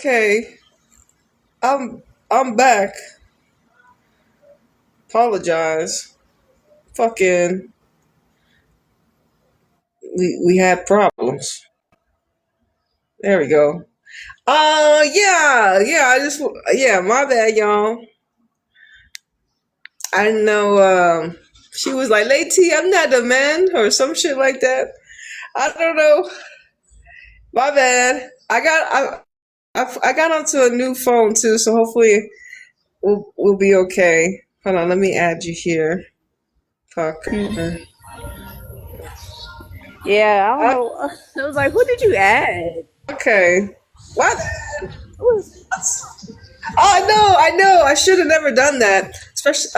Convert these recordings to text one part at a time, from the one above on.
Okay. I'm I'm back. Apologize. Fucking we had problems. There we go. Yeah, yeah, my bad, y'all. I know she was like, Lady, I'm not a man or some shit like that. I don't know. My bad. I got onto a new phone too, so hopefully we'll be okay. Hold on, let me add you here. Fuck. Mm. Yeah, I don't Uh, know. It was like, who did you add? okay. What? Who was? Oh, I know. I should have never done that. Especially,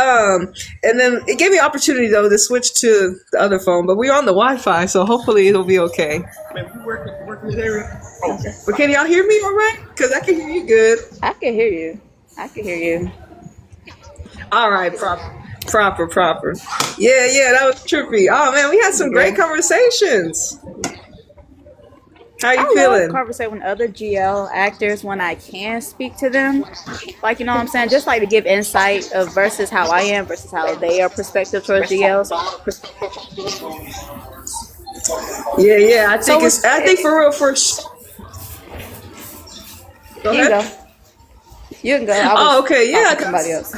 and then it gave me opportunity though to switch to the other phone, but we're on the Wi-Fi, so hopefully it'll be okay. Man, we working this area. Oh, Okay. but can y'all hear me all right? Cause I can hear you good. I can hear you. I can hear you. All right, proper. Yeah, that was trippy. Oh man, we had some great Yeah. conversations. How you I love feeling? conversing with other GL actors when I can speak to them. Like, you know what I'm saying? Just like to give insight of versus how I am versus how they are perspective towards GLs. Yeah. So I think for real. Go you can ahead. go. You can go. I Oh, was okay. talking Yeah. to somebody else.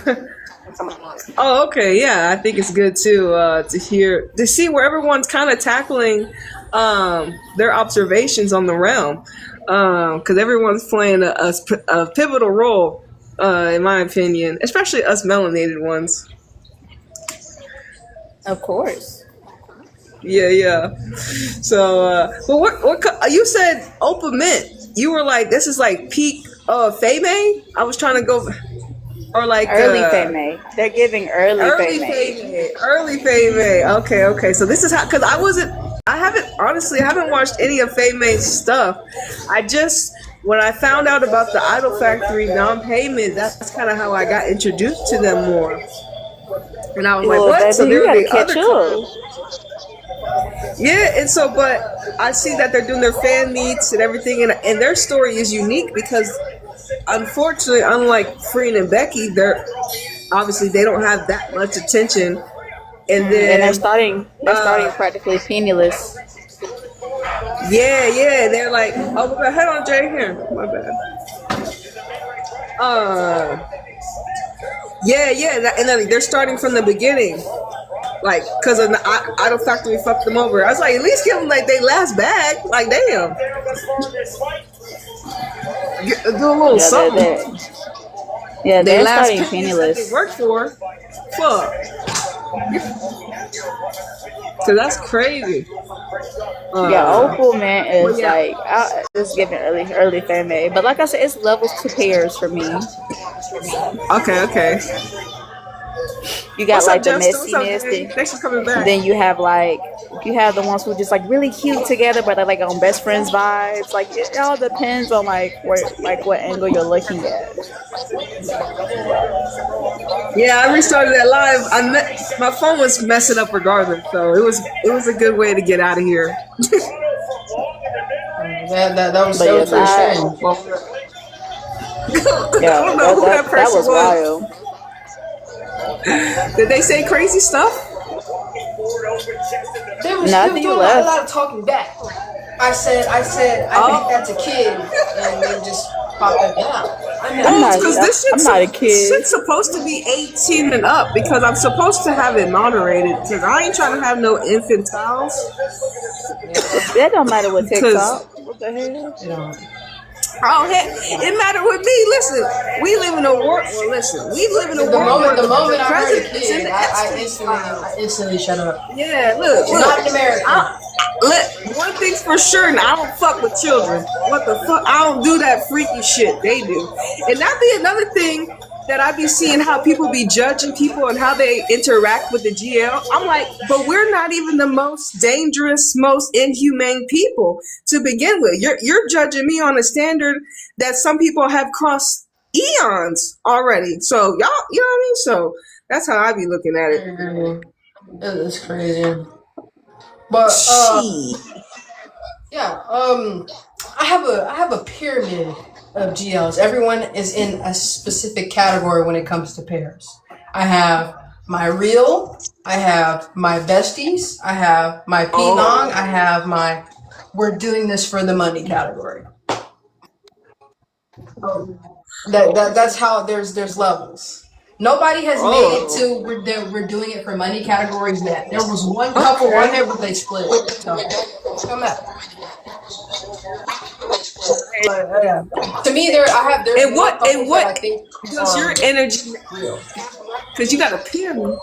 Oh, okay. Yeah, I think it's good to see where everyone's kind of tackling their observations on the realm, because everyone's playing a pivotal role, in my opinion, especially us melanated ones. Of course. Yeah. So, but you said open mint? You were like, this is like peak Fame. I was trying to go, or like Early Fame. They're giving early Fame. Early Fame. Okay. So this is how, because I haven't watched any of Fame stuff. I just, when I found out about the Idol Factory non-payment, that's kind of how I got introduced to them more. And I was like, Well, what? So baby, there you would gotta be catch other up. yeah, and so, but I see that they're doing their fan meets and everything, and their story is unique because, unfortunately, unlike Freen and Becky, they don't have that much attention. And And they're then, starting. They're starting uh, practically penniless. yeah, they're like, oh my bad, hold on, Jay, here, my bad. Uh, and then they're starting from the beginning, like, cause of the Idol Factory fucked them over. I was like, at least give them like they last bag, like damn, do a little Yeah, they're something. there. Yeah, They they're last starting pennies that they penniless. worked for, fuck, cause that's crazy. Yeah, Uh, Opal man but is yeah, like just giving early Fame. But like I said, it's levels to pairs for me. okay. You got What's up, like the Jester? What's up, messiness, Jay? Thanks for coming back. then you have the ones who just like really cute together, but they're like on best friends vibes. Like it all depends on what angle you're looking at. Yeah, I restarted that live. My phone was messing up regardless, so it was a good way to get out of here. But That was yes, very strange. I yeah, don't know who that that person was was. wild. Did they say crazy stuff? They Nothing was you doing a left. lot of talking back. I think Oh, that's a kid, and they just popped that down. I I'm know. well, not. because I'm not a this kid. shit's supposed to be 18 and up. Because I'm supposed to have it moderated. Because I ain't trying to have no infantiles. Yeah, That don't matter with Because TikTok. What the hell? you know. oh heck, it matter with me. Listen, we live in a world. Well, listen, we live in a world where The the moment I heard a president is in kid, the Epstein I files. instantly shut up. Yeah, You're look. not an American. One thing's for sure, and I don't fuck with children. What the fuck? I don't do that freaky shit they do. And that be another thing that I be seeing how people be judging people and how they interact with the GL. I'm like, but we're not even the most dangerous, most inhumane people to begin with. You're judging me on a standard that some people have crossed eons already. So y'all, you know what I mean? So that's how I be looking at it. It's crazy. But She. yeah, I have a pyramid of GLs. Everyone is in a specific category when it comes to pairs. I have my real, I have my besties, I have my P-Long, I have my we're doing this for the money category. That's how there's levels. Nobody has made it to we're doing it for money categories yet. There was one couple on there, but they split. So come back. To me, there's And what I think does your energy? real. Because you got to pin me.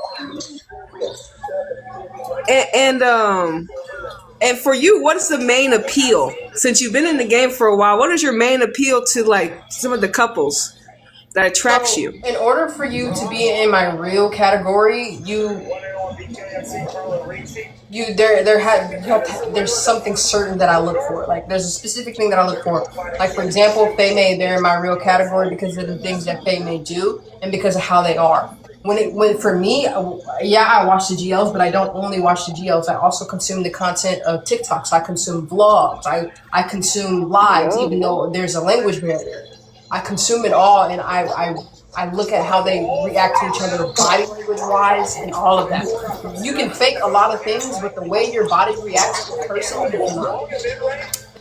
And for you, what is the main appeal? Since you've been in the game for a while, what is your main appeal to like some of the couples that attracts you? In order for you to be in my real category, there's something certain that I look for. Like there's a specific thing that I look for. Like for example, Faye May, they're in my real category because of the things that Faye May do and because of how they are. When for me, I watch the GLs, but I don't only watch the GLs. I also consume the content of TikToks. I consume vlogs. I consume lives, even though there's a language barrier. I consume it all, and I look at how they react to each other, body language wise, and all of that. You can fake a lot of things, but the way your body reacts to a person, you cannot.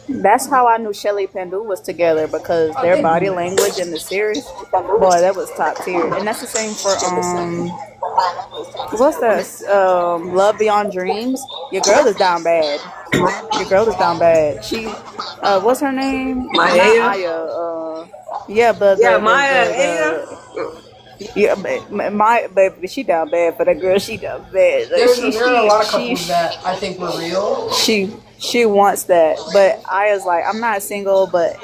That's how I knew Shelly Pandu was together, because their body language in the series, boy, that was top tier. And that's the same for what's that? Love Beyond Dreams. Your girl is down bad. Your girl is down bad. She, what's her name? Maya. Maya. Yeah, my baby, she down bad for that girl. She down bad. There are a lot of couples that I think were real. She wants that, but Aya's like, I'm not single, but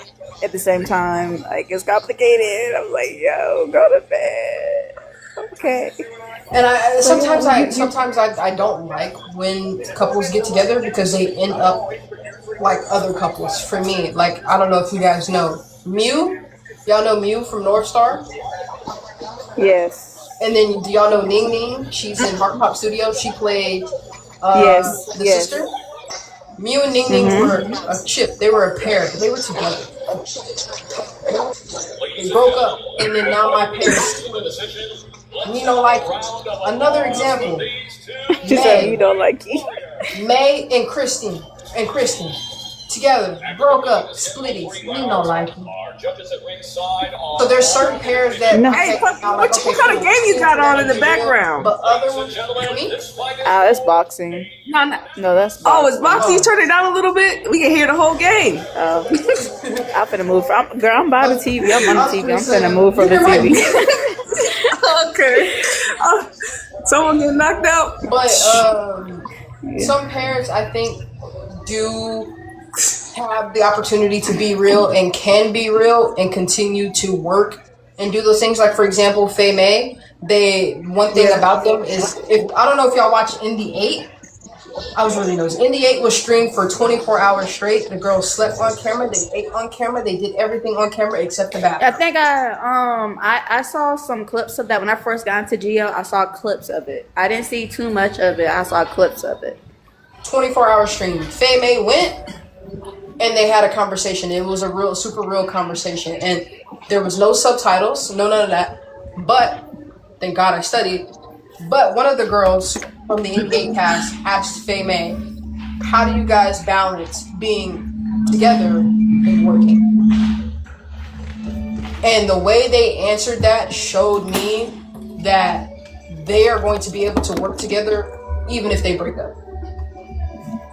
at the same time, like it's complicated. I'm like, yo, go to bed. Okay. And sometimes I don't like when couples get together because they end up like other couples. For me, like I don't know if you guys know Mew. Y'all know Mew from North Star? Yes. And then do y'all know Ning Ning? She's in Heart Pop Studios. She played the sister. Mew and Ning Ning were a chip. They were a pair. They were together. They broke up, and then now my parents. You know, like another example. She said you don't like it. May and Christine together, broke up, splitties. You know, like. So there's certain pairs that. No. Hey, what kind of game you got on in the background? But other ones, me? It's boxing. No, that's boxing. Oh, it's boxing. You turn it down a little bit. We can hear the whole game. I'm finna move. I'm by the TV. I'm on the TV. I'm finna move from the TV. Okay. Someone get knocked out. But some parents, I think, do have the opportunity to be real and can be real and continue to work and do those things. Like for example, Faye May. One thing about them is I don't know if y'all watch Indie 8. I was really nosy. Indie 8 was streamed for 24 hours straight. The girls slept on camera. They ate on camera. They did everything on camera except the bathroom. I think I saw some clips of that when I first got into GL. I saw clips of it. I didn't see too much of it. I saw clips of it. 24-hour stream. Faye May went and they had a conversation. It was a super real conversation, and there was no subtitles, none of that. But thank God I studied. But one of the girls from the NBA cast asked Faye May, how do you guys balance being together and working? And the way they answered that showed me that they are going to be able to work together even if they break up.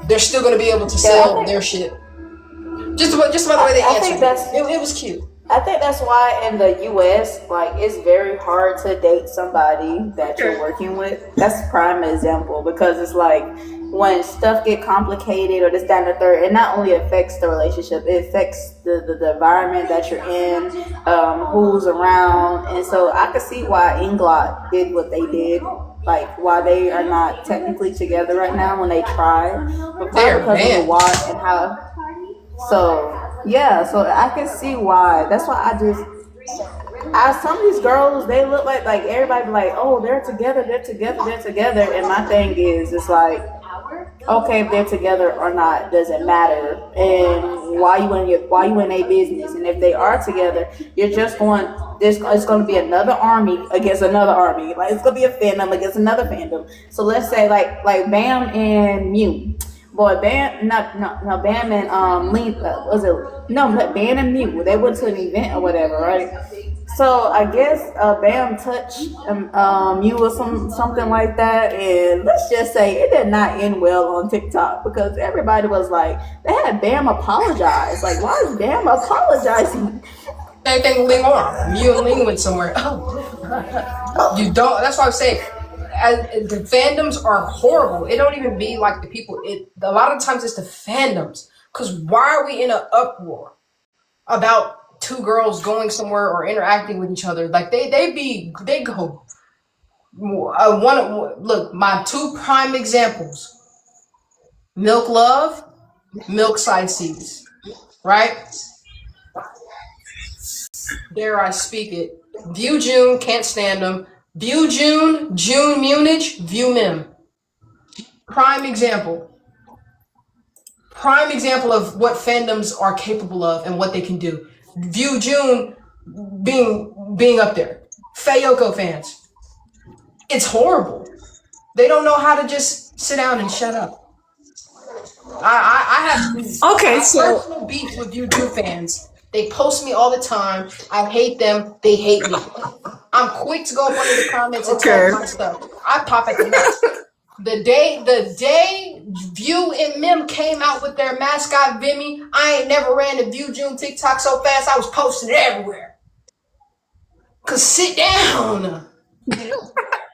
They're still going to be able to sell their shit. Just about the way they answered it was cute. I think that's why in the U.S., like, it's very hard to date somebody that you're working with. That's a prime example, because it's like when stuff get complicated or this, that, and the third, it not only affects the relationship, it affects the environment that you're in, who's around. And so I could see why Inglot did what they did, like why they are not technically together right now when they try, but probably because of the watch and how. So I can see why. That's why some of these girls, they look like everybody be like, oh, they're together. And my thing is, it's like, okay, if they're together or not doesn't matter, and why you in a business, and if they are together, you're just going. It's going to be another army against another army. Like it's going to be a fandom against another fandom. So let's say like Bam and Mew. Boy, Bam, not Bam and Link. Was it no? But Bam and Mew. They went to an event or whatever, right? So I guess Bam touched Mew or something like that, and let's just say it did not end well on TikTok because everybody was like, they had Bam apologize. Like, why is Bam apologizing? Same thing with Ling on. You and Ling went somewhere. Oh, you don't. That's what I'm saying. The fandoms are horrible. It don't even be like the people. A lot of times it's the fandoms. Cause why are we in an uproar about two girls going somewhere or interacting with each other? Like they go. Look, my two prime examples: Milk Love, Milk Side Seas, right? Dare I speak it? View June, can't stand them. View June, June Munich, View Mim. Prime example. Prime example of what fandoms are capable of and what they can do. View June being up there. Fayoko fans. It's horrible. They don't know how to just sit down and shut up. I have personal beef with View June fans. They post me all the time. I hate them. They hate me. I'm quick to go up under the comments and talk my stuff. I pop at the mouth. The day View and Mim came out with their mascot Vimy, I ain't never ran a View June TikTok so fast. I was posting it everywhere. Cause sit down.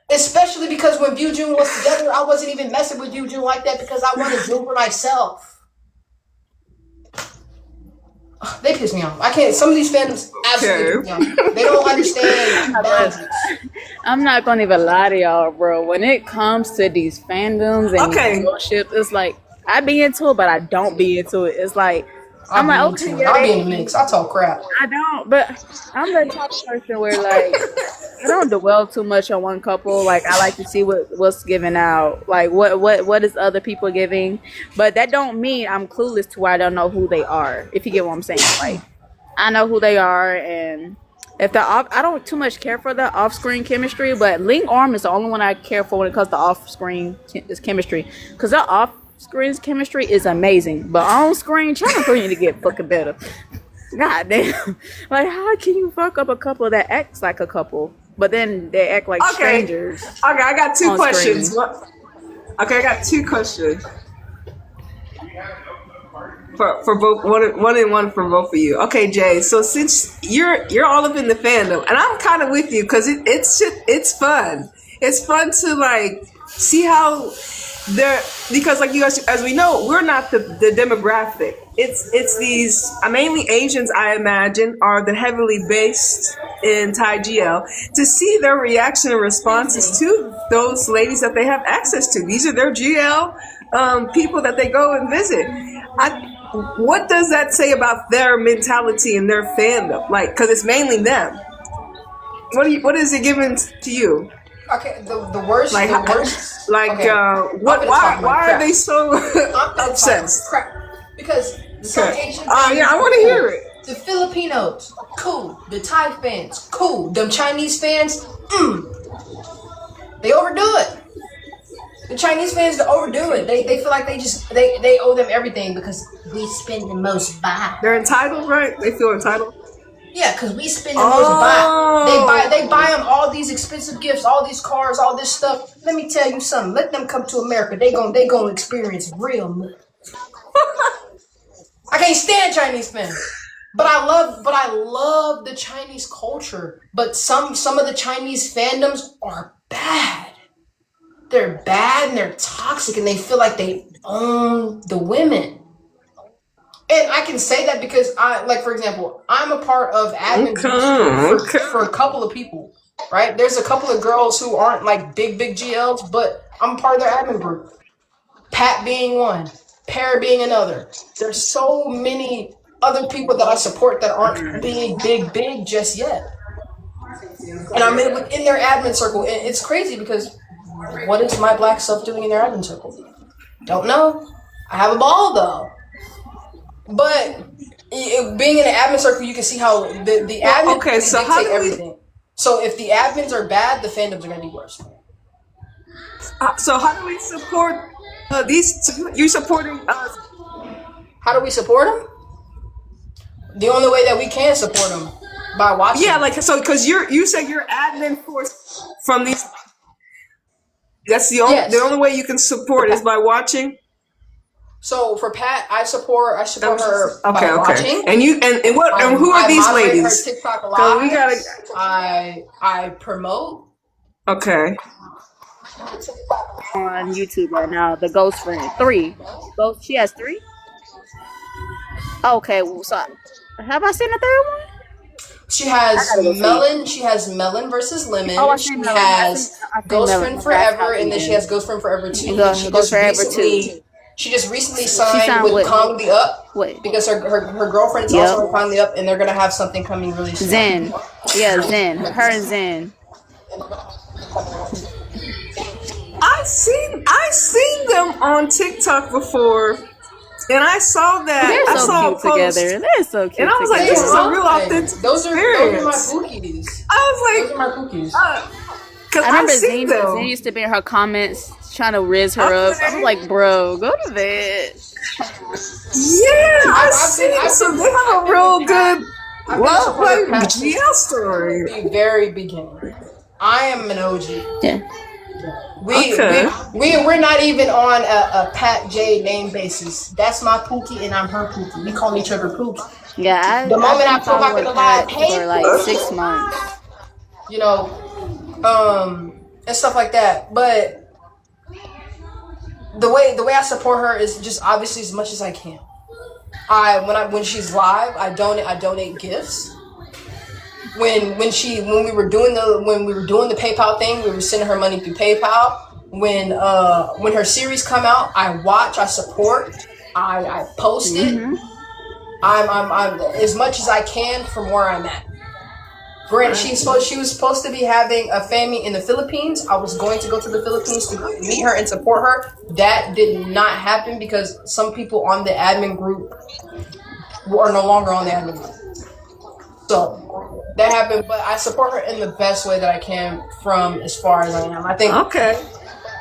Especially because when View June was together, I wasn't even messing with View June like that because I wanted June for myself. They piss me off. I can't. Some of these fandoms absolutely piss me off. They don't understand boundaries. I'm not gonna even lie to y'all, bro. When it comes to these fandoms and relationships, it's like I be into it, but I don't be into it. It's like I'm like, okay, I'll be in the mix. I talk crap. I don't, but I'm the type of person where like I don't dwell too much on one couple. Like I like to see what's given out, like what is other people giving. But that don't mean I'm clueless to where I don't know who they are. If you get what I'm saying, like I know who they are, and if they're off, I don't too much care for the off-screen chemistry. But Ling Arm is the only one I care for when it comes to off-screen chemistry, because their off-screen chemistry is amazing, but on-screen, channel 3 need to get fucking better. God damn. Like, how can you fuck up a couple that acts like a couple, but then they act like strangers? Okay, I got two questions. I got two questions. For both, one and one for both of you. Okay, Jay. So since you're all up in the fandom, and I'm kind of with you because it's fun. It's fun to like see how because like you guys, as we know, we're not the demographic. It's these mainly Asians, I imagine, are the heavily based in Thai GL, to see their reaction and responses to those ladies that they have access to. These are their GL people that they go and visit. What does that say about their mentality and their fandom? Like, because it's mainly them. What is it giving to you? Okay, the worst. Like, Okay. Why are they so obsessed? Crap. Because some Asian I want to hear it. The Filipinos, cool. The Thai fans, cool. Them Chinese fans, they overdo it. The Chinese fans overdo it. They feel like they owe them everything because we spend the most buy. They're entitled, right? They feel entitled. Yeah, because we spend the most buy. They buy them all these expensive gifts, all these cars, all this stuff. Let me tell you something. Let them come to America. They gonna experience real money. I can't stand Chinese fans. But I love the Chinese culture. But some of the Chinese fandoms are bad. They're bad and they're toxic and they feel like they own the women. And I can say that because for example, I'm a part of admin groups for a couple of people, right? There's a couple of girls who aren't like big GLs, but I'm a part of their admin group. Pat being one, Pear being another. There's so many other people that I support that aren't big just yet. And I'm in their admin circle. And it's crazy because what is my black self doing in their admin circle? Don't know. I have a ball though. But being in the admin circle, you can see how the admin okay, so dictate how do we? everything. So if the admins are bad, the fandoms are gonna be worse. So how do we support these? You supporting us? How do we support them? The only way that we can support them by watching. Yeah, like so because you said you're admin force from these. That's the only Yes. the only way you can support is by watching. So for Pat, I support her Okay, by watching. And you and what and who are I these moderate ladies? Her TikTok live. So we gotta. I promote. Okay. On YouTube right now, the Ghost Friend 3. Ghost, she has 3. Okay, well, so have I seen the third one? She has I gotta go see Melon. She has Melon versus Lemon. Oh, I She seen Melon. has I seen Ghost Melon. Friend That's Forever, how and then she she has Ghost Friend Forever 2. Ghost Forever 2. She just recently signed signed with with- Comedy Up Wait. because her girlfriend is Yep. also on Comedy Up, and they're gonna have something coming really soon. Zen. Yeah, Zen. Her and Zen. I seen them on TikTok before, and I saw that. They're I so saw cute a post, together. They're so cute and I was like, together. "This is a real authentic Those are my experience." cookies. I Those was are my like, cookies. "Cause I remember I've seen Zen them." used to be in her comments trying to riz her up. I was like, bro, go to bed. Yeah, I've I've seen. been- So they have a real good I've been love supporting like Pat GL story. the very beginning. I am an OG. Yeah. Okay. We're not even on a Pat J name basis. That's my Pookie and I'm her Pookie. We call each other Pookie. Yeah, The moment I been pull back in the following live, Pat hey, for like 6 months. You know, and stuff like that. But the way I support her is just obviously as much as I can. When she's live, I donate gifts. When we were doing the PayPal thing, we were sending her money through PayPal. When her series come out, I watch, I support, I post it. I'm as much as I can from where I'm at. Granted, she was supposed to be having a family in the Philippines. I was going to go to the Philippines to meet her and support her. That did not happen because some people on the admin group are no longer on the admin group. So that happened, but I support her in the best way that I can from as far as I am. I think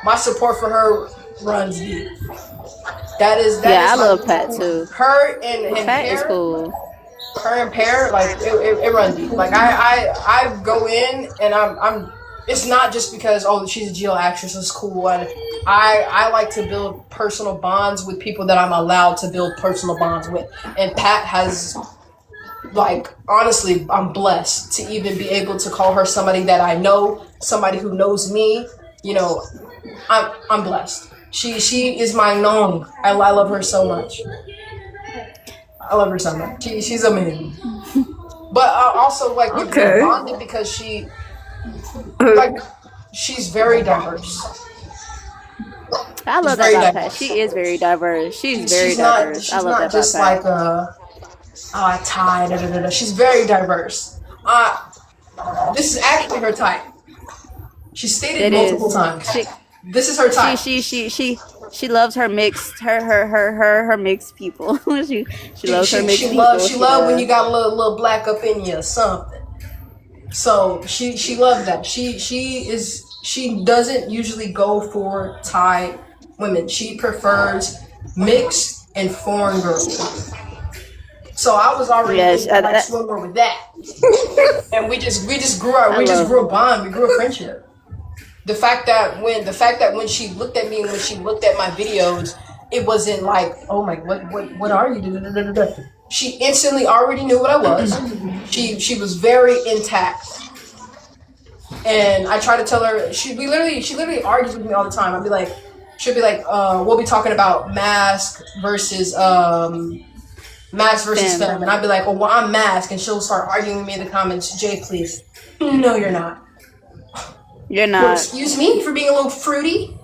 my support for her runs deep. That is I love Pat too. Her and Pat Pear, is cool. her and Pear, like it runs deep. Like I go in and I'm. It's not just because she's a GL actress, it's cool. I like to build personal bonds with people that I'm allowed to build personal bonds with, and Pat has. Like, honestly, I'm blessed to even be able to call her somebody that I know, somebody who knows me. You know, I'm blessed. She is my known. I love her so much. I love her so much. She's amazing. But also, like, we've been bonded because she's very diverse. I love that about Pat. She is very diverse. She's very diverse. I love that about Pat. She's not just like Thai, She's very diverse. This is actually her type. She stated multiple times. This is her type. She loves her mixed her mixed people. she loves her mixed people. She loves when you got a little black up in you or something. So she loves that. She doesn't usually go for Thai women. She prefers mixed and foreign girls. So I was already like swimmer with that, and we just grew a bond. We grew a friendship. The fact that when she looked at me and when she looked at my videos, it wasn't like, oh my, what are you? She instantly already knew what I was. She was very intact, and I try to tell her. She literally argues with me all the time. She'll be like, we'll be talking about mask versus Femme. And I'd be like, well, I'm Mask. And she'll start arguing with me in the comments. Jay, please. No, you're not. You're not. Well, excuse me for being a little fruity.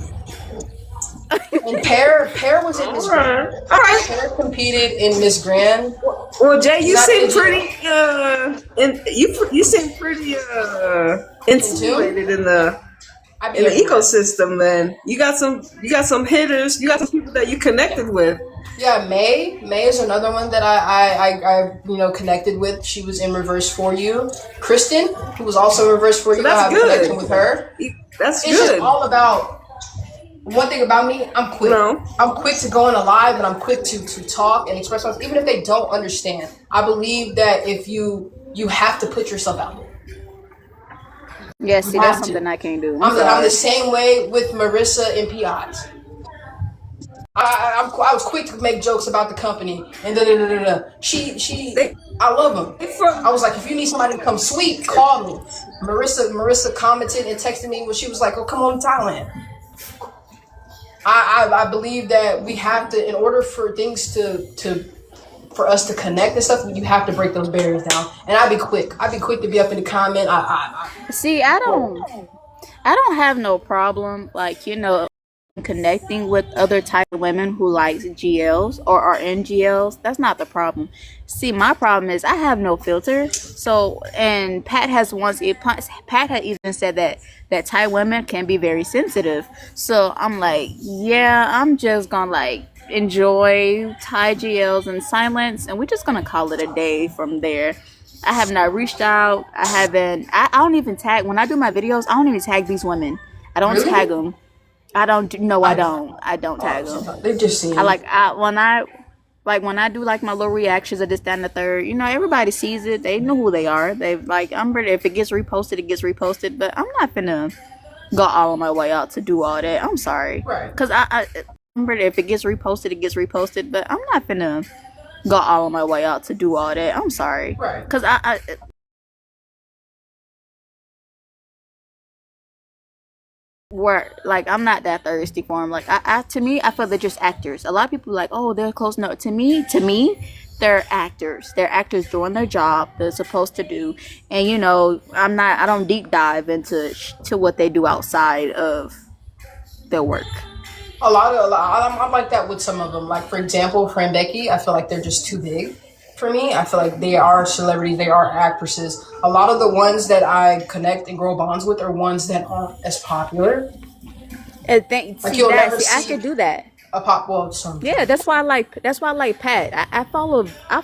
And Pear was in Miss Grand. All right. Pear competed in Miss Grand. Well, Jay, you seem pretty, you seem pretty, insinuated in the I be in the everywhere. ecosystem. Then you got some hitters. You got some people that you connected with. Yeah, May. May is another one that I connected with. She was in Reverse For You. Kristen, who was also in Reverse For So You, I that's have a good. connection with her. That's It's just good. all about. One thing about me, I'm quick. No. I'm quick to go on a live, and I'm quick to talk and express myself, even if they don't understand. I believe that if you have to put yourself out there. Yeah, see, that's have to. something I can't do. I'm the sorry. same way with Marissa and PIs. I was quick to make jokes about the company and I love them. I was like, if you need somebody to come sweep, call me. Marissa commented and texted me when she was like, "Oh, come on to Thailand." I believe that we have to, in order for things for us to connect and stuff, you have to break those barriers down. And I'd be quick. I'd be quick to be up in the comment. See, I don't have no problem, like, connecting with other type of women who likes GLs or are in GLs. That's not the problem. See, my problem is I have no filter. So, and Pat had even said that Thai women can be very sensitive. So I'm like, yeah, I'm just gonna like enjoy Thai GLs in silence, and we're just gonna call it a day from there. I have not reached out. I don't even tag when I do my videos. I don't even tag these women. I don't Really? tag them. I don't tag them. They've just seen. When I do like my little reactions of this, that, and the third, everybody sees it. They know who they are. They like, I'm ready. If it gets reposted, it gets reposted. But I'm not finna go all of my way out to do all that. I'm sorry. Right. Cause I'm ready. If it gets reposted, it gets reposted. But I'm not finna go all of my way out to do all that. I'm sorry. Right. Cause where like I'm not that thirsty for them. Like to me, I feel they're just actors. A lot of people are like, oh, they're close. No, to me, they're actors. They're actors doing their job they're supposed to do. And I don't deep dive into to what they do outside of their work. I'm like that with some of them. Like, for example, Fran Becky, I feel like they're just too big for me. I feel like they are celebrities, they are actresses. A lot of the ones that I connect and grow bonds with are ones that aren't as popular. And I could do that. Yeah, that's why I like Pat. I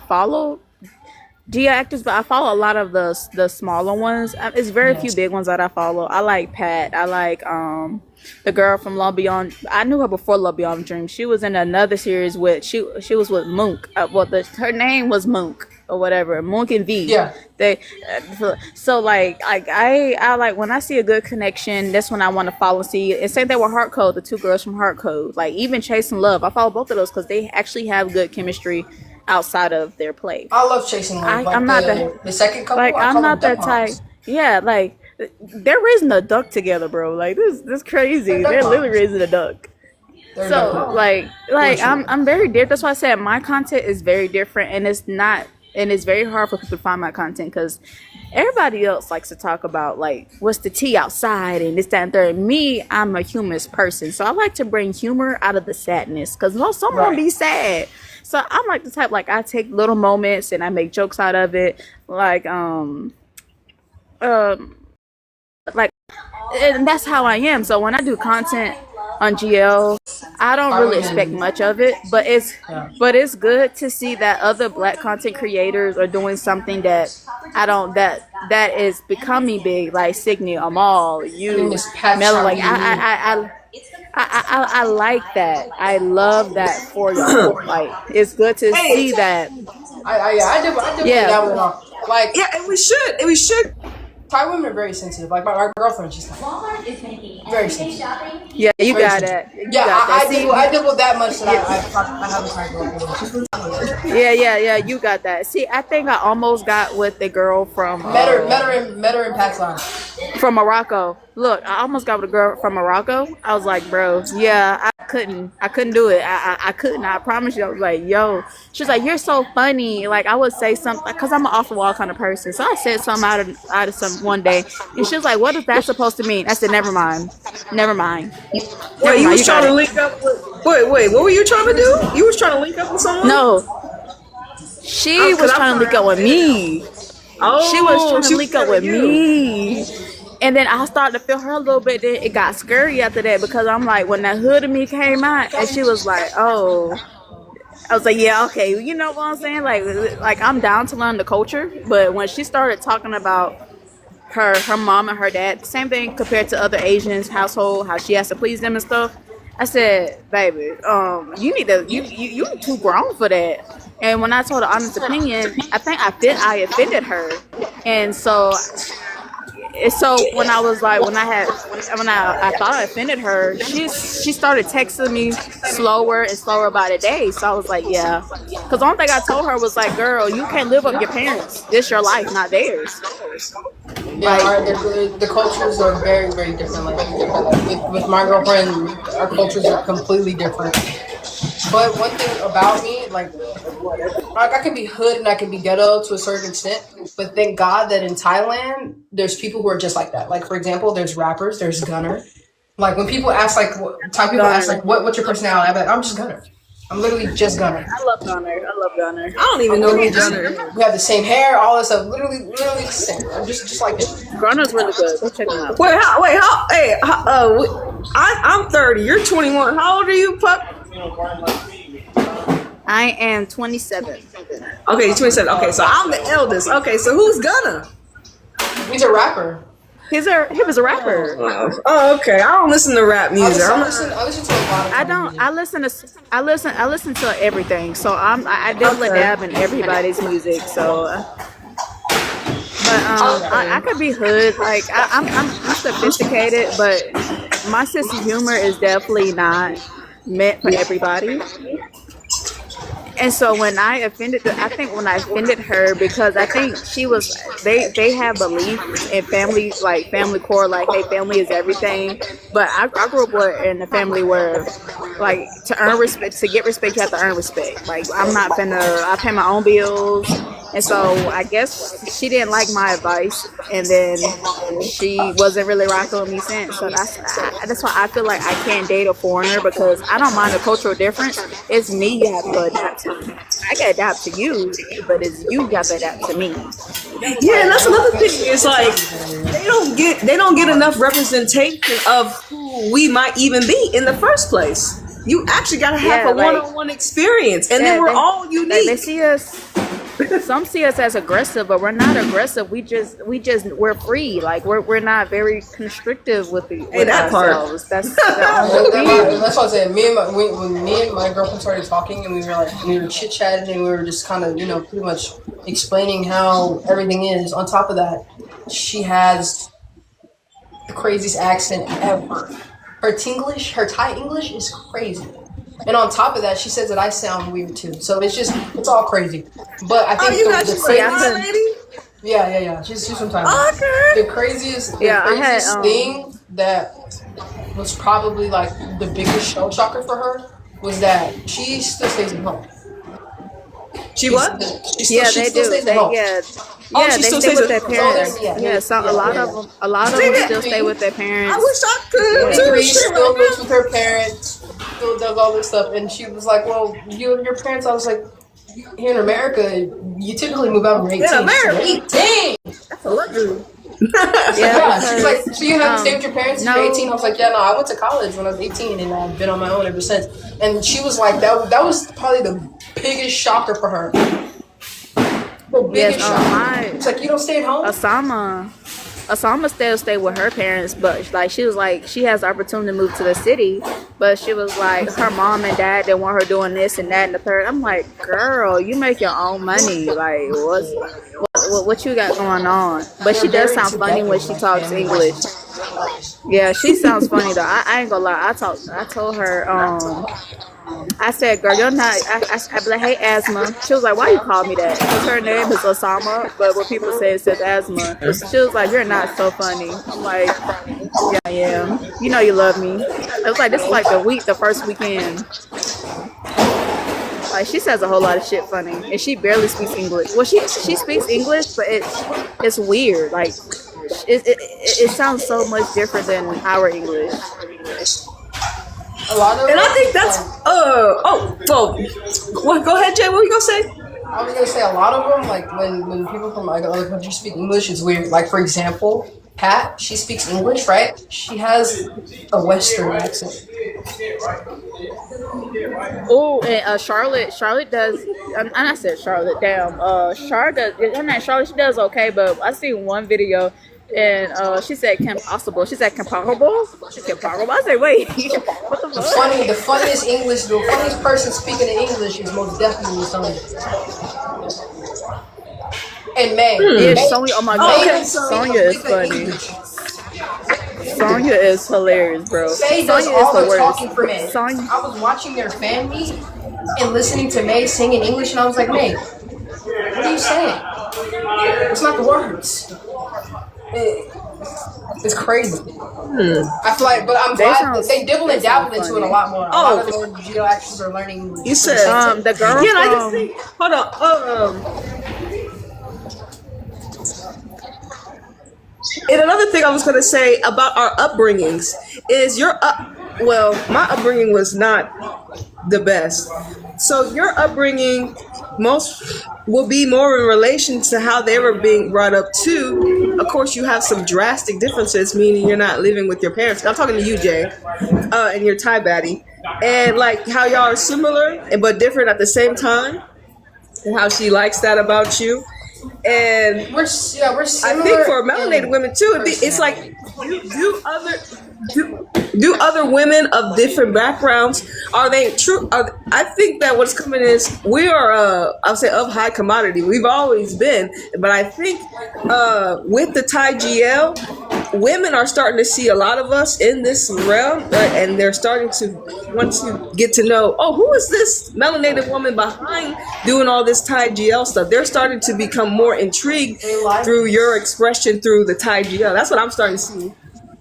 follow GI actors, but I follow a lot of the smaller ones. It's very few big ones that I follow. I like Pat. I like the girl from Love Beyond. I knew her before Love Beyond Dreams. She was in another series with she was with Mook. Her name was Mook or whatever. Mook and V. Yeah. So like I like when I see a good connection. That's when I want to follow and see. And same thing with Heart Code. The two girls from Heart Code. Like even Chasing Love. I follow both of those because they actually have good chemistry outside of their play. I love Chasing Love. I'm not the second couple. Like I'm not that type. Yeah, like they're raising a duck together, bro. Like this crazy. They're literally raising a duck. So like I'm very different. That's why I said my content is very different, and it's very hard for people to find my content because everybody else likes to talk about like what's the tea outside and this, that, and third. Me, I'm a humorous person, so I like to bring humor out of the sadness because someone be sad. So I'm like the type, like I take little moments and I make jokes out of it. Like and that's how I am. So when I do content on GL, I don't really expect much of it, but it's good to see that other Black content creators are doing something that that is becoming big, like Signy, Amal, you, Mel. Like I like that. I love that for you. Like it's good to see that. I do that one off. Like and we should. Thai women are very sensitive. Like my girlfriend, she's very sensitive. Yeah, you got it. I did with that much that I have a Thai girlfriend. Yeah, you got that. See, I think I almost got with the girl from met her in Pakistan. From Morocco. Look, I almost got with a girl from Morocco. I was like, bro, yeah, I couldn't do it. I couldn't. I promise you. I was like, yo. She was like, you're so funny. Like I would say something because I'm an off the wall kind of person. So I said something out of some one day, and she was like, what is that supposed to mean? I said, never mind. Wait, you was trying to link up with? Wait, what were you trying to do? You was trying to link up with someone? No, she was trying to link up with me. Oh, she was trying to link up with me. And then I started to feel her a little bit. Then it got scary after that because I'm like, when that hood of me came out, and she was like, "Oh," I was like, "Yeah, okay." You know what I'm saying? Like I'm down to learn the culture, but when she started talking about her mom and her dad, same thing compared to other Asians household, how she has to please them and stuff. I said, baby, you need to you too grown for that. And when I told her honest opinion, I think I offended her, and so when I was like when I thought I offended her, she started texting me slower and slower by the day. So I was like, yeah, because the only thing I told her was like, girl, you can't live up your parents. This your life, not theirs. Yeah, the cultures are very, very different. Like with my girlfriend, our cultures are completely different. But one thing about me, like I can be hood and I can be ghetto to a certain extent, but thank God that in Thailand, there's people who are just like that. Like, for example, there's rappers, there's Gunner. Like, when people ask, like, Thai people ask, like, what's your personality? I'm like, I'm just Gunner. I'm literally just Gunner. I love Gunner. I don't even know who Gunner. We have the same hair, all this stuff. Literally the same. I'm just like this. Gunner's really good. Go check him out. I'm 30. You're 21. How old are you, Puck? I am 27. Okay, you're 27. Okay, so I'm the eldest. Okay, so who's Gunner? He's a rapper. He was a rapper. Oh, okay. I don't listen to rap music. I listen to a lot of I don't. I listen to everything. So I definitely dab in everybody's music. So, but I could be hood. Like I'm sophisticated, but my sense of humor is definitely not meant for everybody. And so when I offended her because I think she was they have belief in family, like family core, like, hey, family is everything. But I grew up in a family where, like, to earn respect, to get respect, you have to earn respect. Like, I pay my own bills. And so I guess she didn't like my advice, and then she wasn't really rocking with me since. So that's why I feel like I can't date a foreigner, because I don't mind the cultural difference. It's me you have to adapt to. I can adapt to you, but it's you got to adapt to me. Yeah, and that's another thing. It's like they don't get enough representation of who we might even be in the first place. You actually got to have a one-on-one experience, and then we're all unique. They see us. Some see us as aggressive, but we're not aggressive. We're free. Like we're not very constrictive with ourselves. That's that's what I said. When me and my girlfriend started talking, and we were chit chatting, and we were just kind of pretty much explaining how everything is. On top of that, she has the craziest accent ever. Her Thai English is crazy. And on top of that, she says that I sound weird too. So it's all crazy. But I think the craziest lady? Yeah. She's from Thailand. Okay. The craziest thing that was probably like the biggest shell shocker for her was that she still stays at home. She what? They do. They stay with their parents. So a lot of them still stay with their parents. I wish I could. She still lives with her parents. Still does all this stuff, and she was like, "Well, you and your parents." I was like, "Here in America, you typically move out when you're 18." Yeah, 18. That's a luxury. She's like, "So you have to stay with your parents when you're 18?" I was like, "Yeah, no, I went to college when I was 18, and I've been on my own ever since." And she was like, "That was probably the biggest shocker for her." The biggest shocker. It's like, you don't stay at home. Osama still stay with her parents, but like she was like, she has the opportunity to move to the city, but she was like, her mom and dad didn't want her doing this and that and the third. I'm like, girl, you make your own money. Like, what you got going on? But she does sound funny when she talks English. Yeah, she sounds funny though. I ain't gonna lie. I told her, I said, girl, you're not. I be like, hey, Asma. She was like, why you call me that? Because her name is Osama, but what people say it says Asma. She was like, you're not so funny. I'm like, yeah, I am. You know you love me. It was like, this is like the first weekend. Like, she says a whole lot of shit funny, and she barely speaks English. Well, she speaks English, but it's weird. Like, it sounds so much different than our English. A lot of and I think that's go ahead, Jay. What were you gonna say? I was gonna say a lot of them, like when people from like other countries speak English, it's weird. Like, for example, Pat, she speaks English, right? She has a Western accent. Oh, and Charlotte does. I said Charlotte. Damn. Charlotte does. Her name Charlotte. She does okay, but I seen one video, and she said "compossible." She said "comparable." She said "comparable." I said, "Wait, what the fuck?" The funniest person speaking in English is most definitely Sonya. And May. Yeah, Sonya. Oh my god, May Sonya is funny. Sonya is hilarious, bro. May does Sonya all is the the worst. talking for May. Sonya. I was watching their fan meet and listening to May sing in English, and I was like, May, what are you saying? It's not the words. It's crazy. I feel like, but I'm glad that they dibble and dabble into it a lot more. A lot of the geo actors are learning English. You said The girl. yeah, I just think. Hold on. And another thing I was going to say about our upbringings is my upbringing was not the best. So your upbringing most will be more in relation to how they were being brought up too. Of course, you have some drastic differences, meaning you're not living with your parents. I'm talking to you, Jay, and your Thai baddie. And like how y'all are similar but different at the same time. And how she likes that about you. And We're similar. I think for melanated women too, it's like do other women of different backgrounds, are they true? I think that what's coming is we are I'll say of high commodity. We've always been, but I think with the Thai GL, women are starting to see a lot of us in this realm, and they're starting to want to get to know, oh, who is this melanated woman behind doing all this Thai GL stuff? They're starting to become more intrigued through your expression through the Thai GL. That's what I'm starting to see.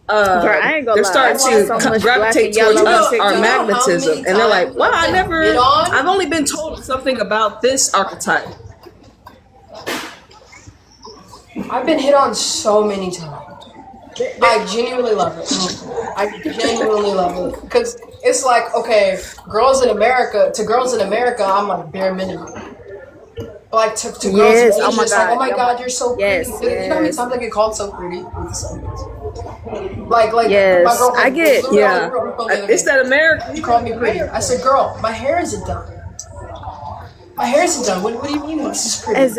I ain't gonna They're lie. starting So to much gravitate black and towards yellow us, on our TikTok. magnetism, and they're like, "Wow, on? I've only been told something about this archetype." I've been hit on so many times. I genuinely love it. I genuinely love it because it's like, okay, girls in America, I'm like bare minimum. But like to girls in Yes, Asia, oh my it's like, God. oh my God, you're so pretty. Yes, You know how many yes. times I get called so pretty? Like Yes, my girlfriend, I get- literally, Yeah, we were on the phone the other it's day. that American. She called me pretty. I said, girl, my hair isn't done. My hair isn't done. What do you mean this is pretty? As,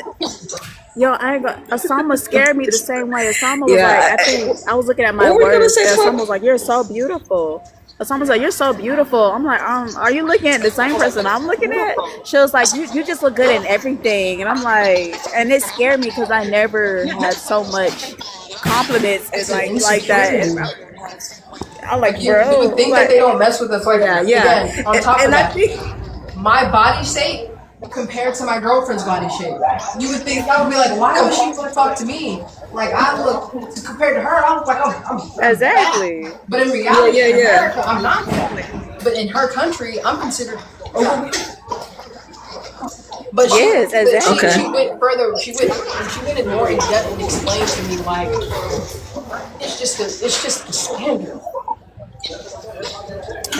yo, I ain't got Osama scared me the same way. Osama was Yeah, like, I think I was looking at my what were you gonna words. say, And Flo? Osama was like, "You're so beautiful." Osama was like, "You're so beautiful." I'm like, are you looking at the same person I'm looking at? She was like, you just look good in everything, and I'm like, and it scared me because I never had so much compliments and like that. And I'm like, You bro, would think like, that they don't mess with us like that. Yeah. Again, on top And of I that, think my body shape compared to my girlfriend's body shape, you would think I would be like, why would she want to talk to me? Like I look compared to her, I look like I'm exactly. fat. But in reality, Yeah. in America, I'm not fat. But in her country, I'm considered overweight. But Yes, exactly. Okay. she went further. She went in more in depth and explained to me like it's just the standard.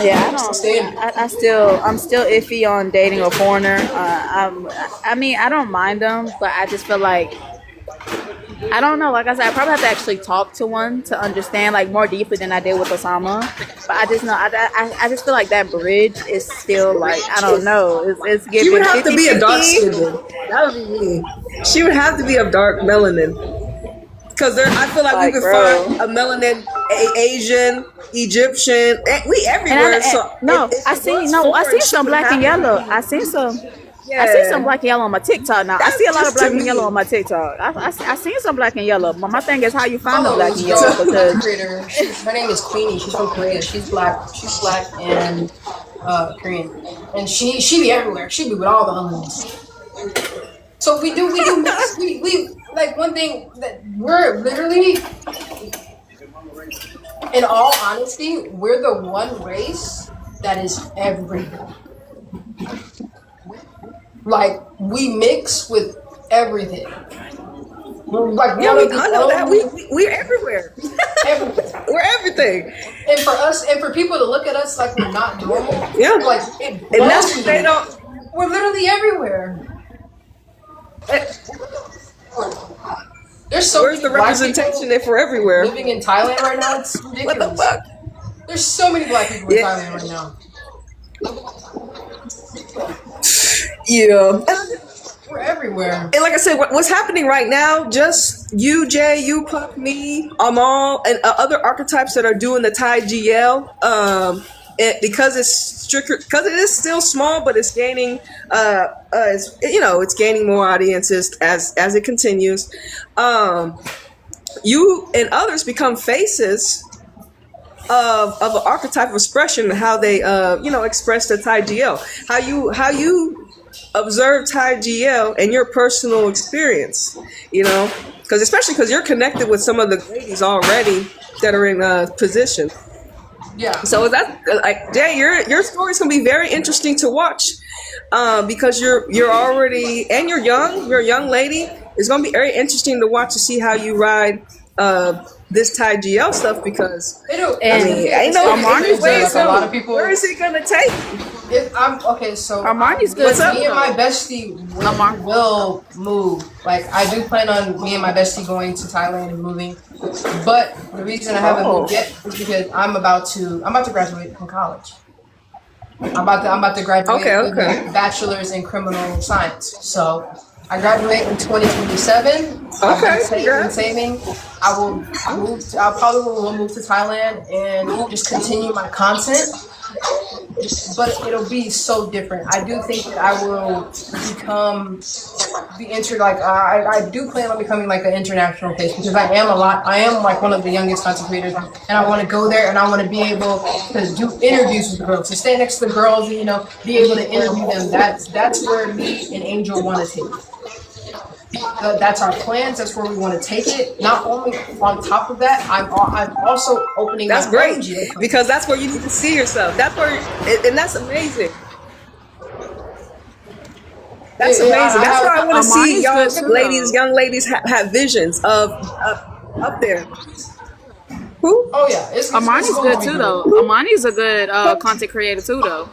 Yeah, I'm still iffy on dating a foreigner. I mean, I don't mind them, but I just feel like, I don't know. Like I said, I probably have to actually talk to one to understand like more deeply than I did with Osama. But I just know, I just feel like that bridge is still like, I don't know. It's giving. she would have to be a 50-50. dark skinned. That would be me. She would have to be of dark melanin. Because I feel like we could find a melanin, Asian, Egyptian. We everywhere. I see some black and yellow. I see some black and yellow on my TikTok now. I see a lot of black and yellow on my TikTok. I seen some black and yellow. But my thing is how you find the black and yellow, because Creator. Her name is Queenie. She's from Korea. She's black and Korean, and she be everywhere. She be with all the other ones. So we do mix. We like one thing that we're literally, in all honesty, we're the one race that is everywhere. Like we mix with everything. We're like Yeah, I know that. We're everywhere. everything. We're everything. And for us, and for people to look at us like we're not normal, Yeah. like it And that's blows what they me. don't. We're literally everywhere. There's so Where's many the black representation people if we're everywhere? living in Thailand right now. It's What ridiculous. the fuck? There's so many black people in Yeah. Thailand right now. Yeah. We're everywhere. And like I said, what's happening right now, just you, Jay, you, Puck, me, Amal, and other archetypes that are doing the Thai GL, because it's stricter, because it is still small, but it's gaining, it's gaining more audiences as it continues. You and others become faces of an archetype of expression, how they, express the Thai GL, how you observe Thai GL and your personal experience, especially because you're connected with some of the ladies already that are in position. Yeah. So that, like, Jay, your story's gonna be very interesting to watch, because you're already, and you're a young lady. It's gonna be very interesting to watch to see how you ride this Thai GL stuff, because I know Armani's ways. a lot of people. Where is it gonna take? So Armani's good. Me and my bestie will move. Like, I do plan on me and my bestie going to Thailand and moving. But the reason I haven't moved yet is because I'm about to graduate from college. I'm about to graduate with a bachelor's in criminal science. So I graduate in 2027. Okay, I'm saving. I'll probably will move to Thailand and just continue my content. But it'll be so different. I do think that I will I do plan on becoming like an international face, because I am like one of the youngest content creators, and I want to go there and I want to be able to do interviews with the girls, to stay next to the girls and, be able to interview them. That's where me and Angel want to take it. That's our plans. That's where we want to take it. Not only on top of that, I'm also opening. That's great, because that's where you need to see yourself. That's where, and that's amazing. That's amazing. That's why I want to see young ladies have visions of up there. Who? Oh yeah, Armani's good too, though. Armani's a good content creator too, though.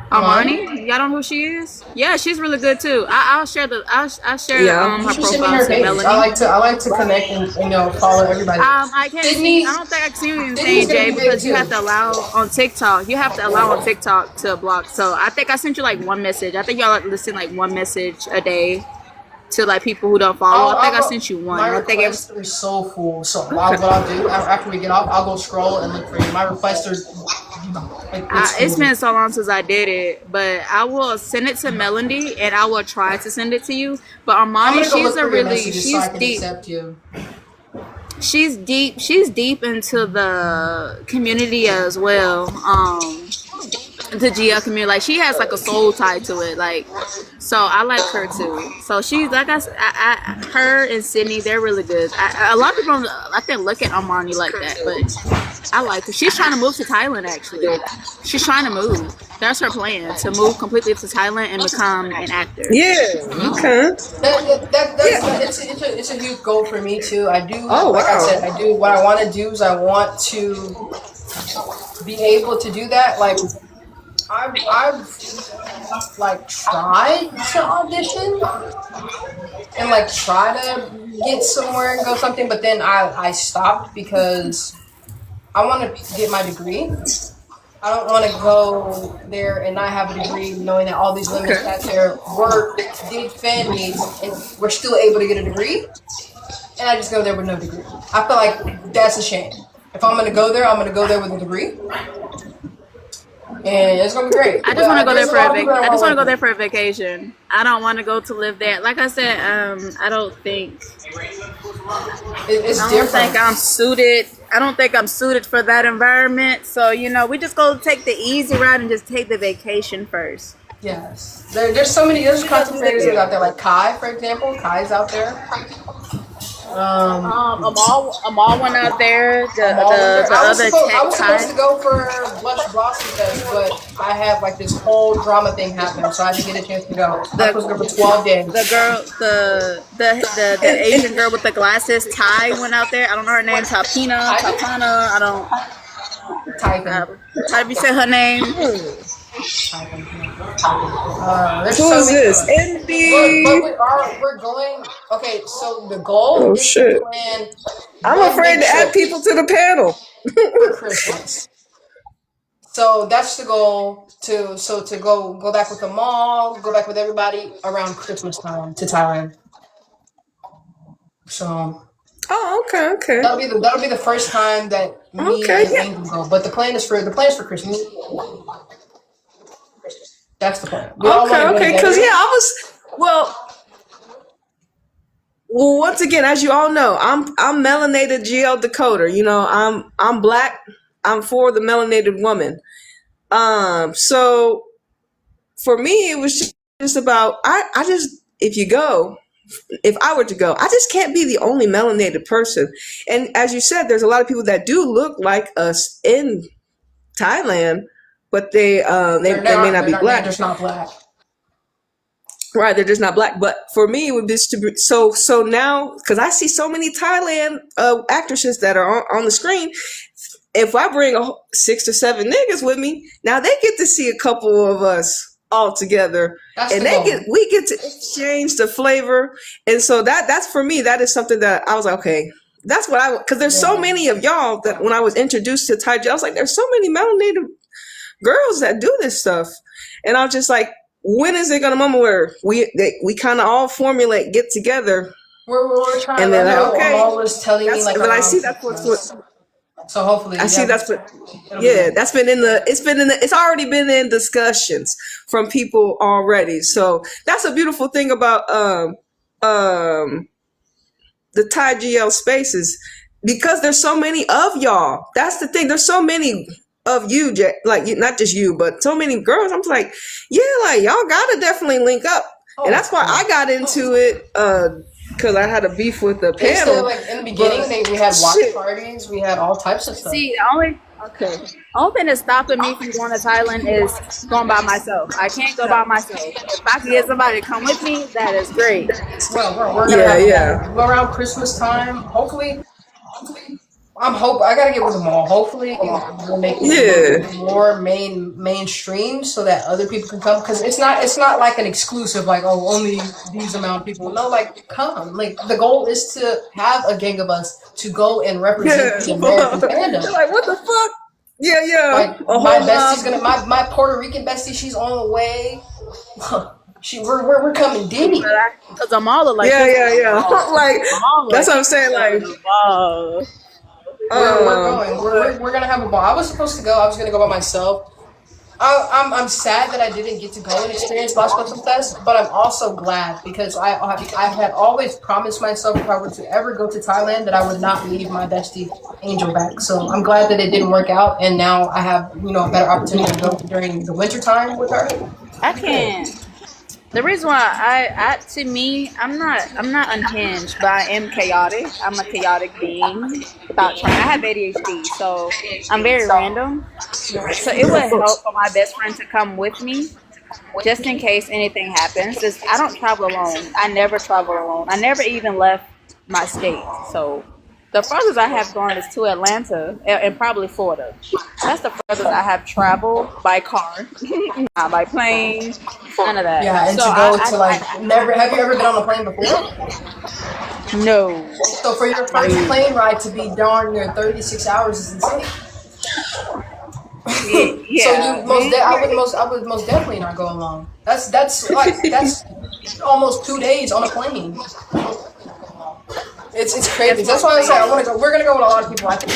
Armani, y'all don't know who she is? Yeah, she's really good too. I'll share her profile to Melanie. I like to connect and follow everybody. I don't think I can see anything, Jay, because you have to allow on TikTok. You have to allow on TikTok to block. So I think I sent you like one message. I think y'all listen like one message a day to like people who don't follow. I sent you one. My requests are so full. So what I'll do after we get off, I'll go scroll and look for you. My requests are. It's been so long since I did it, but I will send it to Melody and I will try to send it to you. But Armani, she's deep into the community as well. The GL community, like, she has like a soul tie to it, like, so I like her too. So she's like, her and Sydney, they're really good. A lot of people I think look at Armani like that, but I like her. She's trying to move to Thailand, actually. She's trying to move. That's her plan, to move completely to Thailand and become an actor. Yeah, okay. It's a huge goal for me too. I do. I said, I do. What I want to do is I want to be able to do that. Like, I've like tried to audition and like try to get somewhere and go something, but then I stopped because I want to get my degree. I don't want to go there and not have a degree, knowing that all these women sat there, did fan meets, and we're still able to get a degree, and I just go there with no degree. I feel like that's a shame. If I'm going to go there, I'm going to go there with a degree. And it's gonna be great. I just want to go there for I just want to go there for a vacation. I don't want to go to live there. Like I said, I don't think I'm suited. I don't think I'm suited for that environment. So we just go take the easy route and just take the vacation first. Yes, there's content creators out there, like Kai, for example. Kai's out there. Amal went out there. I was supposed to go for Blush Blossom Fest, but I have like this whole drama thing happening, so I didn't get a chance to go. I was supposed to go for 12 days. The Asian girl with the glasses, Ty, went out there. I don't know her name. Tapana. I don't. How do you say her name? There's Who so is many this? of us. Indy. But we're going. Okay, so the goal Oh is to shit! plan I'm one afraid big to add trip people to the panel. for Christmas. So that's the goal to go back with the mall, go back with everybody around Christmas time to Thailand. So Oh, okay. that'll be the first time that me Okay, and yeah. Angel go. But the plan is for Christmas. That's the plan. We all want to go Okay. Because together. yeah, I was well. Once again, as you all know, I'm melanated GL Dakota. You know, I'm black. I'm for the melanated woman. So for me, it was just about I just if I were to go, I just can't be the only melanated person. And as you said, there's a lot of people that do look like us in Thailand, but they may not be black. They're just not black. Right, they're just not black. But for me, it would be to be, so now because I see so many Thailand actresses that are on the screen. If I bring 6 or 7 niggas with me, now they get to see a couple of us all together, That's and the goal. we get to exchange the flavor. And so that's for me. That is something that I was like, okay, that's what because there's so many of y'all that when I was introduced to Thai, I was like, there's so many melanated girls that do this stuff, and I was just like, when is it gonna moment where we kind of all get together? We're trying. And then okay, Amal was telling me like, but I see that's what. So hopefully, I see that's what. Yeah, that's been it's already been in discussions from people already. So that's a beautiful thing about the Thai GL spaces, because there's so many of y'all. That's the thing. There's so many of you, like not just you, but so many girls. I'm like, yeah, like y'all gotta definitely link up, and that's why I got into it. Because I had a beef with the panel. Said, like in the beginning, we had watch parties, we had all types of stuff. See, the only thing that's stopping me from going to Thailand is going by myself. I can't go by myself. If I can get somebody to come with me, that is great. Well, we're gonna around Christmas time. Hopefully, I gotta get with them all. Hopefully, we'll make it more mainstream so that other people can come. Because it's not like an exclusive, like, oh, only these amount of people. No, like, come. Like, the goal is to have a gang of us to go and represent the American fandom. You're like, what the fuck? Yeah. Like, my bestie's my Puerto Rican bestie, she's on the way. We're coming deep. Because I'm all like, like, that's what I'm saying. Like, we're gonna have a ball. I was supposed to go. I was gonna go by myself. I'm sad that I didn't get to go and experience Las Vegas Fest, but I'm also glad because I had always promised myself if I were to ever go to Thailand that I would not leave my bestie Angel back. So I'm glad that it didn't work out, and now I have a better opportunity to go during the winter time with her. I can't. The reason why to me, I'm not unhinged, but I am chaotic. I'm a chaotic being without trying. I have ADHD, so I'm very random. So it would help for my best friend to come with me, just in case anything happens. Just, I don't travel alone. I never travel alone. I never even left my state. So the furthest I have gone is to Atlanta and probably Florida. That's the furthest I have traveled by car, not by plane, none of that. Yeah, and so never. Have you ever been on a plane before? No. So for your first plane ride to be darn near 36 hours is insane. Yeah. So I would most definitely not go alone. That's almost 2 days on a plane. It's crazy. That's why I say I want to go. We're gonna go with a lot of people. I think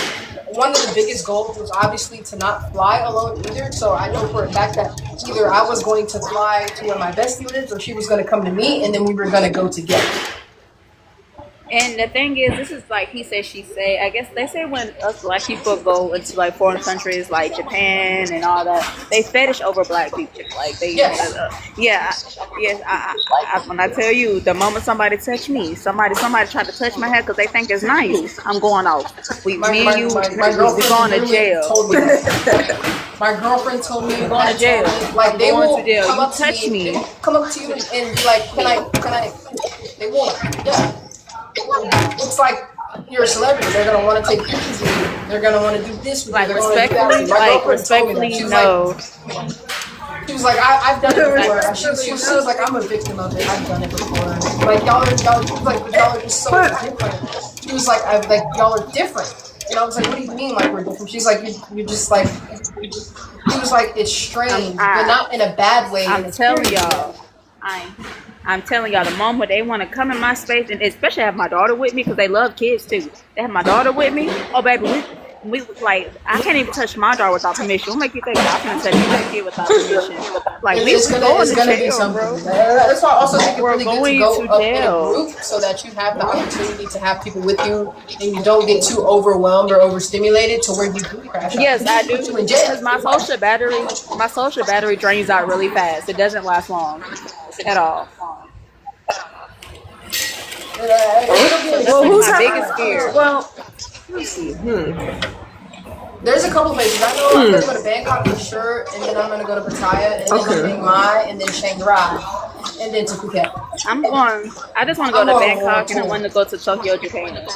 one of the biggest goals was obviously to not fly alone either. So I know for a fact that either I was going to fly to where my bestie lives, or she was going to come to me, and then we were going to go together. And the thing is, this is like he said, she say. I guess they say when us black people go into like foreign countries like Japan and all that, they fetish over black people. Like they, when I tell you, the moment somebody touch me, somebody tried to touch my head because they think it's nice, I'm going off. We going to jail. My girlfriend told me going to jail. Like they will come up to me, come up to you and be like, can I? They won't. Yeah. It's like you're a celebrity. They're gonna want to take pictures with you. They're gonna want to do this with you. Respectfully, no. She was like, I've done it before. She was like, I'm a victim of it. I've done it before. Like y'all are just so different. She was like, y'all are different. And I was like, what do you mean like we're different? She's like, you're just like. He was like, it's strange, but not in a bad way. I'm telling y'all. I'm telling y'all, the moment they want to come in my space, and especially have my daughter with me, because they love kids too. They have my daughter with me. Oh, baby, we like, I can't even touch my daughter without permission. What make you think I'm gonna touch your kid without permission? Like, it's gonna be something. Bro. That's why I also think it's really good to go up in a group so that you have the opportunity to have people with you, and you don't get too overwhelmed or overstimulated to where you do crash out. Yes, I do. Because my social battery drains out really fast. It doesn't last long at all. Well, who's my biggest fear? Well, let's see. There's a couple places. I know I'm gonna go to Bangkok for sure, and then I'm gonna go to Pattaya, and then Chiang Mai, and then Shanghai, and then to Phuket. I just want to go to Bangkok, and I want to go to Tokyo, Japan.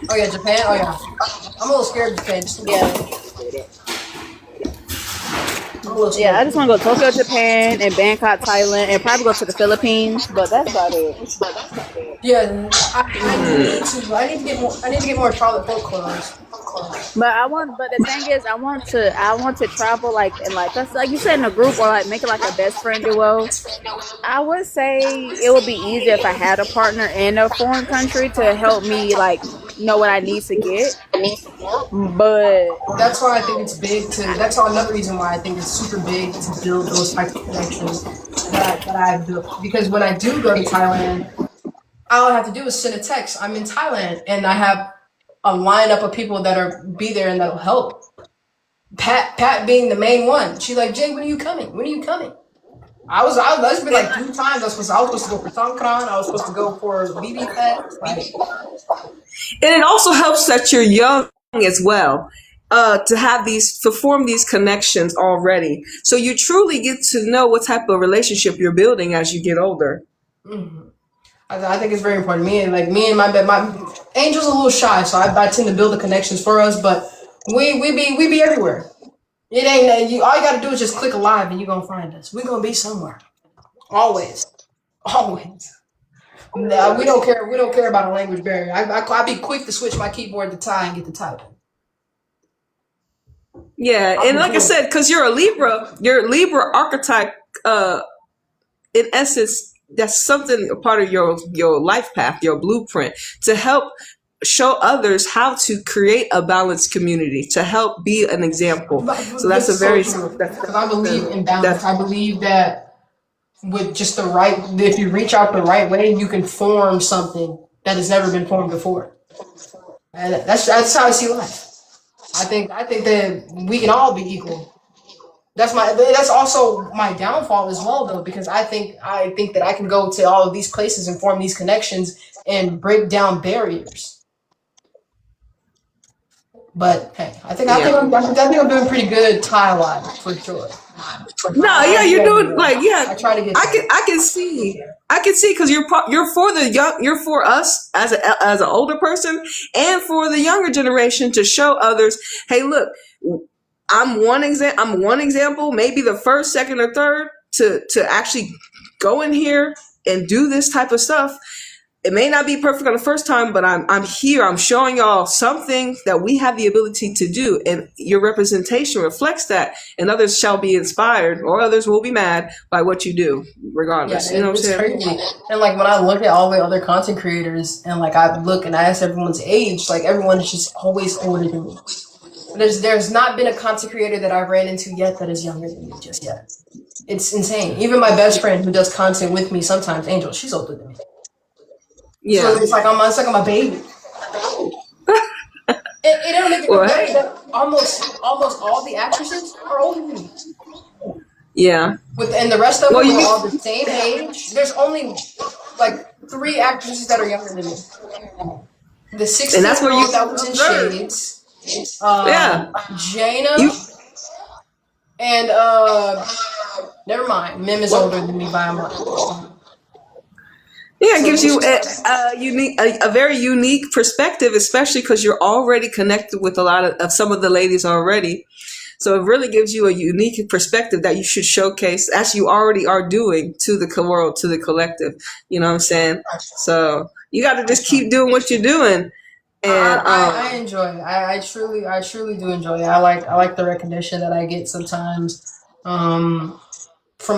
Oh yeah, Japan. Oh yeah. I'm a little scared of Japan. Yeah, I just want to go to Tokyo, Japan, and Bangkok, Thailand, and probably go to the Philippines. But that's about it. Yeah, I need to get more Charlotte folk clothes. But the thing is, I want to travel that's like you said in a group, or like make it like a best friend duo. I would say it would be easier if I had a partner in a foreign country to help me like know what I need to get. But that's why I think it's big that's another reason why I think it's super big to build those types of connections that I built. Because when I do go to Thailand, all I have to do is send a text. I'm in Thailand, and I have a lineup of people be there and that'll help. Pat being the main one. She's like, Jay, when are you coming? When are you coming? That's been like 2 times. I was supposed to go for Songkran. I was supposed to go for BB Fest. And it also helps that you're young as well, to form these connections already. So you truly get to know what type of relationship you're building as you get older. Mm-hmm. I think it's very important. Me and my Angel's a little shy, so I tend to build the connections for us. But we be everywhere. It ain't you. All you gotta do is just click alive, and you gonna find us. We gonna be somewhere. Always. Nah, we don't care. We don't care about a language barrier. I be quick to switch my keyboard to Thai and get the typing. Yeah, and like I said, because you're a Libra archetype. In essence, that's something, a part of your life path, your blueprint, to help show others how to create a balanced community, to help be an example. So that's because I believe in balance. I believe that with just if you reach out the right way, you can form something that has never been formed before. And that's how I see life. I think that we can all be equal. That's also my downfall as well, though, because I think that I can go to all of these places and form these connections and break down barriers. But hey, I think I'm doing pretty good Thai-wise for sure. No, yeah, you're doing I try to get. I can see because you're for the young, you're for us as an older person, and for the younger generation to show others, hey, look. I'm one example, maybe the first, second, or third to actually go in here and do this type of stuff. It may not be perfect on the first time, but I'm here. I'm showing y'all something that we have the ability to do, and your representation reflects that. And others shall be inspired, or others will be mad by what you do, regardless. Yeah, you know what I'm saying? Crazy. And like when I look at all the other content creators, and like I look and I ask everyone's age, like everyone is just always older than me. There's not been a content creator that I've ran into yet that is younger than me just yet. It's insane. Even my best friend who does content with me sometimes, Angel, she's older than me. Yeah. So it's like I'm a baby. it don't make it better that almost all the actresses are older than me. Yeah. And the rest of them are all the same age. There's only like 3 actresses that are younger than me. The 16-year-old that was in Shades. Jaina and never mind. Mim is older than me by a month. Yeah, it gives you a very unique perspective, especially because you're already connected with a lot of some of the ladies already. So it really gives you a unique perspective that you should showcase, as you already are doing, to the world, to the collective. You know what I'm saying? So you got to just keep doing what you're doing. And I enjoy it. I truly do enjoy it. I like the recognition that I get sometimes from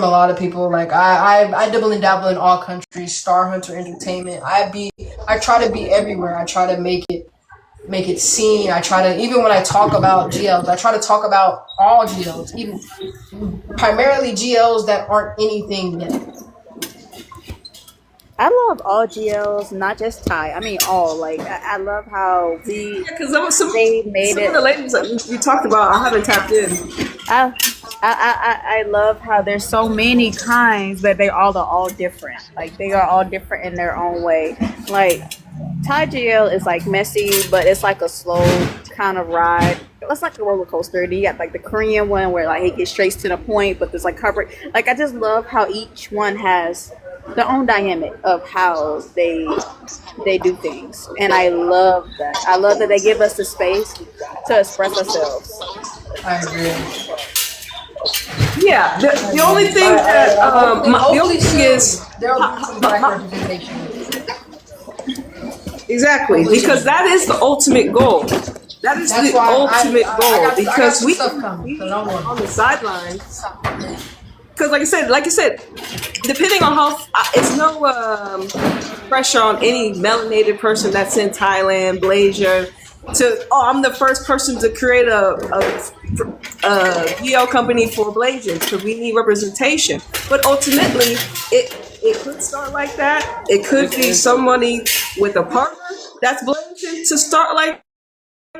a lot of people. Like I dibble and dabble in all countries. Star Hunter Entertainment. I try to be everywhere. I try to make it seen. I try to, even when I talk about GLs, I try to talk about all GLs, even primarily GLs that aren't anything yet. I love all GLs, not just Thai. I mean all. Like I love how because they made some it. of the ladies that we talked about, I haven't tapped in. I love how there's so many kinds, but they all are all different. Like they are all different in their own way. Like Thai GL is like messy, but it's like a slow kind of ride. It's like a roller coaster. You got like the Korean one where like it gets straight to the point, but there's like covered. Like I just love how each one has their own dynamic of how they do things, and I love that. I love that they give us the space to express ourselves. I agree. Yeah, the only thing that the only thing is there'll be some black representation. Exactly, because that is the ultimate goal. That is the ultimate goal, because we can be on the sidelines. Because like I said, depending on how, it's no pressure on any melanated person that's in Thailand, Malaysia, I'm the first person to create a GL company for Blasians, because we need representation. But ultimately, it could start like that. It could be somebody with a partner that's Blasian to start like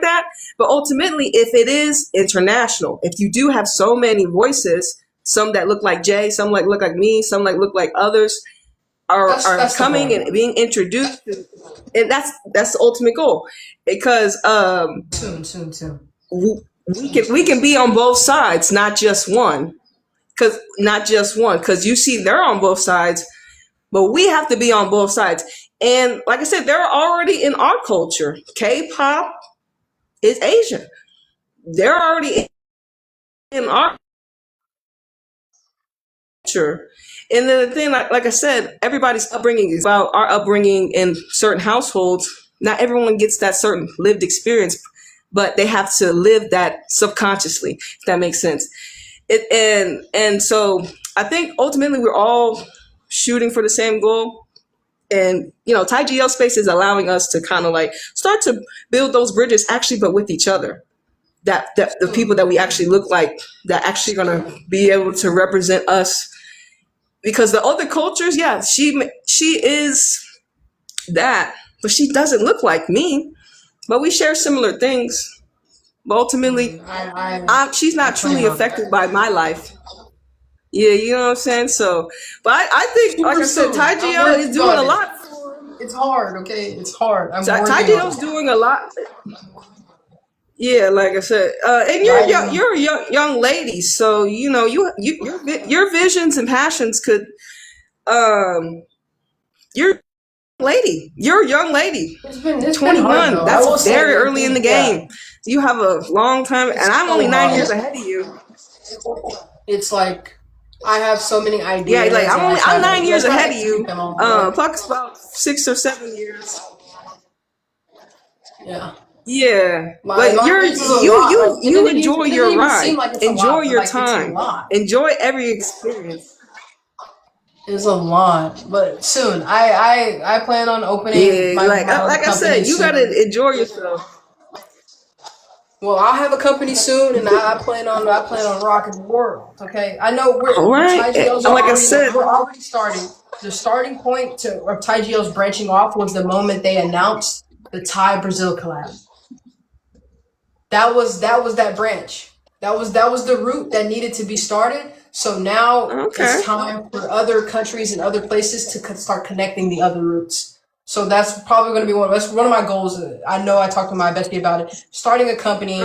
that. But ultimately, if it is international, if you do have so many voices, some that look like Jay, some like look like me, some like look like others, are coming and being introduced, and that's the ultimate goal. Because soon. We can be on both sides, not just one. Because you see, they're on both sides, but we have to be on both sides. And like I said, they're already in our culture. K-pop is Asian. They're already in our culture. And then the thing, like I said, everybody's upbringing is about our upbringing in certain households. Not everyone gets that certain lived experience, but they have to live that subconsciously, if that makes sense. And so I think ultimately we're all shooting for the same goal. And, Thai GL space is allowing us to kind of like start to build those bridges, actually, but with each other. That the people that we actually look like, that actually going to be able to represent us. Because the other cultures, yeah, she is that, but she doesn't look like me. But we share similar things. But ultimately, she's not truly affected by my life. Yeah, you know what I'm saying? So, but I think, like I said, Thai GL is doing a lot. It's hard, okay? It's hard. Thai GL is doing a lot. Yeah, like I said, and you're a young lady, so your visions and passions could, you're a lady. You're a young lady. It's 21. hard, That's very early in the game. Yeah. You have a long time, and I'm only 9 years ahead of you. It's like I have so many ideas. Yeah, like I'm 9 years ahead of you. Puck's about 6 or 7 years. Yeah. Yeah, but you enjoy your ride, enjoy your time, enjoy every experience. It's a lot, but soon I plan on opening. Yeah, like I said, you gotta enjoy yourself. Well, I'll have a company soon, and I plan on rocking the world. Okay, I know we're right. Like I said, we're already starting. The starting point of Thai GL's branching off was the moment they announced the Thai Brazil collab. That was that branch. That was the route that needed to be started. So now it's time for other countries and other places to start connecting the other routes. So that's probably going to be one of my goals. I know I talked to my bestie about it. Starting a company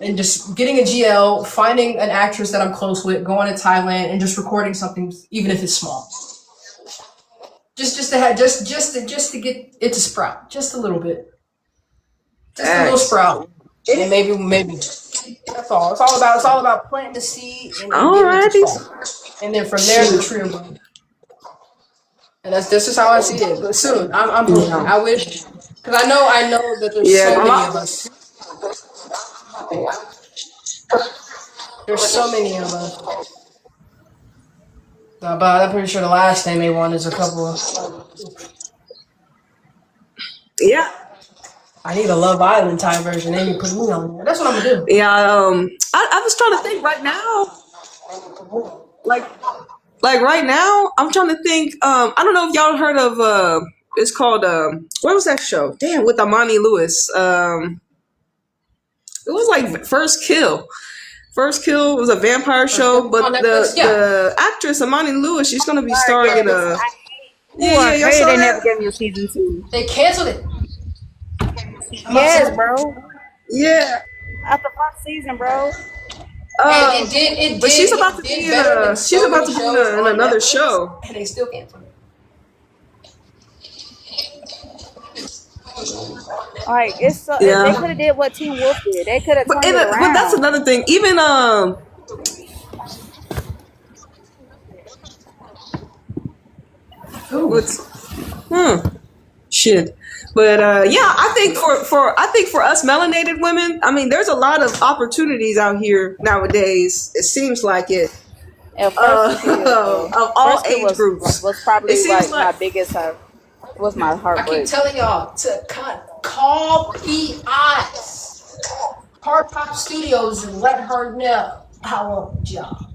and just getting a GL, finding an actress that I'm close with, going to Thailand and just recording something, even if it's small. Just to get it to sprout just a little bit. Just a little sprout. And maybe. That's all. It's all about planting the seed and then getting it to fall. And then from there the tree will grow. And that's just how I see it. But soon, I'm hoping. I wish, because I know that there's so many of us. There's so many of us. But I'm pretty sure the last thing they want is a couple of. Yeah. I need a Love Island type version. Then you put me on there. That's what I'm gonna do. Yeah. I was trying to think right now. Like right now, I'm trying to think. I don't know if y'all heard of. It's called. What was that show? Damn, with Amani Lewis. It was like First Kill. First Kill was a vampire show, but the actress Amani Lewis, she's gonna be starring in a. Yeah, y'all saw they that? never gave me a season 2. They canceled it. Yes, bro. Yeah. After 1st season, bro. And it But did, she's about to be in a. She's about to be in another show. And they still canceled it. Like it's so, Yeah. they could have did what Teen Wolf did. They could have turned it around. But that's another thing. Even what's shit. But yeah, I think for us melanated women, I mean, there's a lot of opportunities out here nowadays. It seems like it. At first, Of all age groups. was probably It seems like my biggest was my I heartbreak. keep telling y'all to call PIs, Hard Pop Studios, and let her know I want a job.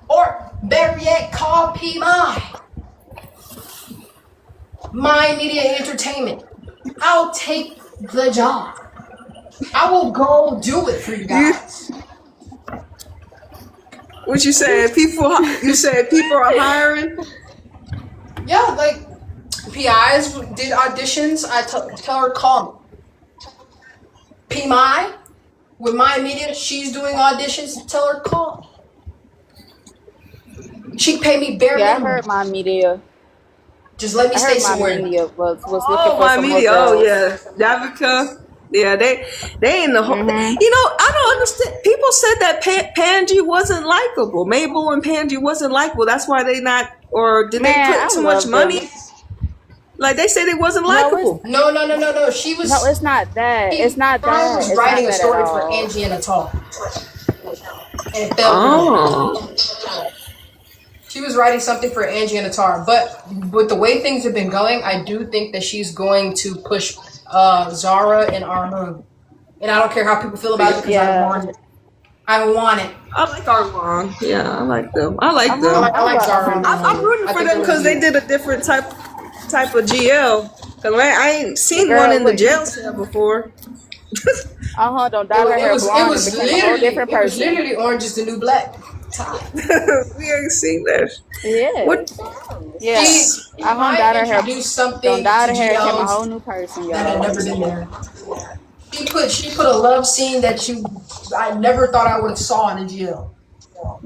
Or better yet, call PMI, My Media Entertainment. I'll take the job. I will go do it for you guys. What you saying? You said people are hiring? Yeah, like PIs did auditions. I tell her call me. PMI with My Media, she's doing auditions. Tell her call me. She pay me bare minimum. I heard My Media. Just let me stay somewhere. My Media was looking for My some Media. more Oh girls. yeah, Davica. Yeah, they in the whole. You know, I don't understand. People said that Panji wasn't likable. Mabel and Panji wasn't likable. That's why they not. Or did they put too much money? Like they said, it wasn't likable. No. She was. No, it's not that. It's not that. was It's writing not a that story at for all. Angie and Atal. And it fell. Oh. She was writing something for Angie and Atar, but with the way things have been going, I do think that she's going to push Zara and Armand. And I don't care how people feel about it because I want it. I want it. I like Armand. Yeah, I like them. I like them. I like Zara. And I'm rooting for them because they did a different type of GL. Cause I ain't seen one in the jail cell before. Don't dye her hair blonde. It was and became a whole different person. literally Orange is the New Black. We ain't seen that. Yeah. What? Yeah. She I dyed her hair. do something Don't dye her to hair. Became a GLs whole new person, that had y'all. never been there. She put a love scene that I never thought I would have saw in a GL.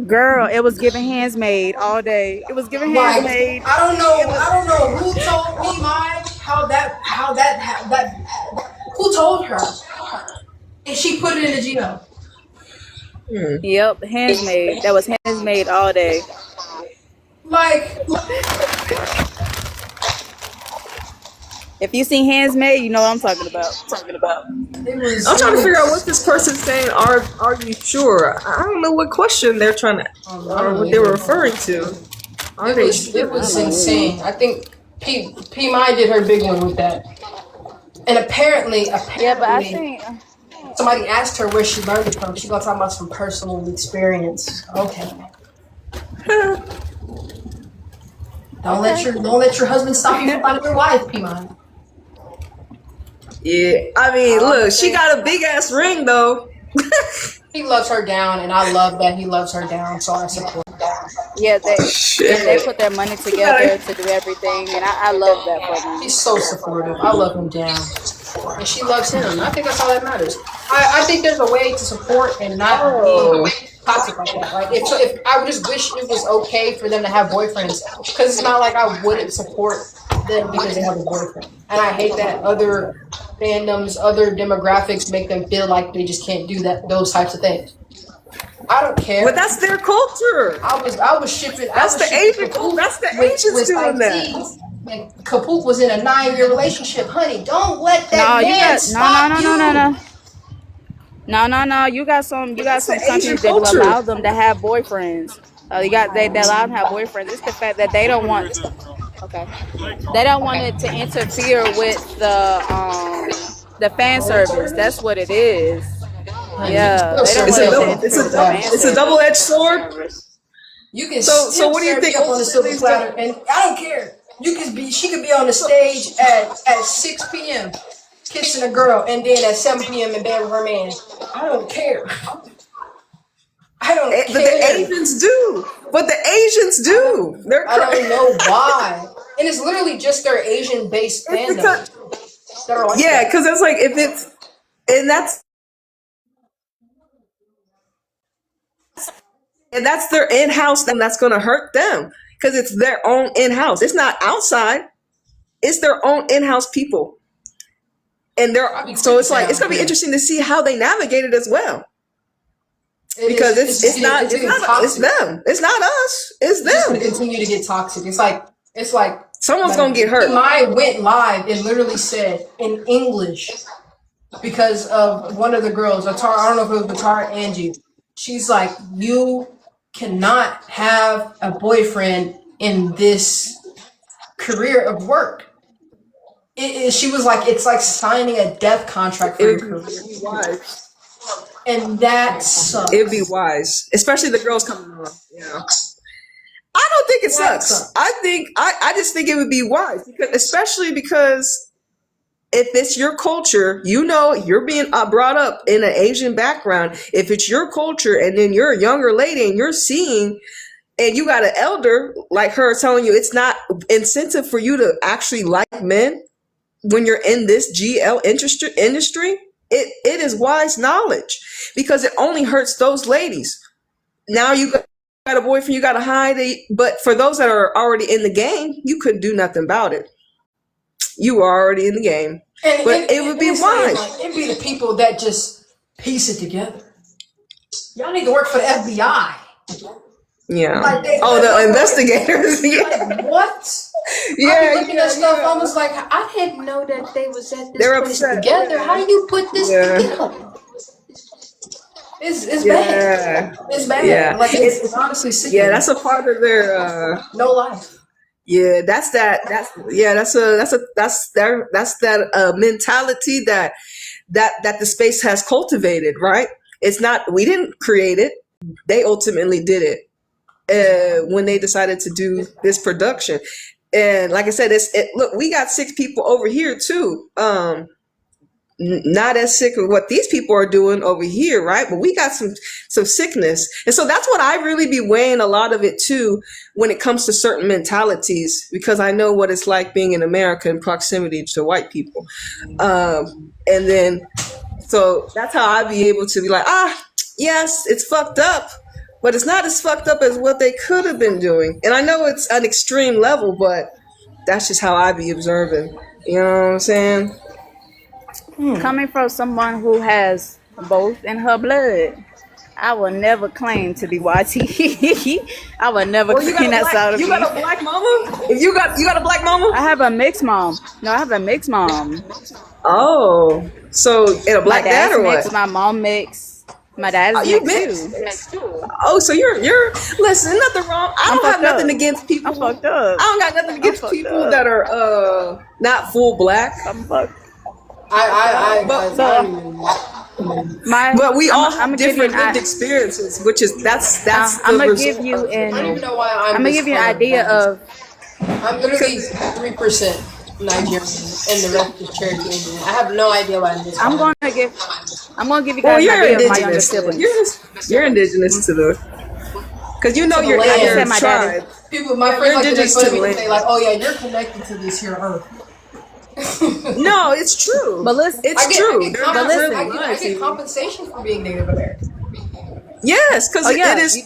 Girl, it was giving handsmaid all day. It was giving Like, handsmaid. I don't know who told me how that who told her, and she put it in the GL. Yep, handsmaid. That was handsmaid all day. Like, If you see handsmaid, you know what I'm talking about. it was. I'm trying to figure out what this person's saying. Are you sure? I don't know what question they're trying to, or what they were referring to. It was insane. I think P Mai did her big one with that, and apparently, Yeah, but I think somebody asked her where she learned it from. She gonna talk about some personal experience. Okay. Don't let your husband stop you from finding your wife, P Mai. Yeah, I mean, look, she got a big ass ring though. He loves her down, and I love that he loves her down. So I support that. yeah, they put their money together to do everything, and I love that for them. He's so supportive. I love him down, and she loves him. I think that's all that matters. I think there's a way to support and not be toxic like that. Like if I would just wish it was okay for them to have boyfriends, because it's not like I wouldn't support them because they have a boyfriend. And I hate that other fandoms, other demographics make them feel like they just can't do those types of things. I don't care. But that's their culture. I was shipping. That's the Asian. That's the Asians doing that. And Kapuk was in a 9-year relationship, honey. Don't let that man stop you. No. You got some countries that will allow them to have boyfriends. They allow them to have boyfriends. It's the fact that they don't want. Okay. They don't want it to interfere with the fan service. That's what it is. Yeah. It's a double-edged sword. You can so what do you think up on the silver platter? And I don't care. She could be on the stage at 6 p.m. kissing a girl, and then at 7 p.m. in bed with her man. I don't care. I don't care. But the Asians do. I don't know why. And it's literally just their Asian-based fandom that are like that. Because it's like that's their in-house, then that's going to hurt them because it's their own in-house. It's not outside. It's their own in-house people. And so it's like, it's going to be interesting to see how they navigate it as well. Because it's them. It's not us. It's them. It's going to continue to get toxic. It's like someone's going to get hurt. I went live and literally said in English because of one of the girls, Atara, I don't know if it was Atara Angie. She's like, you cannot have a boyfriend in this career of work. She was like, it's like signing a death contract for your career. And that sucks. It'd be wise, especially the girls coming on. Yeah. I don't think it sucks. I just think it would be wise, especially because if it's your culture, you're being brought up in an Asian background. If it's your culture and then you're a younger lady and you're seeing, and you got an elder like her telling you it's not incentive for you to actually like men when you're in this GL industry, it is wise knowledge because it only hurts those ladies. Now you got a boyfriend, you got to hide it. But for those that are already in the game, you couldn't do nothing about it. You are already in the game. But it would be wise. It'd be the people that just piece it together. Y'all need to work for the FBI. Yeah. The investigators. Like, what? Yeah. I be looking at stuff. I was like, I didn't know that they was at this place together. How do you put this together? It's bad. It's bad. Yeah. Like it's honestly sick. Yeah, that's a part of their no life. Yeah, that's that mentality that the space has cultivated, right? It's not, we didn't create it. They ultimately did it when they decided to do this production. And like I said, look, we got 6 people over here too. Not as sick of what these people are doing over here, right? But we got some sickness. And so that's what I really be weighing a lot of it too when it comes to certain mentalities, because I know what it's like being in America in proximity to white people. And then, so that's how I be able to be like, yes, it's fucked up, but it's not as fucked up as what they could have been doing. And I know it's an extreme level, but that's just how I be observing. You know what I'm saying? Coming from someone who has both in her blood, I will never claim to be YT. I would never claim that side of me. You got a black mama? You got a black mama? I have a mixed mom. No, I have a mixed mom. Oh, so and a black dad or what? Mixed, my mom mixed. My dad's mixed too. Oh, so you're listen, nothing wrong. I don't have nothing against people. I'm fucked up. I don't got nothing against people that are not full black. I'm fucked. But we all have different lived experiences, which is that's. I'm gonna give you an. I don't even know why I'm gonna give you an idea of. I'm literally 3% Nigerian, and the rest is Cherokee Indian. I have no idea why I'm this. I'm gonna give you guys an idea of my younger siblings. You're indigenous to because you're in your tribe. People, my friends like to make fun of me and say like, "Oh yeah, you're connected to this here earth." No, it's true. But listen, I get compensation for being Native American. Yes, because it is.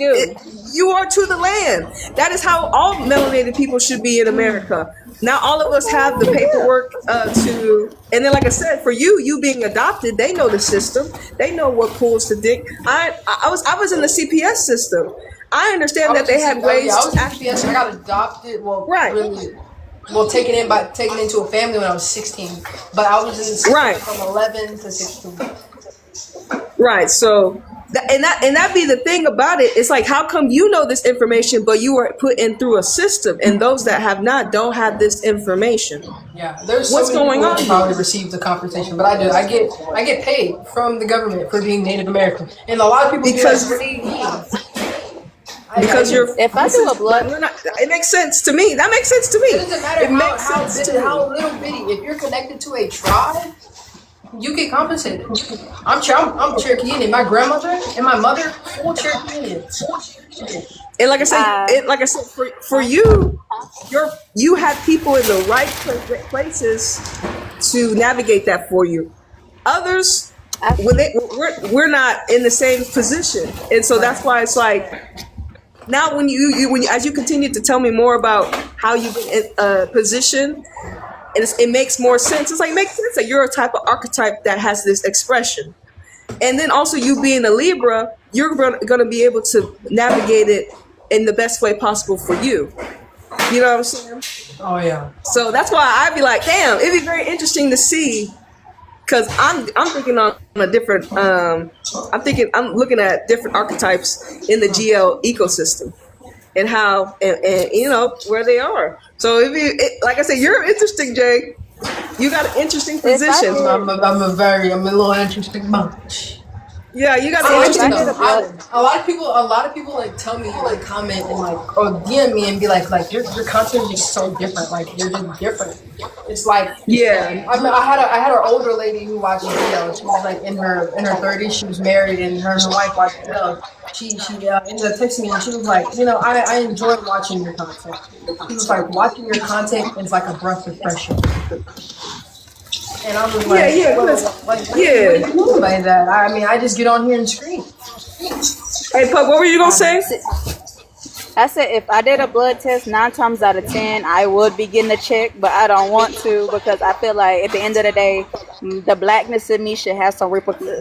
You are to the land. That is how all melanated people should be in America. Now all of us have the paperwork to, and then like I said, for you being adopted, they know the system. They know what pulls the dick. I was in the CPS system. I understand that they had ways. I was in CPS. I got adopted. Well, right. Really, well, taken into a family when I was 16. But I was in the system right. from 11 to 16. Right. So. And that be the thing about it. It's like, how come you know this information, but you were put in through a system, and those that have not don't have this information? Yeah, there's what's going on. Probably received the compensation, but I do. I get paid from the government for being Native American, and a lot of people because you're. If I do a blood, it makes sense to me. That makes sense to me. It doesn't matter how little bitty. If you're connected to a tribe, you get compensated. I'm Cherokee Indian. My grandmother and my mother full Cherokee Indian. And like I said, for you, you have people in the right places to navigate that for you. Others, we're not in the same position, and so that's why it's like now when you as you continue to tell me more about how you've been in a position. And it makes more sense. It's like, it makes sense that you're a type of archetype that has this expression. And then also you being a Libra, you're going to be able to navigate it in the best way possible for you. You know what I'm saying? Oh, yeah. So that's why I'd be like, damn, it'd be very interesting to see. Because I'm thinking on a different, I'm looking at different archetypes in the GL ecosystem. And how, and you know, where they are. So like I said, you're interesting, Jay. You got an interesting position. I'm a little interesting bunch. Yeah, you got an interesting. A lot of people like tell me, like comment and like or DM me and be like your content is so different. Like you're just different. It's like yeah. I had an older lady who watched the video. She was like in her 30s. She was married and her and her wife watched the video. She ended up texting me and she was like, I enjoy watching your content. She was like, watching your content is like a breath of fresh air. And I was like, what do you mean by that? I mean, I just get on here and scream. Hey, Puck, what were you going to say? I said if I did a blood test 9 times out of 10, I would be getting a check, but I don't want to because I feel like at the end of the day, the blackness in me should have some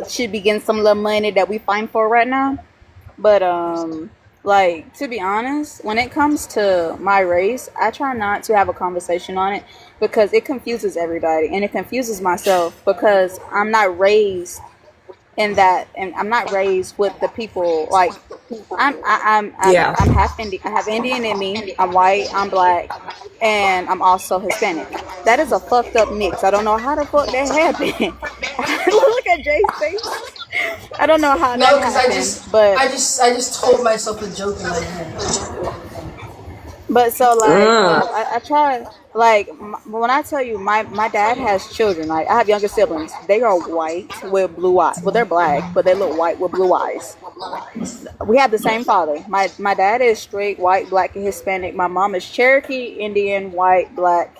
should be getting some little money that we find for right now. But like, to be honest, when it comes to my race, I try not to have a conversation on it because it confuses everybody and it confuses myself because I'm not raised in that, and I'm not raised with the people like I'm half Indian. I have Indian in me. I'm white. I'm black, and I'm also Hispanic. That is a fucked up mix. I don't know how the fuck that happened. Look at Jay's face. I don't know how that happened. I just told myself a joke in my head. But so like I try like when I tell you my dad has children. Like I have younger siblings. They are white with blue eyes. Well, they're black, but they look white with blue eyes. We have the same father. My dad is straight white, black, and Hispanic. My mom is Cherokee, Indian, white, black,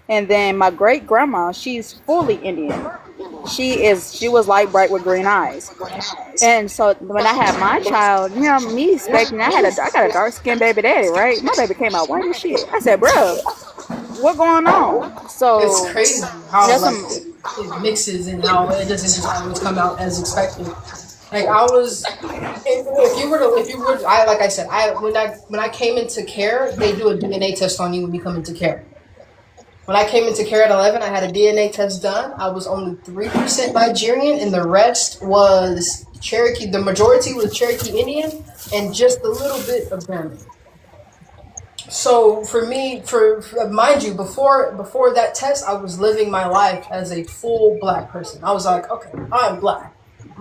and then my great grandma, she's fully Indian. She was light bright with green eyes. And so when I had my child, me expecting I got a dark skinned baby daddy, right? My baby came out white as shit. I said, bro, what going on? So it's crazy how it mixes and how it doesn't just always come out as expected. Like like I said, when I came into care, they do a DNA test on you when you come into care. When I came into care at 11, I had a DNA test done. I was only 3% Nigerian, and the rest was Cherokee. The majority was Cherokee Indian, and just a little bit of German. So for me, mind you, before that test, I was living my life as a full black person. I was like, okay, I'm black.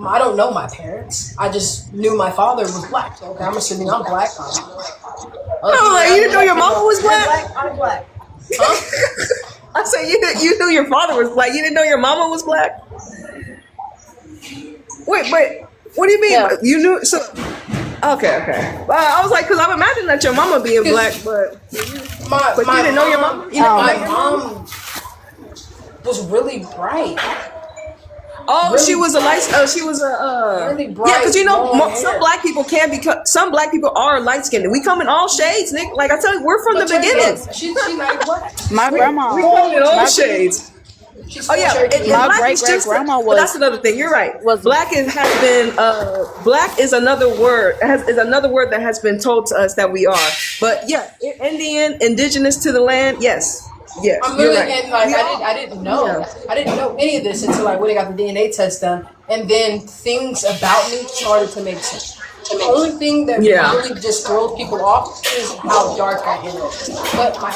I don't know my parents. I just knew my father was black. So, okay, I'm assuming I'm black. You didn't know your mama was black? I'm black. Huh? I said you knew your father was black. You didn't know your mama was black? Wait, what do you mean? Yeah. You knew so? Okay. I was like, because I imagine that your mama being black, but you didn't know your mama. My mom was really bright. Oh, really she was a light. She was a. really Yeah, bright because you know long some hair. black people can become. Some black people are light skinned. We come in all shades, Nick. Like I tell you, we're from the But check beginning. this. She like what? My grandma, We come in all my shades. She's Oh yeah, Cherokee. and my black great is great just. grandma But that's was another thing. You're right. was Black has been. Black is another word. Is another word that has been told to us that we are. But yeah, Indian, indigenous to the land. Yes, yes, I'm you're literally right. and like We are. I didn't know. Yeah. I didn't know any of this until I went and got the DNA test done, and then things about me started to make sense. The only thing that Yeah. really just throws people off is how dark I am. But my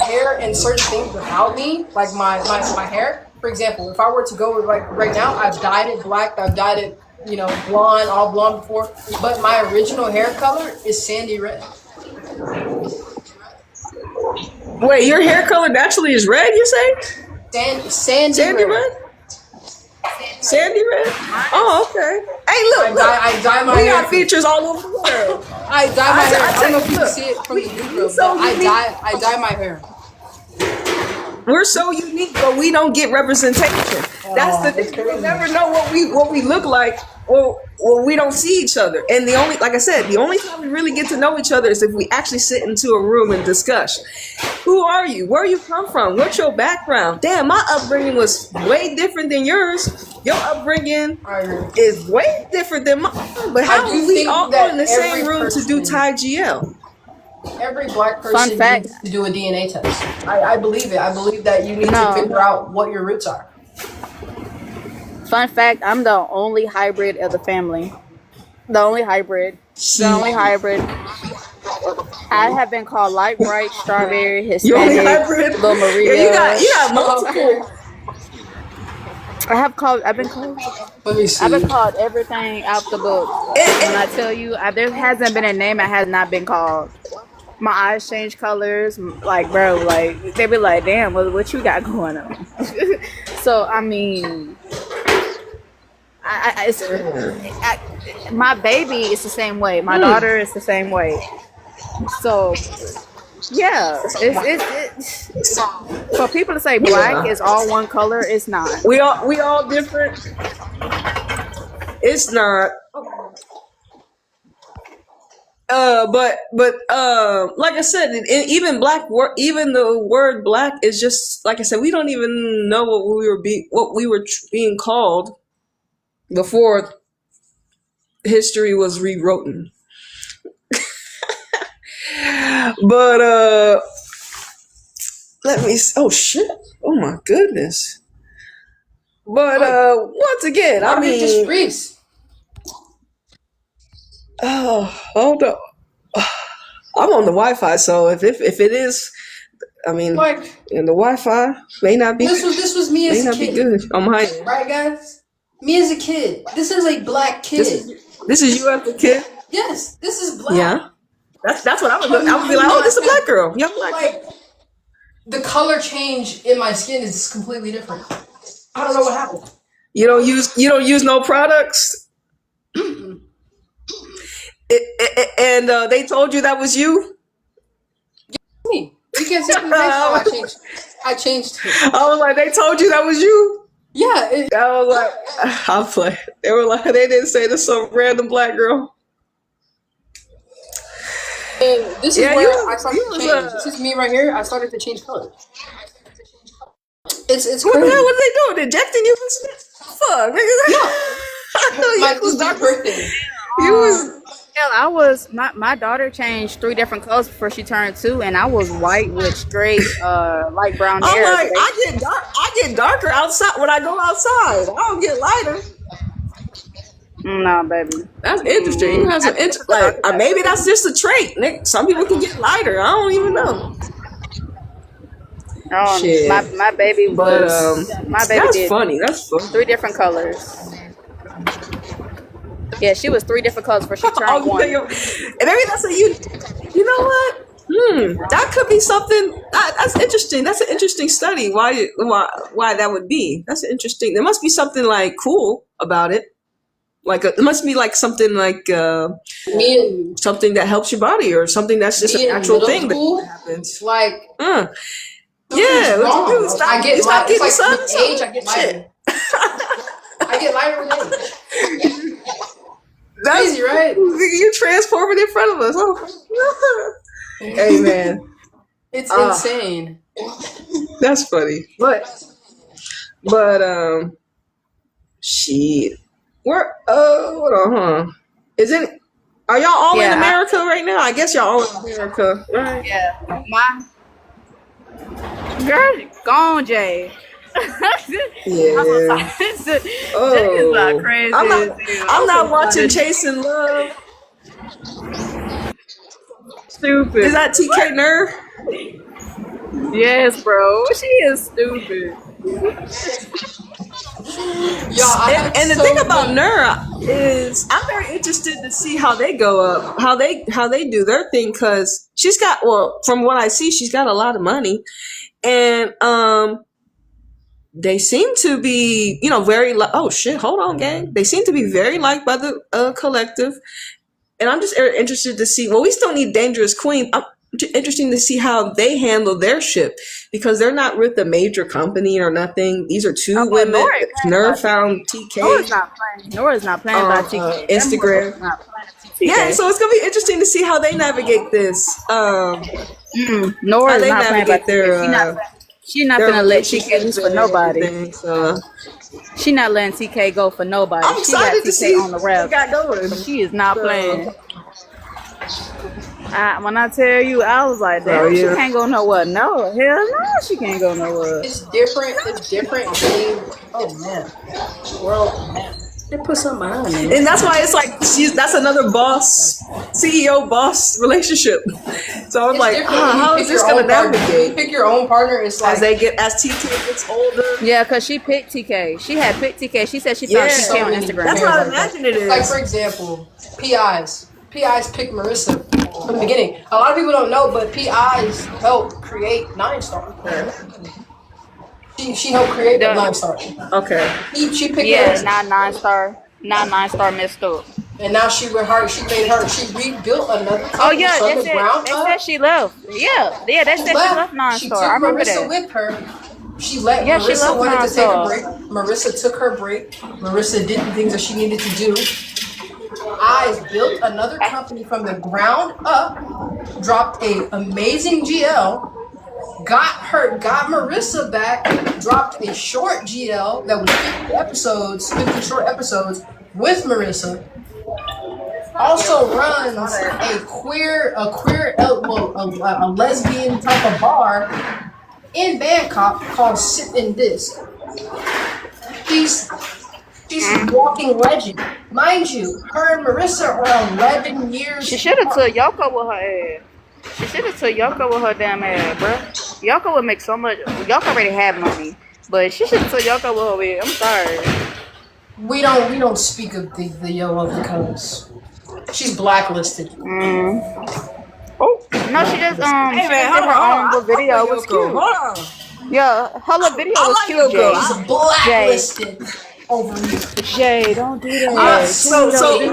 hair and certain things about me, like my hair. For example, if I were to go like right now, I've dyed it black, I've dyed it, blonde, all blonde before. But my original hair color is sandy red. Wait, your hair color naturally is red. You say? Sandy Sandy red. red? Sandy red? Oh, okay. Hey, look, I dye my we hair. got features all over the world. I dye my hair. I don't know if you can look, see it from the video, so but I unique. dye my hair. We're so unique, but we don't get representation. That's the thing. We'll never know what we look like. Well, we don't see each other. And like I said, the only time we really get to know each other is if we actually sit into a room and discuss. Who are you? Where you come from? What's your background? Damn, my upbringing was way different than yours. Your upbringing I agree. is way different than mine. But how do do we think all go that in the same every room to do person- Thai GL? Every black Fun person fact. needs to do a DNA test. I believe it. I believe that you need No. to figure out what your roots are. fun fact. I'm the only hybrid of the family. The only hybrid. The only hybrid. I have been called light bright, strawberry, You only Hispanic, hybrid? Little Maria. Yeah, you got multiple. I've been called Let me see. I've been called everything out the book. When I tell you, there hasn't been a name that has not been called. My eyes change colors, like bro, like they be like, damn, what you got going on? So I mean, my baby is the same way. My daughter is the same way. So yeah, it's for people to say black is all one color. It's not. We all different. It's not. But like I said, even even the word black is just like I said. We don't even know what we were being called before history was rewritten. But let me. Oh shit! Oh my goodness! But once again, I mean, just freeze. oh, hold on. I'm on the Wi-Fi, so if it is, I mean, Like and the Wi-Fi may not be this was me may as a not be kid, good. I'm hiding. right, guys? Me as a kid. This is a black kid. This is you as a kid. Yes, this is black. Yeah, that's what I would look. I would be like, oh, this is a black girl, young black girl. Like the color change in my skin is completely different. I don't know what happened. You don't use no products. And they told you that was you. Me. You can't see my face. Oh, I changed it. I was like, they told you that was you. Yeah. I was like, I'll play. They were like, they didn't say this some random black girl. And this is Yeah, where I started you to was, change. This is me right here. I started to change color. It's What the crazy. hell was they doing? Injecting you with shit? Fuck, nigga. I know My you was 15th dark. birthday. You was. Hell, I was my daughter changed 3 different colors before she turned 2, and I was white with straight light brown I'm hair. like, I get darker outside when I go outside. I don't get lighter. No, baby. That's interesting. You have some like maybe that's just a trait, Nick. Some people can get lighter. I don't even know. Shit. My baby But was my baby that's did funny. That's funny. 3 different colors. Yeah, she was 3 different colors before she turned Oh, 1. and maybe that's a you know what? That could be something. That's interesting. That's an interesting study. Why that would be? That's interesting. There must be something like cool about it. Like it must be like something like something that helps your body or something that's just Me a in natural middle thing school, that happens. like Uh, Yeah, what wrong. you do? Stop, I get you stop lighter. It's getting like sun. with age, I get lighter. I get lighter with age. That's Crazy, right? you transforming in front of us. Oh. Hey man, It's insane. that's funny. But shit. We're hold on, huh? Is it? Are y'all all in Yeah, America right now? I guess y'all all in America, right? yeah. My girl, gone, Jay. I'm so Yeah. sorry. Jay is not Oh, crazy. I'm as not. hell. I'm I'm not so watching sorry. Chasing Love. Stupid. Is that TK Nerve? Yes, bro. She is stupid. Y'all, I have And the so thing about many. Nura is, I'm very interested to see how they go up, how they do their thing, because she's got, well, from what I see, she's got a lot of money, and they seem to be, very oh shit, hold on, gang, they seem to be very liked by the collective, and I'm just interested to see. Well, we still need Dangerous Queen. Interesting to see how they handle their ship, because they're not with a major company or nothing. These are two Well, women. Nora ain't playing Nerve by found TK. Nora's TK not playing. Nora's not playing by on TK. That Instagram. motherfucker's not playing Yeah, TK. so it's gonna be interesting to see how they navigate this. How Nora's they not playing by navigate TK. She not their gonna let TK loose relationship for and nobody. everything. So She not letting TK go for nobody. I'm She got excited to TK see on the what they rep. got going. She is not So, playing. When I tell you, I was like, so damn, she yeah. can't go nowhere. No, hell no, she can't go nowhere. It's different. It's different being. Oh man, world. They put something behind me. And that's why it's like that's another CEO boss relationship. So I'm It's like, different when you how pick is this your gonna own partner. When you navigate pick your own partner, it's like as TK gets older? Yeah, cause she picked TK. She had picked TK. She said she Yeah. found TK on Instagram. That's what I imagine it is. Like for example, PIs. PIs picked Marissa from the beginning. A lot of people don't know, but PIs helped create Nine Star. She helped create The- Nine Star. Okay. She picked Yeah, Marissa. not nine star messed up. And now she rebuilt another Oh company yeah, from they the ground said up. she left. Yeah, they said she left nine She star. took I remember Marissa that. with her. She let Yeah, she Marissa left wanted to take a Nine break. Marissa took her break. Marissa did the things that she needed to do. I built another company from the ground up, dropped a amazing GL, got Marissa back, dropped a short GL that was 50 short episodes with Marissa. Also runs a lesbian type of bar in Bangkok called Sip and Disc. She's a walking legend. Mind you, her and Marissa are 11 years She should have apart. took Yoko with her ass. She should have took Yoko with her damn ass, bro. Yoko would make so much. Yoko already had money, but she should have took Yoko with her ass. I'm sorry. We don't speak of the Yo because she's blacklisted. Oh no, she just Hey man, she just hold did her on. own little video. It was cute. Hold on. Yeah, her little video was like cute. Yoko. Jay. She's blacklisted over here. Jay, don't do that. So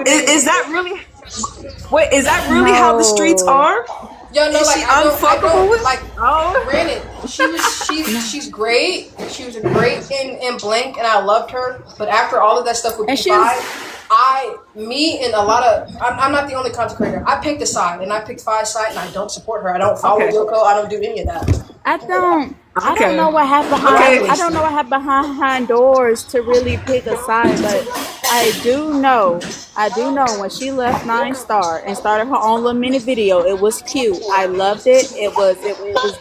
is that really? Wait, is that really how the streets No. are? Yo, no, Is like she I don't unfuckable with? like. Oh, Granted, she's great. She was great in Blink, and I loved her. But after all of that stuff with And P5, I'm not the only content creator. I picked a side, and I picked 5's side, and I don't support her. I don't follow Okay. Yoko. I don't do any of that. I don't Okay. know what happened behind. Okay. I don't know what happened behind doors to really pick a side, but I do know when she left Nine Star and started her own little mini video, it was cute. I loved it. It was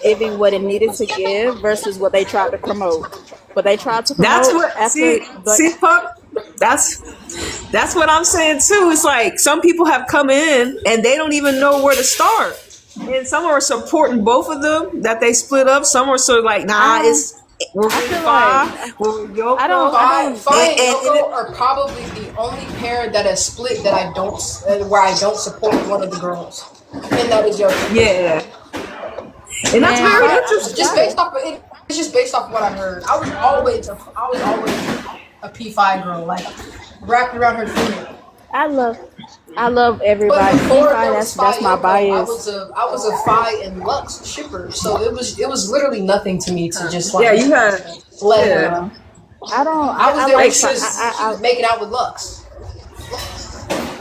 giving what it needed to give versus what they tried to promote. But they tried to promote that's what. See, Puck. That's what I'm saying too. It's like some people have come in and they don't even know where to start. And some are supporting both of them that they split up. Some are sort of like, nah, we're with feel Five, like- we're with Yoko. I don't- Five and and Yoko are probably the only pair that has split that I don't where I don't support one of the girls, and that is Yoko. Yeah. And that's Man, very I- interesting. Just based off of it, it's just based off of what I heard. I was always a P5 girl, like wrapped around her finger. I love But everybody. before Fi, there was that's Fi my Yoko, bias. I was a Fi and Lux shipper, so it was literally nothing to me to just like Yeah, you had. let her. Yeah. I don't. I was I there like. because she was making out with Lux.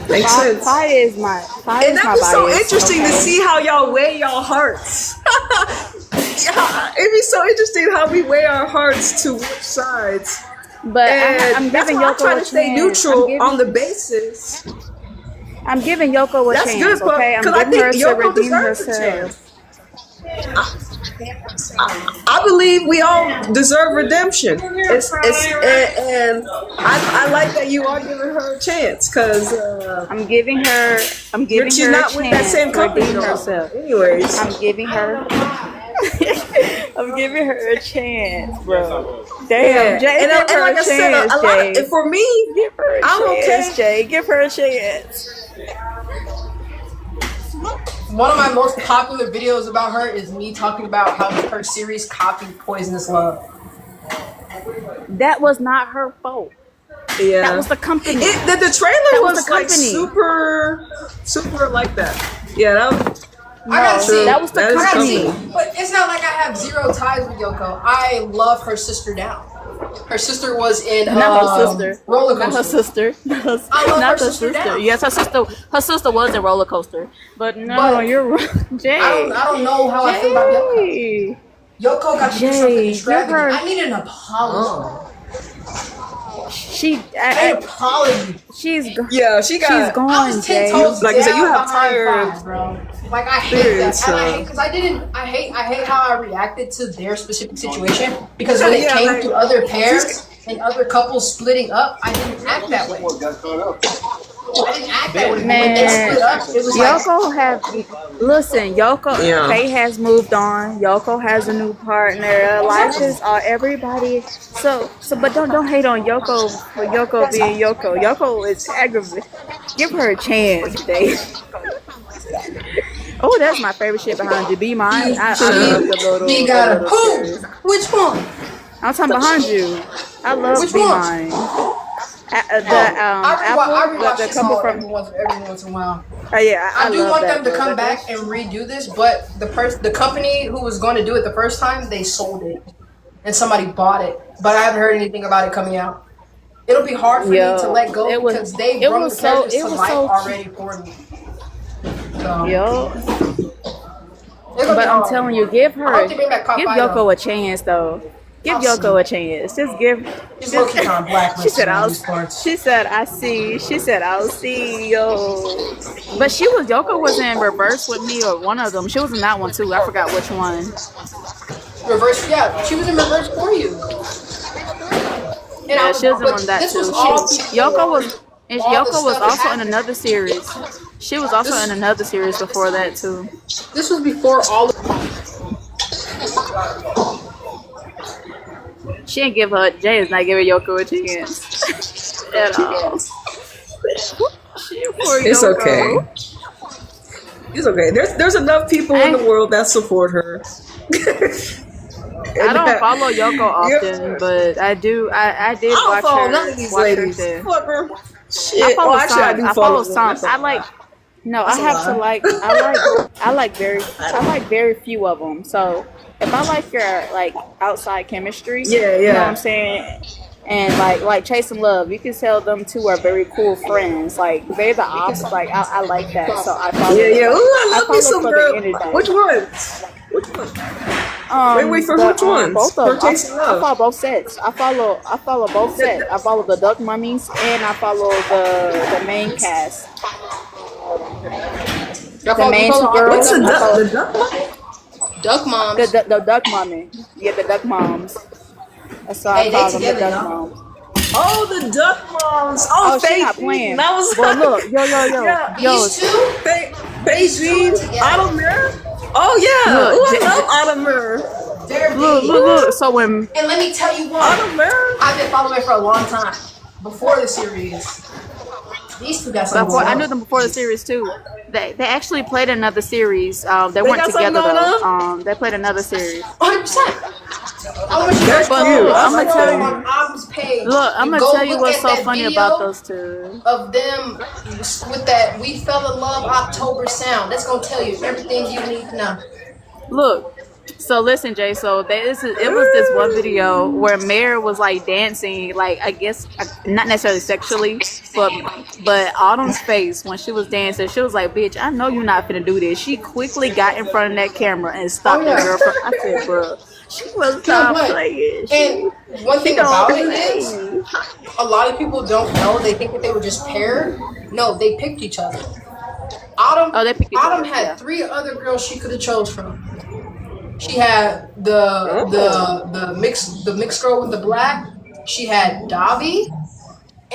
Makes sense. Fi is my And that was so bias. interesting to Okay. see how y'all weigh y'all hearts. Yeah, it'd be so interesting how we weigh our hearts to which sides. But And I'm that's giving why I'm Yoko trying a to stay chance. neutral on the basis. I'm giving Yoko a That's chance. good, but Okay, I'm because I giving her think to Yoko redeem deserves a herself. chance. I believe we all deserve redemption. And I like that you are giving her a chance because I'm giving her. she's her a not with that chance same to company redeem no more. herself. Anyways, I'm giving her. I'm giving her a chance, bro. Damn, Jay, and give her like a I said, chance, a lot Jay. of, for me, Give her a I'm chance, okay. Jay. Give her a chance. One of my most popular videos about her is me talking about how her series copied Poisonous Love. That was not her fault. Yeah, That was the company. The trailer That was the like company. super like that. Yeah, that was. No, I gotta see. that was the That is I gotta see. company. But it's not like I have zero ties with Yoko. I love her sister down. Her sister was in Not her sister. Roller Not her Coaster. sister. I love Not her her sister sister. down. Yes, her sister. Her sister was in Roller Coaster. But no, But you're wrong, Jay. I don't know how I feel about Yoko. Jay. Yoko got to do Jay, something give extravagant. her- I need an apology. An apology. She's Yeah, she got. she's I gone, was 10 Jay. toes Like I said, you down have behind tired Five, bro. Like I hate that, spirits, and I hate because I hate how I reacted to their specific situation. Because when it Yeah, came like- to other pairs and other couples splitting up, I didn't act that way. I didn't act that way. When they Man, split up, it was like Yoko listen, Yoko Yeah. Faye has moved on. Yoko has a new partner. Life is everybody. So but don't hate on Yoko for Yoko being Yoko. Yoko is aggravating. Give her a chance, Dave. Oh, that's my favorite shit behind you. Be mine. I love the little. he got a the little who? series. Which one? I'm talking behind you. I love Which Be one? Mine. The I Apple, rewatch the this couple all from. every once in a while. Yeah, I do love want that, them to bro. come But back and redo this, but the company who was going to do it the first time, they sold it, and somebody bought it. But I haven't heard anything about it coming out. It'll be hard for me to let go because they brought the characters to life already for me. So, Yo, it'll be but I'm hard. telling you, give I hope they bring her, back give Popeye, Yoko though. a chance though. Give Yoko a chance. Just give. He's low-key on Blackness. She said, in these parts. She said, I see. She said, I'll see. Yo. But Yoko was in reverse with me, or one of them. She was in that one too. I forgot which one. Reverse, yeah, she was in reverse for you. And Yeah, she was in but on that this too. was all before Yoko was. And all Yoko this was stuff also in happened. another series. She was also in another series before that too. This was before all. She didn't give her. Jay is not giving Yoko a chance at all. It's okay. It's okay. There's enough people in the world that support her. I don't follow Yoko often, but I do. I did I don't watch follow her. none of these watch ladies. her Fuck her. Shit. I follow actually, I some. do I follow follow them. some. I like. No, That's I a have to lie. like. I like very few of them. So if I like your like outside chemistry, Yeah, you know what yeah. I'm saying. And like Chase and Love, you can tell them two are very cool friends. Like they're the opposite. Like I like that. So I follow. Yeah. Ooh, I love me follow some for the girl. energy. Which ones? Which one? Wait, for which ones? Both of For them. Chase and I Love. follow both sets. I follow both sets. I follow the Duck Mummies and I follow the main cast. The main two girls. What's the I duck? follow The duck one? Duck moms. the Duck Mummy. Yeah, the Duck Moms. That's why Hey, I they follow them. The together, Duck y'all. Moms. Oh, the duck moms. Oh, she Faye not Jean. playing. That was Well, look, yo, Yeah. These two. Faye Jean, Autumn Mirror. Oh yeah. Look, Ooh, I love Autumn Mirror. They're look. So when And let me tell you what. Autumn Mirror. I've been following for a long time. Before the series. These two got something before, going I on. knew them before the series too. They actually played another series. They weren't got something together going though. They played another series. 100%. I wish you That's guys cute. follow I'm gonna tell on Om's page. page. Look, I'm gonna Go tell you look what's at so that funny video about those two. of them with that "We Fell in Love" October sound. That's gonna tell you everything you need to know. Look, so listen, Jay. So it was this one video where Mare was like dancing, like I guess not necessarily sexually, but Autumn's face when she was dancing, she was like, "Bitch, I know you're not finna do this." She quickly got in front of that camera and stopped the girl from. I said, "Bro, she was not playing." And one thing about it is, play. a lot of people don't know. They think that they were just paired. No, they picked each other. Autumn, Oh, they picked each Autumn other, had yeah. 3 other girls she could have chose from. She had the mixed girl with the black. She had Davi,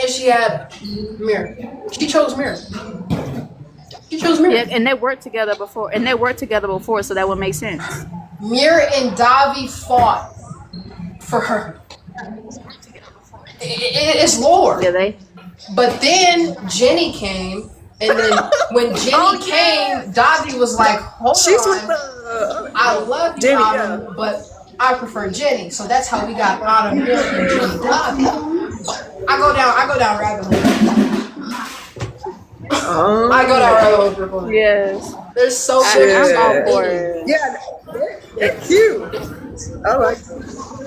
and she had Mir. She chose Mir. She chose Mir. Yeah, and they worked together before, so that would make sense. Mir and Davi fought for her. It's lore. Yeah, they. But then Jenny came, and then when Jenny came, Davi was like, "Hold She's on, with the I love you, Jenny, Autumn, yeah. but I prefer Jenny." So that's how we got Autumn, Mir, and Jenny Davi. I go down rabbit hole. I go down rabbit hole. Yes. There's so I'm good. all for it. Yeah, they're cute. I like them.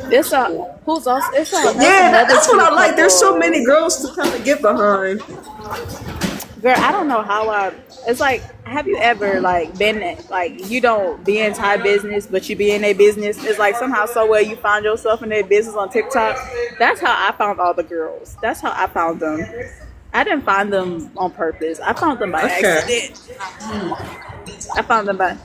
It's a who's also it's a Yeah, that's what I cute like. There's so couple. many girls to kind of get behind. Girl, I don't know how it's like, have you ever like been like, you don't be in Thai business but you be in their business? It's like somehow somewhere you find yourself in their business on TikTok. That's how I found all the girls. That's how I found them. I didn't find them on purpose. I found them by accident. I found them by.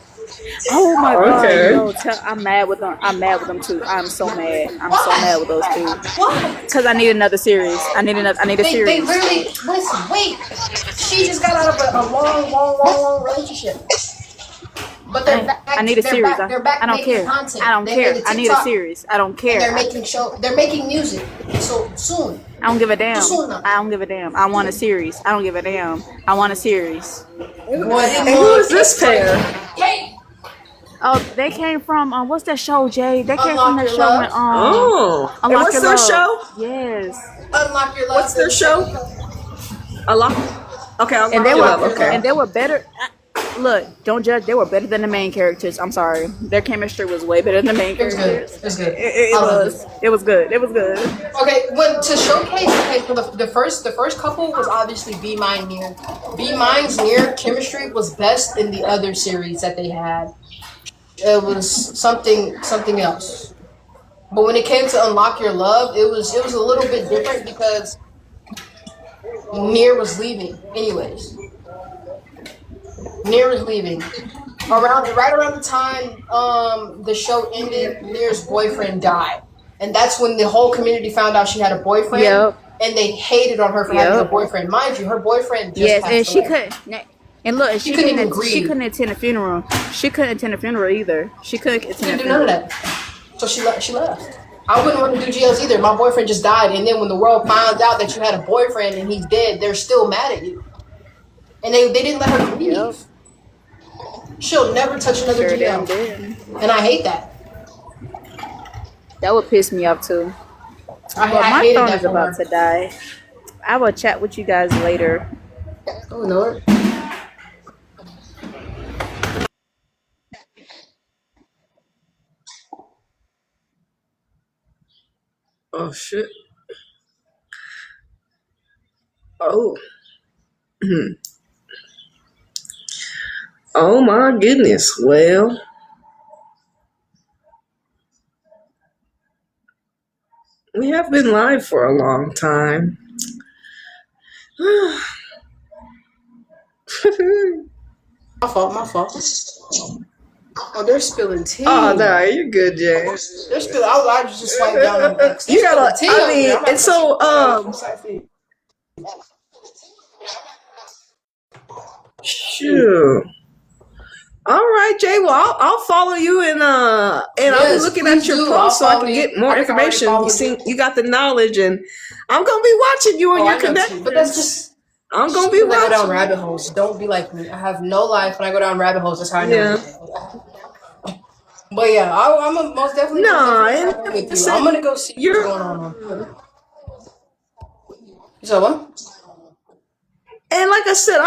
Oh my god! Okay. Yo, I'm mad with them. I'm mad with them too. I'm so mad. I'm so mad with those two. What? Cause I need another series. I need a They series. really listen. Wait, she just got out of a long relationship. But they're back. I need a they're series. Back, they're back I don't making care. content. I don't They care. made I need a TikTok, series. I don't and care. they're making music. So soon. I don't give a damn. Soon enough. I don't give a damn. I want a series. I don't give a damn. I want a series. And who is this pair? Hey, Oh, they came from what's that show, Jay? They came Unlock from that Your show. Love? Oh, and Unlock what's Your their Love. show? Yes. Unlock Your Love. What's their show? A lot. Okay, I'll And they look were it up. Okay. and they were better. Look, don't judge. They were better than the main characters. I'm sorry. Their chemistry was way better than the main It was characters. good. It was good. It I loved was. It was good. It was good. Okay, when to showcase, for the first couple was obviously B Mine Near. B Mine's Near chemistry was best in the other series that they had. It was something else. But when it came to Unlock Your Love, it was a little bit different because Near was leaving anyways. Near was leaving. Right around the time the show ended, Near's boyfriend died. And that's when the whole community found out she had a boyfriend. Yep. And they hated on her for having a boyfriend. Mind you, her boyfriend just Yes, passed and she away. couldn't. And look, She couldn't even grieve. She couldn't attend a funeral. She couldn't attend a funeral either. She couldn't attend She a didn't do none funeral. of that. So she left. I wouldn't want to do GLs either. My boyfriend just died, and then when the world finds out that you had a boyfriend and he's dead, they're still mad at you. And they didn't let her grieve. Yep. She'll never touch another Sure damn GL. did. And I hate that. That would piss me off too. I But my hated phone that is for about her. to die. I will chat with you guys later. Oh, Lord. Oh shit. Oh. Oh my goodness. Well, we have been live for a long time. My fault. Oh, they're spilling tea. Oh no, you're good, Jay. They're spilling. I was just swipe down on X. You gotta. Tea over there. I'm And so shoot. All right, Jay. Well, I'll follow you and I'll be Yes, looking please at your do. post I'll so I follow can you. get more I think I already information. You followed see, you. you got the knowledge, and I'm gonna be watching you and Oh, your I know too. connections. But that's just. I'm gonna be When I go down watching. rabbit holes, don't be like me. I have no life when I go down rabbit holes. That's how I know. Yeah. But yeah, I'm most definitely. Nah, with you. and I'm gonna go see what's you're going on. So what? And like I said,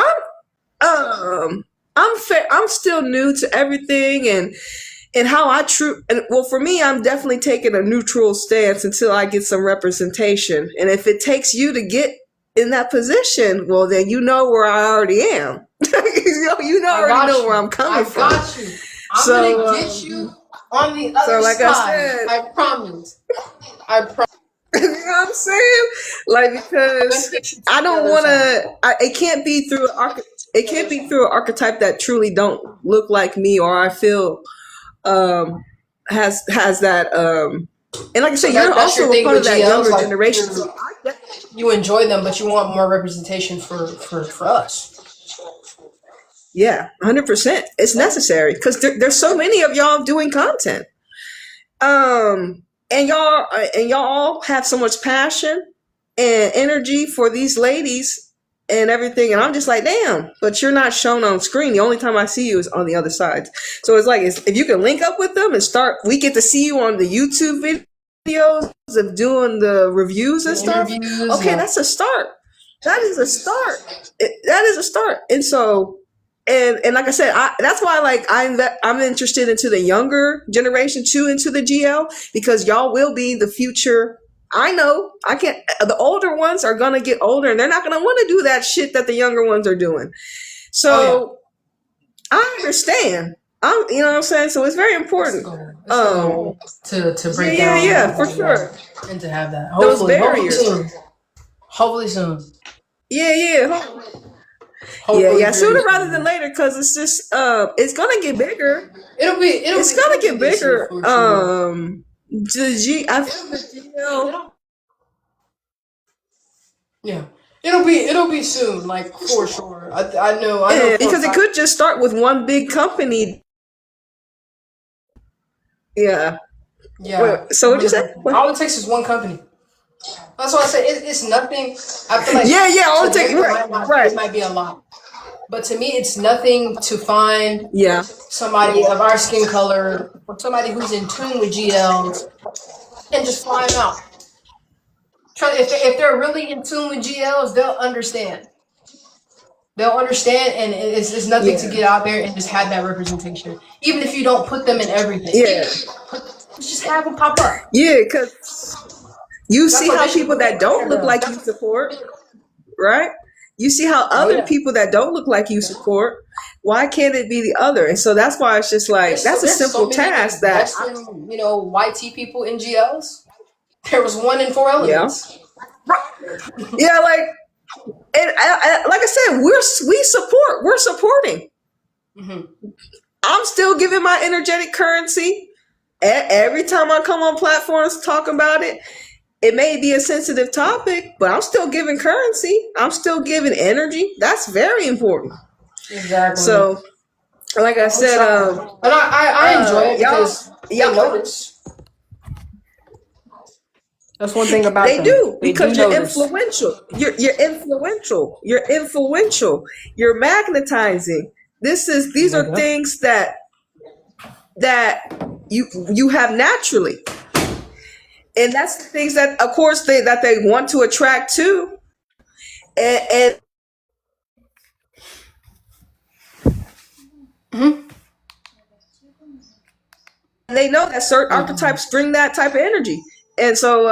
I'm still new to everything, and how well, for me, I'm definitely taking a neutral stance until I get some representation. And if it takes you to get in that position, well, then you know where I already am. I already know where I'm coming from. I got you. I'm gonna get you on the other like side. I said, I promise. I promise. you know what I'm saying? Like, because I don't want to. It can't be through it can't be through an archetype that truly don't look like me, or I feel has that and like I said, you're also a part of that younger generation. You enjoy them, but you want more representation for us. Yeah, 100%. It's necessary because there's so many of y'all doing content, and y'all all have so much passion and energy for these ladies and everything, and I'm just like, damn, but you're not shown on screen. The only time I see you is on the other side. So it's like, if you can link up with them and we get to see you on the YouTube videos of doing the reviews and stuff. Okay, that's a start. That is a start. That is a start. And so, and like I said, that's why I'm interested into the younger generation too, into the GL, because y'all will be the future. I know the older ones are going to get older and they're not going to want to do that shit that the younger ones are doing. So I understand. You know what I'm saying? So it's very important. To break down. Yeah, for sure. And to have that. Those barriers. Hopefully soon. Yeah. Yeah. Sooner rather than later, because it's just it's gonna get bigger. It's gonna get bigger. Yeah, it'll be soon, like for sure. I know because it could just start with one big company. Yeah. Wait, so what you say? All it takes is one company. That's why I say it's nothing. I feel like all it takes right. It might be a lot, but to me, it's nothing to find somebody of our skin color, or somebody who's in tune with GLs, and just fly them out. If they're really in tune with GLs, they'll understand. And it's nothing to get out there and just have that representation, even if you don't put them in everything. Just have them pop up. Yeah, because you see how people that don't look like you support, right? You see how other people that don't look like you support. Why can't it be the other? And so that's why it's just like, that's a simple task that white T people in GLs. There was 1 in 4 elements. Yeah, like, and like I said, we're supporting. Mm-hmm. I'm still giving my energetic currency. Every time I come on platforms to talk about it, it may be a sensitive topic, but I'm still giving currency. I'm still giving energy. That's very important. Exactly. So, like I said, and I enjoy it because y'all notice. That's one thing about they them. do, because you're notice. influential. You're influential. You're influential. You're magnetizing. These are things that you have naturally, and that's the things that, of course, they want to attract to, and they know that certain archetypes bring that type of energy. And so,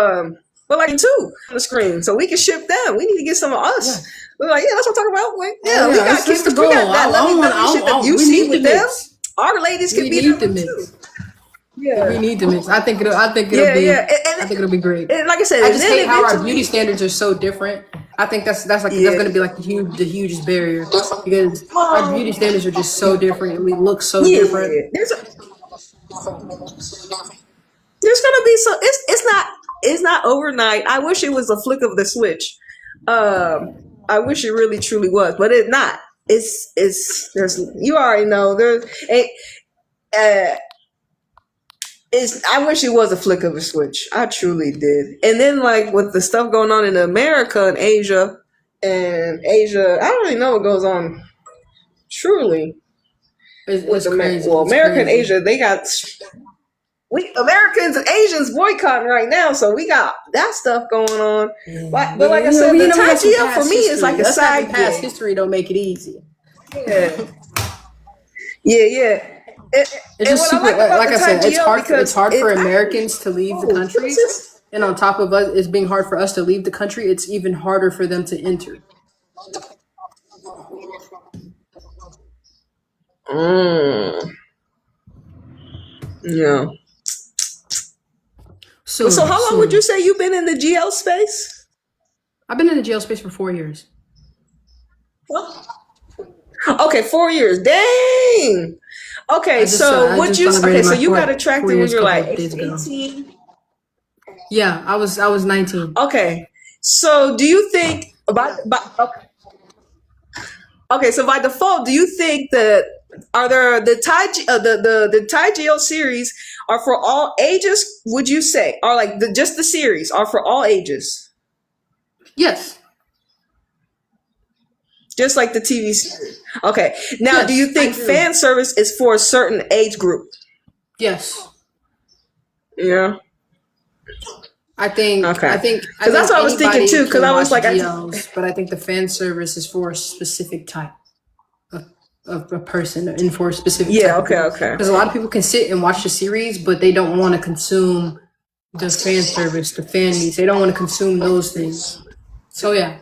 we're like too on the screen, so we can ship them. We need to get some of us. Yeah. We're like, let's talk about. Like, we got kids. We got that lovely shit that you see with them. Our ladies can be there too. Yeah, we need to mix. I think it'll be great. And like I said, I just hate how our beauty standards are so different. I think that's going to be like the hugest barrier, because our beauty standards are just so different and we look so different. There's gonna be some. It's not overnight. I wish it was a flick of the switch. I wish it really truly was, but it's not. There's you already know there's I wish it was a flick of a switch. I truly did. And then, like, with the stuff going on in America and Asia, I don't really know what goes on. Truly, it's crazy. America and Asia, they got. we Americans and Asians boycotting right now, so we got that stuff going on. But like I said, the Thai GL for me is like a side past gig. history don't make it easy. Yeah. Yeah. It's just super. Like I said, it's hard. It's hard for Americans to leave the country, and on top of us, it's being hard for us to leave the country. It's even harder for them to enter. Yeah. So how long would you say you've been in the GL space? I've been in the GL space for 4 years. Okay, 4 years. Dang. Okay, so you got attracted when you're like 18? Yeah, I was 19. Okay. So do you think okay, so by default, do you think that the Thai GL series are for all ages, would you say? Or like just the series are for all ages? Yes. Just like the TV series. Okay. Now, do you think fan service is for a certain age group? Yes. Yeah. I think. Okay. Because that's what I was thinking too. Because I was like, but I think the fan service is for a specific type of a person and for a specific. Yeah. Okay. Because a lot of people can sit and watch the series, but they don't want to consume the fan service, the fan needs. They don't want to consume those things. So yeah.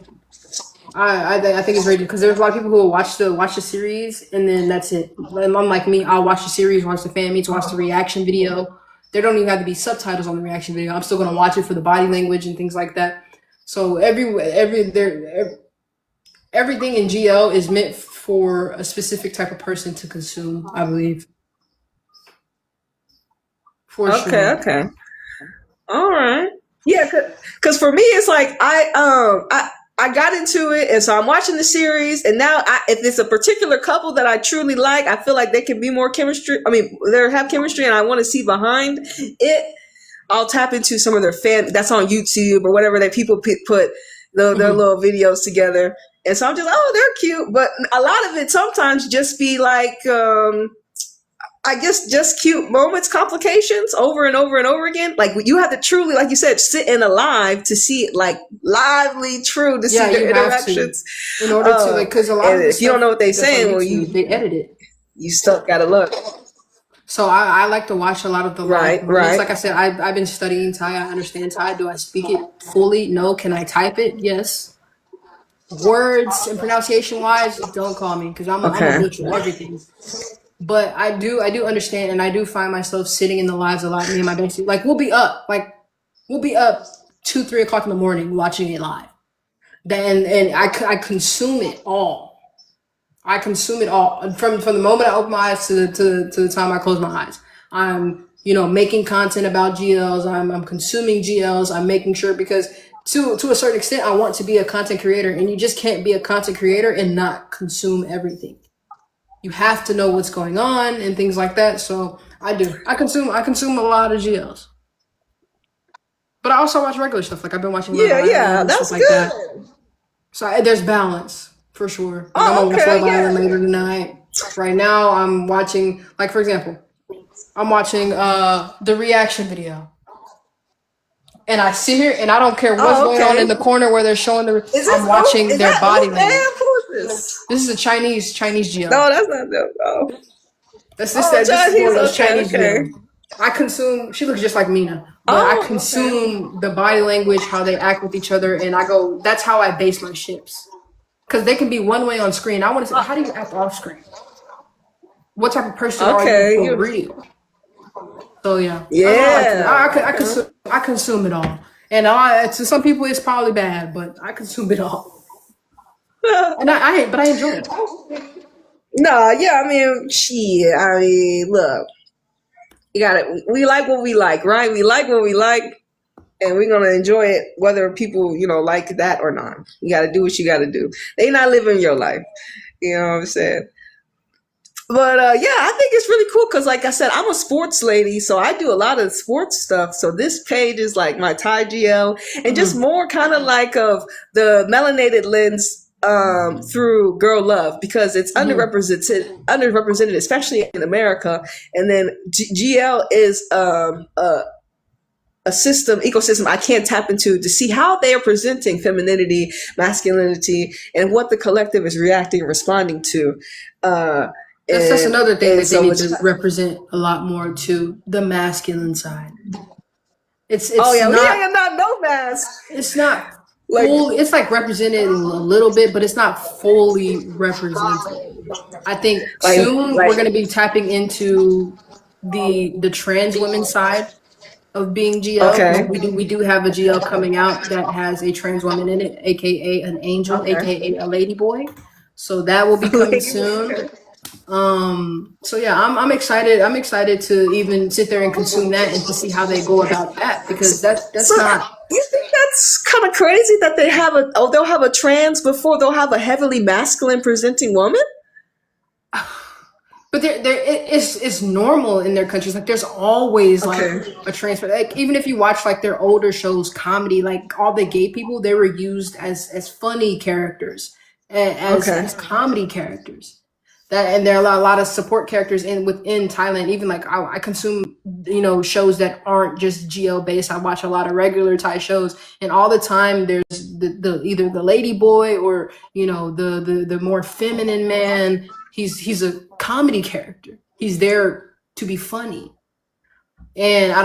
I think it's very good because there's a lot of people who will watch the series and then that's it. Unlike me, I'll watch the series, watch the fan meets, watch the reaction video. There don't even have to be subtitles on the reaction video. I'm still gonna watch it for the body language and things like that. So everything in GL is meant for a specific type of person to consume, I believe. For sure. Okay. All right. Yeah, because for me, it's like I got into it, and so I'm watching the series, and now if it's a particular couple that I truly like, I feel like they can be more chemistry. I mean, they have chemistry, and I want to see behind it. I'll tap into some of their that's on YouTube or whatever that people put their little videos together, and so I'm just, oh, they're cute, but a lot of it sometimes just be like, I guess just cute moments, complications over and over and over again. Like you have to truly, like you said, sit in a live to see it, like lively, true to see their interactions. In order to, like, because a lot of if you don't know what they're saying, they edit it. You still gotta look. So I like to watch a lot of the right. Like I said, I've been studying Thai. I understand Thai. Do I speak it fully? No. Can I type it? Yes. Words and pronunciation wise, don't call me because I'm a neutral everything. But I do understand, and I do find myself sitting in the lives a lot. Me and my bestie, like we'll be up 2-3 o'clock in the morning watching it live. And I consume it all. I consume it all from the moment I open my eyes to the time I close my eyes. I'm making content about GLs. I'm consuming GLs. I'm making sure because to a certain extent I want to be a content creator, and you just can't be a content creator and not consume everything. You have to know what's going on and things like that. So I do. I consume a lot of GLs. But I also watch regular stuff. Like I've been watching. Yeah, that's stuff like good. That. So there's balance for sure. Like I'm gonna watch Love Island later tonight. Right now I'm watching, like for example, I'm watching the reaction video. And I sit here and I don't care what's going on in the corner where they're showing I'm watching their body language. This is a Chinese GL. No, that's not them. Oh. This is one of those Chinese GL. I consume. She looks just like Mina, but I consume the body language, how they act with each other, and I go. That's how I base my ships, because they can be one way on screen. I want to say, how do you act off screen? What type of person are you for real? So yeah. I consume it all, and to some people it's probably bad, but I consume it all. And I enjoy it. No, yeah, I mean, shit. I mean, look, you got it. We like what we like, right? We like what we like, and we're gonna enjoy it, whether people, like that or not. You got to do what you got to do. They not living your life, you know what I'm saying? But yeah, I think it's really cool because, like I said, I'm a sports lady, so I do a lot of sports stuff. So this page is like my Thai GL, and just more kind of like of the melanated lens through girl love because it's underrepresented, especially in America. And then GL is a ecosystem I can't tap into to see how they are presenting femininity, masculinity, and what the collective is reacting and responding to. That's another thing that they need to represent a lot more too, the masculine side. It's not, we ain't got no mask. It's not it's like represented a little bit, but it's not fully represented. I think soon we're going to be tapping into the trans women side of being GL. Okay. We do have a GL coming out that has a trans woman in it, aka an angel, aka a lady boy. So that will be coming soon. So yeah, I'm excited. I'm excited to even sit there and consume that and to see how they go about that, because that's not. You think that's kind of crazy that they have they'll have a trans before they'll have a heavily masculine presenting woman? But it's normal in their countries. Like there's always like a transfer. Like even if you watch like their older shows, comedy, like all the gay people, they were used as funny characters, as comedy characters. And there are a lot of support characters within Thailand. Even like I consume, shows that aren't just GL based. I watch a lot of regular Thai shows, and all the time there's the either the lady boy or the more feminine man. He's a comedy character. He's there to be funny, and I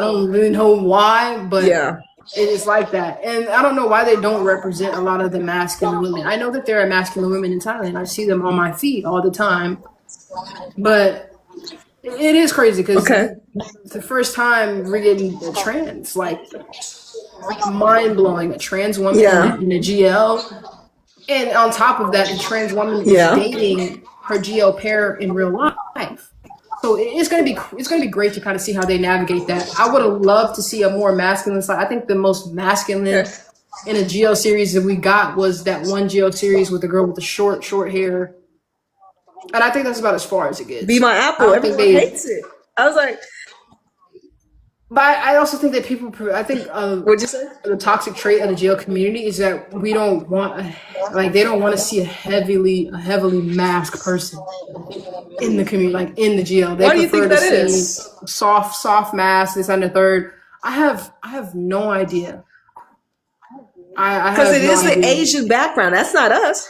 don't really know why, but it is like that. And I don't know why they don't represent a lot of the masculine women. I know that there are masculine women in Thailand. I see them on my feed all the time. But it is crazy because it's the first time we're getting a trans, like mind-blowing, a trans woman in a GL. And on top of that, the trans woman is dating her GL pair in real life. So it's gonna be great to kind of see how they navigate that. I would have loved to see a more masculine side. I think the most masculine in a GL series that we got was that one GL series with the girl with the short hair, and I think that's about as far as it gets. Be My Apple. Everyone hates it. I was like, but I also think that people. I think what'd you say? The toxic trait of the GL community is that we don't want they don't want to see a heavily masked person in the community, like in the GL. They Why do you think that is? Soft mask, this and the third. I have no idea. Because it is the Asian background. That's not us.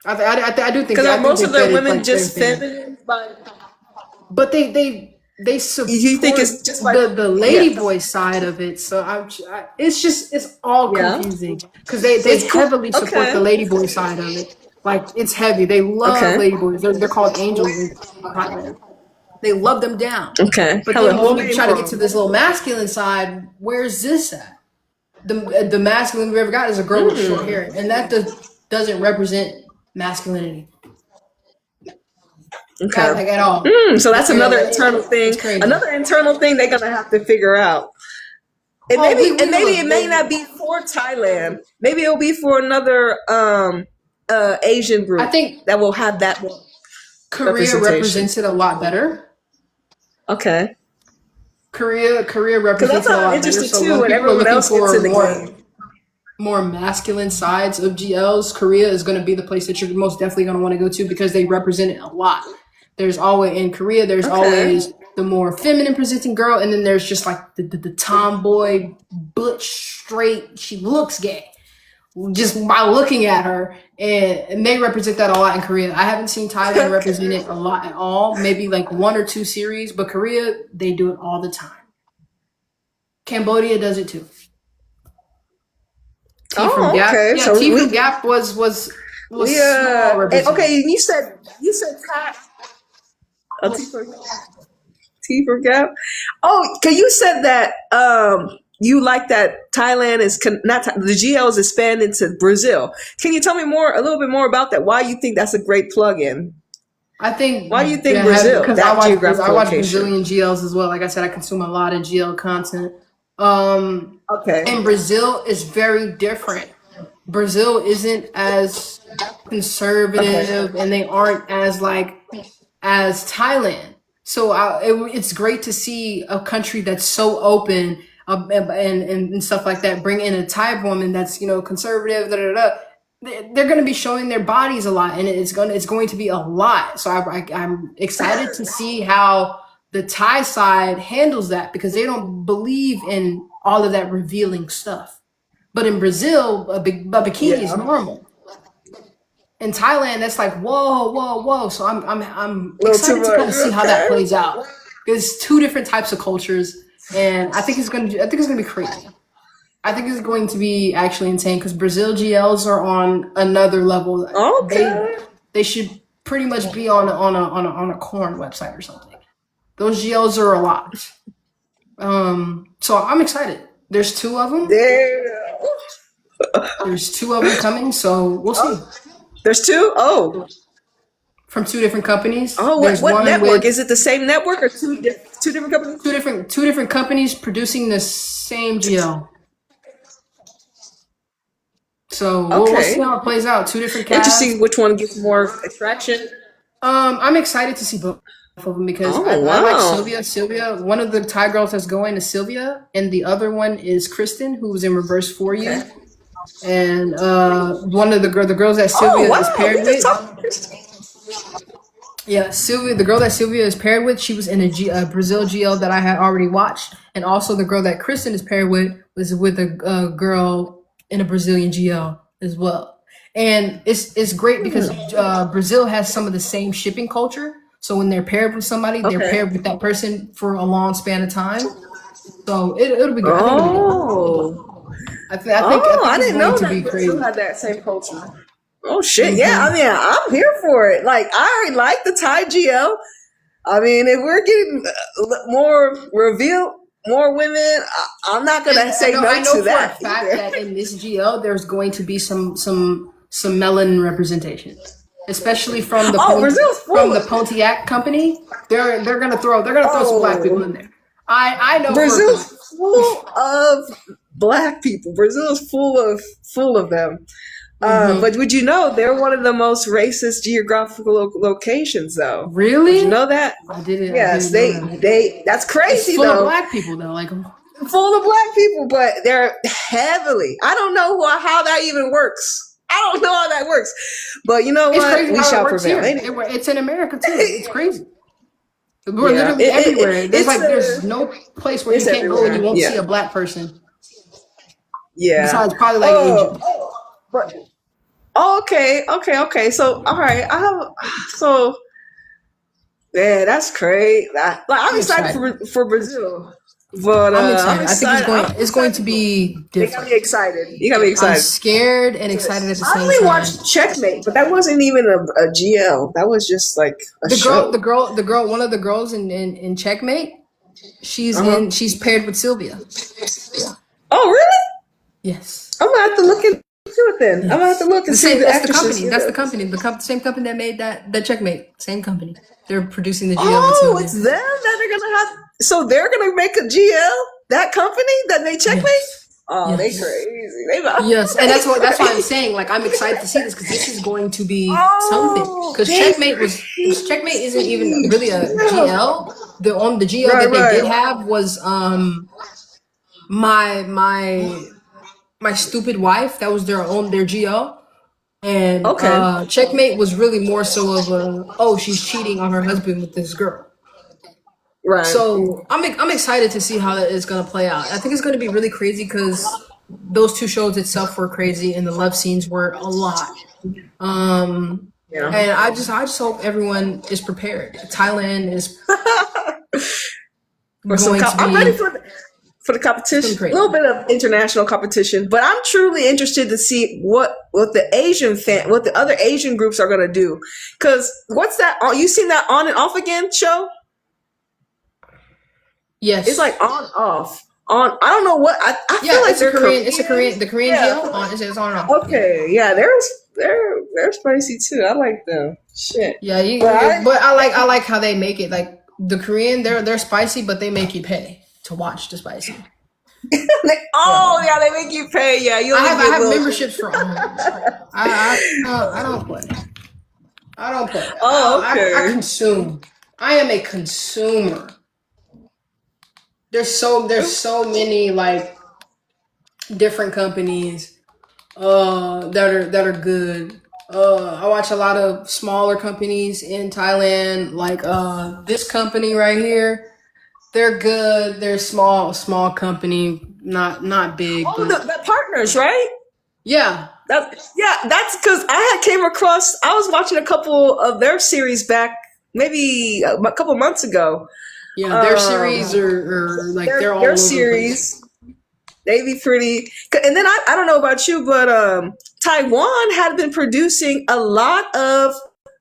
I do think because most of the women just feminine, but they support you think it's just like the lady boy side of it. So it's all confusing because they heavily support the lady boy side of it. Like it's heavy. They love lady boys. They're called angels. They love them down. Okay. But then when we try to get to this little masculine side, where's this at? The masculine we ever got is a girl with short hair, and that doesn't represent masculinity. Okay. Like at all. So that's another internal thing. Another internal thing they're gonna have to figure out. And maybe it may not be for Thailand. Maybe it'll be for another Asian group. I think that will have that. Korea represents it a lot better. Okay. Korea represents it a lot better. So too, when everyone else gets in the game. More masculine sides of GLs, Korea is going to be the place that you're most definitely going to want to go to because they represent it a lot. There's always in Korea. There's always the more feminine presenting girl, and then there's just like the tomboy, butch, straight. She looks gay just by looking at her, and they represent that a lot in Korea. I haven't seen Thailand represent it a lot at all. Maybe like 1 or 2 series, but Korea they do it all the time. Cambodia does it too. From Gap. Okay. Yeah, so from Gap was small. Okay, you said T for Gap. Oh, cause you said that you like that Thailand is the GL is expanding to Brazil. Can you tell me a little bit more about that? Why you think that's a great plug-in? I think. Why do you think Brazil? Because I watch Brazilian GLs as well. Like I said, I consume a lot of GL content. And Brazil is very different. Brazil isn't as conservative, and they aren't as as Thailand. So it's great to see a country that's so open and stuff like that bring in a Thai woman that's conservative, they're going to be showing their bodies a lot, and it's going to be a lot. So I'm excited to see how the Thai side handles that, because they don't believe in all of that revealing stuff. But in Brazil, a bikini is normal. In Thailand, that's like whoa, whoa, whoa. So I'm excited to kind of see how that plays out. There's two different types of cultures, and I think it's gonna be crazy. I think it's going to be actually insane, because Brazil GLs are on another level. Okay. They should pretty much be on a corn website or something. Those GLs are a lot. So I'm excited. There's two of them. There's two of them coming, so we'll see. There's two? Oh. From two different companies. Oh, what network? Is it the same network or two different companies? Two different companies producing the same GL. So we'll see how it plays out. Two different casts. Interesting which one gets more attraction. I'm excited to see both of them, because I like Sylvia. One of the Thai girls that's going is Sylvia, and the other one is Kristen, who was in Reverse For You. Okay. And one of the girls that Sylvia is paired with. Yeah, Sylvia, the girl that Sylvia is paired with, she was in a Brazil GL that I had already watched, and also the girl that Kristen is paired with was with a girl in a Brazilian GL as well. And it's great because Brazil has some of the same shipping culture. So when they're paired with somebody, they're paired with that person for a long span of time. So it'll be good. I think I didn't know that Brazil had that same culture. Oh shit! Mm-hmm. Yeah, I mean, I'm here for it. Like, I already like the Thai GL. I mean, if we're getting more revealed, more women, I'm not gonna say no to that. I know for a fact that in this GL, there's going to be some melanin representation, especially from the Pontiac company. They're gonna throw some black people in there. I know Brazil's full of black people. Brazil is full of them. But would you know they're one of the most racist geographical locations, though? Really? Did you know that? I didn't. Yes, they. That's crazy. It's full of black people, though. Like, full of black people, but they're heavily. I don't know how that even works. I don't know how that works. But you know what? We shall prevail. It's in America too. It's crazy. We're literally everywhere. There's no place where you can't go and you won't see a black person. Yeah. Besides probably like Asian. Okay. So, all right. That's great. I'm excited for Brazil. But I'm excited. I think it's going to be different. You got me excited. I'm scared and excited at the same time. I only watched Checkmate, but that wasn't even a GL. That was just like show. The girl, one of the girls in Checkmate, she's paired with Sylvia. Oh, really? Yes. I'm gonna have to look into it then. Yes. I'm gonna have to look and see the actresses. That's the company. The same company that made that Checkmate. Same company. They're producing the GL. Oh, it's them that are gonna have. So they're gonna make a GL. That company that made Checkmate. Yes. Oh, yes. They crazy. Yes, and that's why I'm saying, like, I'm excited to see this, because this is going to be something. Because Checkmate isn't even really a GL. The GL that they did have was my stupid wife. That was their GL. And Checkmate was really more so of she's cheating on her husband with this girl. Right. So I'm excited to see how that is going to play out. I think it's going to be really crazy, because those two shows itself were crazy and the love scenes were a lot. And I just hope everyone is prepared. Thailand is I'm ready for the competition. A little bit of international competition, but I'm truly interested to see what the other Asian groups are going to do. Because what's that? You seen that On and Off Again show? Yes, it's like on off. I don't know what I feel like they're Korean. It's a Korean. The Korean GL it's on and off. Okay, yeah, they're spicy too. I like them. Shit. Yeah, but I like how they make it. Like the Korean, they're spicy, but they make you pay to watch the spicy. They make you pay. Yeah, I have memberships for all. I don't play. Oh, okay. I consume. I am a consumer. There's so many like different companies that are good. I watch a lot of smaller companies in Thailand, like this company right here. They're good. They're small company, not big, Oh, but the partners, right? yeah, That's because I had came across. I was watching a couple of their series back, maybe a couple months ago. yeah. Their series Um, are like they're all their over the place. series, they be pretty. And then I don't know about you, but Taiwan had been producing a lot of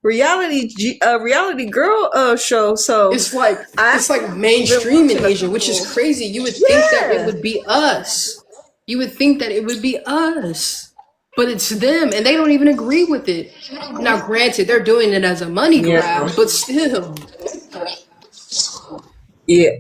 reality girl show. So It's like I've it's like been mainstream in watching a Asia, which is couple. crazy. You would think that it Yeah, would be us. You would think that it would be us. But it's them and they don't even agree with it. Now granted, they're doing it as a money yeah. grab, but still. Yeah,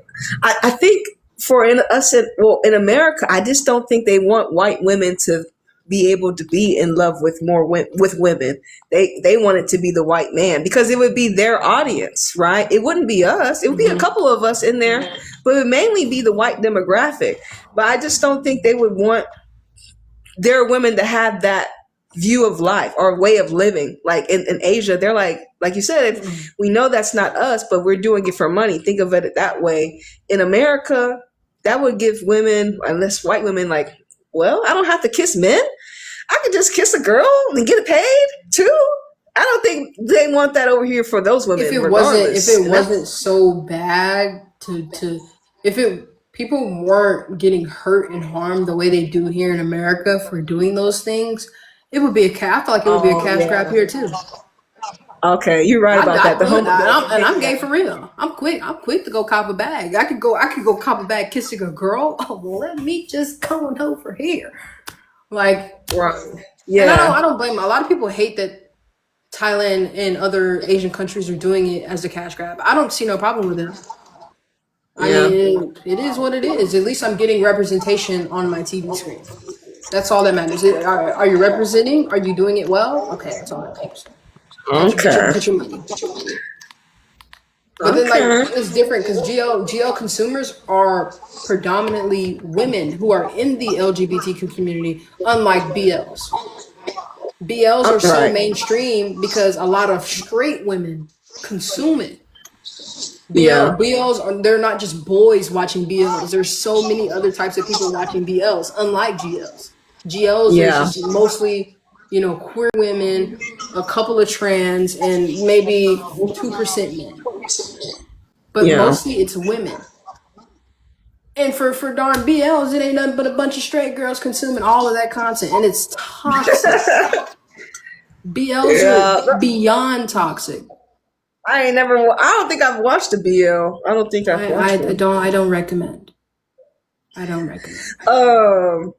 I think for in us in well in America, I just don't think they want white women to be able to be in love with with women. They want it to be the white man because it would be their audience, right? It wouldn't be us. It would be a Mhm. couple of us in there, but it would mainly be the white demographic. But I just don't think they would want there are women that have that view of life or way of living. Like in Asia, they're like you said, if we know that's not us, but we're doing it for money. Think of it that way. In America, that would give women, unless white women, like, well, I don't have to kiss men. I could just kiss a girl and get paid too. I don't think they want that over here for those If women, it wasn't if regardless. it And that's wasn't so bad to if it people weren't getting hurt and harmed the way they do here in America for doing those things, it would be I feel like it would be a oh cash grab yeah. here too. Okay, you're right about that. The home I'm gay for real. I'm quick to go cop a bag. I could go cop a bag kissing a girl. Oh well, let me just come on over here. Like, right. and Yeah. I don't blame them. A lot of people hate that Thailand and other Asian countries are doing it as a cash grab. I don't see no problem with it. I Yeah. mean, it is what it is. At least I'm getting representation on my TV screen. That's all that matters. Are you representing? Are you doing it well? Okay, that's all that matters. Okay. Get your money. But then, like, Okay. it's different because GL consumers are predominantly women who are in the LGBTQ community, unlike BLs. BLs are so Right. mainstream because a lot of straight women consume it. Yeah. BLs are they're not just boys watching BLs. There's so many other types of people watching BLs, unlike GLs. GLs there's Yeah. just mostly, queer women, a couple of trans, and maybe 2% men. But Yeah. mostly it's women. And for darn BLs, it ain't nothing but a bunch of straight girls consuming all of that content, and it's toxic. BLs Yeah. are beyond toxic. I don't think I've watched a BL. I don't think I've watched one. I don't recommend. I don't recommend. Um.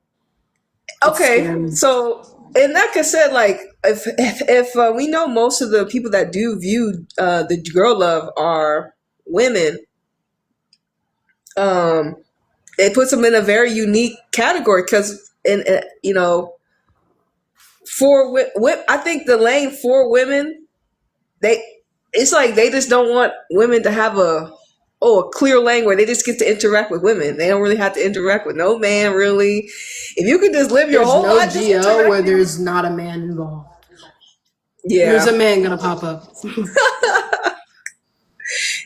It's Okay. scary. So, and like I said, like if we know most of the people that do view the girl love are women, um, it puts them in a very unique category because, for I think the lane for women, they it's like they just don't want women to have a clear lane where they just get to interact with women. They don't really have to interact with no man really. If you could just live your There's whole no life just GL where interacting, there's not a man involved. There's yeah, a man gonna pop up.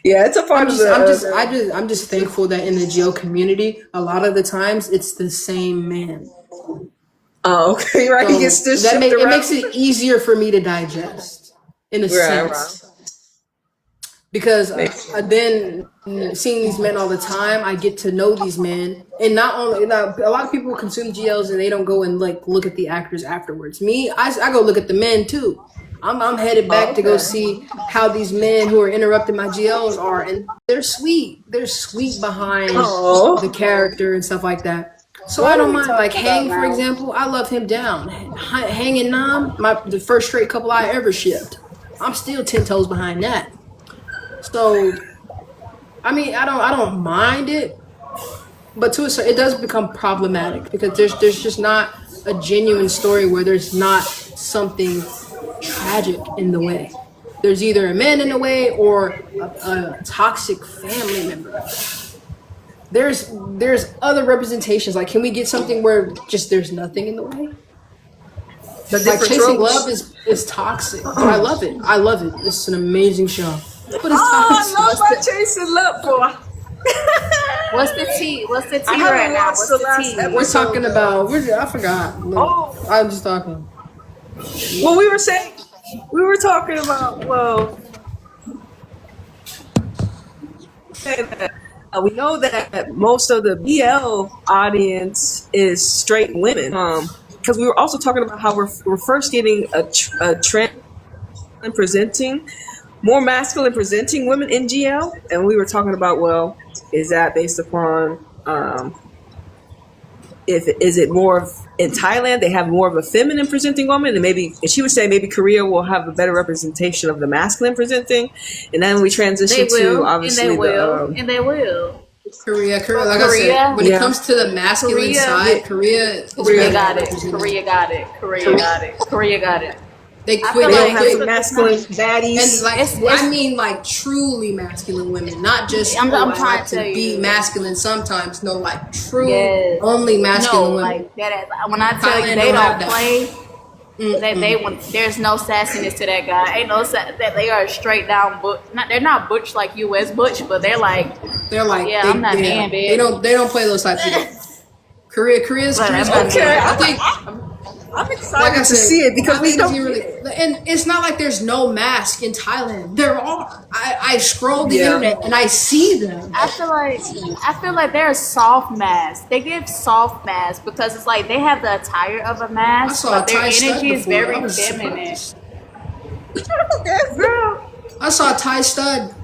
yeah, it's a part of I'm just thankful that in the GL community, a lot of the times it's the same man. oh, okay, right. He So gets this shipped it around. makes it easier for me to digest, in a Right, right. sense. Because Makes then seeing these men all the time, I get to know these men, and not only now, a lot of people consume GLs and they don't go and like look at the actors afterwards. Me, I go look at the men too. I'm headed Oh, back to go okay. see how these men who are interrupting my GLs are, and they're sweet. They're sweet behind the Oh, character and stuff like that. So I What are don't we mind. Like talking about Hang, for now? example, I love him down. Hang and Nam, the first straight couple I ever shipped. I'm still 10 toes behind that. So I mean, I don't mind it, but to a certain, it does become problematic because there's just not a genuine story where there's not something tragic in the way. There's either a man in the way or a toxic family member. There's other representations. Like, can we get something where just there's nothing in the way? The Like different Chasing tropes. Love is toxic, but I love it. I love it. It's an amazing show. But it's I toxic. love my Chasing Love, boy. What's the tea? What's the I tea haven't right now? watched What's the the last tea? episode. We're talking about. I forgot. Oh. I'm just talking. Well, we were talking about, we know that most of the BL audience is straight women. Because we were also talking about how we're first getting a trend in presenting more masculine presenting women in GL, and we were talking about, well, is that based upon is it more of in Thailand they have more of a feminine presenting woman, and she would say maybe Korea will have a better representation of the masculine presenting, and then we transition to obviously and they will. Korea. Like I Korea? said, when it comes to the masculine side, Korea is better got it. represented. Korea got it. They I quit. feel they They don't have quit. some masculine baddies. And like, It's- I mean, like truly masculine women, not just I'm I trying like to tell be you. masculine sometimes. No, like true, Yes. only masculine No, women. like that. When I tell you Thailand they don't have don't that. play, they want. There's no sassiness to that guy. Ain't no that they are straight down butch. They're not butch like U.S. butch, but they're like They're like, Yeah, I'm not man, They bitch. don't play those types of games. Korea's But I'm not Okay, I think. I'm Like excited I to said, see it because I we think don't. really, and it's not like there's no mask in Thailand. There are. I scroll the Yeah. internet and I see them. I feel like they're soft masks. They give soft masks because it's like they have the attire of a I mask, saw a but their Thai stud energy is before. I very was feminine. surprised. Girl, I saw a Thai stud.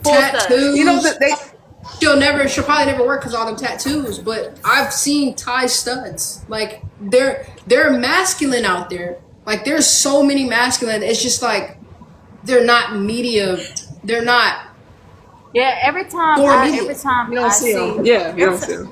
Full Tattoos. you know that they. She'll probably never work because all them tattoos. But I've seen Thai studs. Like they're masculine out there. Like there's so many masculine. It's just like they're not media. They're not. Yeah, every time Or I media. You don't see them. Yeah, you don't see them.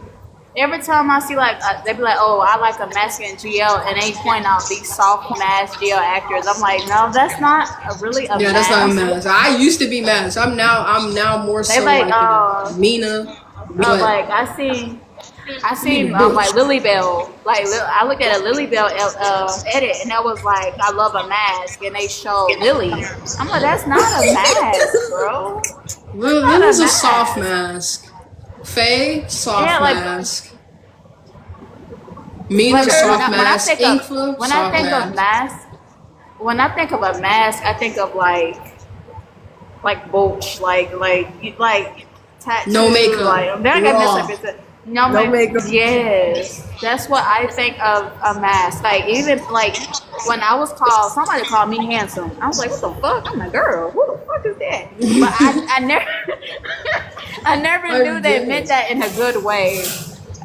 every time I see like they be like, oh, I like a masculine GL, and they point out these soft mask GL actors. I'm like, no, that's not really a Yeah, mask. that's not a mask. I used to be mask. I'm now more so They like, Mina. But like I seen like Lily Bell. Like I look at a Lily Bell edit, and that was like, I love a mask, and they show Lily. I'm like, that's not a mask, bro. Lily's a mask. soft mask. Faye, soft Yeah, like- mask. Mina, Like, soft when I mask. think Inkfla, of when soft I think mask. of mask, when I think of a mask, I think of like butch, like tattoos, No makeup. Like they're not Raw. gonna misrepresent. No makeup. Yes, that's what I think of a mask. Like even like when I was called, somebody called me handsome. I was like, what the fuck? I'm a girl. Who the fuck is that? But I never, I never knew they meant that in a good way.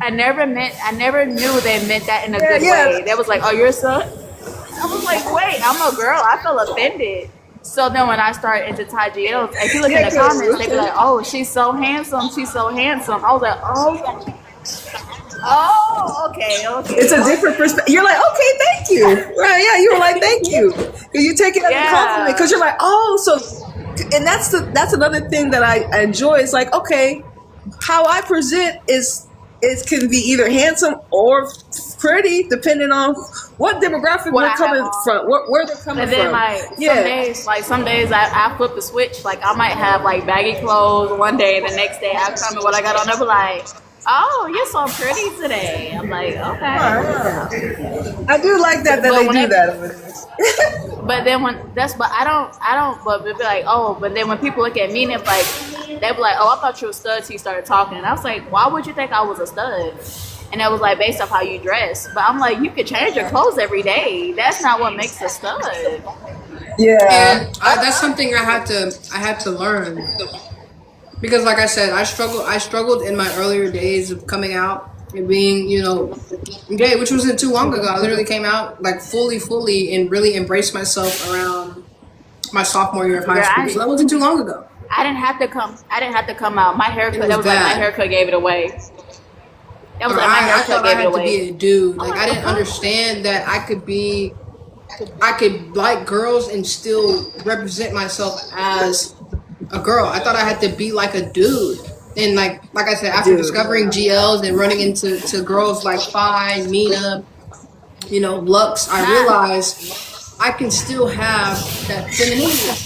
I never knew they meant that in a good way. They was like, oh, you're a son? I was like, wait, I'm a girl. I feel offended. So then when I started into Thai GLs, if you look in the comments, they be like, oh, she's so handsome. She's so handsome. I was like, oh, okay. It's a different perspective. You're like, okay, thank you. Right? Yeah, you were like, thank you, because you take it as a compliment. Because you're like, oh, so, and that's another thing that I enjoy. It's like, okay, how I present is can be either handsome or pretty, depending on what demographic we're coming from, where they're coming And then from. some days I flip the switch. Like I might have like baggy clothes one day, and the next day I come in what I got on. They be like, oh, you're so pretty today. I'm like, okay. I do like that they do whenever- that over there. But then I don't, but it'd be like, oh, but then when people look at me and they're like, they be like, oh, I thought you were a stud till you started talking. And I was like, why would you think I was a stud? And that was like based off how you dress. But I'm like, you could change your clothes every day. That's not what makes a stud. Yeah. And that's something I had to learn, because like I said, I struggled in my earlier days of coming out and being, gay, which wasn't too long ago. I literally came out like fully and really embraced myself around my sophomore year of high school. So that wasn't too long ago. I didn't have to come out. My haircut, was that was like bad. my haircut gave it away. That was like my I haircut thought I gave it had to away. be a dude. Like I didn't understand that I could like girls and still represent myself as a girl. I thought I had to be like a dude. And like I said, after discovering GLs and running into girls like Fi, Mina, looks, I realized I can still have that femininity.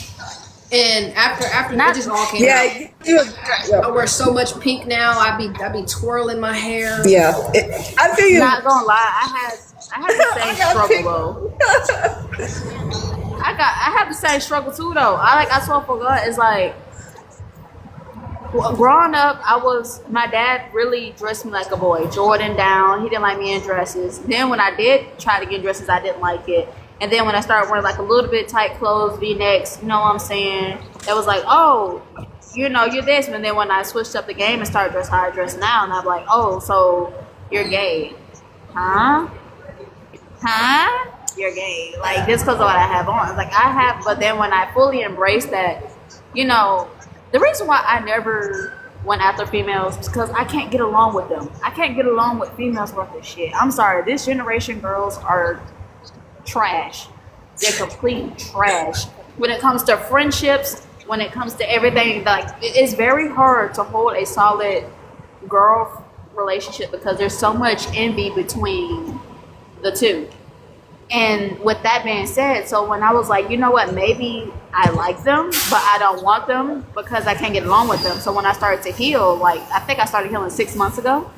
And after it just all came out. I wear so much pink now. I be twirling my hair. Yeah, I feel you. Not gonna lie, I had the same struggle though. I have the same struggle too though. I swear for God, it's like growing up, my dad really dressed me like a boy. Jordan down. He didn't like me in dresses. Then when I did try to get dresses, I didn't like it. And then when I started wearing like a little bit tight clothes, V-necks, you know what I'm saying? It was like, oh, you're this. And then when I switched up the game and started dressing how I dress now, and I'm like, oh, so you're gay. Huh? You're gay. Like, just because of what I have on. It's like, but then when I fully embraced that, the reason why I never went after females is because I can't get along with them. I can't get along with females worth of shit. I'm sorry. This generation girls are trash. They're complete trash. When it comes to friendships, when it comes to everything, like it's very hard to hold a solid girl relationship because there's so much envy between the two. And with that being said, so when I was like, you know what, maybe I like them, but I don't want them because I can't get along with them. So when I started to heal, like I think I started healing 6 months ago,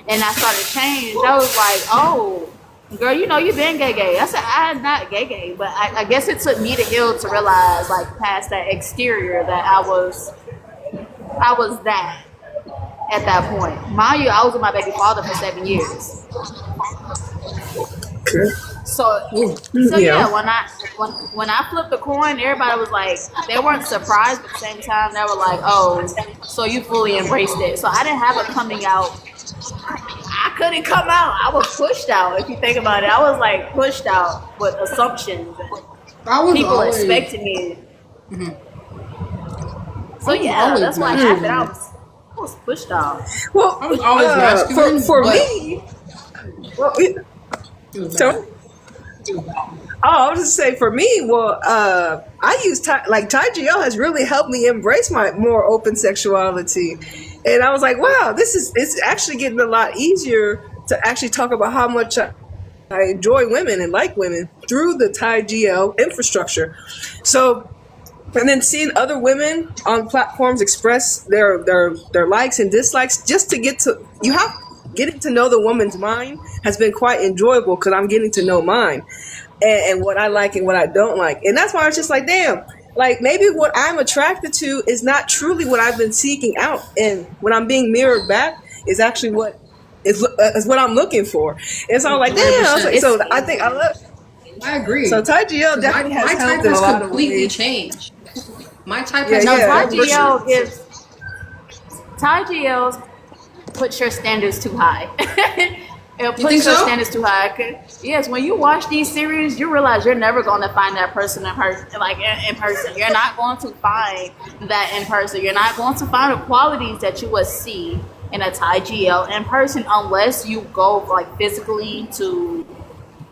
and I started to change, I was like, oh, girl, you've been gay. I said, I'm not gay, but I guess it took me to heal to realize, like, past that exterior that I was that at that point. Mind you, I was with my baby father for 7 years. So yeah, when I flipped the coin, everybody was like, they weren't surprised, but at the same time, they were like, oh, so you fully embraced it. So I didn't have a coming out. I couldn't come out. I was pushed out. If you think about it, I was like pushed out with assumptions. People expected me. Mm-hmm. So yeah, that's why I was pushed out. Well, I was always masculine for me. Well, so. I was just saying, for me, I use TyGL has really helped me embrace my more open sexuality, and I was like, wow, it's actually getting a lot easier to actually talk about how much I enjoy women and like women through the TyGL infrastructure. So, and then seeing other women on platforms express their likes and dislikes, just to getting to know the woman's mind has been quite enjoyable because I'm getting to know mine and what I like and what I don't like. And that's why I was just like, damn, like maybe what I'm attracted to is not truly what I've been seeking out. And when I'm being mirrored back is actually what is what I'm looking for. And so I'm like, damn. I was like, so I think I agree. So TyGL definitely has helped in a lot of completely ways. changed. My type has TyGL's puts your standards too high. It puts your standards too high. Yes, when you watch these series, you realize you're never going to find that person in person. You're not going to find that in person. You're not going to find the qualities that you would see in a TyGL in person unless you go like physically to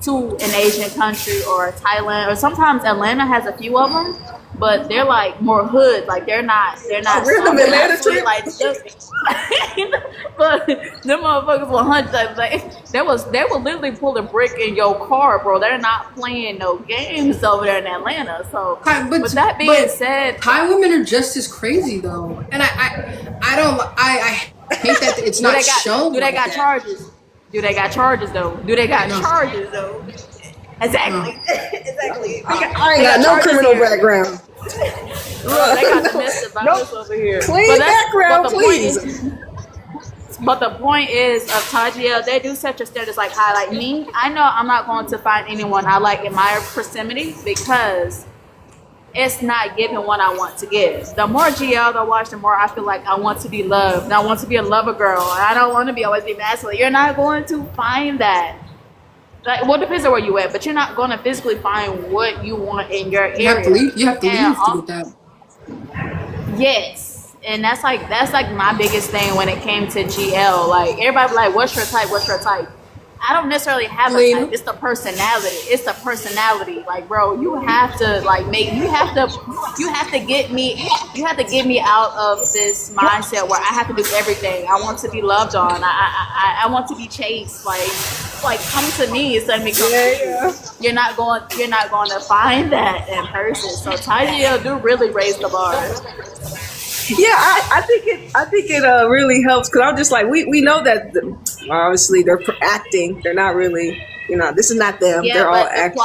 an Asian country or Thailand, or sometimes Atlanta has a few of them. But they're like more hood, like they're not. We're the Atlanta trip. Like, but them motherfuckers were hundreds. Like they were literally pulling brick in your car, bro. They're not playing no games over there in Atlanta. So, with that being said, Thai women are just as crazy though, and I hate that it's not shown. Do they got charges? Do they got charges though? Charges though? Exactly. Exactly. I ain't got no criminal background. They got domestic violence over here. Clean background, please. But the point is of TyGL, they do set your standards like high. Like me, I know I'm not going to find anyone I like in my proximity because it's not giving what I want to give. The more GL I watch, the more I feel like I want to be loved. And I want to be a lover girl. I don't want to always be masculine. You're not going to find that. Like, well, it depends on where you at, but you're not going to physically find what you want in your area. You have to leave to get that. Yes, and that's like my biggest thing when it came to GL. Like everybody be like, what's your type? I don't necessarily have a Lena? type. It's the personality. It's the personality. Like, bro, you have to like you have to get me out of this mindset where I have to do everything. I want to be loved on. I want to be chased. Like come to me instead of me coming to you. You're not going to find that in person. So Tidy do really raise the bar. Yeah, I think it really helps because I'm just like we know that obviously they're acting. They're not really, this is not them. Yeah, they're all but acting.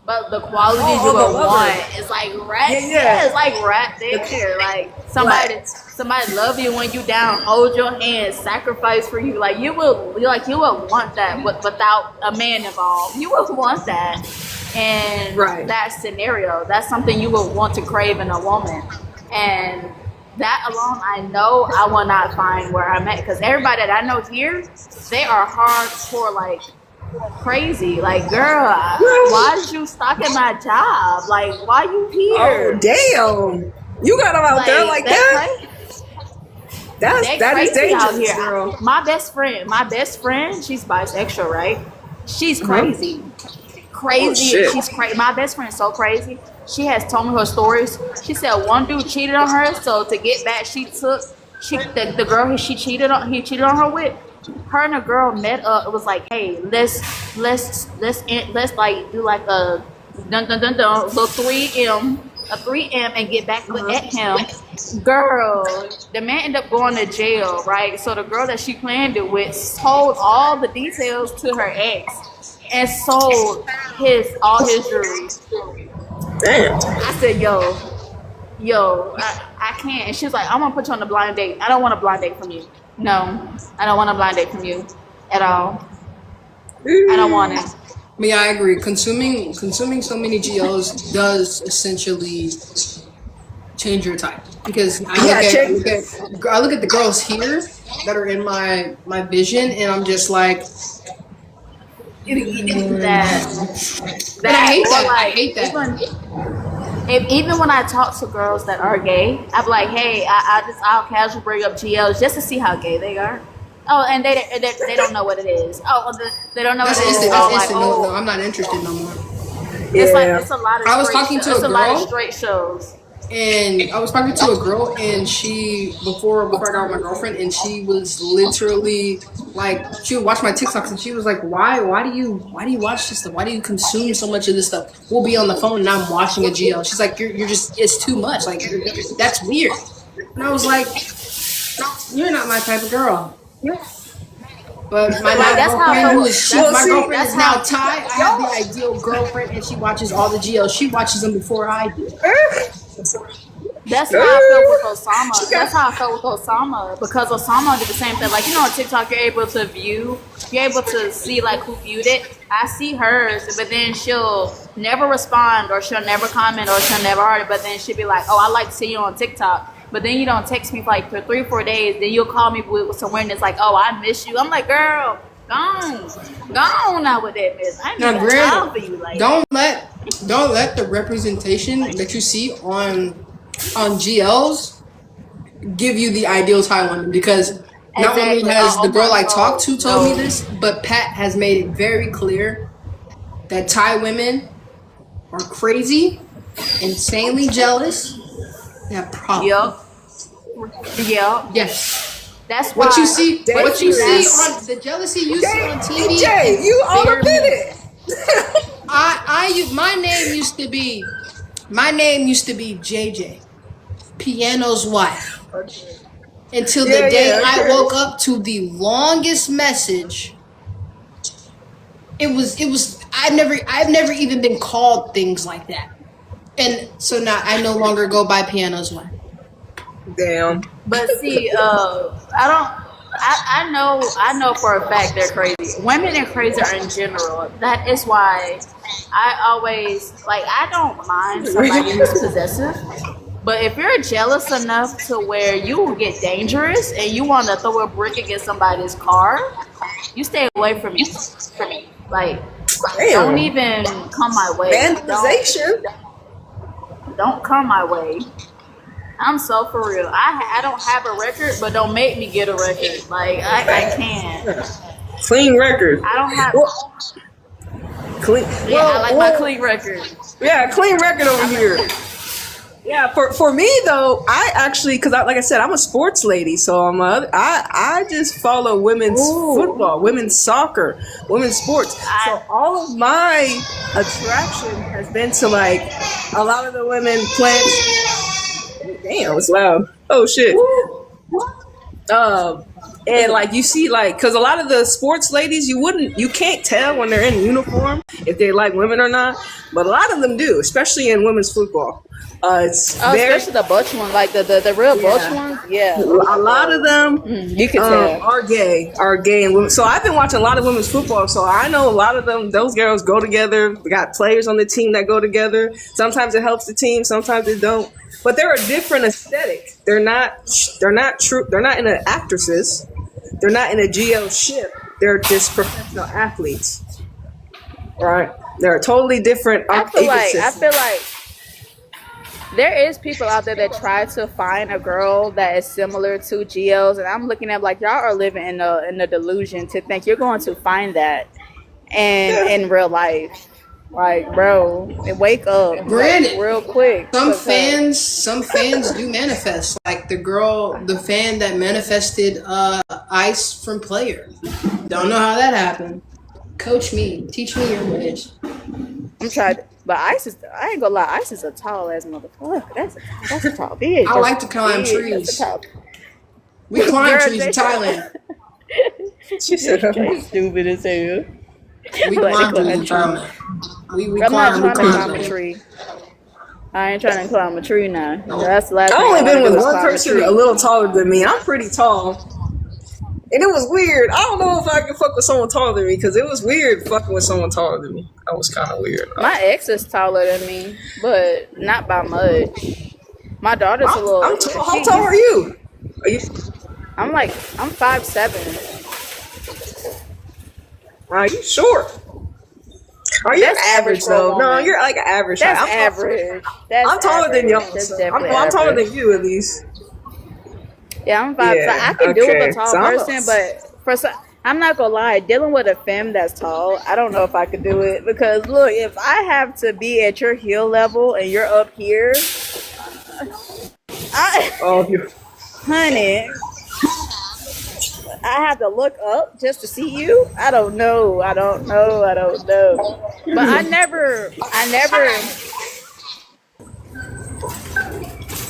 the qualities you would want is like right. Yeah. It's like right there. Like somebody love you when you down, hold your hand, sacrifice for you. Like you will want that, but without a man involved, you would want that. And that scenario, that's something you would want to crave in a woman. And that alone, I know I will not find where I'm at because everybody that I know here, they are hardcore, like crazy. Like, girl, why did you stalking my job? Like, why you here? Oh, damn! You got them out there like that? That is dangerous, out here. girl. My best friend, she's bisexual, right? She's crazy. Crazy. Oh, she's crazy. My best friend is so crazy. She has told me her stories. She said one dude cheated on her, so to get back, the girl he cheated on her with. Her and the girl met up. It was like, hey, let's like do like a little 3M and get back at him. Girl, the man ended up going to jail, right? So the girl that she planned it with told all the details to her ex and sold all his jewelry. Damn. I said, yo, I can't. And she was like, I'm gonna put you on a blind date. I don't want a blind date from you. No, I don't want a blind date from you at all. I don't want it. Yeah, I agree. Consuming so many GLs does essentially change your type because I look at the girls here that are in my vision, and I'm just like. That I hate that. Even when I talk to girls that are gay, I'm like, hey, I'll casually bring up GLs just to see how gay they are. Oh, and they don't know what it is. Oh, they don't know what it is. No, I'm not interested no more. It's a lot of. I was talking to a girl. A lot of straight shows. And I was talking to a girl, and she before I got with my girlfriend, and she was literally like, she would watch my TikToks, and she was like, "Why do you watch this stuff? Why do you consume so much of this stuff? We'll be on the phone, and I'm watching a GL." She's like, "You're just, it's too much. Like, that's weird." And I was like, "You're not my type of girl." But my girlfriend is now Ty. I have the ideal girlfriend, and she watches all the GLs. She watches them before I do. That's how I felt with Osama. That's how I felt with Osama because Osama did the same thing. Like, on TikTok, you're able to see like who viewed it. I see hers, but then she'll never respond, or she'll never comment, or she'll never heard it. But then she'll be like, "Oh, I like to see you on TikTok." But then you don't text me for like for 3 or 4 days. Then you'll call me with some weirdness like, "Oh, I miss you." I'm like, "Girl, gone now with that mess. I ain't got time for you." Like, don't let the representation that you see on GLs give you the ideal Thai woman, because not only has the girl I talked to told me this, but Pat has made it very clear that Thai women are crazy, insanely jealous, they have problems. Yep. Yes. That's why what you see on the jealousy you see on TV. DJ, you all up in it. My name used to be JJ, Piano's wife. Until the day I woke up to the longest message. I've never even been called things like that. And so now I no longer go by Piano's wife. Damn. But see, I know for a fact they're crazy. Women are crazy in general. That is why I always, like, I don't mind somebody who's possessive. But if you're jealous enough to where you will get dangerous and you want to throw a brick against somebody's car, you stay away from me. Like, don't even come my way. Vandalization. Don't come my way. I'm so for real. I don't have a record, but don't make me get a record. Like, I can't. Clean record. I don't have. Well, clean. Yeah, I like my well, clean record. Yeah, clean record over here. Yeah, for me though, I actually, because like I said, I'm a sports lady, so I just follow women's football, women's soccer, women's sports. So all of my attraction has been to like a lot of the women playing. Damn, it's loud. Oh shit. And like you see, like, because a lot of the sports ladies, you can't tell when they're in uniform if they like women or not, but a lot of them do, especially in women's football. Especially the butch ones, like the real butch ones. Yeah, a lot of them you can tell are gay, and women. So I've been watching a lot of women's football, so I know a lot of them. Those girls go together. We got players on the team that go together. Sometimes it helps the team, sometimes it don't. But they're a different aesthetic. They're not true. They're not into actresses. They're not in a GO ship. They're just professional athletes, right? They're a totally different. I feel like there is people out there that try to find a girl that is similar to GOs, and I'm looking at like y'all are living in a delusion to think you're going to find that in real life. Like, bro, wake up, Granted, real quick. Some fans do manifest. Like the fan that manifested Ice from Player. Don't know how that happened. Coach me, teach me your ways. I'm trying, but I ain't gonna lie, Ice is a tall ass motherfucker. That's a tall bitch. I like to climb trees. We climb trees in Thailand. She said, stupid as hell. We climb trees in Thailand. I'm not trying to climb a tree. I ain't trying to climb a tree now. That's the last I've thing only been with one a person a little taller than me. I'm pretty tall. And it was weird. I don't know if I could fuck with someone taller than me because it was weird fucking with someone taller than me. That was kind of weird. My ex is taller than me, but not by much. My daughter's a little. I'm tall. How tall are you? I'm 5'7". Are you short? Are you average though? No, you're like an average. That's average. I'm taller than y'all. I'm taller than you at least. Yeah, I'm 5'7". So I can deal with a tall person, but I'm not gonna lie, dealing with a femme that's tall, I don't know if I could do it because look, if I have to be at your heel level and you're up here, honey, I have to look up just to see you. I don't know. But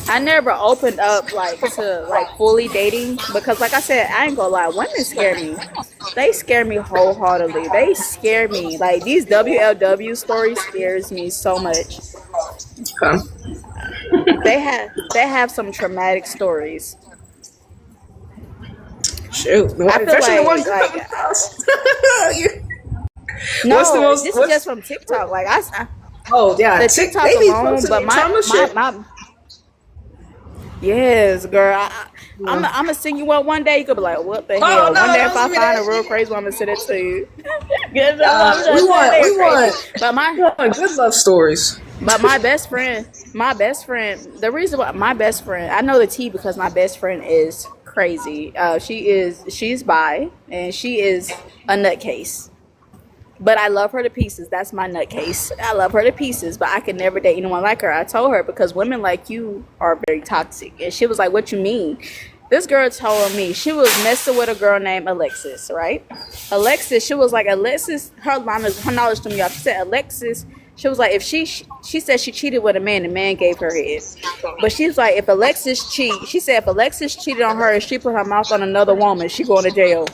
I never opened up like to like fully dating because like I said, I ain't gonna lie, women scare me. They scare me wholeheartedly. They scare me. Like these WLW stories scares me so much. They have some traumatic stories. Shoot. I feel like no, what's the most, this is just from TikTok. Like the TikTok alone, but my yes, girl. I'm gonna sing you up one day. You could be like, "What the hell?" One day, if I find a real crazy one, I'm gonna send it to you. We want. But good love stories. But my best friend. The reason why my best friend, I know the tea because my best friend is crazy. She's bi and she is a nutcase. But I love her to pieces. That's my nutcase. I love her to pieces, but I could never date anyone like her. I told her because women like you are very toxic. And she was like, "What you mean?" This girl told me she was messing with a girl named Alexis, right? Alexis, she was like, Alexis, her knowledge to me off. She said, Alexis, she was like, if she said she cheated with a man, the man gave her head. But she's like, if Alexis cheated on her and she put her mouth on another woman, she going to jail.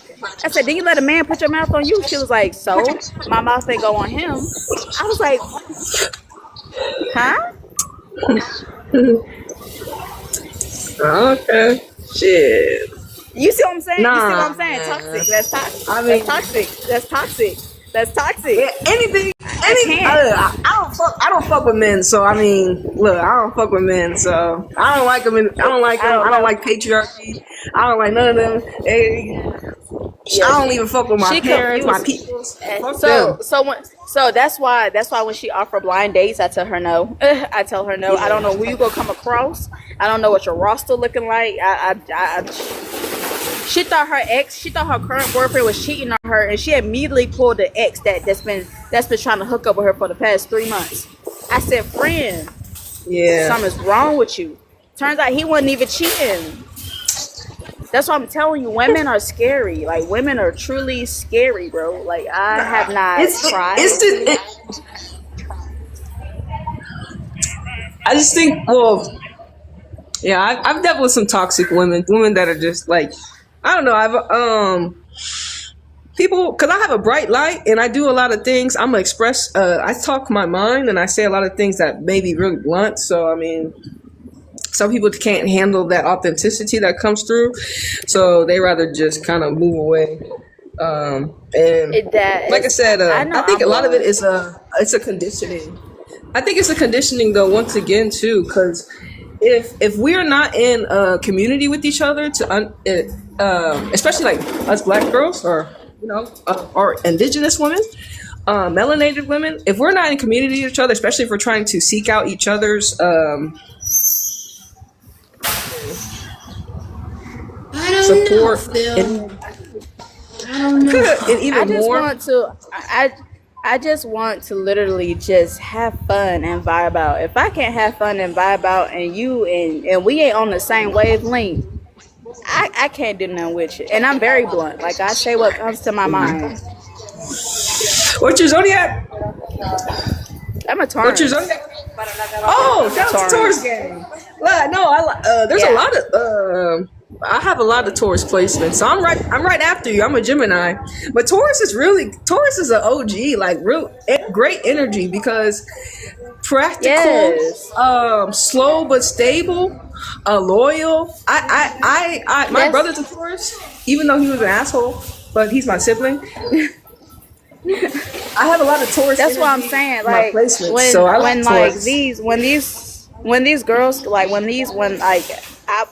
I said, did you let a man put your mouth on you? She was like, so? My mouth ain't go on him. I was like, huh? Okay. Shit. You see what I'm saying? Nah, you see what I'm saying? Toxic. That's toxic. I mean, That's toxic. Yeah, anything. I don't fuck with men. So I mean, look, I don't fuck with men. So I don't like them. I don't like patriarchy. I don't like none of them. I don't even fuck with my parents, my people. So that's why when she offer blind dates, I tell her no. I tell her no. I don't know who you gonna come across. I don't know what your roster looking like. She thought her current boyfriend was cheating on her, and she immediately pulled the ex that's been trying to hook up with her for the past 3 months. I said, friend, Yeah. something's wrong with you. Turns out he wasn't even cheating. That's what I'm telling you. Women are scary. Like, women are truly scary, bro. Like, I have not tried. I just think, well, yeah, I've dealt with some toxic women that are just like, I don't know. People, because I have a bright light and I do a lot of things. I'm gonna express. I talk my mind and I say a lot of things that may be really blunt. So I mean, some people can't handle that authenticity that comes through, so they rather just kind of move away. And like I said, I think a lot of it is it's a conditioning. I think it's a conditioning though. Once again, too, because if we're not in a community with each other, especially like us Black girls or or indigenous women, melanated women, if we're not in community with each other, especially if we're trying to seek out each other's support, I don't know. and even I just want to literally just have fun and vibe out. If I can't have fun and vibe out, and you and we ain't on the same wavelength, I can't do nothing with you. And I'm very blunt. Like, I say what comes to my mind. What's your zodiac? I'm a Taurus. What's your zodiac? Oh, that's a Taurus game. No, there's a lot of I have a lot of Taurus placements, so I'm right after you. I'm a Gemini, but Taurus is an OG, like real great energy because practical, slow but stable, loyal. My brother's a Taurus, even though he was an asshole, but he's my sibling. I have a lot of Taurus. That's what I'm saying. Like,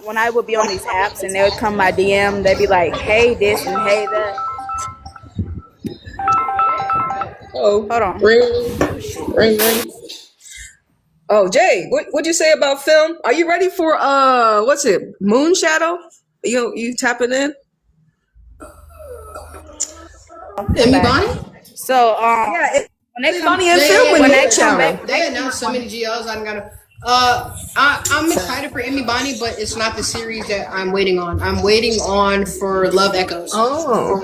when I would be on these apps and they would come my DM, they'd be like, "Hey this and hey that." Oh, hold on. Ring. Oh, Jay, what'd you say about film? Are you ready for what's it? Moon Shadow? You tapping in? Emmy Bonnie? So yeah, when they come back, they announced so many GLs. I'm excited for Emmy Bonnie, but it's not the series that I'm waiting on. I'm waiting on for Love Echoes. Oh,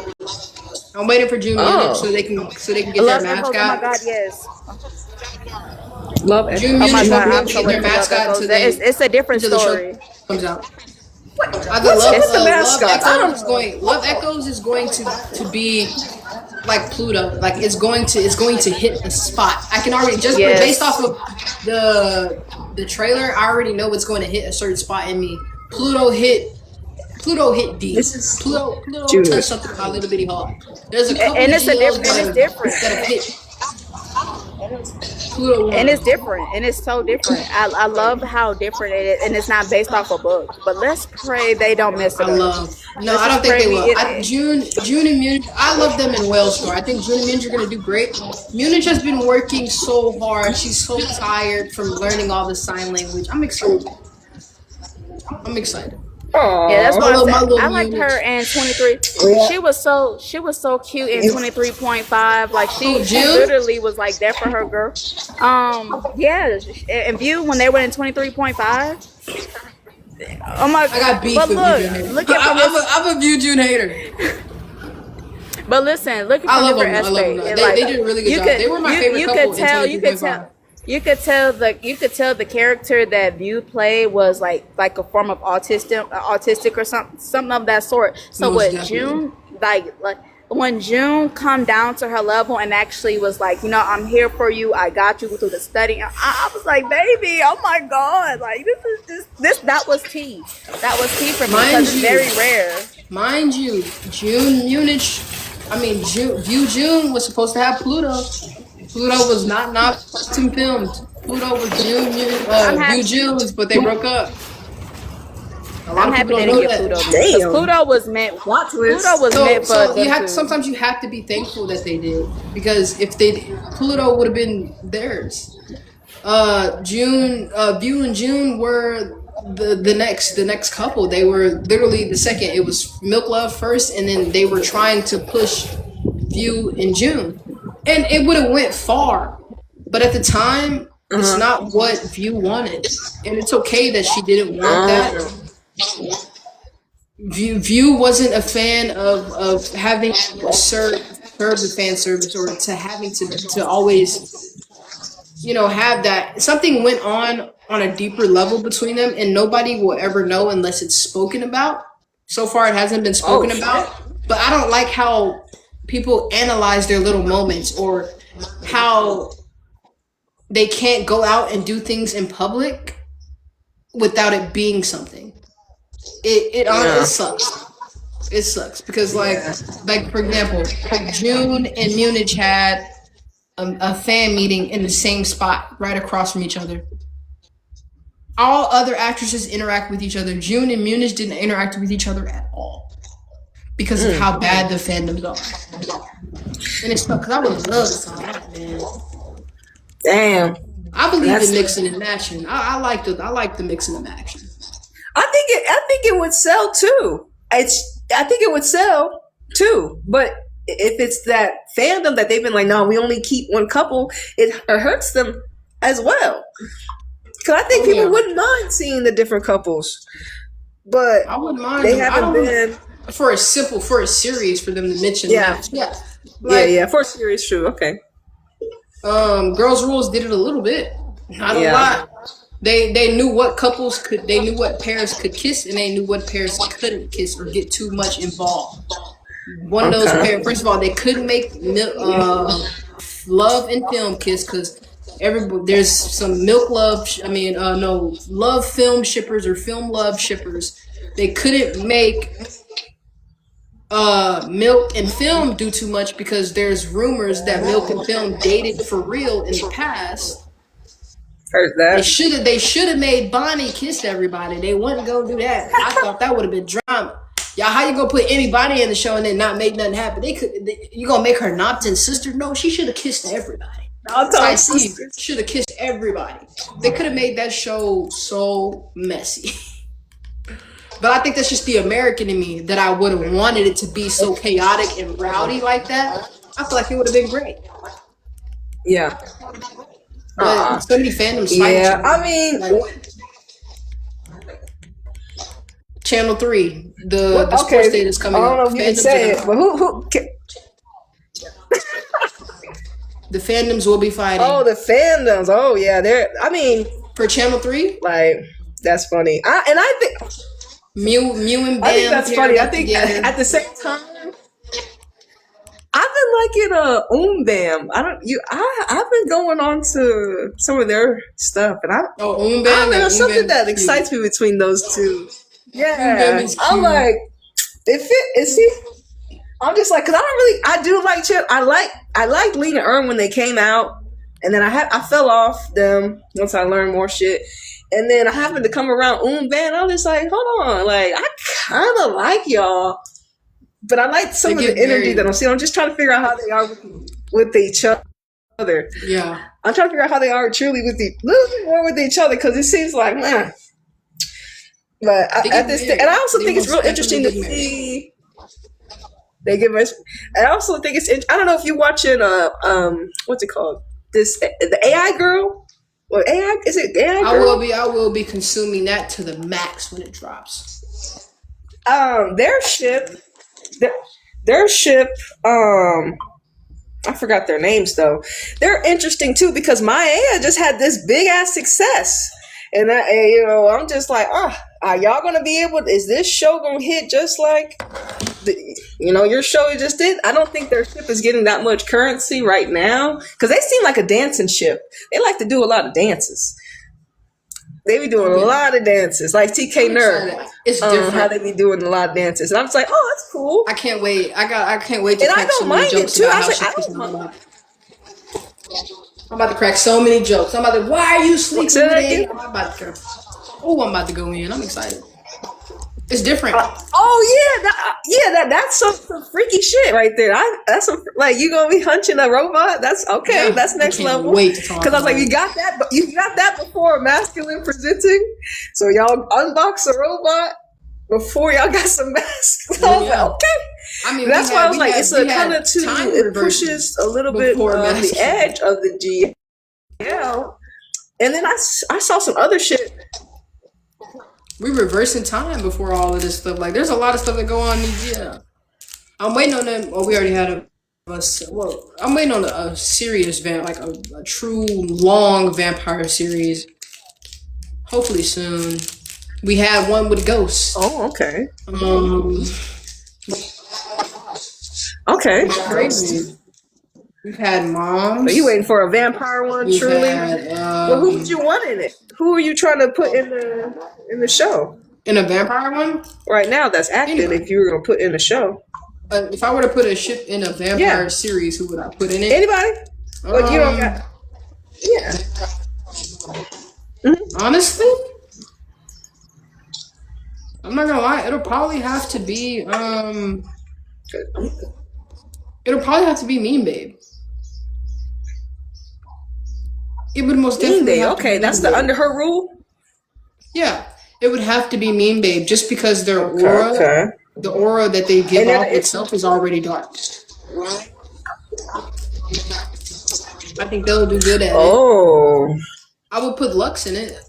I'm waiting for June Munich so they can get their mascot. Oh my God, yes. Love Echoes. June Munich will get their mascot it's a different story. Comes out. Love Echoes is going to be like Pluto. Like it's going to hit a spot. I can already based off of the trailer, I already know it's going to hit a certain spot in me. Pluto hit deep. Pluto touched something about Little Bitty Hawk. There's a couple it's different. That have hit. And it's different, and it's so different. I love how different it is, and it's not based off a book. But let's pray they don't miss it. I don't think they will. June and Munich, I love them in Whale Store. I think June and Munich are going to do great. Munich has been working so hard. She's so tired from learning all the sign language. I'm excited. Aww. Yeah, that's what I'm saying. I liked her in 23. Yeah. She was so cute in 23.5. Like she literally was like there for her girl. Yeah, and View when they were in 23.5. Oh my! I got beef with View. Look at I'm a View June hater. But listen, look at I love them. They did a really good job. They were my favorite couple. You could tell the character that View played was like a form of autistic or something of that sort. So June, like when June come down to her level and actually was like, I'm here for you. I got you through the study. I was like, baby, oh my God, like that was tea. That was tea for me because it's very rare. Mind you, June was supposed to have Pluto. Pluto was not filmed. Pluto was View June's, but they broke up. I'm happy they didn't get Pluto. Damn. Pluto was meant. Sometimes you have to be thankful that they did, because if Pluto would have been theirs. View and June were the next couple, they were literally the second. It was Milk Love first, and then they were trying to push View in June, and it would have went far, but at the time, it's not what View wanted, and it's okay that she didn't want that. View wasn't a fan of having to serve the fan service, or to having to always, have that. Something went on a deeper level between them, and nobody will ever know unless it's spoken about. So far, it hasn't been spoken about. But I don't like how people analyze their little moments, or how they can't go out and do things in public without it being something. It sucks. It sucks because like for example, June and Munich had a fan meeting in the same spot right across from each other. All other actresses interact with each other. June and Munich didn't interact with each other at all because of how bad the fandoms are. And it's because I would love some of that, man. Damn. I believe in mixing and matching. I like the mixing and matching. I think it would sell too. I think it would sell too. But if it's that fandom that they've been like, no, we only keep one couple, it hurts them as well. Because I think people wouldn't mind seeing the different couples. But I wouldn't mind. They haven't been for a series for them to mention. Yeah. For a series, true. Okay. Girls Rules did it a little bit, not a lot. They knew what they knew what pairs could kiss, and they knew what pairs couldn't kiss or get too much involved. One of those pairs, first of all, they couldn't make love and film kiss because there's some love film shippers or film love shippers. They couldn't make Milk and Film do too much because there's rumors that Milk and Film dated for real in the past. Heard that. They should have made Bonnie kiss everybody. They wouldn't go do that. I thought that would have been drama. Y'all, how you gonna put anybody in the show and then not make nothing happen? You gonna make her Nopton's sister? No, she should have kissed everybody. Should have kissed everybody. They could have made that show so messy. But I think that's just the American in me, that I would have wanted it to be so chaotic and rowdy like that. I feel like it would have been great. Yeah. But so many fandoms. Yeah, I mean, Channel 3, the sports date is coming. I don't know if you can say it, but who the fandoms will be fighting. Oh, the fandoms. Oh, yeah, for Channel 3, like, that's funny. I think Mew and Bam. I think that's funny. I think at the same time, I've been liking Bam. I've been going on to some of their stuff, and Bam. There's something that excites me between those two. Yeah, I'm like, I'm just like, cause I do like Chip. I like Lena Earn when they came out, and then I fell off them once I learned more shit. And then I happened to come around Bam. I was just like, hold on, like I kind of like y'all, but I like some of the energy that I'm seeing. I'm just trying to figure out how they are with each other. Yeah, I'm trying to figure out how they are truly with little bit more with each other, because it seems like, man. But and I also think it's real interesting to see. They give us. I also think it's. I don't know if you're watching. What's it called? The AI girl. Well, AI is it AI girl? I will be consuming that to the max when it drops. Their ship. I forgot their names though. They're interesting too because Maya just had this big ass success, and I'm just like, are y'all gonna be able? Is this show gonna hit just like your show you just did? I don't think their ship is getting that much currency right now because they seem like a dancing ship. They like to do a lot of dances. They be doing a lot of dances, like TK Nerd. It's different how they be doing a lot of dances, and I'm just like, oh, that's cool. I can't wait. I can't wait to. And I don't mind it too. I don't mind. I'm about to crack so many jokes. I'm about to. Why are you sleeping today? I'm about to go in. I'm excited. It's different. That's some freaky shit right there. That's some, like, you gonna be hunching a robot? That's okay. Yeah, that's next I can't level. wait to talk Because I was like, about you got that before masculine presenting. So y'all unbox a robot before y'all got some masks. I was like, okay. I mean, that's why I was like, it's a kind of it pushes a little bit on the edge of the GL. And then I saw some other shit. We reversing time before all of this stuff. Like, there's a lot of stuff that go on in the GL. I'm waiting on them. Well, we already had I'm waiting on a serious like a true long vampire series. Hopefully soon. We had one with ghosts. Oh, okay. Okay. Crazy. We've had moms. Are you waiting for a vampire one? Truly. Well, who would you want in it? Who are you trying to put in the show? In a vampire one? Right now, that's acting. Anybody. If you were gonna put in the show. If I were to put a ship in a vampire series, who would I put in it? Anybody? Like you don't got. Yeah. Honestly, I'm not gonna lie. It'll probably have to be Mean Babe. It would most definitely. Okay, that's the under her rule. Yeah, it would have to be Mean Babe, just because their aura, the aura that they give off itself is already dark. I think they'll do good at it. I would put Lux in it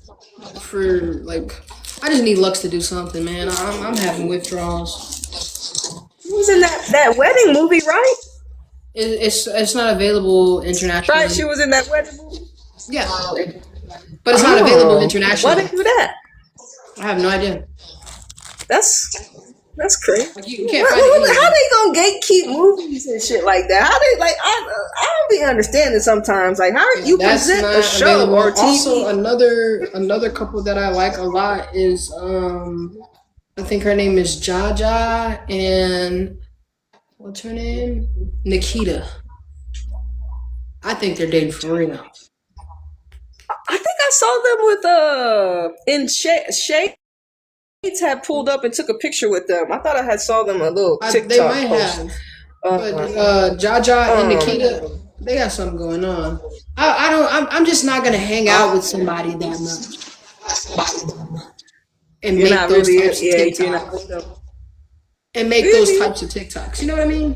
for like. I just need Lux to do something, man. I'm having withdrawals. He was in that wedding movie, right? It's not available internationally. Right, she was in that wedding movie. Yeah, but it's not available internationally. Why did they do that? I have no idea. That's crazy. Like you can't find it. How they gonna gatekeep movies and shit like that? How they like? I don't be understanding sometimes. Like, how you present a show available. Or TV? Also, another couple that I like a lot is I think her name is Jaja and what's her name? Nikita. I think they're dating for real. I think I saw them with in Shades had pulled up and took a picture with them. I thought I had saw them a little TikTok they might post. have. But Jaja and Nikita, they got something going on. I'm just not gonna hang out with somebody that much. And you're make not those really types of TikToks. And make those types of TikToks. You know what I mean?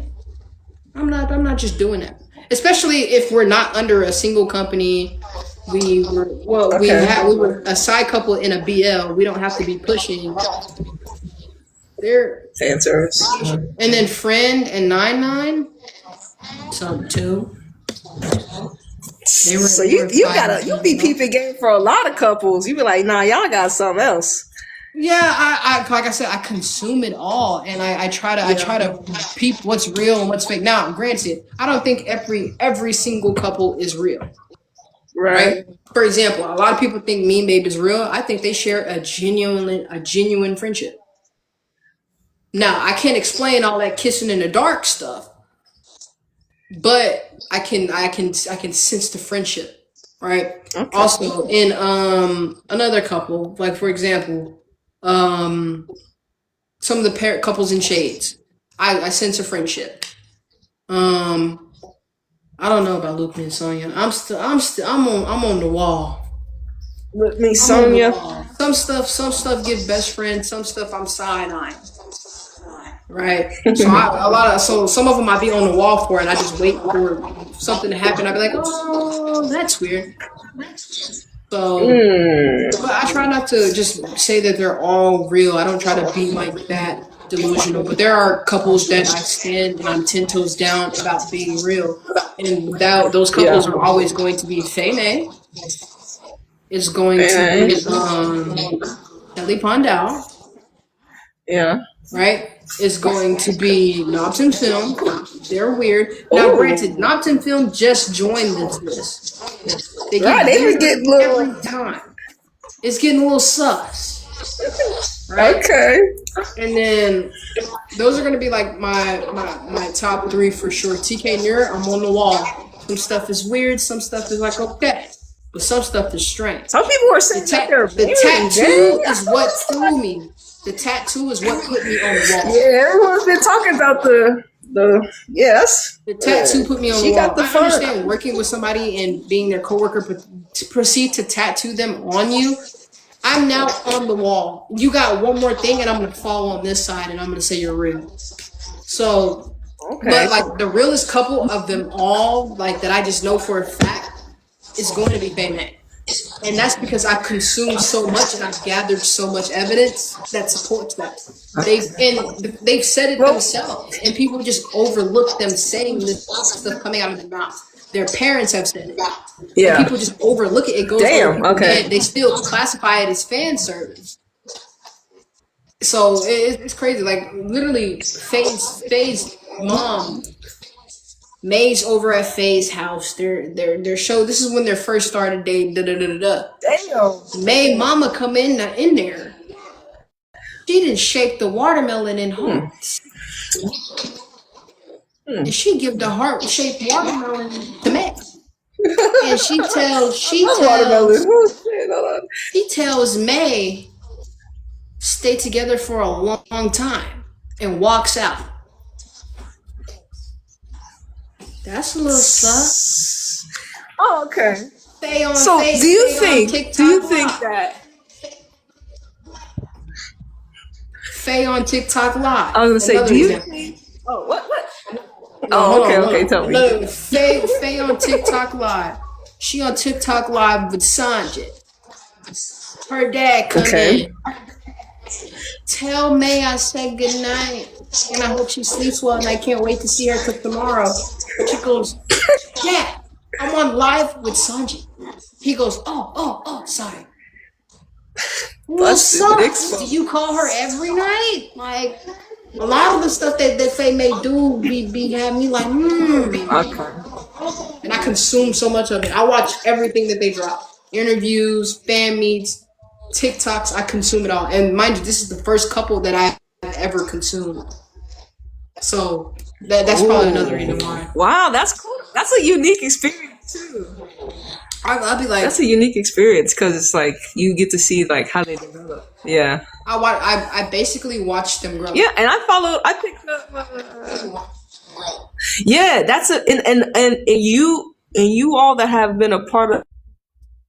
I'm not just doing that. Especially if we're not under a single company. We were a side couple in a BL. We don't have to be pushing. They're fan service. And then Friend and 99, some too. So you be peeping game for a lot of couples. You be like, nah, y'all got something else. Yeah, I like I said, I consume it all, and I try to peep what's real and what's fake. Now, granted, I don't think every single couple is real. Right. For example, a lot of people think Mean Babe is real. I think they share a genuine friendship. Now, I can't explain all that kissing in the dark stuff, but I can sense the friendship, right? Okay. Also, in another couple, like for example, some of the couples in Shades, I sense a friendship. I don't know about Luke and Sonya. I'm on the wall. With me, Sonya. Some stuff get best friends. Some stuff I'm side-eyeing. Right. So some of them I be on the wall for, and I just wait for something to happen. I be like, oh, that's weird. So, but I try not to just say that they're all real. I don't try to be like that. Delusional, but there are couples that I stand and I'm 10 toes down about being real, and without those couples are always going to be Fei. It's going to be Kelly Pondau. Yeah. Right? It's going to be Knobs and Film. They're weird. Now, granted, Knobs and Film just joined this list. They get getting little every time. It's getting a little sus. Right? Okay. And then those are gonna be like my top 3 for sure. TK Nura, I'm on the wall. Some stuff is weird, some stuff is like okay, but some stuff is strange. Some people are saying the tattoo is what threw me. The tattoo is what put me on the wall. Yeah, everyone's been talking about the yes. The tattoo put me on the wall. I understand working with somebody and being their coworker, but to proceed to tattoo them on you, I'm now on the wall. You got one more thing, and I'm gonna fall on this side, and I'm gonna say you're real. So, but like the realest couple of them all, like that I just know for a fact, is going to be Faye May. And that's because I've consumed so much and I've gathered so much evidence that supports that. They've said it themselves, and people just overlook them saying this stuff coming out of their mouth. Their parents have said it. Yeah. And people just overlook it. It goes over. They still classify it as fan service. So it's crazy. Like literally, Faye's mom. May's over at Faye's house. Their show. This is when they first started dating. Damn. May mama come in there. She didn't shake the watermelon in hearts. And she give the heart shaped watermelon to May. And she tells May stay together for a long time and walks out. That's a little sus. Oh, okay. Do you think that Faye on TikTok Live? I was gonna say, do you think? Oh, what? Okay. Tell me. No, Faye on TikTok Live. She on TikTok Live with Sanjay. Her dad come in. Tell May I said good night, and I hope she sleeps well, and I can't wait to see her till tomorrow. She goes, yeah, I'm on live with Sanjay. He goes, oh, sorry. Well, do you call her every night? Like, a lot of the stuff that Faye May do be having me like, And I consume so much of it. I watch everything that they drop. Interviews, fan meets, TikToks, I consume it all. And mind you, this is the first couple that I've ever consumed. So that's probably another reason why. Wow, that's cool. That's a unique experience too. I'll be like, that's a unique experience because it's like you get to see like how they develop. Yeah. I basically watched them grow. Yeah, and I picked up. Yeah, that's and you all that have been a part of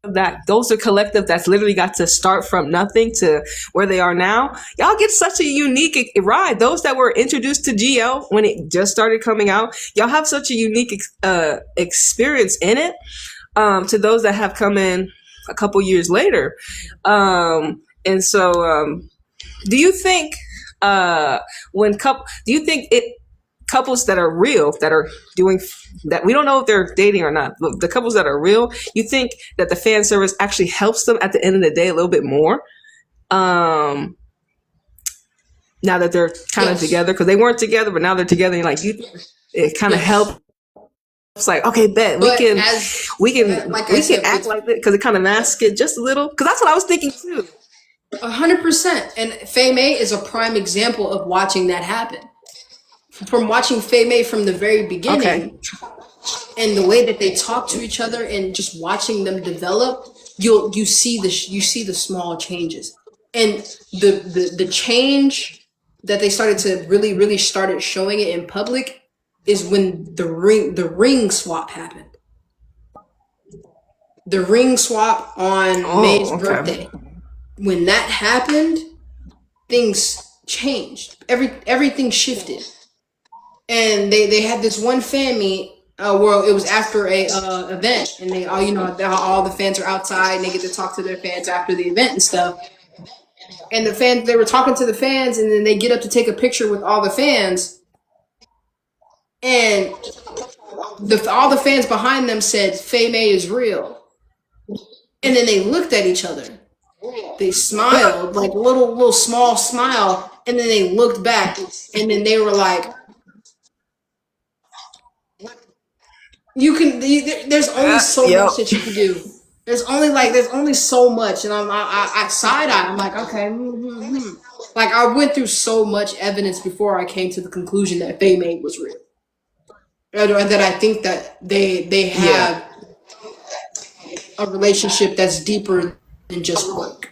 that, those are collective that's literally got to start from nothing to where they are now. Y'all get such a unique ride. Those that were introduced to GL when it just started coming out, y'all have such a unique experience in it. To those that have come in a couple years later, and so do you think couples that are real, that are doing that, we don't know if they're dating or not, but the couples that are real, you think that the fan service actually helps them at the end of the day a little bit more? Now that they're kind of together, because they weren't together, but now they're together, and like it kind of helps. It's like, okay, bet we can act like that because it kind of masks it just a little. Because that's what I was thinking too. 100%. And Faye May is a prime example of watching that happen. From watching Faye May from the very beginning, and the way that they talk to each other, and just watching them develop, you see the small changes, and the change that they started to really started showing it in public is when the ring swap happened. The ring swap on May's birthday. When that happened, things changed. Everything shifted. And they had this one fan meet where it was after a event, and they all the fans are outside and they get to talk to their fans after the event and stuff. And they were talking to the fans, and then they get up to take a picture with all the fans. And all the fans behind them said, Faye May is real. And then they looked at each other. They smiled, like a little small smile. And then they looked back, and then they were like, there's only so much that you can do. There's only so much. And I side-eye. I'm like, okay. Like, I went through so much evidence before I came to the conclusion that Faye May was real. And that I think that they have a relationship that's deeper than just work.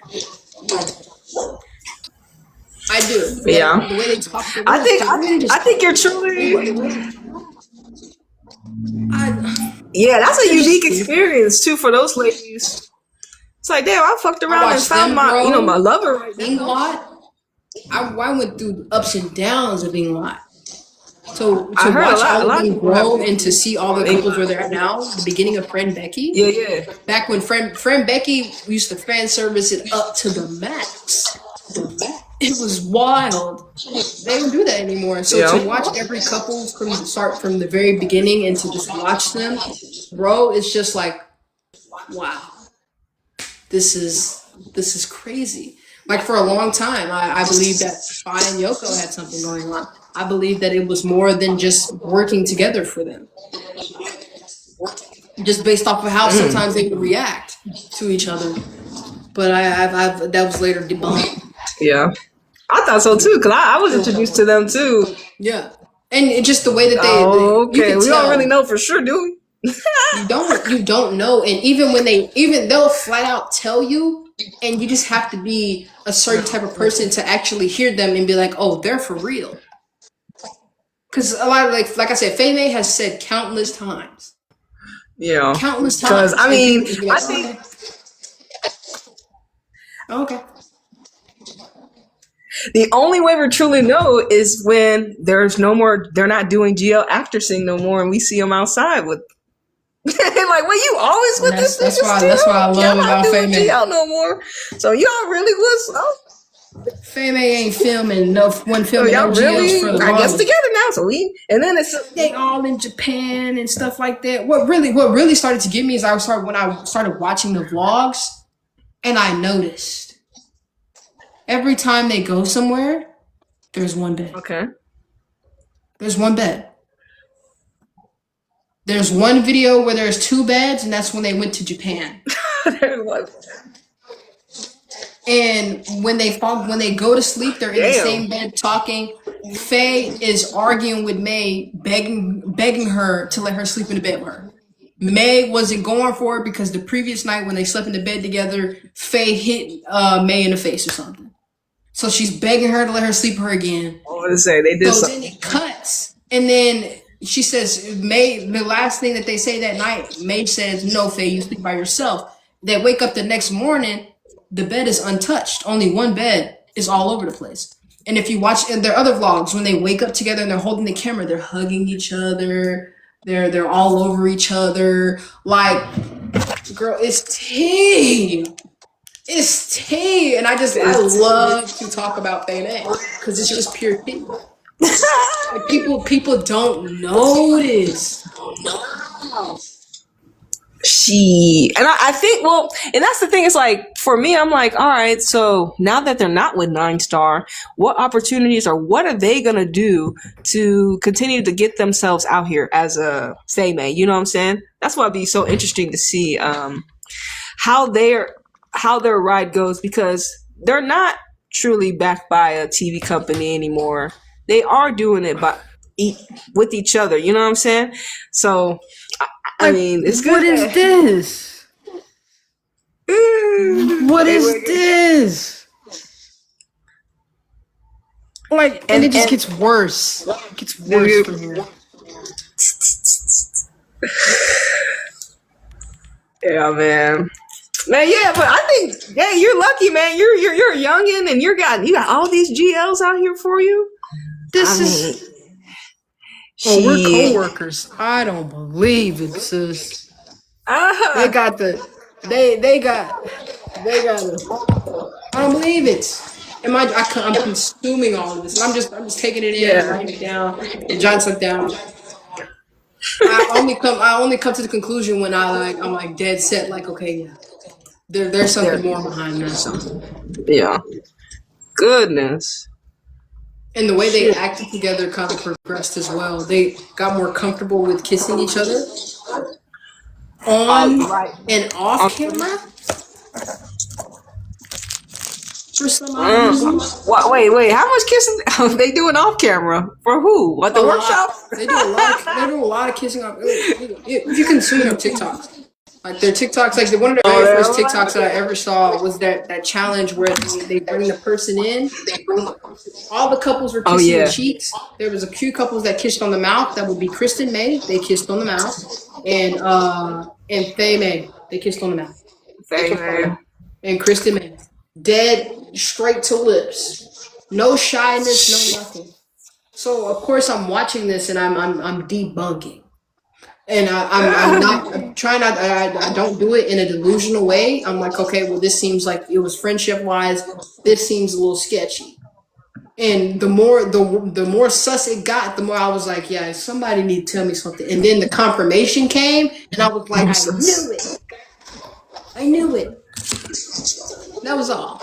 I do. Yeah. The way they talk. I think you're truly. Yeah, that's a unique experience too for those ladies. It's like, damn, I fucked around and found my lover right being lot. I went through ups and downs of being lot. So to watch all of them grow and to see all the couples where they're at now, the beginning of Friend Becky. Yeah. Back when Friend Becky used to fan service it up to the max. It was wild. They don't do that anymore. So to watch every couple from the very beginning and to just watch them grow, it's just like, wow. This is crazy. Like for a long time, I believed that Spy and Yoko had something going on. I believe that it was more than just working together for them. Just based off of how sometimes they would react to each other. But that was later debunked. Yeah. I thought so too, because I was introduced to them too. Yeah. And it's just the way that they okay. We don't really know for sure, do we? You don't know. And they'll flat out tell you, and you just have to be a certain type of person to actually hear them and be like, oh, they're for real. Because a lot of like I said, Faye May has said countless times. Yeah. Countless times. Because I think okay. The only way we truly know is when there's no more. They're not doing GL actor sing no more, and we see them outside with. Like, well, you always with this. That's why I love about Faye May. GL no more. So y'all really was. Faye May ain't filming one filming no GLs for the I guess together now. So and then they all in Japan and stuff like that. What really started to get me is when I started watching the vlogs, and I noticed. Every time they go somewhere, there's one bed. Okay. There's one bed. There's one video where there's two beds, and that's when they went to Japan. There's one. And when they go to sleep, they're in the same bed talking. Faye is arguing with May, begging her to let her sleep in the bed with her. May wasn't going for it because the previous night when they slept in the bed together, Faye hit May in the face or something. So she's begging her to let her sleep with her again. I want to say they did something. Then it cuts, and then she says, "May." The last thing that they say that night, May says, "No, Faye, you sleep by yourself." They wake up the next morning, the bed is untouched. Only one bed is all over the place. And if you watch their other vlogs, when they wake up together and they're holding the camera, they're hugging each other. They're all over each other. Like, girl, it's tea. It's tea, and I love to talk about Faye May because it's just pure tea. Like people don't notice. And I think, well, and that's the thing. It's like, for me, I'm like, all right, so now that they're not with 9 Star, what opportunities or what are they going to do to continue to get themselves out here as a Faye May? You know what I'm saying? That's why it'd be so interesting to see how their ride goes, because they're not truly backed by a TV company anymore. They are doing it with each other. You know what I'm saying? So, I mean, it's good. What is this? What is this? Like, and it just gets worse. It gets worse from here. Yeah, man. Man, yeah, but I think, yeah, you're lucky, man. You're a youngin', and you got all these GLs out here for you. We're co-workers. I don't believe it, sis. They got I don't believe it. I'm consuming all of this. I'm just taking it in, and writing it down, and jotting stuff down. I only come to the conclusion when I'm like dead set, like, okay, yeah. There's something more behind this. Yeah. Goodness. And the way they acted together kind of progressed as well. They got more comfortable with kissing each other on and off camera. For some reason. Wait, how much kissing are they doing off camera? For who? What, the workshop? They do a lot of kissing off. If you consume their TikToks, Like their TikToks, like one of the very first TikToks that I ever saw was that challenge where they bring the person in. All the couples were kissing the cheeks. There was a few couples that kissed on the mouth. That would be Kristen May. They kissed on the mouth, and Faye May. They kissed on the mouth. Faye May and Kristen May. Dead straight to lips. No shyness. No nothing. So of course I'm watching this and I'm debunking. And I'm trying not. I don't do it in a delusional way. I'm like, okay, well, this seems like it was friendship wise. This seems a little sketchy. And the more sus it got, the more I was like, yeah, somebody need to tell me something. And then the confirmation came, and I was like, I knew it. That was all.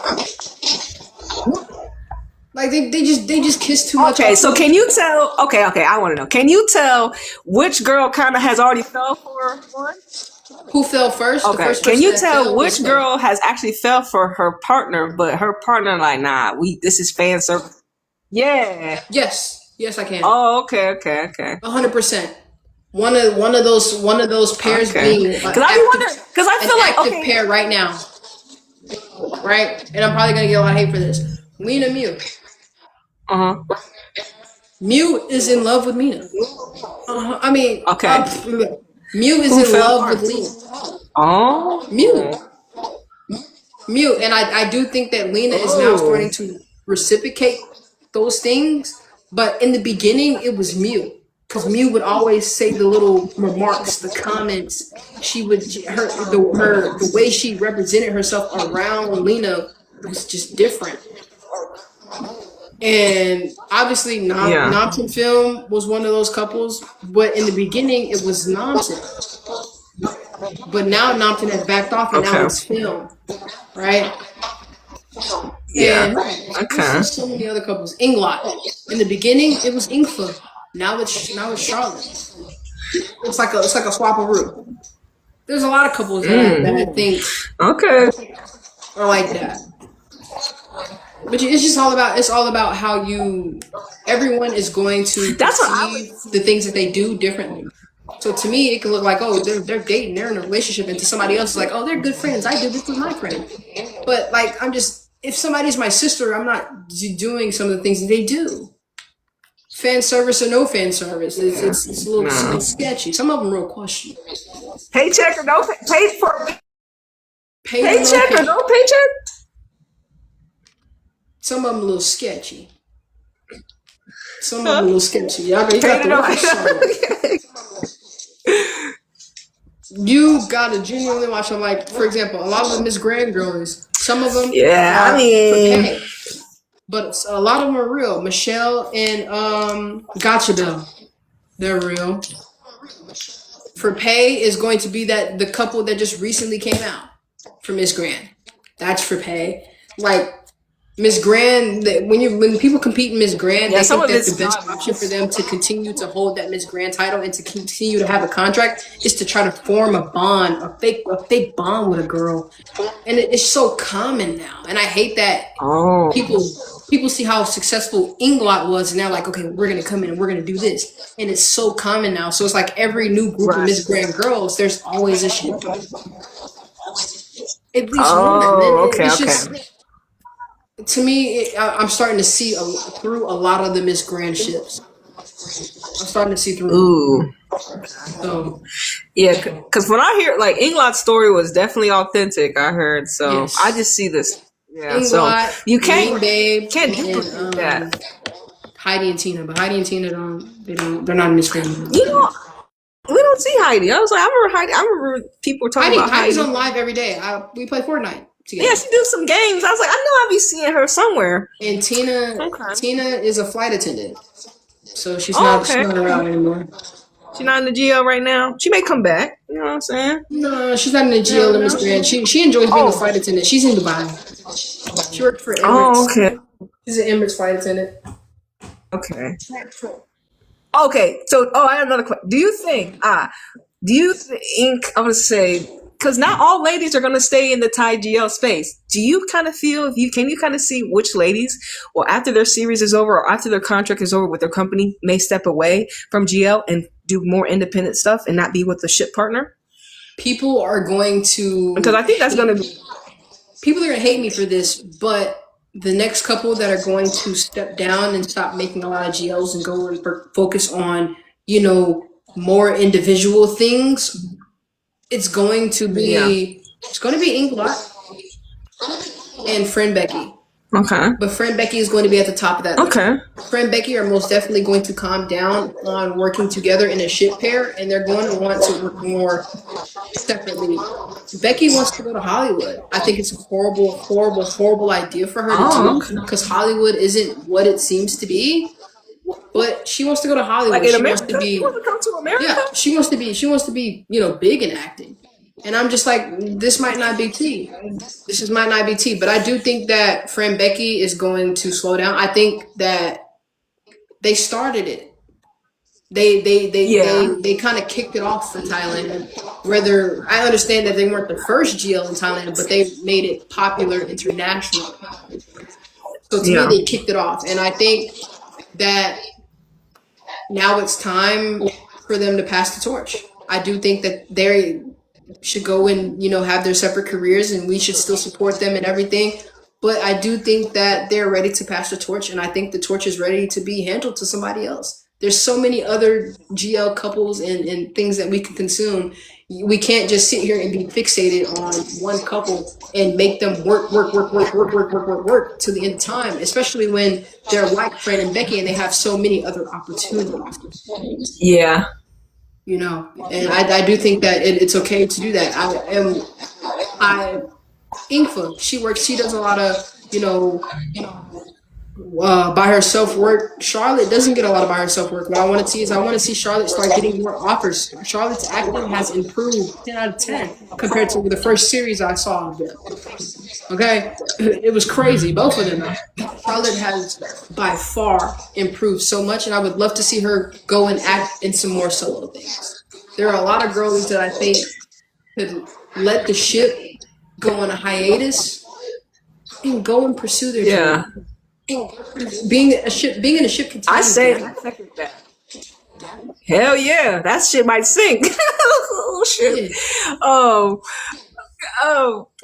Like they just kissed too much. Okay, so can you tell? Okay, I want to know. Can you tell which girl kind of has already fell for one? Who fell first? Okay, can you tell which girl has actually fell for her partner, but her partner like, nah, this is fan service. Yeah. Yes, I can. Oh, okay. 100%. One of those pairs being because I feel like active pair right now, right? And I'm probably gonna get a lot of hate for this. Lena Mew. Mew is in love with Mina. I mean, Mew is in love with Lena. Oh, Mew, and I do think that Lena is now starting to reciprocate those things. But in the beginning, it was Mew. Because Mew would always say the little remarks, the comments. The way she represented herself around Lena was just different. And obviously, Nompton Film was one of those couples. But in the beginning, it was Nompton. But now Nompton has backed off, and now it's Film, right? Yeah. And there's so many other couples. Inglot. In the beginning, it was Ingfa. Now it's Charlotte. It's like a swap-a-roo. There's a lot of couples that I think are like that. But it's just all about how everyone is going to perceive the things that they do differently. So to me, it can look like, oh, they're dating, they're in a relationship, and to somebody else, it's like, oh, they're good friends. I do this with my friend. But like, if somebody's my sister, I'm not doing some of the things that they do. Fan service or no fan service, it's a little sketchy. Some of them real questionable. Paycheck or no paycheck? Paycheck or no paycheck? Some of them a little sketchy. You got the right song. You gotta genuinely watch them. Like, for example, a lot of the Miss Grand girls, some of them are for pay, but a lot of them are real. Michelle and Gotcha Bell, they're real. For pay is going to be the couple that just recently came out for Miss Grand. That's for pay. Like Miss Grand, when people compete in Miss Grand, they think that the best option for them to continue to hold that Miss Grand title and to continue to have a contract is to try to form a bond, a fake bond with a girl, and it's so common now. And I hate that people see how successful Inglot was, and they're like, okay, we're gonna come in and we're gonna do this, and it's so common now. So it's like every new group of Miss Grand girls, there's always a shit. At least one. To me, I'm starting to see through a lot of the Miss Grand ships. I'm starting to see through. Ooh. So. Yeah, because when I hear, like, Inglot's story was definitely authentic, I heard. So yes. I just see this. Yeah, Inglot, so you can't duplicate that. Heidi and Tina, but Heidi and Tina they're not in Miss Grand. You know, we don't see Heidi. I was like, I remember people talking about Heidi. Heidi's on live every day. We play Fortnite together. Yeah, she do some games. I was like, I know I'll be seeing her somewhere. And Tina is a flight attendant, so she's not around anymore. She's not in the GL right now. She may come back. You know what I'm saying? No, she's not in the GL in Miss Grand. She enjoys being a flight attendant. She's in Dubai. She worked for Emirates. Oh, okay. She's an Emirates flight attendant. Okay. Okay. So, I have another question. Do you think? I'm gonna say, because not all ladies are gonna stay in the Thai GL space. Do you kind of feel? Can you kind of see which ladies, or after their series is over, or after their contract is over with their company, may step away from GL and do more independent stuff and not be with the ship partner? people are going to, because I think that's going to be. People are going to hate me for this, but the next couple that are going to step down and stop making a lot of GLs and go and focus on, you know, more individual things, it's going to be Inkbot and Friend Becky. Okay. But Friend Becky is going to be at the top of that list. Okay. Friend Becky are most definitely going to calm down on working together in a shit pair, and they're going to want to work more separately. Becky wants to go to Hollywood. I think it's a horrible, horrible, horrible idea for her to do, because Hollywood isn't what it seems to be. But she wants to go to Hollywood. Like in she America, wants to be, she wants to come to America. yeah, she wants to be, you know, big in acting. And I'm just like, this might not be tea. This just might not be tea. But I do think that Friend Becky is going to slow down. I think that they started it. They kind of kicked it off for Thailand. Whether I understand that they weren't the first GL in Thailand, but they made it popular internationally. So to me, they kicked it off. And I think that now it's time for them to pass the torch. I do think that they should go and, you know, have their separate careers, and we should still support them and everything. But I do think that they're ready to pass the torch, and I think the torch is ready to be handled to somebody else. There's so many other GL couples and things that we can consume. We can't just sit here and be fixated on one couple and make them work to the end of time, especially when they're like Fred and Becky and they have so many other opportunities. Yeah. You know, and I do think that it's okay to do that. Inkfa, she does a lot of, you know, by herself work. Charlotte doesn't get a lot of by herself work. What I want to see Charlotte start getting more offers. Charlotte's acting has improved 10 out of 10 compared to the first series I saw of them. Okay, it was crazy, both of them. Charlotte has by far improved so much, and I would love to see her go and act in some more solo things. There are a lot of girls that I think could let the ship go on a hiatus and go and pursue their dream. Being in a ship continues. I second that. Hell yeah, that shit might sink. Oh shit.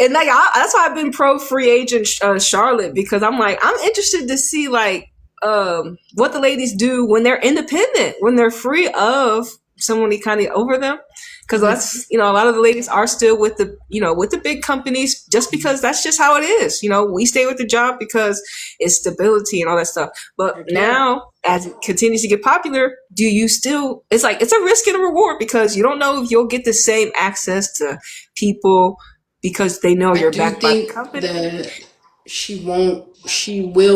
And like that's why I've been pro free agent Charlotte, because I'm like, I'm interested to see like what the ladies do when they're independent, when they're free of someone kind of over them. Because that's, you know, a lot of the ladies are still with the, you know, with the big companies, just because that's just how it is. You know, we stay with the job because it's stability and all that stuff. But now, as it continues to get popular, do you still, it's like, it's a risk and a reward, because you don't know if you'll get the same access to people because they know you're backed by the company. That she will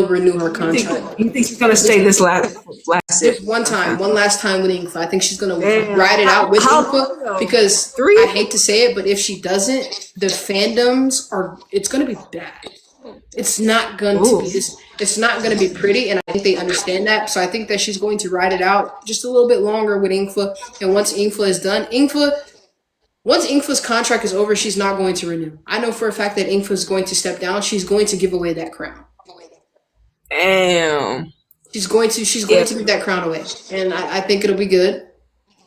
renew her contract. You think she's going to stay this last one last time with Inkfa. I think she's going to ride it out with Inkfa, because I hate to say it, but if she doesn't, the fandoms it's going to be bad. It's not going to be it's not going to be pretty, and I think they understand that. So I think that she's going to ride it out just a little bit longer with Inkfa, and once Inkfa is done, once Inkfa's contract is over, she's not going to renew. I know for a fact that Inkfa is going to step down. She's going to give away that crown. Damn. She's going to give that crown away, and I think it'll be good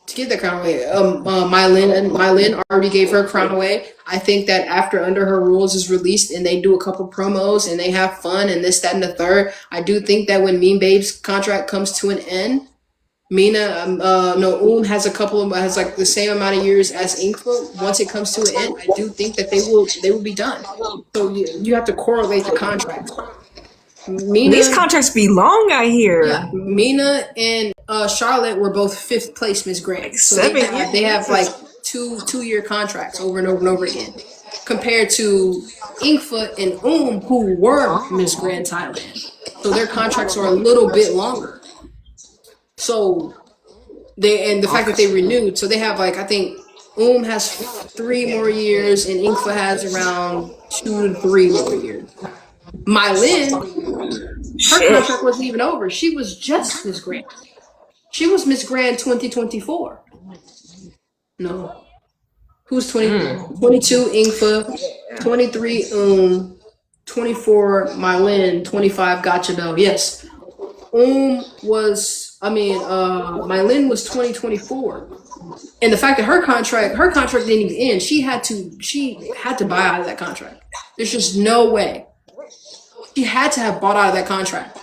to give that crown away. Mylin already gave her crown away. I think that after Under Her Rules is released and they do a couple promos and they have fun and this, that, and the third, I do think that when Mean Babe's contract comes to an end, has like the same amount of years as Inkfa. Once it comes to an end, I do think that they will be done. So you have to correlate the contracts. These contracts be long, I hear. Yeah, Mina and Charlotte were both 5th place Miss Grand. So they have like two-year contracts over and over and over again, compared to Inkfa and who were Miss Grand Thailand. So their contracts are a little bit longer. So the fact that they renewed, so they have like, I think has 3 more years and Inkfa has around 2 to 3 more years. Mylin, her contract wasn't even over. She was just Miss Grand. She was Miss Grand 2024. No. Who's 20? 22 Inkfa, 23 24 Mylin, 25 Gotcha Bell. Yes. Mylin was 2024. And the fact that her contract didn't even end. She had to buy out of that contract. There's just no way. She had to have bought out of that contract.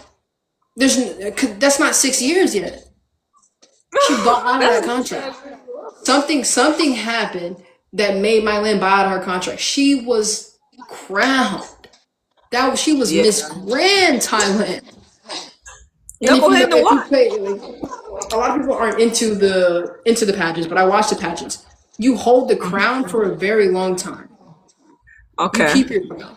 That's not 6 years yet. She bought out of that contract. Something happened that made Mylin buy out of her contract. She was crowned. She was Miss Grand Thailand. And a lot of people aren't into the pageants, but I watch the pageants. You hold the crown for a very long time. Okay. You keep your crown.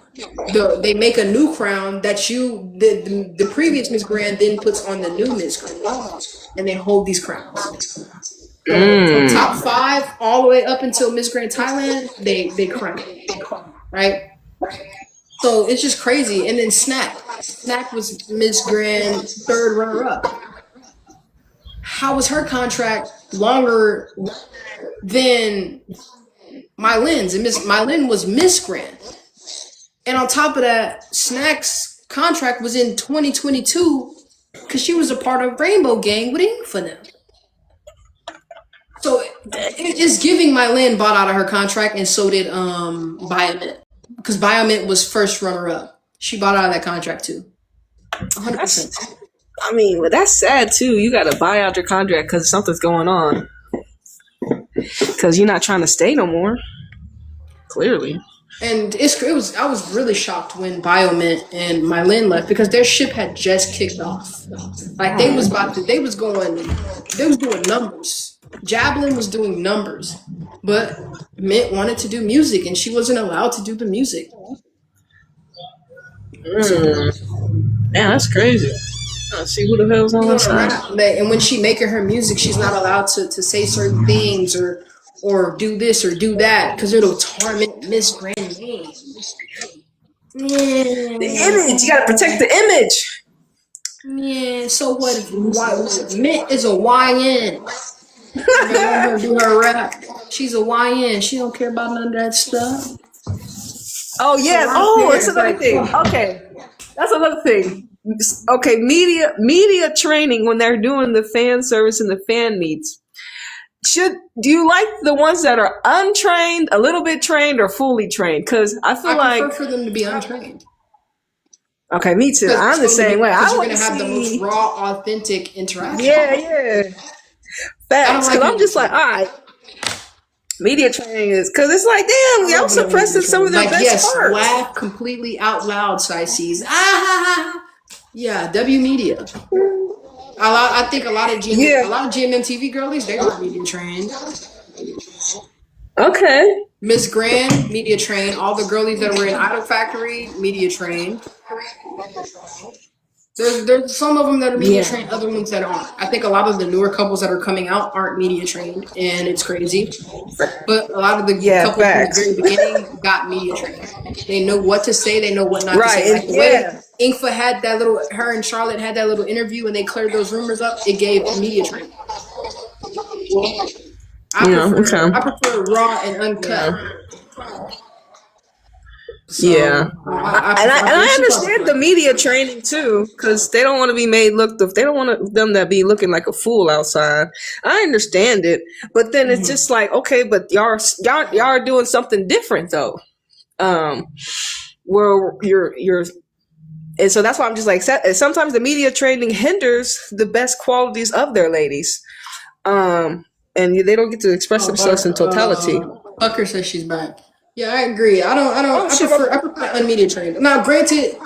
They make a new crown that the previous Miss Grand then puts on the new Miss Grand, and they hold these crowns. From top 5 all the way up until Miss Grand Thailand, they crown, right? So it's just crazy. And then Snack was Miss Grand 3rd runner-up. How was her contract longer than Mylin's? And Mylin was Miss Grand. And on top of that, Snack's contract was in 2022 because she was a part of Rainbow Gang with Infinite. So it's giving Mylin bought out of her contract, and so did Biomint. Because Biomint was 1st runner-up. She bought out of that contract too. 100%. I mean, but that's sad too. You got to buy out your contract because something's going on. Because you're not trying to stay no more. Clearly. And I was really shocked when Biomint and Mylin left because their ship had just kicked off. Like they was doing numbers. Jablin was doing numbers, but Mint wanted to do music and she wasn't allowed to do the music. Man, that's crazy. Let's see who the hell's on that side. And when she making her music, she's not allowed to say certain things or do this or do that because it'll target Miss Grand name. The image, you gotta protect the image. Yeah, so what if Mint is a YN? Her do her rap. She's a YN. She don't care about none of that stuff. Oh yeah. Oh, that's another thing. Okay, that's another thing. Okay, media training when they're doing the fan service and the fan meets. Do you like the ones that are untrained, a little bit trained, or fully trained? Because I prefer for them to be untrained. Okay, me too. I'm the same way. I want to have the most raw, authentic interaction. Yeah. Facts. Because I'm just like, all right. Media training is because it's like, damn, y'all suppressing some of their best parts. Laugh completely out loud, Sices. Yeah, W Media. I think a lot of GMMTV girlies, they are media trained. Okay. Miss Grand, media trained. All the girlies that were in Idol Factory, media trained. There's some of them that are media trained, other ones that aren't. I think a lot of the newer couples that are coming out aren't media trained, and it's crazy. But a lot of the couples from the very beginning got media trained. They know what to say, they know what not to say. Like the way Infa had her and Charlotte had that little interview and they cleared those rumors up, it gave media training. I prefer raw and uncut. So, I understand the media training too, because they don't want to be made they don't want them to be looking like a fool outside. I understand it, but then it's just like, okay, but y'all are doing something different though. Where you're, and so that's why I'm just like, sometimes the media training hinders the best qualities of their ladies, and they don't get to express themselves in totality. Pucker says she's back. Yeah, I agree. I prefer unmedia trained. Now, granted,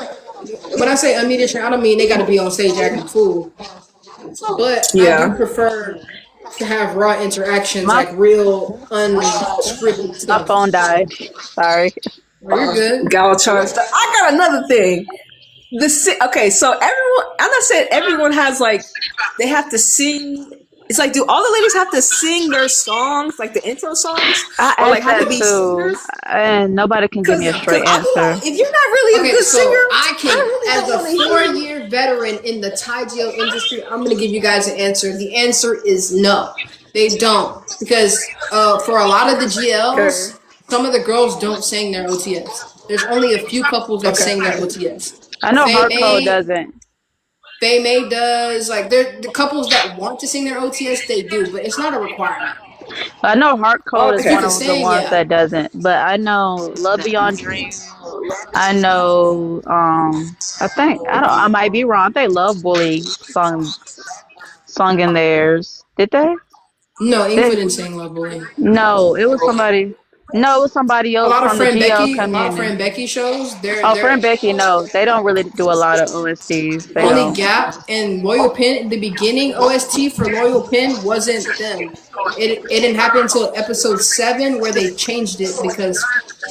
when I say unmedia trained, I don't mean they got to be on stage acting a fool. But I do prefer to have raw interactions, like real unscripted stuff. My phone died. Sorry. You're good. Galacharge. I got another thing. Okay, so everyone, I'm not saying everyone has they have to sing. It's like, do all the ladies have to sing their songs, like the intro songs? Or have to be singers? And nobody can give me a straight answer. If you're not really a good singer, I can, as a 4-year veteran in the Thai jail industry, I'm going to give you guys an answer. The answer is no. They don't. Because for a lot of the GLs, some of the girls don't sing their OTS. There's only a few couples that sing their OTS. I know Hardcore doesn't. May does, the couples that want to sing their OTS, they do, but it's not a requirement. I know Heart Code is If you one Okay. can of the sing, ones yeah. that doesn't, but I know Love Beyond Dreams. I know. I think I don't. I might be wrong. I think Love Bully sung in theirs. Did they? No, Inkford They didn't sing Love Bully. no. It was somebody. No, it was somebody else from the GL A lot of community. friend Becky shows. Oh, They're friend Becky. No, they don't really do a lot of OSTs. They only don't. Gap and Loyal Pin in the beginning. OST for Loyal Pin wasn't them. It didn't happen until episode 7 where they changed it because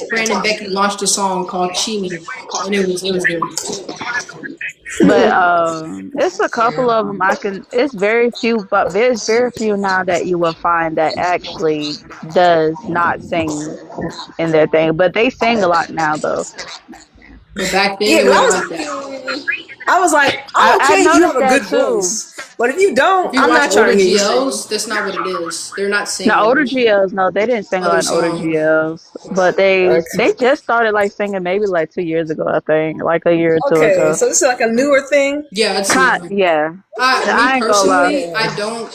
Fran and Becky launched a song called Chini, and it was good. But it's a couple of them. I can. It's very few, but there's very few now that you will find that actually does not sing in their thing. But they sing a lot now, though. But back then Yeah, it because wasn't like that. I was like, I, oh, I okay, you have noticed a that good too. voice, but if you If don't, you I'm watch not trying older to hear you sing. GLs, that's not what it is. They're not The older singing GLs, no, they didn't sing a lot other in older songs. GLs, but they Okay. just started like singing maybe like 2 years ago. I think like a year or two Okay, ago. so this is like a newer thing. Yeah, it's new. Yeah. Me I ain't gonna lie. personally, I don't.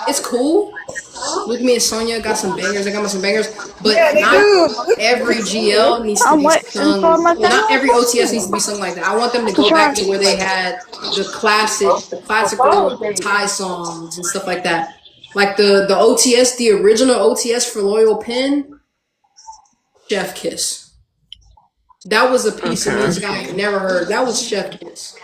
It's cool. Look, me and Sonya got some bangers. I got some bangers, Yeah, but they not do. every GL needs to I'm be waiting for sung. my Not every OTS thing needs to be sung like that. I want them to to go try. back to where they had the classical Thai songs and stuff like that. Like the OTS, the original OTS for Loyal Pin, Chef Kiss. That was a piece of Okay. music I had never heard. That was Chef Kiss.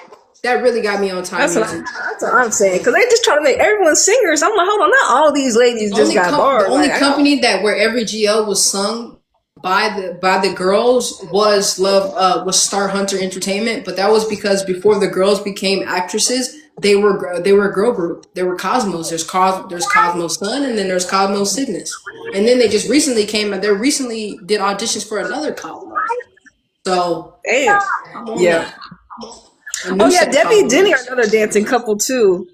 That really got me on Thai music. That's what I'm saying. Because they just trying to make everyone singers. I'm like, hold on, not all these ladies just got The bars. only Like, company that where every GL was sung by the girls was Star Hunter Entertainment, but that was because before the girls became actresses, they were a girl group. They were Cosmos. There's Cosmos Sun, and then there's Cosmos Cygnus, and then they just recently came. They recently did auditions for another Cosmos. So damn. I'm on Yeah. that. A Oh new yeah, set of Debbie and Denny are Cosmos. another dancing couple too.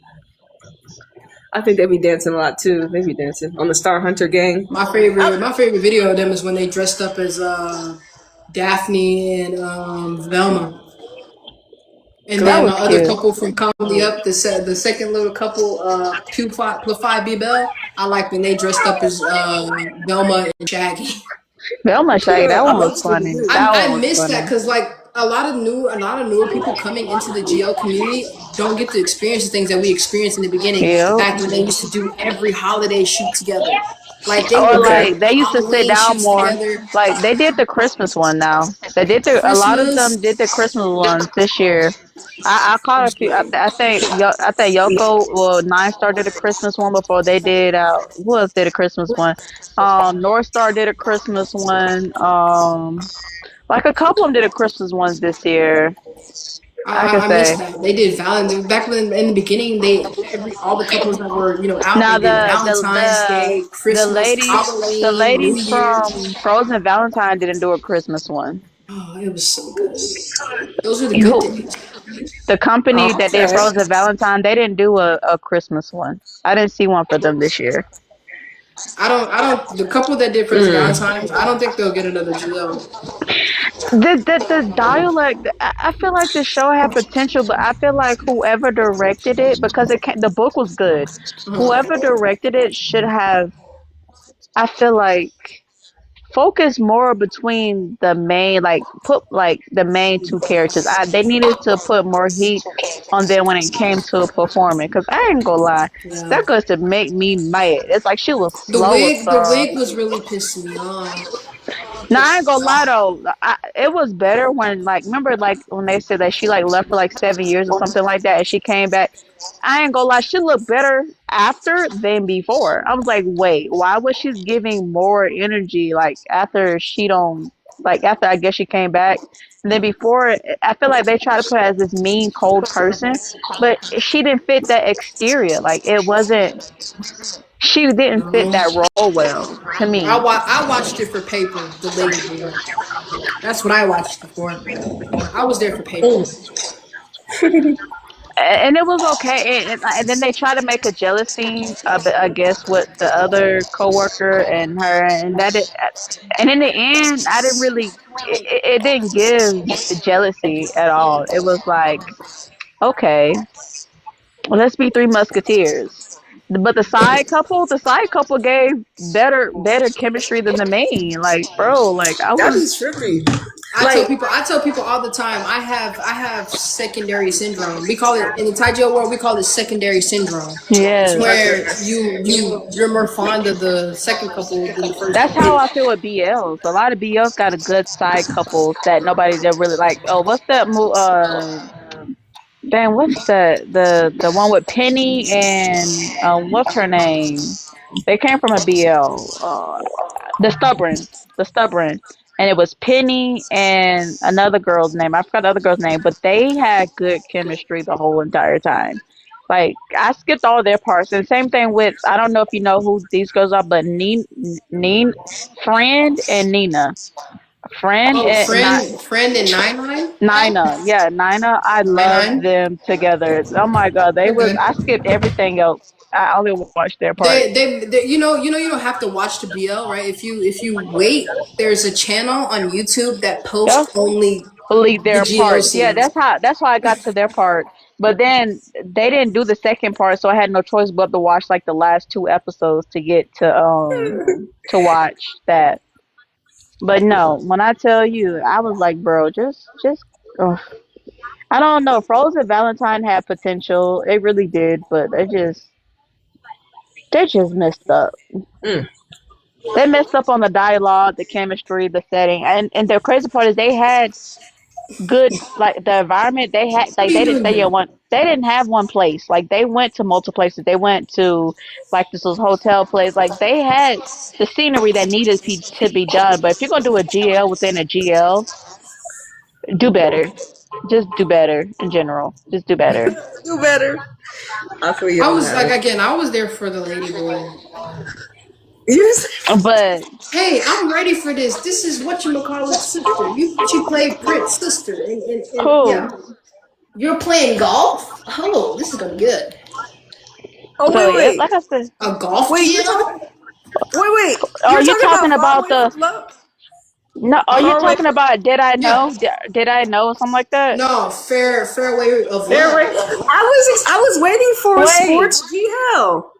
I think they be dancing a lot too. They be dancing on the Star Hunter gang. My favorite video of them is when they dressed up as Daphne and Velma. And That then my was other cute. couple from Comedy Up, the second little couple, Plafy Bebel, I like when they dressed up as Velma and Shaggy. Velma Shaggy, that one Oh, was that's pretty funny. good. That I one was miss that funny. because like a lot of newer people coming into the GL community don't get to experience the things that we experienced in the beginning. Yep. Back when they used to do every holiday shoot together, like they Or would Okay. do like they used to sit Halloween down shoots more. together. Like they did the Christmas one now. They did a lot of them Christmas did the Christmas ones this year. I caught a was few. I, great. I think I think Yoko well Nine Star did a Christmas one before they did. Who else did a Christmas one? North Star did a Christmas one. Like a couple of them did a Christmas ones this year. I could I missed say. that. They did Valentine back when in the beginning. All the couples that were out. Now They did Valentine's Day, the Christmas, ladies the Halloween, New ladies Year. from Frozen Valentine didn't do a Christmas one. Oh, it was so good. Those were the good Who days. the company that did Okay. Frozen Valentine, they didn't do a Christmas one. I didn't see one for them this year. I don't. The couple that did Frozen Valentine's, I don't think they'll get another GL. The dialect, I feel like the show had potential, but I feel like whoever directed it, because the book was good, whoever directed it should have. I feel like focus more between the main, like put like the main two characters. They needed to put more heat on them when it came to performing. Cause I ain't gonna lie, Yeah. that goes to make me mad. It's like she was slow as The fuck. wig was really pissing me off. Now I ain't gonna lie though, it was better when like remember like when they said that she like left for like 7 years or something like that, and she came back. I ain't gonna lie, she looked better after than before. I was like, wait, why was she giving more energy like after she don't like after I guess she came back? And then before, I feel like they try to put her as this mean, cold person, but she didn't fit that exterior. Like it wasn't. She didn't fit No. that role well to me. I watched it for paper. The Lady Boy. That's what I watched it for. I was there for paper. And it was okay. And then they try to make a jealous scene, I guess, with the other coworker and her, and in the end, I didn't really. It didn't give jealousy at all. It was like, okay, well, let's be three musketeers. But the side couple gave better chemistry than the main. Like, bro, like I That was is trippy. I tell people all the time. I have secondary syndrome. We call it in the Taijou world. We call it secondary syndrome. It's yes. where you're more fond of the second couple than the first That's how couple. I feel with BLs. A lot of BLs got a good side couples that nobody that really like. Oh, what's that move? Dang, what's the one with Penny and what's her name? They came from a BL. The stubborn, the stubborn, and it was Penny and another girl's name. I forgot the other girl's name, but they had good chemistry the whole entire time. Like I skipped all their parts, and same thing with I don't know if you know who these girls are, but Friend and Nina, Friend Oh, and not friend and nine Nina, yeah, Nina. I love nine. them together. Oh my god, they They're was. good. I skipped everything else. I only watched their part. You don't have to watch the BL, right? If you wait, there's a channel on YouTube that Yeah, posts only believe the their GL parts. Yeah, scenes. that's how I got to their part. But then they didn't do the second part, so I had no choice but to watch like the last two episodes to get to watch that. But no, when I tell you, I was like, bro, just. Ugh. I don't know. Frozen Valentine had potential. It really did, but they just messed up. Mm. They messed up on the dialogue, the chemistry, the setting, and the crazy part is they had good like the environment. They had What like are you they didn't doing stay here? in one. They didn't have one place. Like they went to multiple places. They went to like this was hotel place. Like they had the scenery that needed to be done. But if you're gonna do a GL within a GL, do better. Just do better in general. Just do better. Do better. I feel you I on was like that. again. I was there for the lady boy. Yes. But Hey, I'm ready for this. This is what you call it, sister. She played Prince sister, and yeah, cool. you're playing golf. Oh, this is gonna be good. Oh So yeah, wait, like I said, A golf wait. You're GL? talking. Wait. are You're you talking talking about Far about Away the from Love. no? Are you Far Away talking from. about Did I Yeah. know? Did I know something like that? No, fairway of There love. were. I was waiting for a Wait, sports GL.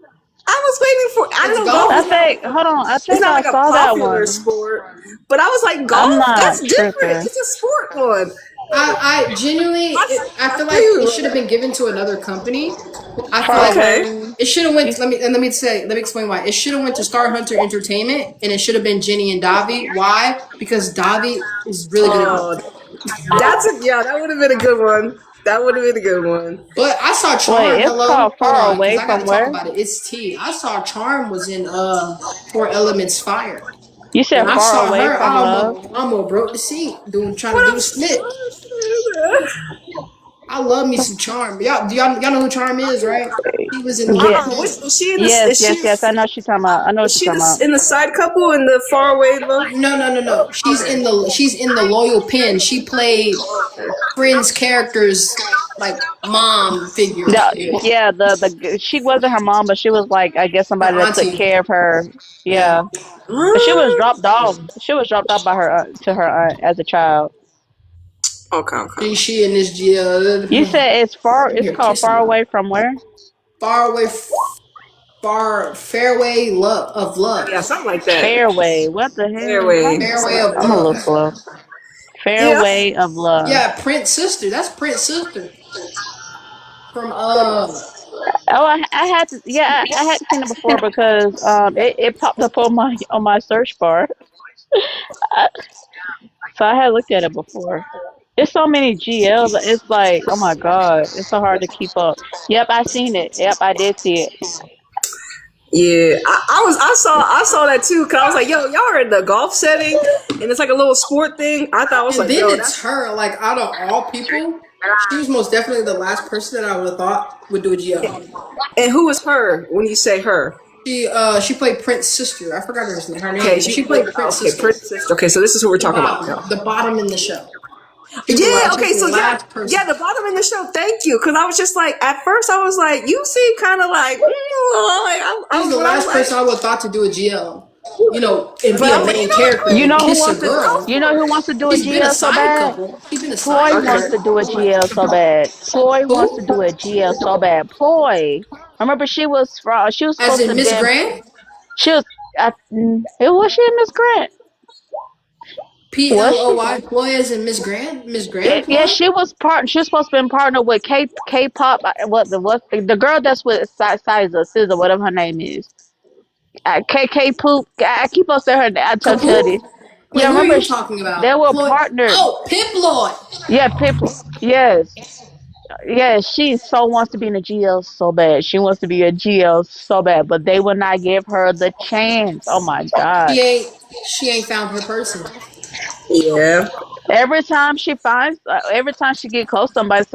I was waiting for. I It's know golf I is golf. not think like hold on. I it's think not I like a saw that popular one. sport, but I was like I'm golf. That's not different. tripping. It's a sport one. I genuinely, I I feel feel like it you. should have been given to another company. I feel Far like Okay. away. it should have You, went. Let me explain why. It should have went to Star Hunter Entertainment, and it should have been Jenny and Davi. Why? Because Davi is really good at Oh, golf. that's a yeah. That would have been a good one. That would have been a good one. But I saw wait, Charm. it's Hello, called hold Far on, because Away I got to from talk where? about it. It's T. I saw Charm was in Four Elements Fire. You When said I Far saw Away her, from Love. I almost broke the seat trying to What do up? the split. I love me some Charm. Y'all know who Charm is, right? He was in Yeah. Is she in the? Yes, Is she? yes, yes. I know she talking about. I know what Is you're she talking about. in the side couple in the Far Away Love? No. Okay. She's in the Loyal Pin. She played Okay. Friends characters like mom figure. Yeah, the she wasn't her mom, but she was like I guess Her somebody that took auntie. care of her. Yeah. Yeah, but she was Mm. dropped off. She was dropped off by her to her aunt as a child. Okay. Okay. She in this You said it's far. I'm It's here called kissing Far me. Away from where? Far away far fairway love of Yeah, love. something like that. Fairway. What the hell? Fairway. Fairway of I'm a little love. slow. Yeah. Fairway of Love. Yeah, Prince sister. That's Prince sister. From Oh, I had to. Yeah, I had seen it before because it popped up on my search bar. I, so I had looked at it before. It's so many GLs. It's like, oh my god, it's so hard to keep up. Yep, I seen it. Yep, I did see it. Yeah, I saw that too. Cause I was like, yo, y'all are in the golf setting, and it's like a little sport thing. I thought I was and like, then yo, it's her, like out of all people, she was most definitely the last person that I would have thought would do a GL. and who is her when you say her? She played Prince's sister. I forgot her name, Okay, but she played Prince's sister. princess. Okay, so this is who we're talking about now. The bottom in the show. Yeah, She okay, was so the last person. yeah, the bottom in the show. Thank you, because I was just like, at first I was like, you seem kind of like, like She was the last like, person I would have thought to do a GL. You know, and be but I a was like, main you know character You and know who kiss a wants to? girl. You know who wants to do a She's been a GL so side bad? couple. She's been a side Ploy couple. wants to do a GL so bad. Ploy wants to Who? do a GL so bad. Ploy. Remember, she was As supposed in to Miss be. Grant? She was. It was she Miss Grant? Was she? Ploy? Ploy as in Miss Grant? Miss Grant Yeah, Ploy? she was part. She was supposed to be partnered with K-pop. What the girl that's with SZA, whatever her name is. K Poop. I keep on saying her name. I tell this. Capoop? Wait, Yeah, who are remember you talking they about? were Ploy? partnered. Oh, Piploy! Yeah, people. Yes. Yeah, she so wants to be in a GL so bad. She wants to be a GL so bad, but they will not give her the chance. Oh my god. She ain't found her person. Yeah. Every time she get close to somebody,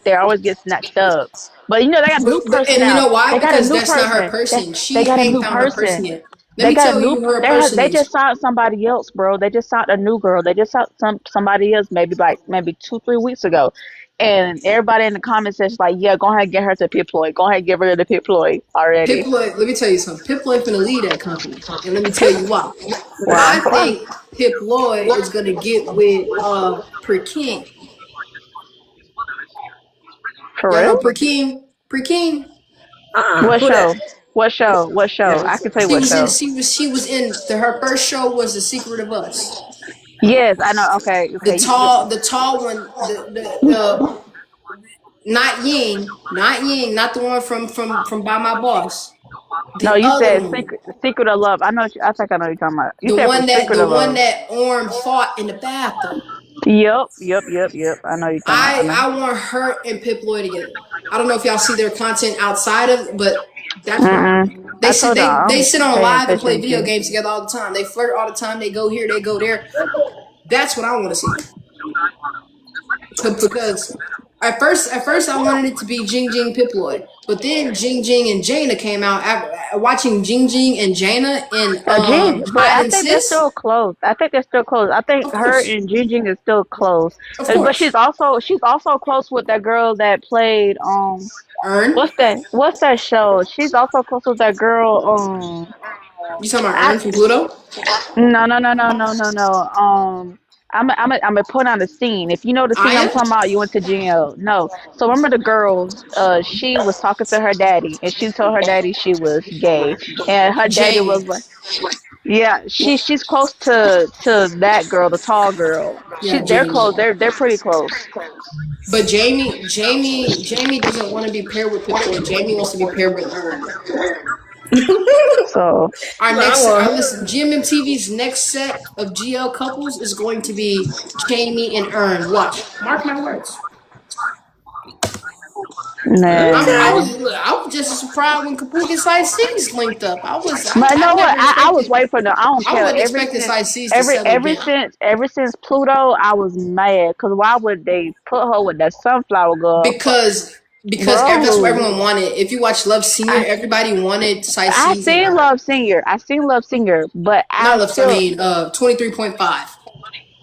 they always get snatched up. But you know they got a new person And you now. know why? They got a Because new that's not her person. person. They She got a ain't new found her person. person yet. Let me tell you who her person They just is. signed somebody else, bro. They just signed a new girl. They just signed somebody else maybe 2-3 weeks ago. And everybody in the comments says like, yeah, go ahead and get her to Piploid. Go ahead and get rid of the Piploid already. Piploy, let me tell you something. Piploy finna lead that company. And let me tell you why. Why? I think Piploy is gonna get with Perkin. For Y'all know real? Perkin? Perkin? What Who show? that? What show? What show? I can tell you what show. She was in her first show was The Secret of Us. Yes, I know. Okay, okay. The tall one, not Ying, not the one from By My Boss. No, The you other said one. secret of love. I know. I think I know what you're talking about. You said from Secret The of one Love. that Orm fought in the bathroom. Yep. I know what you're talking about. I know. I want her and Piploy together. I don't know if y'all see their content outside of, but that's what I told y'all I they don't sit on pay live and play attention video to. games together all the time. They flirt all the time. They go here, they go there. That's what I want to see. Because at first I wanted it to be Jing Jing Piploy, but then Jing Jing and Jaina came out after watching Jing Jing and Jaina in Jing, but Hide I and think they're Sis. still close. I think they're still close. I think Of her course, and Jing is still close. of But course. she's also close with that girl that played Earn, what's that show? She's also close with that girl you talking about I Earn from Pluto? no. I'm gonna put on the scene. If you know the scene I'm Aya, talking about, you went to jail. No. So remember the girl, she was talking to her daddy and she told her daddy she was gay. And her daddy was Jamie. like, yeah, she's close to that girl, the tall girl. Yeah, They're Jamie. close. They're pretty close. But Jamie doesn't want to be paired with Piploy. Jamie wants to be paired with Earn. So I Listen, GMMTV's next set of GL couples is going to be Jamie and Earn. Watch, mark my words. man. I was just as surprised when Kapuk and Slice C's linked up. But you I know what? never I was expected, waiting for the. I don't I care. wasn't expecting Slice C's to settle down. Ever since Pluto, I was mad because why would they put her with that sunflower girl? That's what Bro, everyone wanted. If you watch Love Senior, I everybody wanted Slice I C's and seen Earn. Love Singer. I seen Love Singer, but Not Love. I mean, 23.5.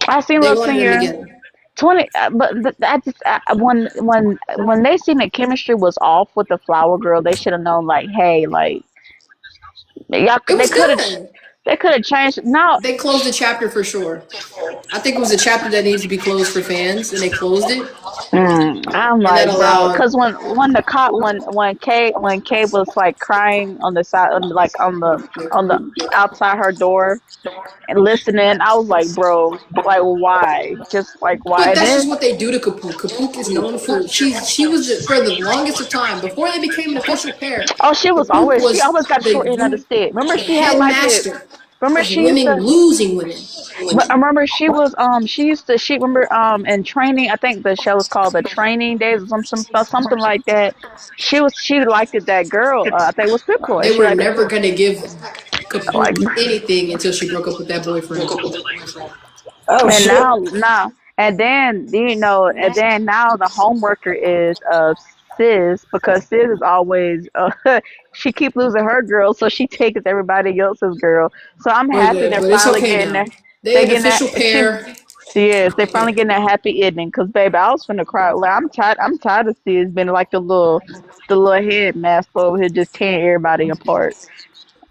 I seen They Love wanted them Singer. together 20, I just when they seen the chemistry was off with the flower girl, they should have known like, hey, like y'all, it was good. they could have changed. No, They closed the chapter for sure. I think it was a chapter that needs to be closed for fans, and they closed it, I'm and that like, bro, allowed. because when the cop when Kay was like crying on the side on the outside her door and listening, I was like, bro, like why? Just like why? But And that's then just what they do to Kapuk. Kapuk is known for she was for the longest of time before they became an official pair. oh, Kapuk she was always got a short end of the stick. Remember the she had like it. headmaster Remember of she used women to. losing women. I remember she used to she remember in training. I think the show was called the Training Days or something like that. She liked it that girl. I think it was Piploy. They She were liked it. never gonna give Like Kapuk anything until she broke up with that boyfriend. Oh and shit. now and then now the homeworker is Sis because Sis is always she keep losing her girl so she takes everybody else's girl. So I'm happy they're But it's finally okay getting now. there. They They an getting that official she. pair. Yes, they finally Yeah. getting a happy ending. Cause baby, I was finna cry. Like, I'm tired. I'm tired of Sis being like the little headmaster over here just tearing everybody apart.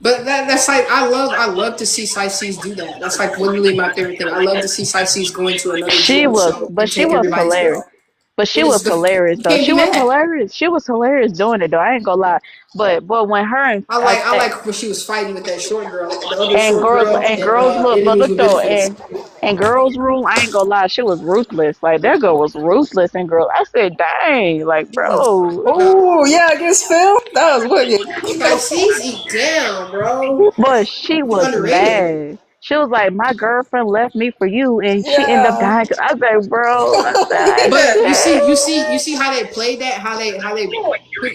But that's like I love to see Sightseas do that. That's like literally my favorite thing. I love to see Sightseas go into another GL show and She take was everybody's hilarious. girl. But she It is was the hilarious you though. can't be She was mad. hilarious. She was hilarious doing it though. I ain't gonna lie. But when her I like when she was fighting with that short girl, the other and short girls girl, and and girls look, but enemies look with though, benefits. and girls room, I ain't gonna lie, she was ruthless. Like that girl was ruthless and girl. I said, dang, like bro. Nah, Oh yeah, against Phil. That was wicked. Spicy's eat down, bro. But she She's was underrated. mad. She was like, my girlfriend left me for you, and she ended up Yeah. dying. I was like, bro, I said, But you dang. see how they played that, how they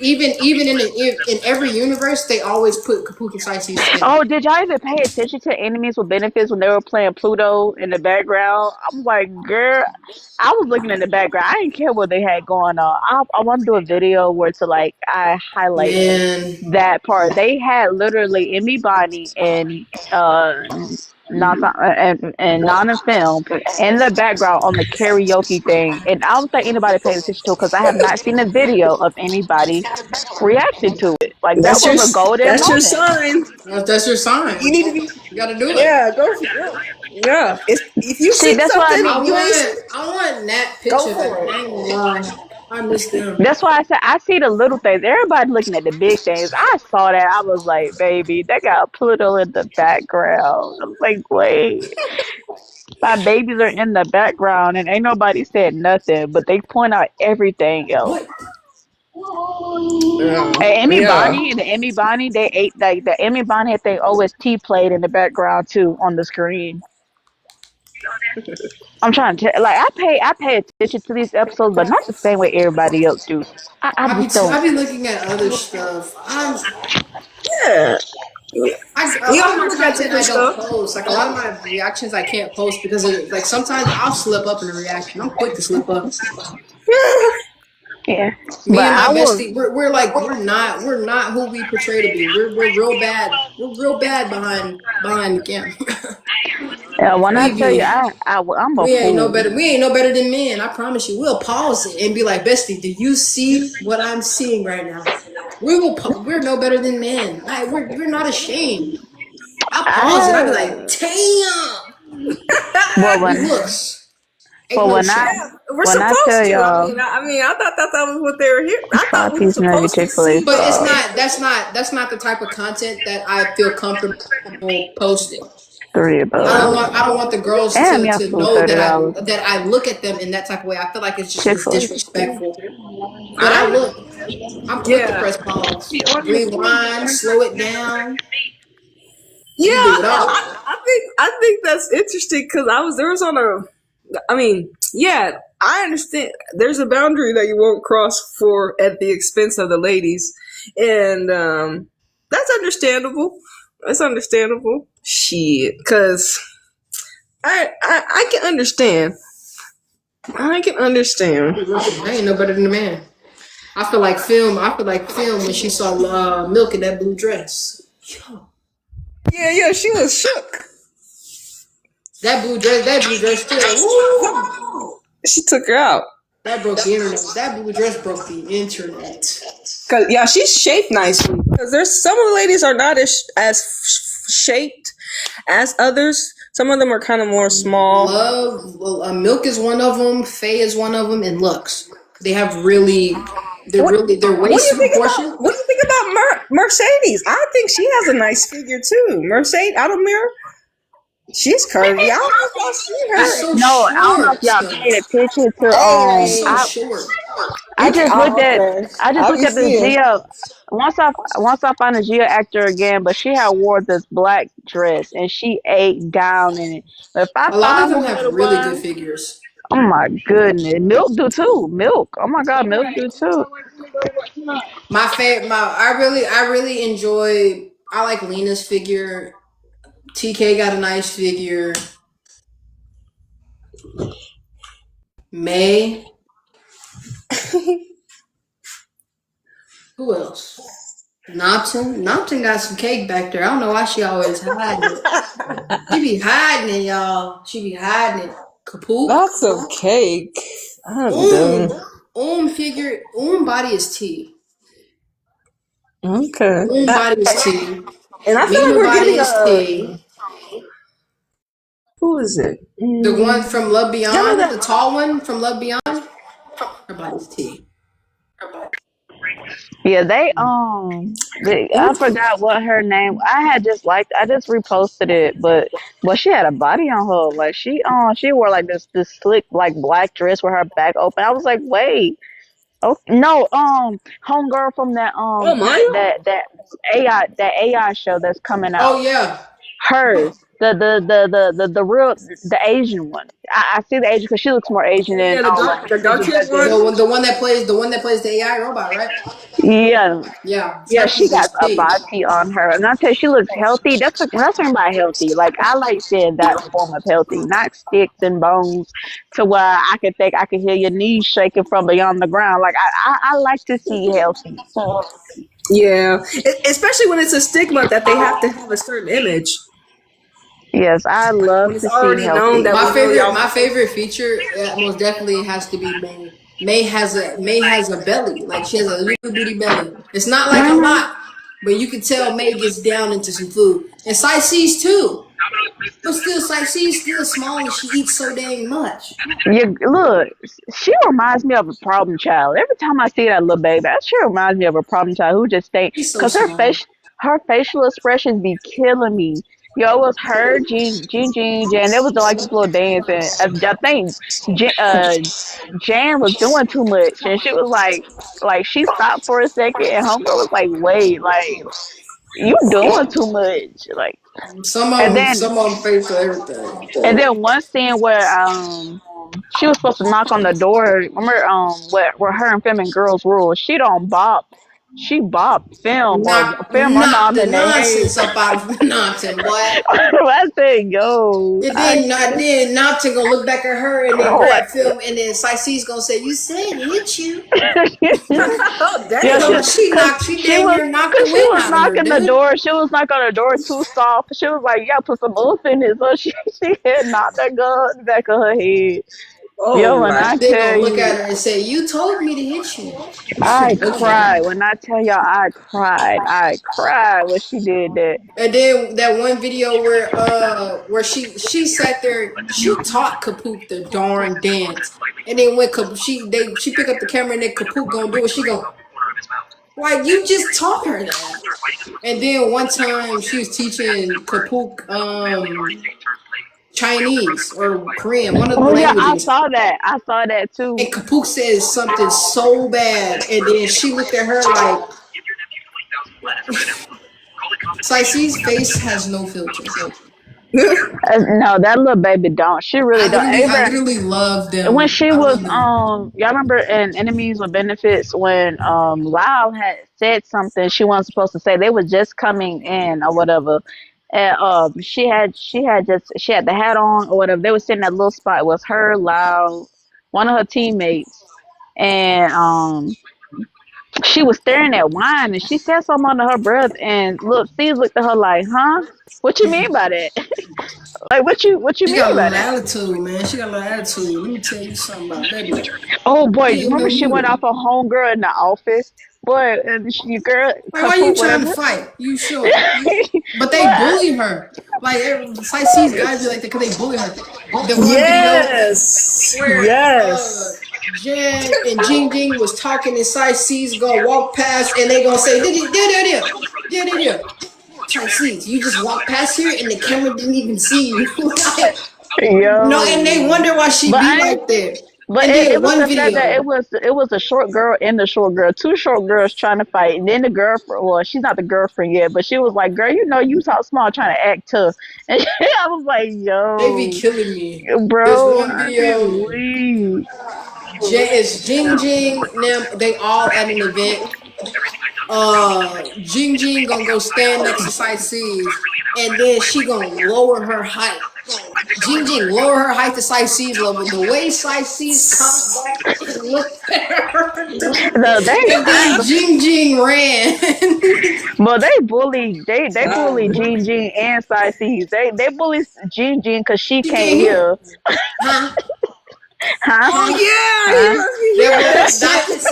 even in every universe they always put Kapuki Spicy's together. Oh, did y'all even pay attention to enemies with benefits when they were playing Pluto in the background? I'm like, girl, I was looking in the background. I didn't care what they had going on. I want to do a video where to like I highlight Man, that part. They had literally Emmy Bonnie and Nana and Nana Film in the background on the karaoke thing, and I don't think anybody paid attention to it because I have not seen a video of anybody reacting to it. Like that That's your was a golden that's your moment. sign. that's your sign. You need to be. You got to do it. Yeah, go for it. Yeah, if you See, see that's what I something mean. you ain't seen, I want that go picture back. for it. I ain't gonna lie. I miss them. That's why I said I see the little things. Everybody looking at the big things. I saw that. I was like, baby, they got Pluto in the background. I'm like, wait. My babies are in the background and ain't nobody said nothing, but they point out everything else. What? And Emmy Yeah. Bonnie and the Emmy Bonnie, they ate like the Emmy Bonnie had their OST played in the background too on the screen. I'm trying to like I pay attention to these episodes, but not the same way everybody else do. I just don't. I be looking at other stuff. Yeah. A We lot all of my look at content I different don't stuff. post. Like a lot of my reactions I can't post because of like sometimes I'll slip up in a reaction. I'm quick to slip up. Yeah, but Me and my I will. bestie, we're like we're not who we portray to be. We're real bad. We're real bad behind the camera. When I we tell you, be I'm a fool. we ain't no better than men. I promise you. We'll pause it and be like, bestie, do you see what I'm seeing right now? We're no better than men. We're not ashamed. I'll pause it. I'll be like, I damn. well We when looks. Ain't but no when shame. We're I supposed tell to. y'all I mean, I thought that was what they were here. I thought we were 5 piece nugget supposed to Chick-fil-A see But it's sauce, not that's not the type of content that I feel comfortable posting. 3 of those. I don't want the girls Damn, y'all to food know $30. that I look at them in that type of way. I feel like it's Chick-fil-A. disrespectful. But I I look. I'm quick to yeah. press pause. Rewind, slow it down. Yeah, We do it all. I think that's interesting because there was on a. I mean, yeah, I understand. There's a boundary that you won't cross for at the expense of the ladies, and that's understandable. That's understandable. Shit, because I can understand. I can understand. I ain't no better than a man. I feel like film. I feel like film when she saw Milk in that blue dress. Yeah, she was shook. That blue dress too. Woo! She took her out. That broke the internet. That blue dress broke the internet. Cause yeah, she's shaped nicely. Because there's some of the ladies are not as shaped as others. Some of them are kind of more small. Milk is one of them. Faye is one of them, and Lux. They have they're waist proportion. What do you think about Mercedes? I think she has a nice figure too. Mercedes Adelmir, she's curvy. I don't know if y'all seen her. She's so No, I don't know if y'all short. paid attention to She's so short. I just looked at Okay. I just I'll looked be at the seeing. Geo once I find the Geo actor again, but she had wore this black dress and she ate down in it. But if I A lot of find them who have it really good was, figures. oh my goodness, Milk do too. Milk, oh my God, Milk do too. I really enjoy. I like Lena's figure. TK got a nice figure. May. Who else? Nopton got some cake back there. I don't know why she always hiding it. She be hiding it, y'all. She be hiding it. Kapook. Lots of cake. I'm done. Figure. Body is T. Okay. Body is T. And I feel like Mima we're body getting is T. who is it? The one from Love Y'all know Beyond, that the tall one from Love Beyond. Her Everybody's tea. Yeah, I forgot what her name. I just reposted it, but she had a body on her. Like she wore like this slick like black dress with her back open. I was like, wait, oh no, homegirl from Oh my. that AI show that's coming Oh out. yeah, Hers, the real the Asian one. I see the Asian because she looks more Asian than Yeah, the dark haired one. the one that plays the AI robot, right? yeah. Yeah, Yeah, that she bitch got is a tea. body on her, and I tell you, she looks healthy. That's what I'm about healthy. Like I like seeing that form of healthy, not sticks and bones, to where I can think I can hear your knees shaking from beyond the ground. Like I like to see healthy. Yeah, especially when it's a stigma that they have to have a certain image. Yes, I When love it's to see already known healthy. that we really all. My favorite feature most definitely has to be May. May has a belly, like she has a little bitty belly. It's not like a Hmm. lot, but you can tell May gets down into some food. And Sight sees too, but still Sight sees still small and she eats so dang much. You look, she reminds me of a problem child. Every time I see that little baby, she reminds me of a problem child who just think She's so because small. her facial expressions be killing me. Yo, it was her, Jean, Jan. It was like this little dance, and I think Jan was doing too much, and she was like she stopped for a second, and homegirl was like, "Wait, like you doing too much," like, and then Some of them facial everything. one scene where she was supposed to knock on the door. Remember where her and Fem and Girls Rule. She bopped film or Knock Nom the in the head. nonsense up out of Nonton, boy. I said, yo, And then Nonton gonna look back at her and then like, grab film, and then Sightsee's gonna say, "You said it hit you." Oh yeah, damn! She damn near knocked the cause she wind was out of her, knocking the dude. door. She was knocking on the door too soft. She was like, "You gotta put some oomph in it." So she had knocked that girl in the back of her head. Oh Yo, when my! I They tell gonna look at you, her and say, "You told me to hit you." I Look at her. cried. When I tell y'all, I cried. I cried when she did that. And then that one video where she sat there, she taught Kapook the darn dance, and then when she pick up the camera and then Kapook gonna do it, she go, "Like you just taught her that." And then one time she was teaching Kapook Chinese or Korean, one of the Oh yeah, I languages. saw that. I saw that too. And Kapook says something so bad, and then she looked at her like, Saice's face has no filter. No, that little baby don't. She really don't. I Even literally love when them. she I was love them. y'all remember in Enemies with Benefits when Lyle had said something she wasn't supposed to say. They were just coming in or whatever. And she had the hat on or whatever. They were sitting in that little spot. It was her, Lyle, one of her teammates, and she was staring at wine and she said something under her breath and look, Steve looked at her like, huh? What you mean by that? Like what you She got mean a by little that? attitude, man. She got a little attitude. Let me tell you something about baby. Oh boy, Hey, you remember she went off a homegirl in the office? Boy, and she girl Like, why you kaput trying to whatever. fight? You sure? But they What? bully her. Like, Sightsee's guys be like that because they bully her. The one video Yes, where yes. Jan and Jing Jing was talking and Sightsee's gonna walk past and they gonna say, there. Sightsee's, you just walked past here and the camera didn't even see you. Like, no, and they Yo. wonder why she But be I like that. but And it then was one the fact that video, it was a short girl and the short girl, two short girls trying to fight, and then the girlfriend. Well, she's not the girlfriend yet, but she was like, "Girl, you know you talk small, trying to act tough," and I was like, they be "Yo, killing me. There's bro, one I be video, weak." it's Jing Jing, them, they all at an event. Jing Jing gonna go stand next to Sightseas, and then she gonna lower her height. Jing Jing lower her height to Sightseas level. The way Sightseas comes back and looks at her, No, they and then Jing Jing ran. well they bully Jean Jean and Cycese. They bully Jean Jean because she She can't can't hear, hear. huh? Huh? Oh yeah, he Huh? must be That here. was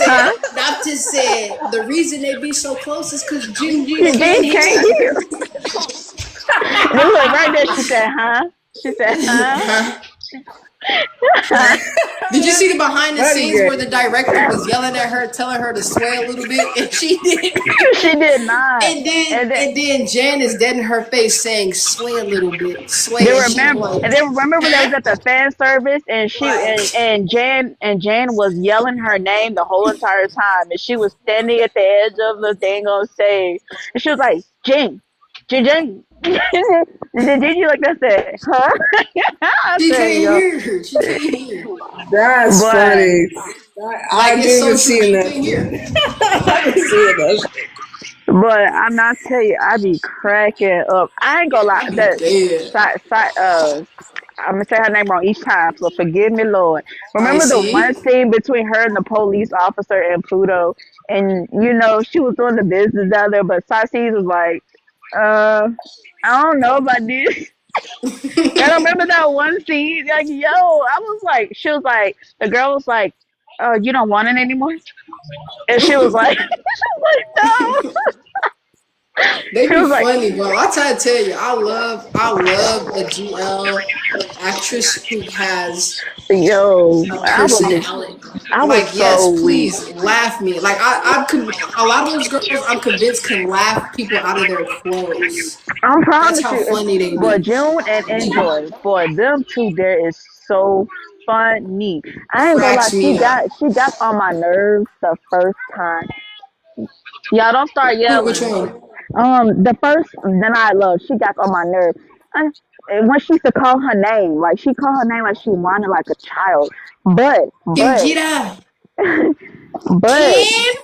Huh? Doctor said the reason they be so close is because Jing Jing Jean can't Jean can't hear. hear. And look right there. She said, "Huh?" She said, "Huh?" Huh? Did you see the behind the Funny scenes girl. where the director was yelling at her, telling her to sway a little bit, and she did. She did not. And then Jan is dead in her face saying, "Sway a little bit, sway," They and she's remember, like, and they remember when they was "Huh?" at the fan service, and Jan was yelling her name the whole entire time, and she was standing at the edge of the thing on stage, and she was like, "Jan, Jan." Did you like that? Said, huh? I She said, can't yo, hear her. She can't hear. That's but funny. Like, I it's do be social, but seeing you that. can't hear. I be seeing that. but I'm not tell you, I be cracking up. I ain't gonna lie. I be That dead. I'm gonna say her name wrong each time, so forgive me, Lord. I Remember the see. one scene between her and the police officer and Pluto, and she was doing the business down there, but Sasis was like, I don't know about this. And I remember that one scene, like, yo, I was like, she was like, the girl was like, you don't want it anymore, and she was like, she was like, no. They She be was like, funny, bro. I try to tell you, I love a GL actress who has yo, a personality. I was Like, so yes, weak. please laugh me. Like, a lot of those girls, I'm convinced, can laugh people out of their clothes. I That's promise how you, funny they but be. June and Enjoy, for them two, there is so funny. I ain't gonna lie, Cracks me up. she got on my nerves the first time. Y'all don't start Who? Which yelling. one? The first then I love, she got on my nerve. And when she used to call her name, like she called her name like she wanted like a child. But, Gingita. but, Kim.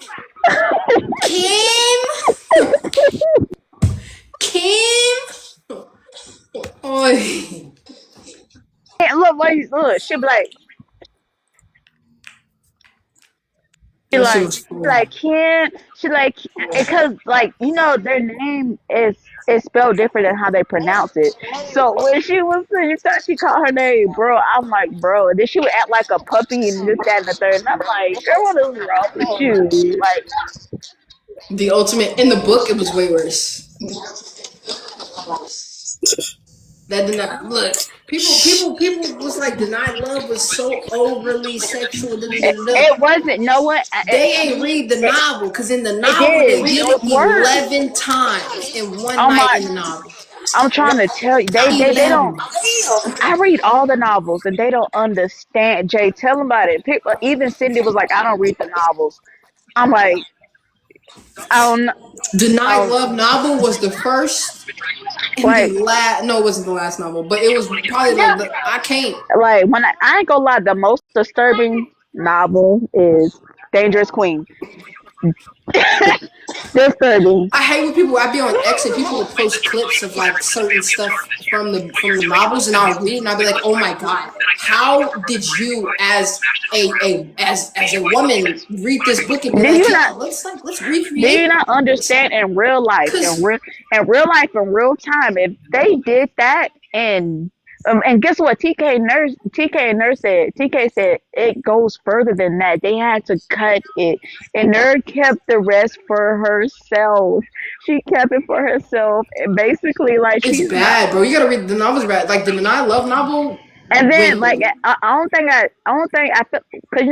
Kim. Kim. Oi. and look, look, she be like, She That shit like was she cool. like can't she like because like their name is spelled different than how they pronounce it. So when she was you thought she called her name, bro. I'm like, bro. And then she would act like a puppy and this, that, and the third. And I'm like, girl, what is wrong with you? Like, The ultimate in the book, it was way worse. That did not look. People was like, denied love was so overly sexual. Da, da, da, da, da. it wasn't. No what They ain't read the novel because in the it novel did. they did It it was worse. 11 times in one Oh night my! in the novel. I'm trying to tell you, they don't. 11. I read all the novels and they don't understand. Jay, tell them about it. People, even Cindy was like, I don't read the novels. I'm like, I don't, I Denied don't Love novel was the first and the like. last. No, it wasn't the last novel, but it was probably like I can't. Like when I ain't gonna lie, the most disturbing novel is Dangerous Queen. Disturbing. I hate when people. I be on X and people will post clips of like certain stuff from the novels, and I'll read it and I'll be like, "Oh my god, how did you as a woman read this book and be Do like, you yo, not let's do you recreate not this?" understand in real life, Cause in real time, if they did that and guess what? TK and Nurse said. TK said it goes further than that. They had to cut it, and Nerd kept the rest for herself. She kept it for herself, and basically, like it's she's not. bad, bro. You gotta read the novel's bad. Like the Deny Love novel And then, with like, I don't think I feel because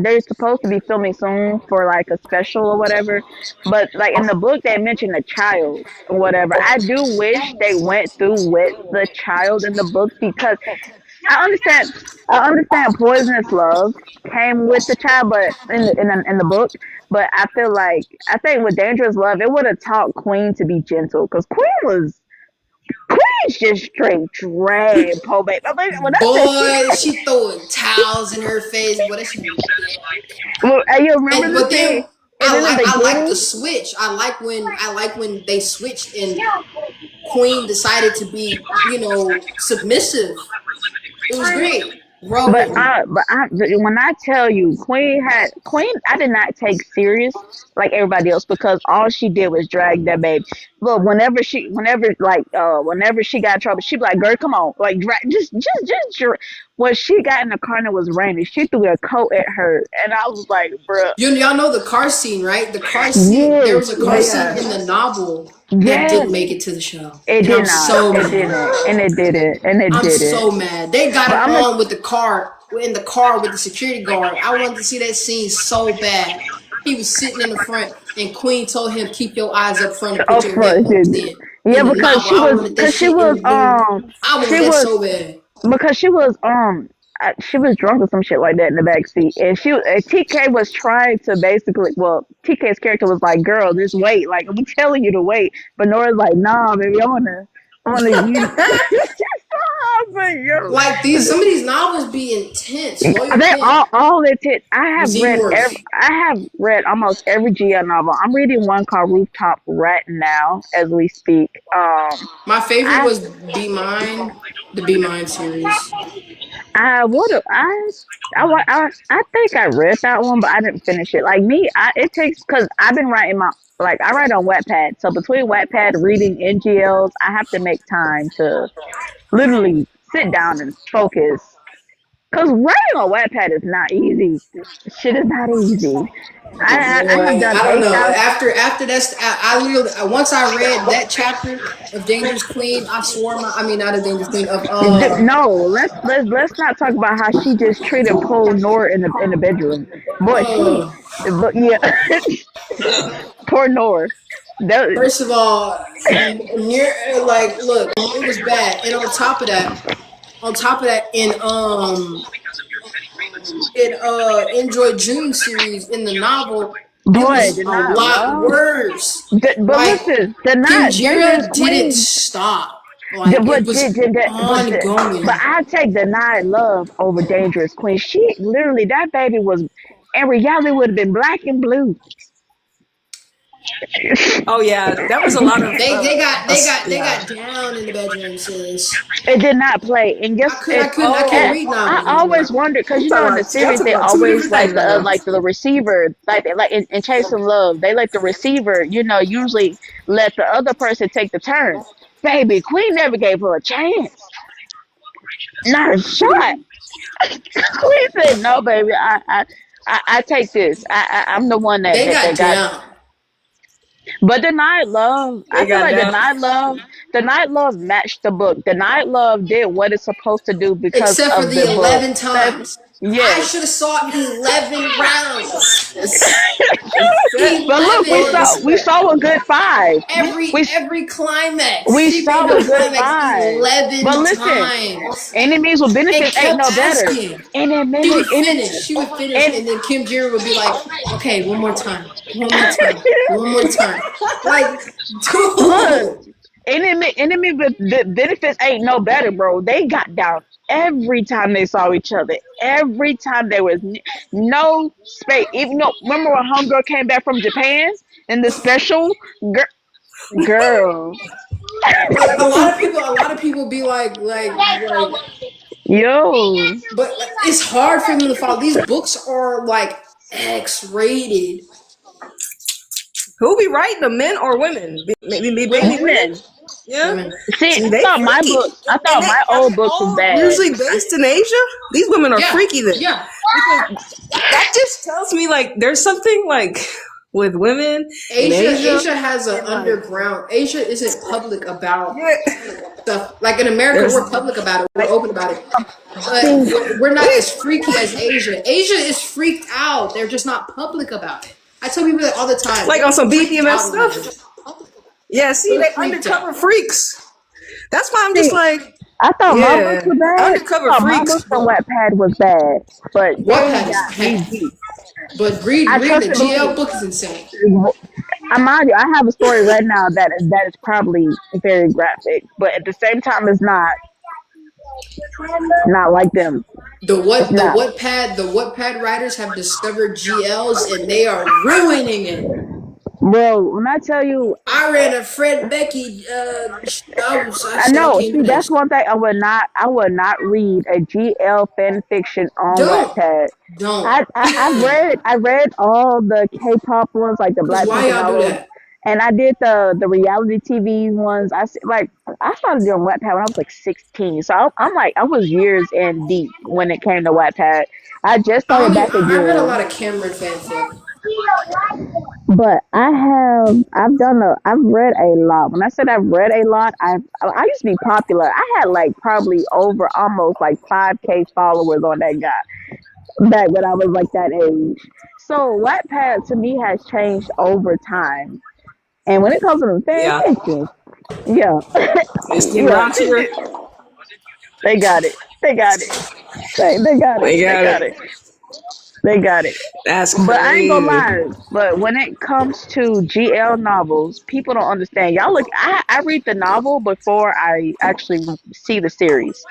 they're supposed to be filming soon for like a special or whatever. But like in the book, they mentioned a child or whatever. I do wish they went through with the child in the book because I understand. I understand Poisonous Love came with the child, but in the book. But I think with Dangerous Love, it would have taught Queen to be gentle because Queen's just straight drag Poe baby. I mean, when I say boy, she throwing towels in her face. Boy, that shit be well, you remember and the but scene? then And in the I like the beginning, switch. I like when they switched and Queen decided to be, submissive. It was great. Bro, when I tell you, Queen, I did not take serious like everybody else because all she did was drag that baby. But whenever she got in trouble, she'd be like, "Girl, come on, like drag, just." when she got in the car and it was raining, she threw a coat at her, and I was like, "Bruh, Y'all know the car scene, right? The car scene. There yes, was a Yeah, car scene yeah. in the novel that didn't yes." make it to the show, It and did I'm not. so It mad. didn't, and it didn't, and it I'm didn't. so mad. They got But it I'm a on with the car in the car with the security guard. I wanted to see that scene so bad. He was sitting in the front, and Queen told him, "Keep your eyes up front and put your upfront. headphones in." Yeah, In the because novel, she I was, wanted that shit in the movie. I wanted she that was so bad. because she was drunk or some shit like that in the back seat, and TK was trying to basically, well, TK's character was like, "Girl, just wait, like I'm telling you to wait," but Nora's like, "Nah, baby, I wanna use." But yo, Like some of these novels be intense. Loyal they Pin all it. was even worse. I have read almost every GL novel. I'm reading one called Rooftop right now as we speak. My favorite I was Be Mine, the Be Mine series. I would have. I think I read that one, but I didn't finish it. Like me, it takes because I've been writing my like I write on Wattpad. So between Wattpad reading NGLs, I have to make time to literally sit down and focus. Cause writing on Wattpad is not easy. Shit is not easy. I have Boy, done I don't eight know. thousand. After that, I literally once I read that chapter of Dangerous Queen, I swore I mean not of Dangerous Queen of No, let's not talk about how she just treated poor Nor in the bedroom. Boy, uh but yeah, poor Nor. That, first of all, near like look, it was bad. And on top of that, in Enjoy June series in the novel, it boy, was did a not lot love. worse. But Like listen, the not Dangerous Kimjira didn't Queen. stop. Like it was But ongoing. I take denied love over Dangerous Queen. She literally that baby was in reality would have been black and blue. Oh yeah, that was a lot of They yeah. got down in the bedroom, sis. It did not play, and guess it. I Oh, couldn't And read I novels no always more. wondered because I'm you talking know in the about y'all series talking they about two always different things right now. like the receiver like in Chase of Love they let the receiver usually let the other person take the turn. Baby, Queen never gave her a chance, not a shot. Queen said, "No, baby, I take this. I'm the one They that got got." down. But Denied Love, I They feel got like down. Denied Love matched the book. Denied Love did what it's supposed to do because Except for of the the book. 11 times. I Yes. should have saw 11 rounds. It's set But look, for 11. we respect. saw a good five. Every We every climax. we She made saw a her good climax five. But 11 listen, times. enemies with And benefits ain't kept no better. asking. She Enemy, would enemy, finish. She would finish. and And then Kim Jira would be like, okay, one more time. One more time. One more time. Like, look, dude. enemy with benefits ain't no better, bro. They got down every time they saw each other. Every time there was no space. Even though, remember when Homegirl came back from Japan in the special? Girl. A lot of people be like, Yo. but like, it's hard for them to follow. These books are like X-rated. Who be writing them, men or women? Mainly Women, women. Women. Yeah. women. See, See, they freaky, I and thought my are old they books was all bad. usually based in Asia? These women are Yeah, freaky then, yeah. because that just tells me like there's something like with women in Asia, Asia has an and like underground. Asia isn't public about yeah, stuff. Like in America, there's we're public about it. We're open about it. But See, we're not as freaky as Asia. Asia is freaked out. They're just not public about it. I tell people that all the time. like They're on some freaked BDMS out in Asia. stuff. Yeah, see, They're they freaked undercover out. freaks. That's why I'm just see, like, I thought my books yeah, were bad. undercover I thought my freaks. books on Wattpad was bad. But they Wattpad is got me bad. beat. But I reading trust the and GL believe. book is insane. I mind you, I have a story right now that is probably very graphic, but at the same time, it's not like them. It's not. The Wattpad writers have discovered GLs and they are ruining it. Bro, when I tell you, I read a Fred Becky. I I said I know. can't See, do that's this. one thing I would not read a GL fan fiction on Don't, Wattpad. don't. I read all the K-pop ones, like the Cause why Blackpink and y'all all do those. that? And I did the reality TV ones. I started doing Wattpad when I was like 16. So I'm like I was years in deep when it came to Wattpad. I just started back I read a lot again. of Cameron fanfic. But I've read a lot. When I said I've read a lot, I used to be popular. I had like probably over almost like 5K followers on that guy back when I was like that age. So Wattpad to me has changed over time. And when it comes to the fan Yeah. fiction, yeah, It's the yeah, raunchier. they got it. They got it. They got it. They They got got it. it. They got it. That's But I ain't gonna crazy. lie. But when it comes to GL novels, people don't understand. Y'all look. I read the novel before I actually see the series.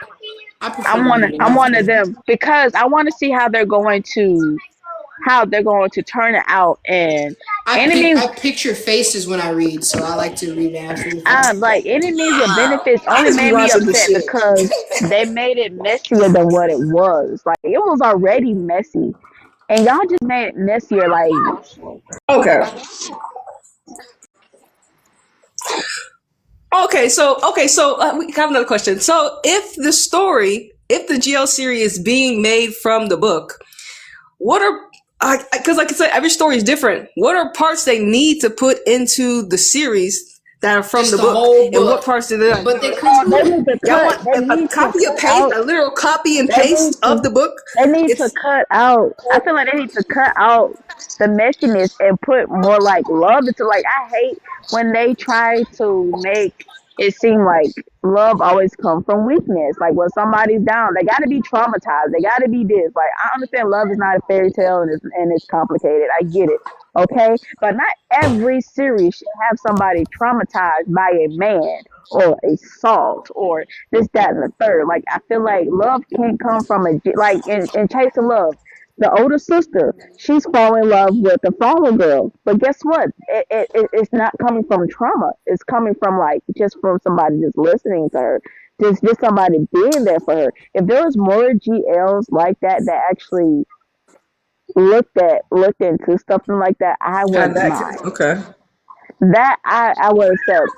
I prefer to read a I'm one of novel. them because I want to see how they're going to turn it out. And enemies, I picture faces when I read, so I like to read after the fact. like enemies with benefits I only just be made me watching the upset shit. because they made it messier than what it was. Like it was already messy, and y'all just made it messier. Like Okay. Okay, so we have another question. So if the GL series is being made from the book, what are because like I said, every story is different. What are parts they need to put into the series that are from Just the the book, whole and what book. parts do they? But they they could. need to Y'all cut. want They a need to copy and cut paste, out. a literal copy and They need paste of to. the book? They need to It's cut out. I feel like they need to cut out the messiness and put more like love into. Like I hate when they try to make it seem like love always comes from weakness. Like when somebody's down, they got to be traumatized. They got to be this. Like I understand love is not a fairy tale and it's complicated. I get it. Okay, but not every series should have somebody traumatized by a man or assault or this, that, and the third. Like I feel like love can't come from like in Chase of Love. The older sister, she's falling in love with the follow girl, but guess what? It's not coming from trauma. It's coming from like just from somebody just listening to her, just somebody being there for her. If there was more GLs like that that actually looked into something like that, I had wouldn't that. mind. Okay. That I would accept.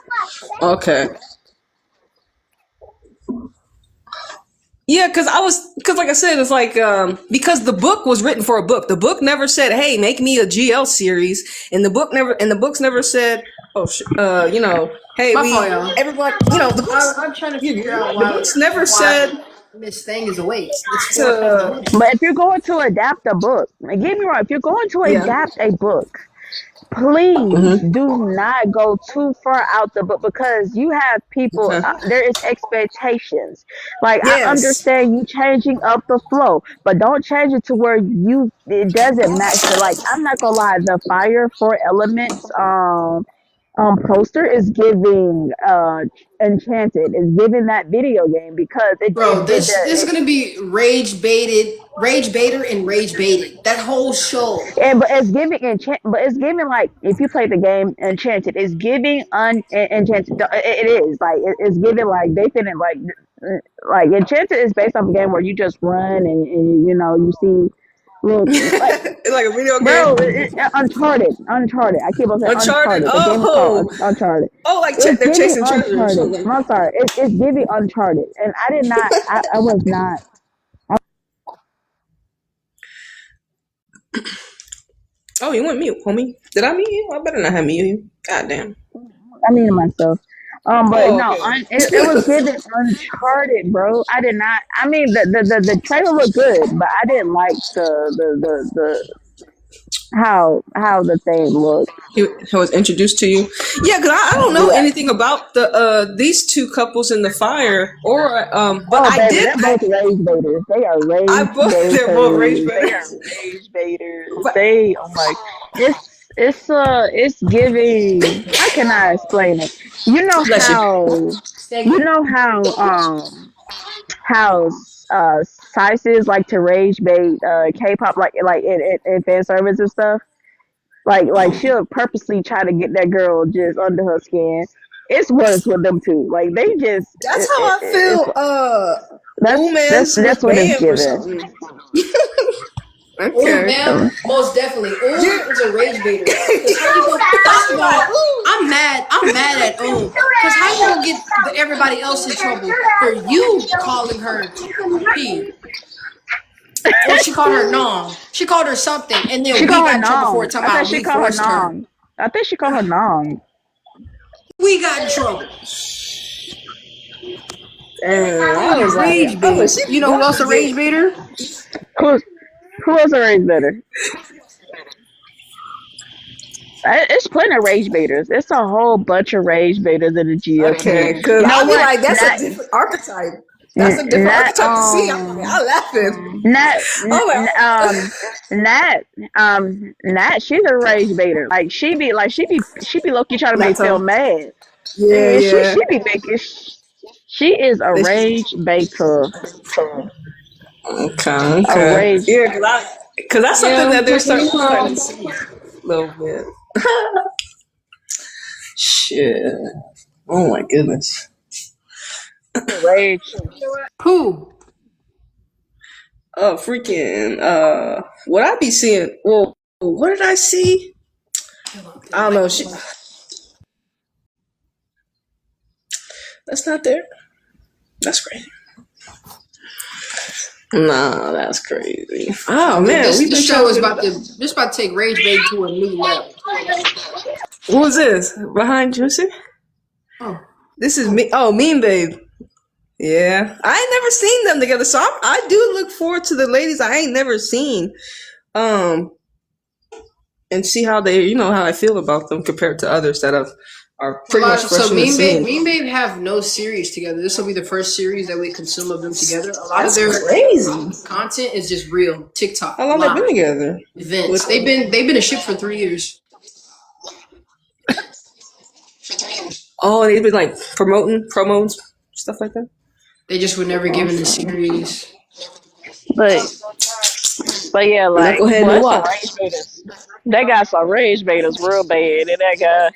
Okay. Yeah, because like I said, it's like because the book was written for a book. The book never said, "Hey, make me a GL series," and the books never said, "Oh, hey, My fault, y'all. everyone, the books, I'm trying to figure out the books never why said Miss Thing is awake. It's 4 o'clock in the to, morning. But if you're going to adapt a book, and get me wrong, if you're going to yeah, adapt a book, please mm-hmm. do not go too far out the book because you have people, Okay, there is expectations. Like I yes, understand you changing up the flow, but don't change it to where it doesn't match the, like I'm not gonna lie, the fire four elements poster is giving enchanted, is giving that video game because Bro, this is gonna be rage baiter and rage baited. That whole show. and but it's giving but it's giving like if you play the game Enchanted, it's giving Enchanted. It is like it's giving like they fitting like Enchanted is based off a game where you just run and you see look like it's like a video bro game. Uncharted. I keep on saying Uncharted. Uncharted. The game is called Oh, Uncharted. oh, like It's they're giving chasing treasure or Uncharted. something. No, I'm sorry. It's giving Uncharted, and I did not. I was not. Oh, you went mute, homie. Did I mute you? I better not have mute you. God damn. I mean myself. But Oh, no, okay. it was given Uncharted, bro. I did not. I mean, the trailer looked good, but I didn't like the how the thing looked. He was introduced to you. Yeah, because I don't know Yeah. anything about these two couples in the fire, or but Oh, I baby, did. they're both rage baiters. They are I rage both they're both rage baiters. They are baiters. rage baiters. But They, oh my, it's giving. How can I explain it? You know bless you. how, you Thank know how Sices like to rage bait K-pop like in fan service and stuff. Like she'll purposely try to get that girl just under her skin. It's worse with them two. Like they just That's how I it's feel. Romance with that's what it's Bam or given. something. Ooh, ma'am, most definitely. Ooh is a rage baiter. Cause how you gonna? First of all, I'm mad. I'm mad at Cause how you gonna get everybody else in trouble for you calling her P? Or she called her Nom. She called her something, and then She we called her got in trouble for a Nong. time I thought out. she We called her forced her. Nong. I think she called her Nong. We got in trouble. I was Rage baiter. You know who else a rage baiter? Who else a rage baiter? It's plenty of rage baiters. It's a whole bunch of rage baiters in the GFC. Okay, because You know I'll be what? like, that's Not, a different archetype. That's a different not archetype to see. I'm laughing. Nat, Oh Nat, she's a rage baiter. Like she be low key trying to make Phil mad. yeah, She be making. She is a rage baiter. Okay. A rage. Yeah, because that's something that they're starting to see a little bit. Shit. Oh my goodness. Rage. Who? Oh, freaking. What I be seeing? Well, what did I see? I don't know. That's not there. That's crazy. Nah, that's crazy. Oh man, This show is about to take rage bait to a new level. Who's this behind Juicy? Oh, This is me. Oh, Mean Babe. Yeah, I ain't never seen them together, so I do look forward to the ladies I ain't never seen, and see how they, how I feel about them compared to others that are pretty much fresh in the scene. Mean Babe have no series together. This will be the first series that we consume of them together. A lot That's of their crazy. content is just real TikTok. How long they been together? Events. They've been a ship for 3 years. Oh, they've been like promoting promos, stuff like that. They just were never given a series. But yeah, like Go ahead and watch. rage baiters. They got some rage baiters real bad, and that guy,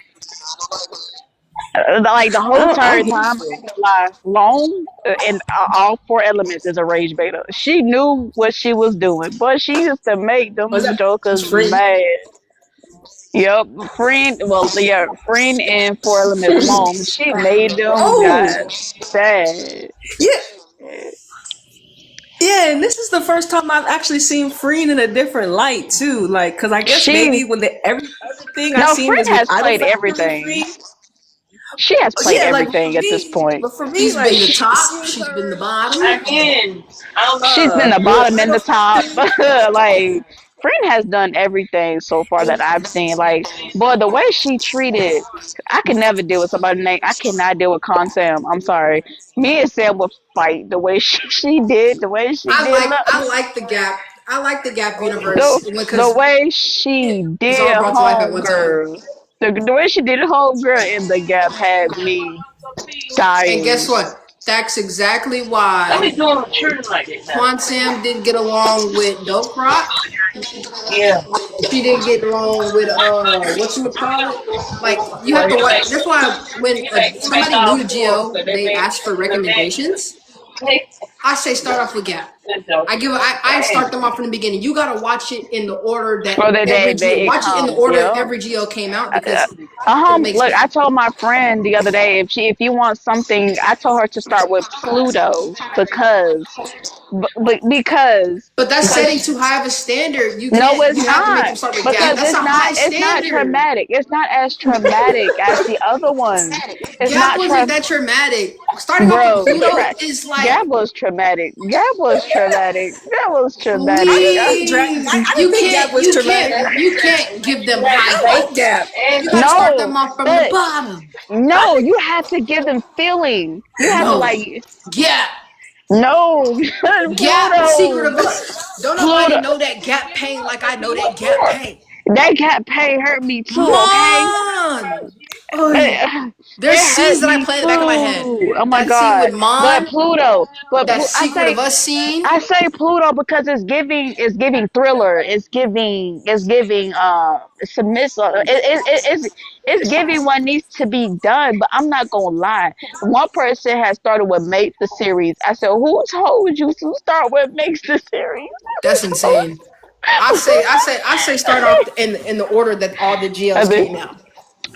like the whole entire time, I ain't gonna lie, Long in all four elements is a rage baiter. She knew what she was doing, but she used to make them jokers mad. Yep, friend. Well, yeah, friend and four elements Long. She made them guys sad. Yeah, and this is the first time I've actually seen Freen in a different light too. Like, because I guess maybe when everything I've seen Freen is has with played Idol everything. Freen. She has played everything like, at this point. But for me, She's like, been the top. She's been the bottom. Again, I don't know. She's been the bottom and the top. Like, Freen has done everything so far that I've seen. Like, boy, the way she treated, I can never deal with somebody named. I cannot deal with Con Sam. I'm sorry. Me and Sam would fight the way she did. The way she did. I like the Gap. I like the Gap universe. The way she did Homegirl. The way she did Homegirl in the Gap had me dying. And guess what? That's exactly why Quan Sam didn't get along with Dope Rock. Yeah. She didn't get along with what you would call it. Like you have to watch. That's why when somebody new to Geo, they ask for recommendations. I say start off with Gap. I start them off from the beginning. You gotta watch it in the order that it in the order every Geo came out because look, I told my friend the other day if you want something, I told her to start with Pluto because that's setting too high of a standard. It's not because it's not traumatic. It's not as traumatic as the other ones. It's Gap wasn't that traumatic. Starting off with Pluto is like Gap was traumatic. That was traumatic. You can't give them high hope. Gap. You gotta start them off from the bottom. No, you have to give them feeling. You have to like Gap. No, Gap secret of us. Don't nobody know that Gap pain like I know that Gap pain. That Gap pain hurt me too. There's scenes that I play in the back of my head. Oh my god! Scene with Mon, but Pluto, that secret of us scene. I say Pluto because it's giving thriller. It's giving submissive. It's giving what needs to be done. But I'm not gonna lie. One person has started what makes the series. I said, who told you to start what makes the series? That's insane. I say start off in the order that all the I GLs think, came out.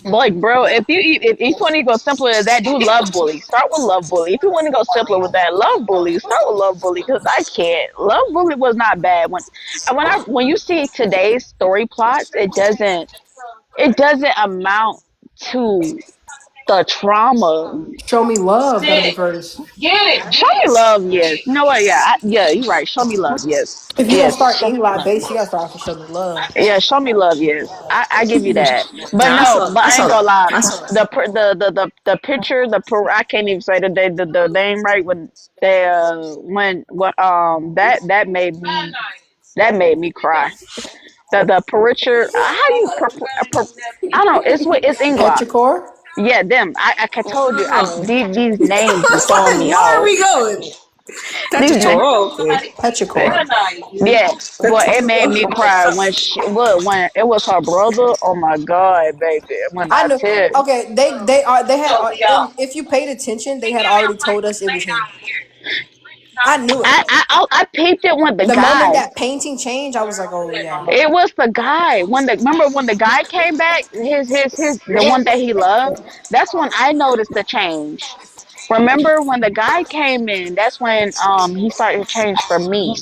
like, bro, if you want to go simpler than that, do Love Bully. Start with Love Bully. If you want to go simpler with that, Love Bully. Start with Love Bully because I can't. Love Bully was not bad. When you see today's story plots, it doesn't amount to the trauma. Show Me Love got to be Shit. first. Get it. Show Get me it. love, yes. You know what? Yeah, yeah, you're right. Show me love, yes, If you're gonna yes. start Eli base, you gotta start off with Show Me Love. Yeah, show me love, yes. I give you that. But Nah, no, but I I saw ain't that. gonna lie. I saw that. The picture, I can't even say the name right when they when that made me cry. The picture, how you I don't know, it's English. Petrichor? Yeah, them. I told you, Oh, these names be throwing me Where are off. we going? These names, Petrichor, okay. Petrichor. yeah, but it made me cry Okay. when when it was her brother. Oh my god, baby! When I I know. tell, Okay, they had and if you paid attention, they had already told us it was him. I knew it. I peeped it when the The moment guy. that painting changed, I was like, oh yeah. It was the guy remember when the guy came back, his the one that he loved. That's when I noticed the change. Remember when the guy came in? That's when he started to change for me.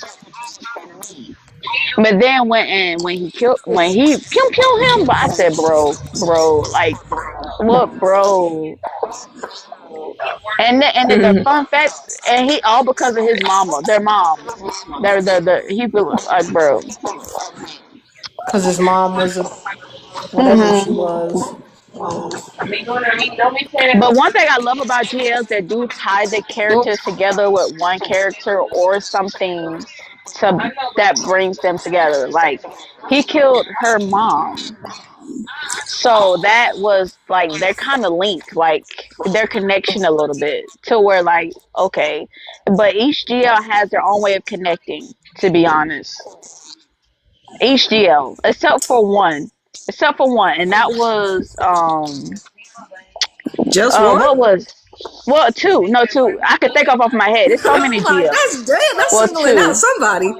But then when he pew him, but I said, bro, like look, bro. And then the fun fact, and he all because of his mama, their moms. They're the he was like, bro. Because his mom was a whatever she hmm was. Don't be saying But one thing I love about GLs that do tie the characters together with one character or something to that brings them together. Like he killed her mom. So that was like they're kind of linked, like their connection a little bit to where like okay, but each GL has their own way of connecting. To be honest, each GL except for one, and that was Just one? what was well two no two. I could think of my head. There's so many Like, GLs. that's damn, that's Well, singling out two. somebody.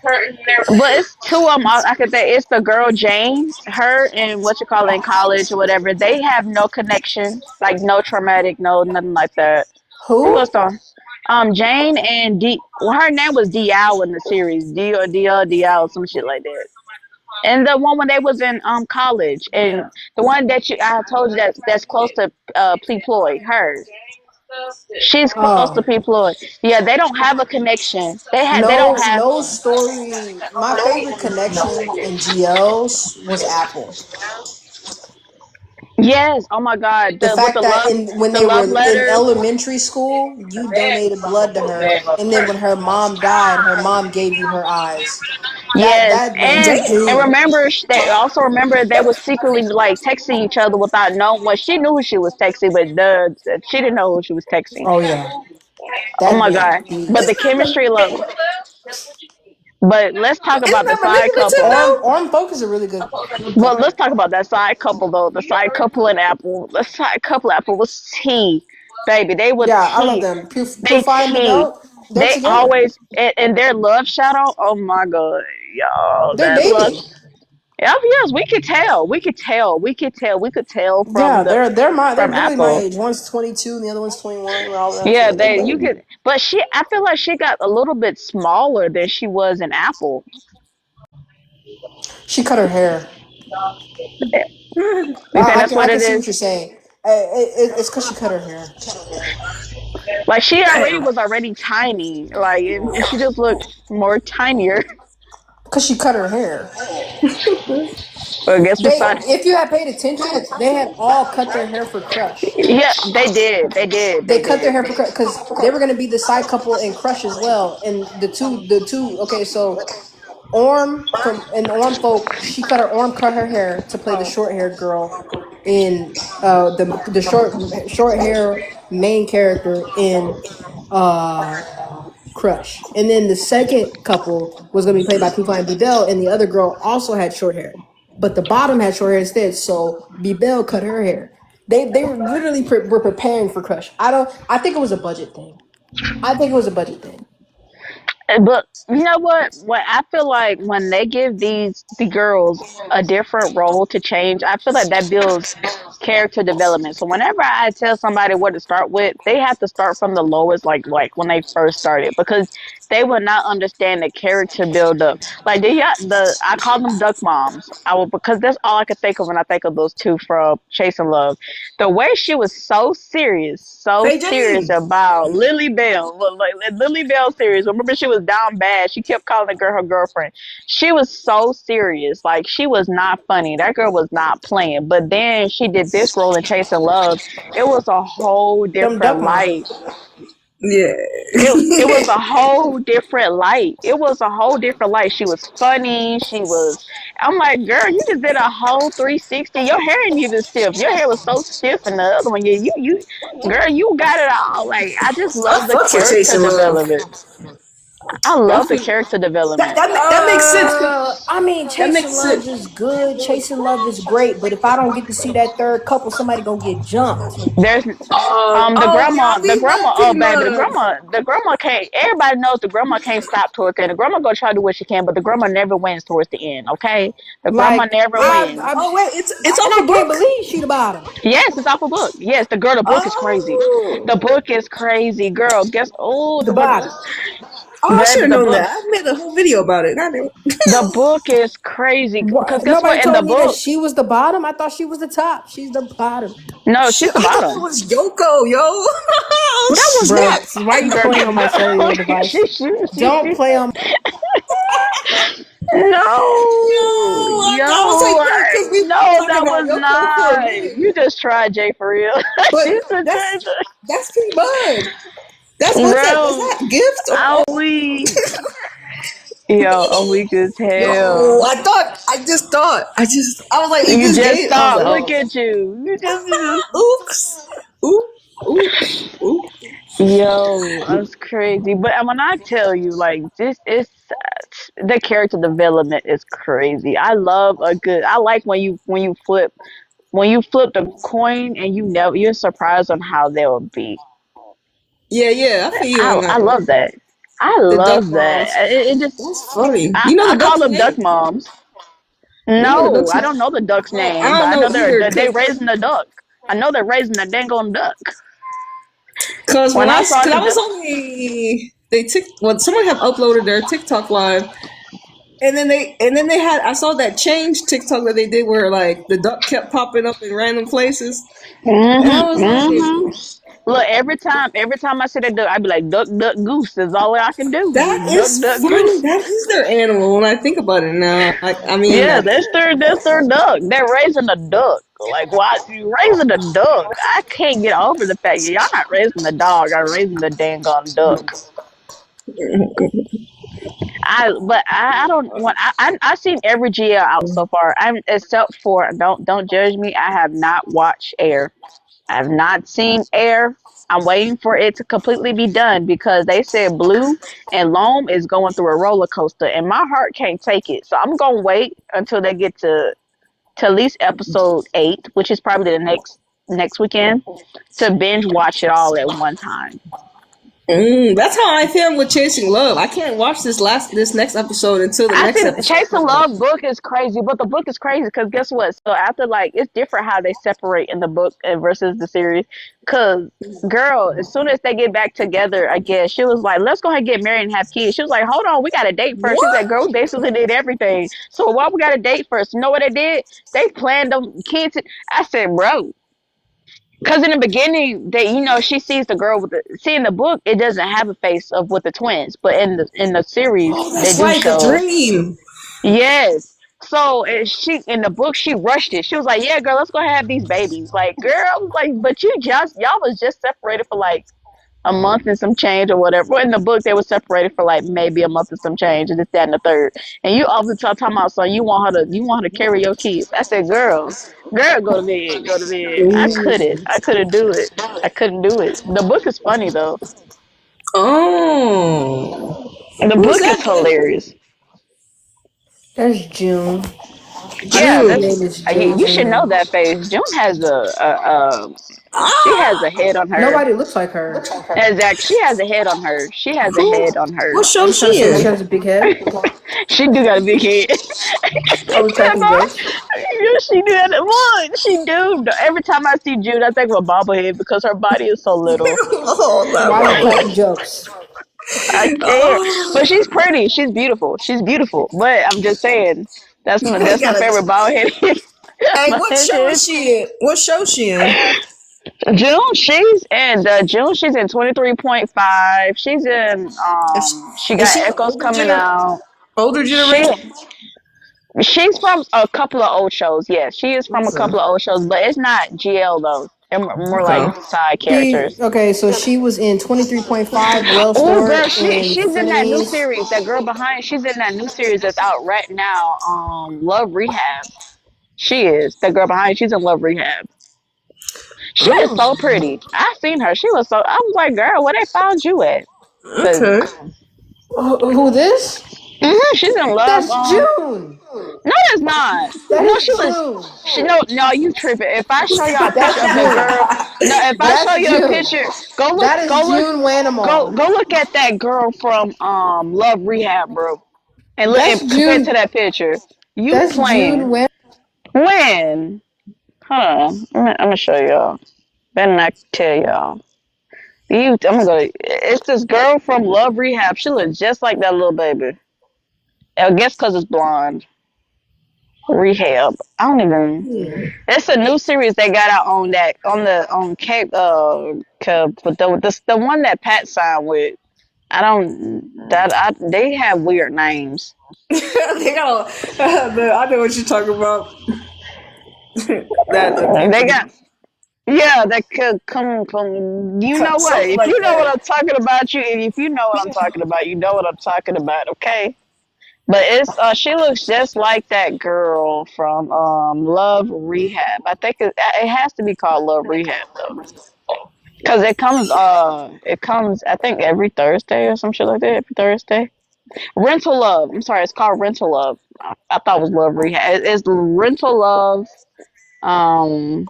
curtains and everything. But it's two of them. I could think it's the girl Jane, her and what you call it in college or whatever. They have no connection, like no traumatic, no nothing like that. Who else Who? on? Jane and D. Well, her name was Dial in the series. Dial, some shit like that. And the one when they was in college, and the one that I told you that's close to Ploy, hers. She's close to Oh, Ploy. Yeah, they don't have a connection. They don't no, have. no story. My favorite connection in GLs was Apple. Yes. Oh my God. The With fact that in when the they were love in letters. elementary school, you donated blood to her, and then when her mom died, her mom gave you her eyes. That Yes, that made me and dude. remember they also remember they was secretly like texting each other without knowing. Well, she knew who she was texting, but she didn't know who she was texting. Oh yeah, Oh that my made God! me. But the chemistry, look. But let's talk Isn't about the that side manipulative couple. though? Orm Folk is a really good Well, let's couple. talk about that side couple though. The side couple and Apple. The side couple Apple was tea, baby. They were Yeah, I love tea. them. They Purify and tea. Bebel, they're They together. always and their love shadow. Oh my God, y'all, They're that love. dating. Yes, we could tell. We could tell. We could tell Yeah, they're from literally my Apple. age. One's 22 and the other one's 21. We're all that Yeah, shit. They're they you dating. could. But I feel like she got a little bit smaller than she was in Apple. She cut her hair. You think that's I what can it see what is? you're saying. It's because she cut her hair. Like she already Damn. was already tiny. Like and she just looked more tinier. Because she cut her hair. But I guess we They, saw. if you had paid attention, they had all cut their hair for Crush. Yeah, they did. They did. They They cut their did. hair for Crush because they were gonna be the side couple in Crush as well. And the two. Okay, so Orm from and Orm folk, Orm cut her hair to play the short haired girl in the short hair main character in uh Crush. And then the second couple was gonna be played by Pupa and Bebel, and the other girl also had short hair. But the bottom had short hair instead, so Bebel cut her hair. They were literally were preparing for Crush. I think it was a budget thing. I think it was a budget thing. But you know what? What I feel like when they give the girls a different role to change, I feel like that builds character development. So whenever I tell somebody what to start with, they have to start from the lowest, like when they first started, because they will not understand the character build up. Like the I call them duck moms. I will, because that's all I could think of when I think of those two from Chasing Love. The way she was so Say serious Jane. about Lily Bell, like Lily Bell serious. Remember, she was down bad. She kept calling the girl her girlfriend. She was so serious, like she was not funny. That girl was not playing. But then she did this role in Chasing Love. It was a whole Them different duck moms. light. Yeah. It was a whole different light. It was a whole different light. She was funny. She was. I'm like, girl, you just did a whole 360. Your hair ain't even stiff. Your hair was so stiff, and the other one, girl, you got it all. Like, I just I love the fuck with character Chasing Love. development. I I love the think character that development. that makes sense. I mean, That Chasing makes Love sense. is good. Chasing Love is great. But if I don't get to see that third couple, somebody gonna get jumped. There's the Oh yeah, grandma, I'll be back oh pretty baby, much. the grandma can't. Everybody knows the grandma can't stop towards the end. The grandma gonna try to do what she can, but the grandma never wins towards the end. Okay, the grandma Like never Wait, wins. oh wait, it's and off I a can't book. believe she the bottom. Yes, it's off a book. Yes, the book is crazy. The Oh, book is crazy, girl. Guess The bottom. oh, I should baby, have known that. I made a whole video about it. Goddamn. the book is crazy because guess Nobody what? In the told me that book, she was the bottom. I thought she was the top. She's the bottom. no, Shit, she's the I thought it bottom. was Yoko, yo. Oh That was Bro, snap! why you girl. playing on my cellular device? Don't play on. No, Yo, I was like, yo, no, because we've been no, talking that about was Yoko for a not. minute. You just tried Jay for real. But She's a that's pretty much. That's what's that? Is bro. that gifts or I'm weak. Yo, I'm weak as yo? hell. I was like, it You just just gave. I was thought. like, Look oh, at you. You just. oops, oops, oops. Yo, that's crazy. But when I tell you, like, this is the character development is crazy. I love a good. I like when you flip the coin and you're surprised on how they'll be. Yeah, yeah, I feel you on I that one. love that. I The duck love that. moms. It just That's funny. You know I the call duck's them duck name? moms. You know the No, duck's I name? don't know the duck's Oh, name, I but don't I know know either, they raising the duck. I know they're raising the dang on duck. cause When I saw cause the I was duck, only someone have uploaded their TikTok live, and then they had I saw that change TikTok that they did where like the duck kept popping up in random places, and I was hmm. like, Look, every time I see that duck, I be like, duck, duck, goose. That's all I can do. that Duck, is duck, funny. goose. That is their animal when I think about it now. I mean Yeah, that. that's their duck. They're raising a duck. Like, why you raising a duck? I can't get over the fact that y'all not raising the dog. I'm raising the dang on duck. I don't want I've seen every GL out so far. I'm except for don't judge me. I have not watched Air. I have not seen Air. I'm waiting for it to completely be done because they said Blue and Loam is going through a roller coaster and my heart can't take it. So I'm gonna wait until they get to at least episode 8, which is probably the next weekend, to binge watch it all at one time. That's how I feel with Chasing Love. I can't watch this next episode until the I next think episode Chase the comes out. Love book is crazy, but the book is crazy because guess what? So after like it's different how they separate in the book and versus the series. Cause girl, as soon as they get back together, I guess she was like, "Let's go ahead and get married and have kids." She was like, "Hold on, we got a date first." She's like, What? "Girl, we basically did everything. So why we got a date first? You know what they did? They planned them kids." I said, "Bro." Because in the beginning, she sees the girl see in the book, it doesn't have a face of with the twins, but in the series, Oh, they that's do like a show. dream. Yes. So she in the book she rushed it. She was like, "Yeah, girl, let's go have these babies." Like, girl, I was like, "But y'all was just separated for like a month and some change or whatever." Well, in the book, they were separated for like maybe a month and some change, and this, that, and the third. And you all the time talking about, so you want her to carry your kids. I said, girl, go to bed, go to bed. I couldn't do it. I couldn't do it. The book is funny though. Oh, The who's book that? is hilarious. That's June. Yeah, Her June. name is you should know June. that face. June has she has a head on her. Nobody looks like her. Exactly, she has a head on her. She has a Who? head on her. What Are show you trying to she say that she in? has a big head? She do got a big head. Are we cracking jokes? Yeah, she do that. Look, she do. Every time I see June, I think of a bobblehead because her body is so little. Oh, Why are we that cracking jokes? I can't. But she's pretty. She's beautiful. She's beautiful. But I'm just saying, you that's my gotta. favorite bald-headed. Hey, my what show head. is she in? What show she in? June. She's in 23.5. She's in She Is got she the Echoes coming out. older generation? She she's from a couple of old shows. Yes, she is from a Okay. couple of old shows, but it's not GL though. They're more like Okay. side characters. So she was in 23.5, Well Oh, girl, Stored, and she's in that new Frenemies. series. That girl behind, she's in that new series that's out right now. Love Rehab. She is that girl behind. She's in Love Rehab. She is Oh, so pretty. I seen her. She was so. I was like, girl, where they found you at? Cause okay. Who this? she's in love. That's June. No, it's not. That No, is she was. June. No, you tripping. If I show y'all a That's picture of the June. girl, no, if I show That's you a June. picture, go look, That is go look, June Wanamon. go look at that girl from Love Rehab, bro, and look That's and compare it June. to that picture. You That's June playing when? Hold on, I'm gonna show y'all. Better not tell y'all. I'm gonna go. It's this girl from Love Rehab. She looks just like that little baby. I guess because it's blonde. Rehab. I don't even. It's a new series they got out on Cape but the one that Pat signed with. They have weird names. They got I know what you're talking about. that the They people got that could come. You know what? something If like you know what that. I'm talking about, if you know what I'm talking about, you know what I'm talking about. Okay. But it's she looks just like that girl from Love Rehab. I think it has to be called Love Rehab though, because it comes I think every Thursday or some shit like that. Every Thursday. Rental Love. I'm sorry, it's called Rental Love. I thought it was Love Rehab. It's Rental Love. Um,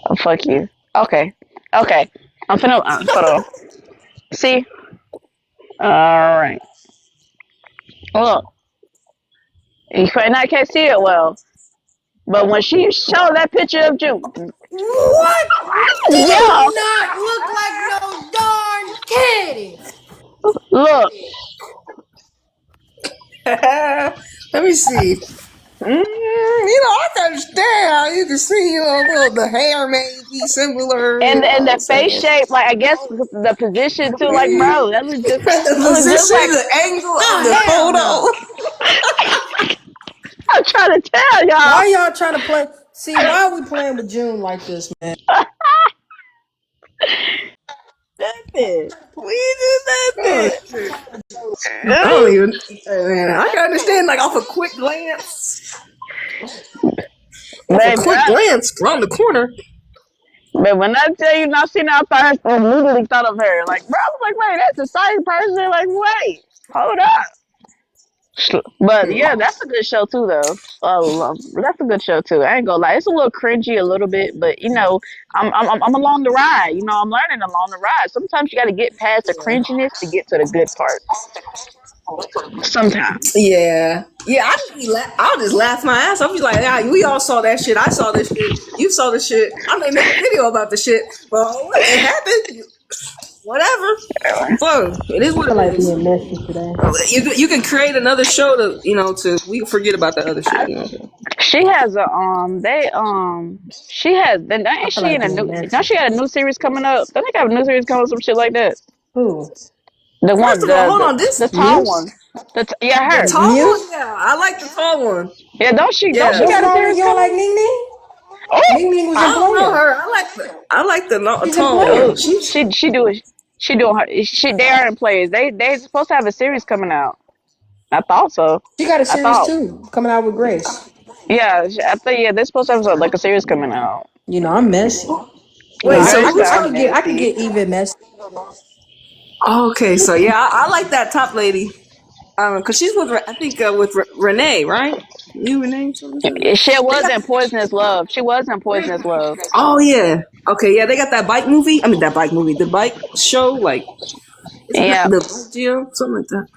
oh, fuck you. Okay, okay. I'm finna hold on. See. All right. Look, you can't see it well. But when she showed that picture of June, What? She yeah, do not look like no darn kitty. look, Let me see. I can understand how you can see, the hair may be similar, and I'm the face saying. shape, like I guess the position too, like bro, The that was just position, like the angle of Oh the hell no! photo. I'm trying to tell Why y'all. y'all trying to play? See, why are we playing with June like this, man? Nothing. We did Oh, that. shit. I don't even. Man, I can understand, like off a quick glance. Off a Baby, quick glance around the corner. but when I tell you not seeing out first, I immediately thought of her. Like, bro, I was like, wait, that's the same person. Like, wait, hold up. But yeah, that's a good show too, though. That's a good show too. I ain't gonna lie, it's a little cringy a little bit, but I'm along the ride. I'm learning along the ride. Sometimes you got to get past the cringiness to get to the good part. Sometimes. Yeah, I'll just laugh my ass off. I'll be like, we all saw that shit. I saw this shit. You saw the shit. I may make a video about the shit. Well, it happened. Whatever. So it is I what feel it like is. being messy today. You can create another show to we can forget about that other shit. She has a she has then I ain't feel she like in a being new now messy. she got a new series coming up. Don't they got a new series coming up, some shit like that? Who? The First one of all, hold on. the This tall Muse? one. Yeah, the her. tall Muse? one, yeah, I like the tall one. Yeah, don't she Yeah, What's got a wrong with series you? Don't like coming? Ning Ning? Oh, Ning Ning was I in don't know Player. her. I like the She's in tall Player. one. She's she doing her they are in players. They supposed to have a series coming out. I thought so. She got a I series thought. too, coming out with Grace. Yeah, I think yeah, they're supposed to have like a series coming out. I'm messy. wait. So Girl, who's stop I could messy. get even messy. okay? So yeah, I like that top lady. Cause she's with I think with Renee, right? You rename something? She wasn't Poisonous Love. She wasn't Poisonous Love. Oh yeah. Okay, yeah, they got that bike movie. I mean that bike movie, the bike show, like is it Yeah. the bike gym? Something like that.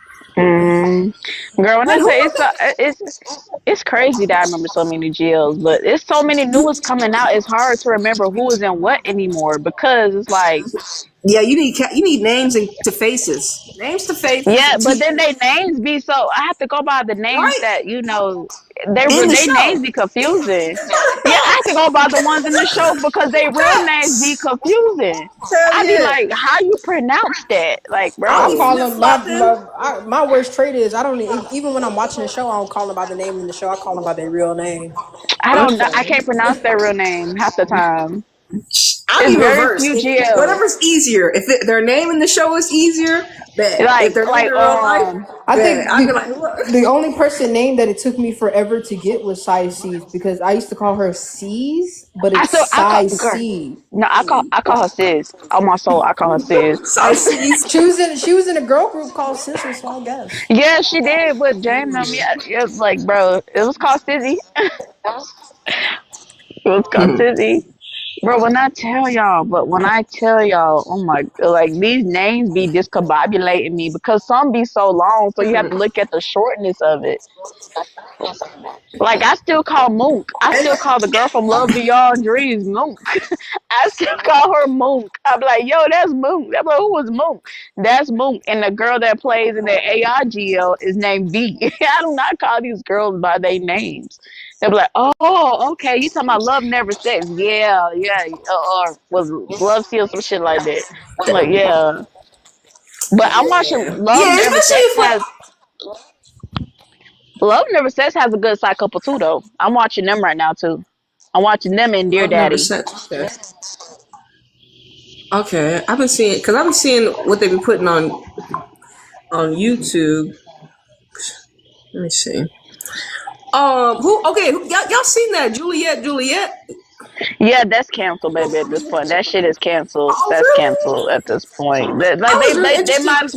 Girl, when I Wait, who say was that? it's crazy that I remember so many GLs, but it's so many new ones coming out. It's hard to remember who is in what anymore because it's like, Yeah, you need names and to faces. Names to faces yeah, and but T then they names be so. I have to go by the names right that in the they names show. be confusing. Yeah, I have to go by the ones in the show because they real names be confusing. Hell I be yeah. like, how you pronounce that? Like, I I bro, be call flip them flopping. my worst trait is I don't even when I'm watching the show I don't call them by the name in the show. I call them by their real name. I don't know. I Okay. can't pronounce their real name half the time. I'll It's be very reversed. few GLs. Whatever's easier. If their name in the show is easier, bet. If Like their name in like real life, I bet. think I'll be like, what? the only person name that it took me forever to get was Size C's because I used to call her C's, but I it's still I call Size girl. C. No, I call her sis. On my soul, I call her sis. Size C's. She was in a girl group called Sisters, so I guess. Yeah, she did with James. Yeah, like bro, it was called Sizzy. It was called Sizzy. Bro, when I tell y'all, oh my, like these names be discombobulating me because some be so long, so you have to look at the shortness of it. Like I still call Mook. I still call the girl from Love Beyond Dreams Mook. I still call her Mook. I'm like, yo, that's Mook. I'm like, who was Mook? That's Mook. And the girl that plays in the AIGL is named V. I do not call these girls by their names. They'll be like, oh, okay, you talking about Love Never Sex. Yeah, or was Love Seal, some shit like that. I'm like, yeah. But I'm watching Yeah, especially if Love Never Says has a good side couple too, though. I'm watching them right now too. I'm watching them in Dear Love never Daddy. said. Okay. Okay, I've been seeing what they be putting on YouTube. Let me see. Y'all seen that Juliet? Yeah, that's canceled, baby. At this point, that shit is canceled. Oh, That's really? canceled at this point. Like I was really they interested.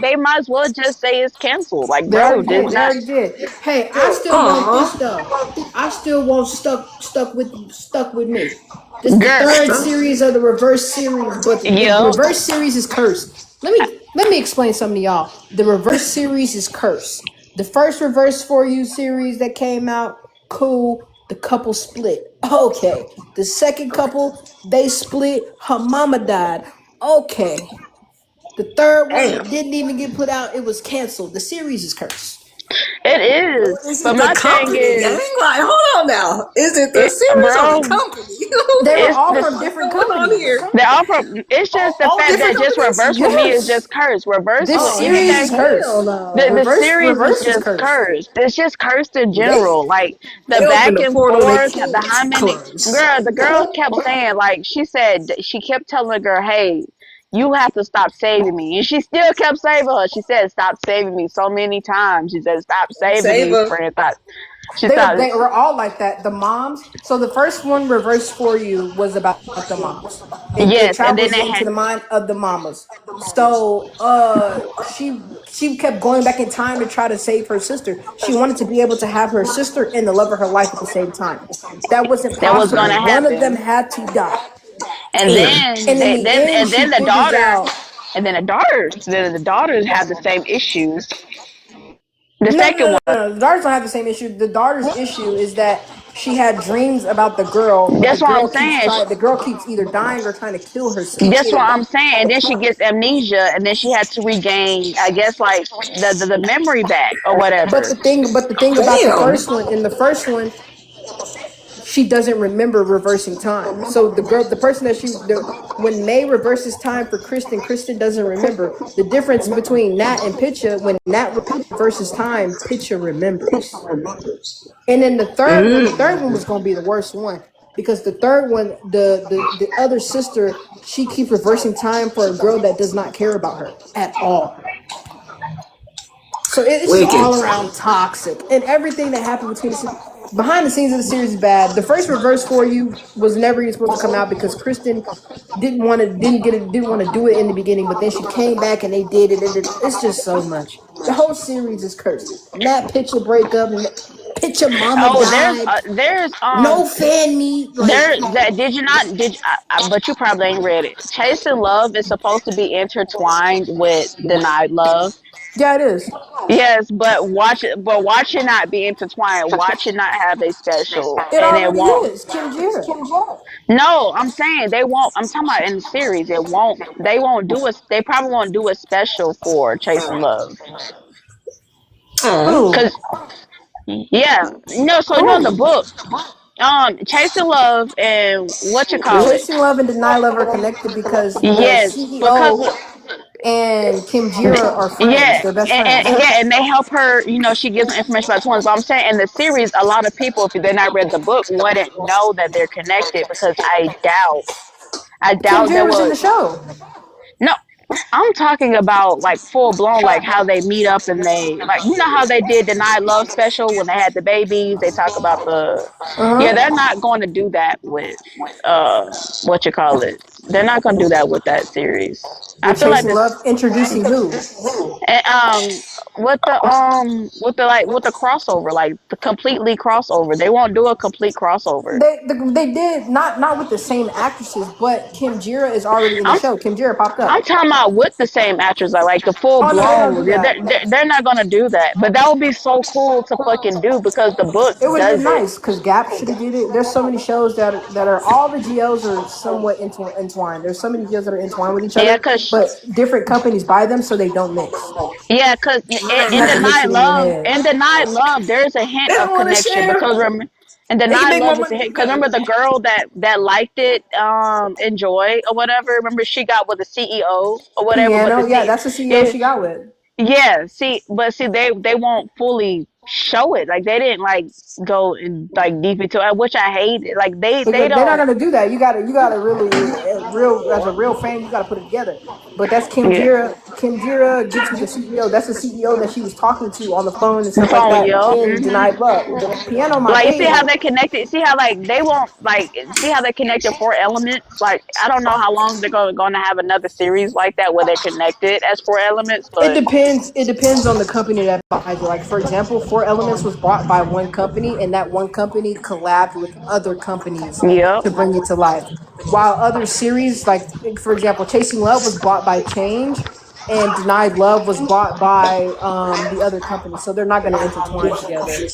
they might as well just say it's canceled. Like, They bro, already there's did. They not. already did. Hey, I still want this though. I still want stuck with me. This is the Girl, third series of the reverse series, but the yeah, reverse series is cursed. Let me explain something to y'all. The reverse series is cursed. The first Reverse For You series that came out, cool. The couple split. Okay. The second couple, they split. Her mama died. Okay. The third one Damn. didn't even get put out. It was canceled. The series is cursed. it is. Is But it the my thing company, gang? is, Like, hold on now. Is it the series or bro, the company? They were it's all the from different What's going on companies. here? they're all from. It's just the All fact that different just companies? reverse for me is Yes. just cursed. Reverse This for series is anything. cursed. Hell no. The series is Reverse is just cursed. cursed. It's just cursed in They general. Like the they opened back the and portal and they forth, the can't how many close. the girl kept saying, like she said, she kept telling the girl, "Hey, you have to stop saving me," and she still kept saving her. She said, "Stop saving me," so many times. She said, "Stop saving me, Saver. friend." Stop. She They stopped. were all like that. The moms. So the first one, Reverse For You, was about the moms. It Yes, and then travels they into had the mind of the mamas. So she kept going back in time to try to save her sister. She wanted to be able to have her sister and the love of her life at the same time. That wasn't that was gonna possible. One of them happen, had to die. and Damn. then And in they the end, she then the figures daughter, out then the daughters have the same issues. The no, second no, no, one. no. The daughters don't have the same issue. The daughter's issue is that she had dreams about the girl, but That's what I'm saying. the girl keeps either dying or trying to kill herself. That's what I'm saying. And then she gets amnesia, and then she had to regain, I guess, like the memory back or whatever. But the thing about Damn. in the first one, she doesn't remember reversing time. So the person that when May reverses time for Kristen, Kristen doesn't remember. The difference between Nat and Pitcha, when Nat reverses time, Pitcha remembers. And then the third one was going to be the worst one because the third one, the other sister, she keeps reversing time for a girl that does not care about her at all. So it's just Wicked. all around toxic, and everything that happened behind the scenes of the series is bad. The first Reverse For You was never even supposed to come out because Kristen didn't want to do it in the beginning, but then she came back and they did it. It's just so much. The whole series is cursed. Matt Pitcher breakup, Picture mama Oh, died. there's No fan meet. Like, there that did you not did but you probably ain't read it. Chasing Love is supposed to be intertwined with Denied Love. yeah, it is. Yes, but watch it not be intertwined. Watch it not have a special, It and it already won't. is. Kim Jira. No, I'm saying they won't. I'm talking about in the series. It won't. They won't do a. They probably won't do a special for Chasing Love. Oh. Who? Cause yeah, so in the Who? book, Chasing Love and what you call it? Chasing Love and Deny Love are connected because the Yes, because CEO and Kim Jira are friends. yeah, They're best friends. and they help her. She gives them information about twins. But I'm saying in the series, a lot of people, if they're not read the book, wouldn't know that they're connected because I Kim doubt there Jira was in the was show. no. I'm talking about like full blown, like how they meet up and they like how they did Denied Love special when they had the babies. They talk about Uh they're huh. not going to do that with what you call it. They're not going to do that with that series. I With feel like Chasing this. Love, introducing who? And, with the crossover, like the completely crossover, they won't do a complete crossover. They did not with the same actresses, but Kim Jira is already in the I'm show. Kim Jira popped I'm up. talking about with the same actors, like the full Oh no, they don't do blown. that. They're not gonna do that, but that would be so cool to fucking do because the book It would have been does it. nice because Gap should have did it. There's so many shows that are all the GLs are somewhat entwined. There's so many GLs that are entwined with each Yeah, other, cause but different companies buy them so they don't mix. yeah, cause You in have to mix Denied it in your Love, head. there's a hint They of don't want to connection share. because remember. And They can Denied make more Love is a money hit because together. remember the girl that liked it, enjoy or whatever. Remember she got with the CEO or whatever, but Piano, the yeah, C that's the CEO it, she got with. yeah, see, they won't fully show it. Like they didn't like go in like deep into it, which I hate. It. Like they They're not don't. gonna do that. You gotta really real as a real fan. You gotta put it together. But that's Kim Yeah, Jira. Kim Jira gets with the CEO. That's the CEO that she was talking to on the phone and the stuff like phone, that yeah. in Denied Love. Piano, my Like you see how baby. they connected. See how like they won't like see how they connected four elements. Like I don't know how long they're going to have another series like that where they're connected as four elements, It but depends. It depends on the company that buys it. Like for example, Four Elements was bought by one company, and that one company collabed with other companies yep. to bring it to life. While other series, like for example, Chasing Love was bought by Change, and Denied Love was bought by the other company. So they're not going to intertwine together.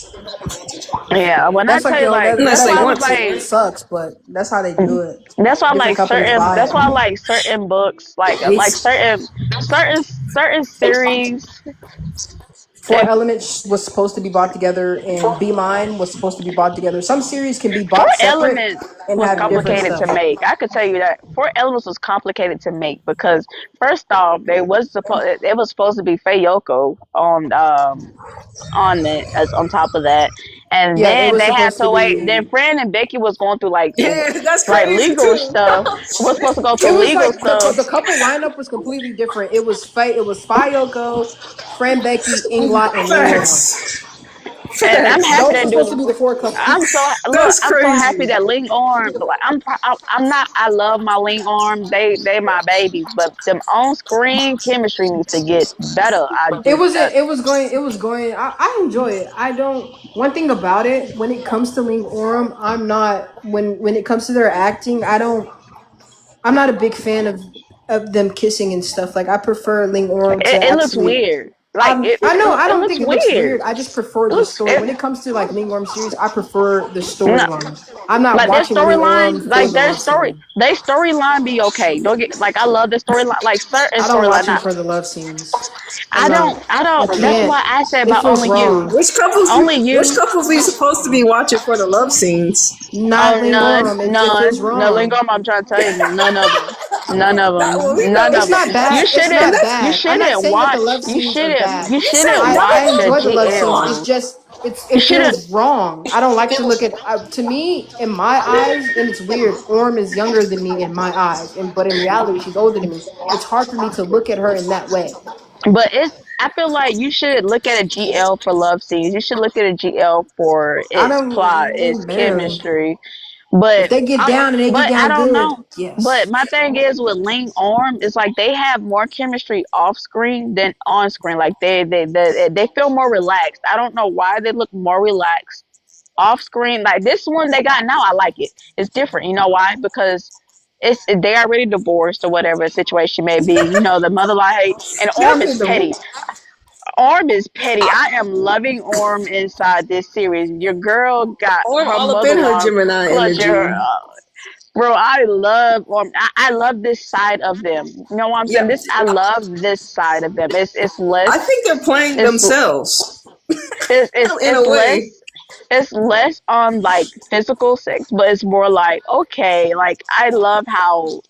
Yeah, when I That's like tell you like Unless that's they why I was want to. it like sucks, but that's how they do it. that's why I Different like companies certain buy that's why I them. like certain books like It's certain series. Four Elements was supposed to be bought together, and Be Mine was supposed to be bought together. Some series can be Four bought separate Elements and was have different complicated to stuff. make. I could tell you that Four Elements was complicated to make because first off, it was supposed to be Fayoko on it as on top of that, and Yeah, it then was they had supposed to to wait. Then be. Fran and Becky was going through yeah, that's like crazy legal too. stuff. Was supposed to go It through was legal like stuff. the couple lineup was completely different. It was Fayoko, Fran Becky, Inglot, and Ling Orm. Facts. And I'm Facts. happy Those to were supposed to do. be the four couples. That's I'm so happy crazy. that Ling Arm. Like, I'm not. I love my Ling Arm. They my babies, but them on screen chemistry needs to get better. I It just wasn't. It was going. It was going. I enjoy it. I don't. One thing about it, when it comes to Ling Orm, I'm not. When it comes to their acting, I don't. I'm not a big fan of them kissing and stuff. Like I prefer Ling Orm to it looks actually. weird. Like I know. I it don't looks think it looks weird. weird. I just prefer It the looks story. When it, it comes to like Ling Orm series, I prefer the no. storyline. I'm not Like their watching Ling Orm storyline, for like the love scene. their storyline be okay. Don't get like I love the storyline, like certain I don't watch storyline. him for the love scenes. I'm I not. don't, I I don't. That's can't. why I said It about feels only you, wrong. only Which you. couples we supposed to be watching for the love scenes? Oh, Not Ling none, Orm. It feels none. No, wrong. Lingam, I'm trying to tell you, none of them, none of That them, well, we know. none It's of them. not You bad. It's shouldn't, not Unless you bad. I'm not shouldn't saying that the watch. love scenes are bad. You you said shouldn't I watch the enjoy the love scenes. GL. It's just You it shouldn't. feels wrong. I don't like to look at to me in my eyes, and it's weird. Orm is younger than me in my eyes, and but in reality she's older than me. It's hard for me to look at her in that way. But it's. I feel like you should look at a GL for love scenes. You should look at a GL for I its plot, its don't barely. chemistry. If they get down and they get I down don't good, know. yes. But my thing is with Ling Orm, it's like they have more chemistry off screen than on screen. Like they feel more relaxed. I don't know why they look more relaxed off screen. Like this one they got now, I like it. It's different. You know why? Because they already divorced or whatever the situation may be. You know, the mother-in-law hate, and Orm is Definitely petty. the Orm is petty. I am loving Orm inside this series. Your girl got or her all up in her mother-in-law Gemini clutching her. energy. Bro, I love Orm. I love this side of them. You know what I'm saying? Yep. I love this side of them. It's I less. think they're playing It's themselves in it's a way. less. It's less on like physical sex, but it's more like okay, like I love how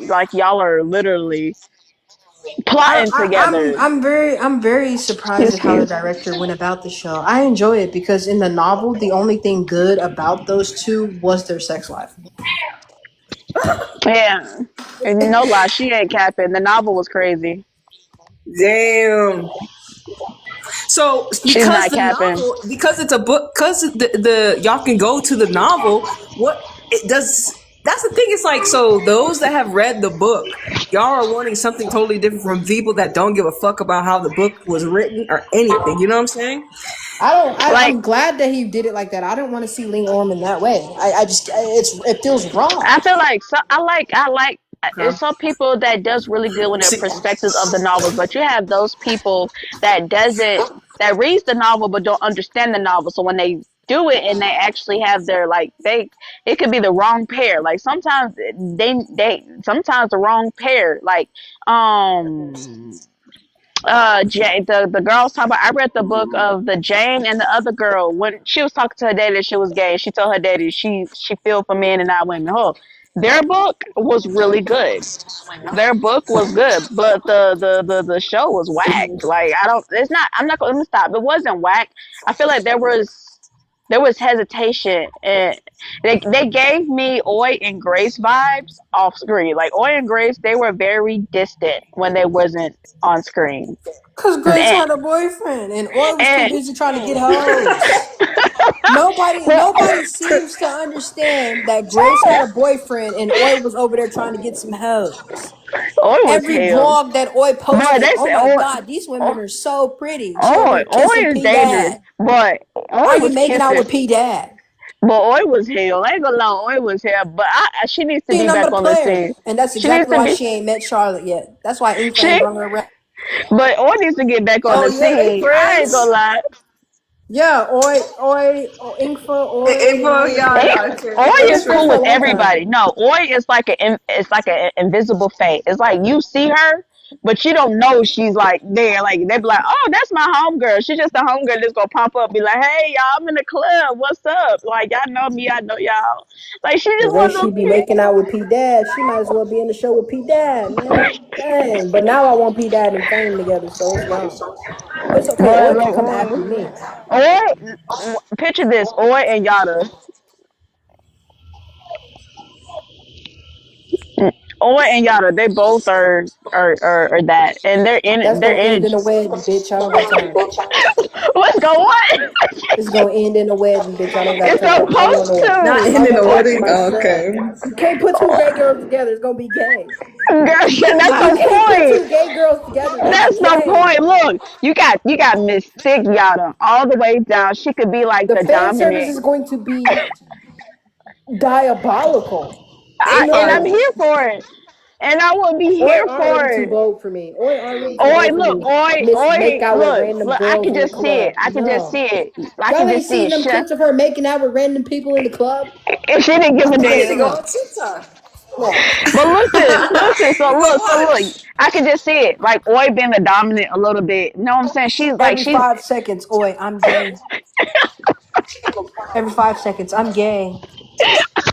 like y'all are literally plotting together. I'm very surprised at how the Excuse. director went about the show. I enjoy it because in the novel, the only thing good about those two was their sex life. Yeah. And no lie, she ain't capping. The novel was crazy. Damn. So She's not capping. because it's a book, because the y'all can go to the novel. What it does? That's the thing. It's like, so those that have read the book, y'all are wanting something totally different from people that don't give a fuck about how the book was written or anything. You know what I'm saying? Like I'm glad that he did it like that. I don't want to see Ling Orm in that way. I just it feels wrong. I feel like I like Okay. it's some people that does really good with their See, perspectives of the novels, but you have those people that reads the novel but don't understand the novel. So when they do it and they actually have their like it could be the wrong pair. Like sometimes sometimes the wrong pair. Like Jane, the girl was talking about. I read the book of the Jane and the other girl when she was talking to her daddy that she was gay. She told her daddy she feel for men and not women. Oh, their book was really good. Their book was good, but the show was whack. Like I don't. It's not. I'm not. Let me stop. It wasn't whack. I feel like there was hesitation and they gave me Oi and Grace vibes off screen. Like Oi and Grace, they were very distant when they wasn't on screen. Cause Grace And, had a boyfriend and Oi was too and busy trying to get hoes. well, Nobody seems to understand that Grace had a boyfriend and Oi was over there trying to get some hoes. Oi was Every hell. vlog that Oi But posted, they oh said my god, these women are so pretty. She over Oi, there kissing Oi is P dangerous. Dad. But Are Oi you was making out kissing. with P Dad? But Oi was hell. I ain't gonna lie, Oi was hell. But she needs to See, be I'm back a on the player. scene. And that's She needs exactly to why be. she ain't met Charlotte yet. That's why Ink ain't She, brought her around. but Oi needs to get back on oh the yeah, they scene. I ain't friends. gonna lie. Yeah, Inkfa, Oi, and April, all those yeah, Oi, girls. yeah. Okay. Oi They've is been friends cool for a with long time. everybody. No, Oi is like an invisible face. It's like you see her, but you don't know she's like there. Like they be like, oh, that's my homegirl. She's just a homegirl that's gonna pop up, be like, hey y'all, I'm in the club. What's up? Like y'all know me, I know y'all. Like she The just way wants she be to. making out with P Dad, she might as well be in the show with P Dad, man. Dang. But now I want P Dad and Fame together, so it's wrong. But it's okay. But Oi can come after like, me. picture this, Oi and Yada. Oi and Yada, they both are that, and That's their gonna end in energy. a wedding, bitch. I don't got time. What's going on? It's gonna end in a wedding, bitch. I don't got It's time. I want supposed Oi. Not to. I'll ending go the talk to wedding. my Oh, son. okay. You can't put two gay girls together. It's gonna be gay. Girl, that's You the can't put two point. gay girls together. That's That's the gay. point. Look, you got Miss Sick Yada all the way down. She could be like The the fan service dominant. is going to be diabolical. They And I'm fine. Simple. here for it. And I will be Oi here for already too it. bold for me. Oi already too Oi, bold for look, me. Miss make out with random look. I girls can in the just see it. club. I can just No. see it. I Y'all can ain't just see seen it. them clips of her making out with random people in the club? And she didn't give I a think I need to damn. go Listen, on TikTok. no. But listen. Go So watch. look. I can just see it. Like Oi being the dominant a little bit. You know what I'm saying? Every 5 seconds, oi, I'm gay. Every 5 seconds, I'm gay.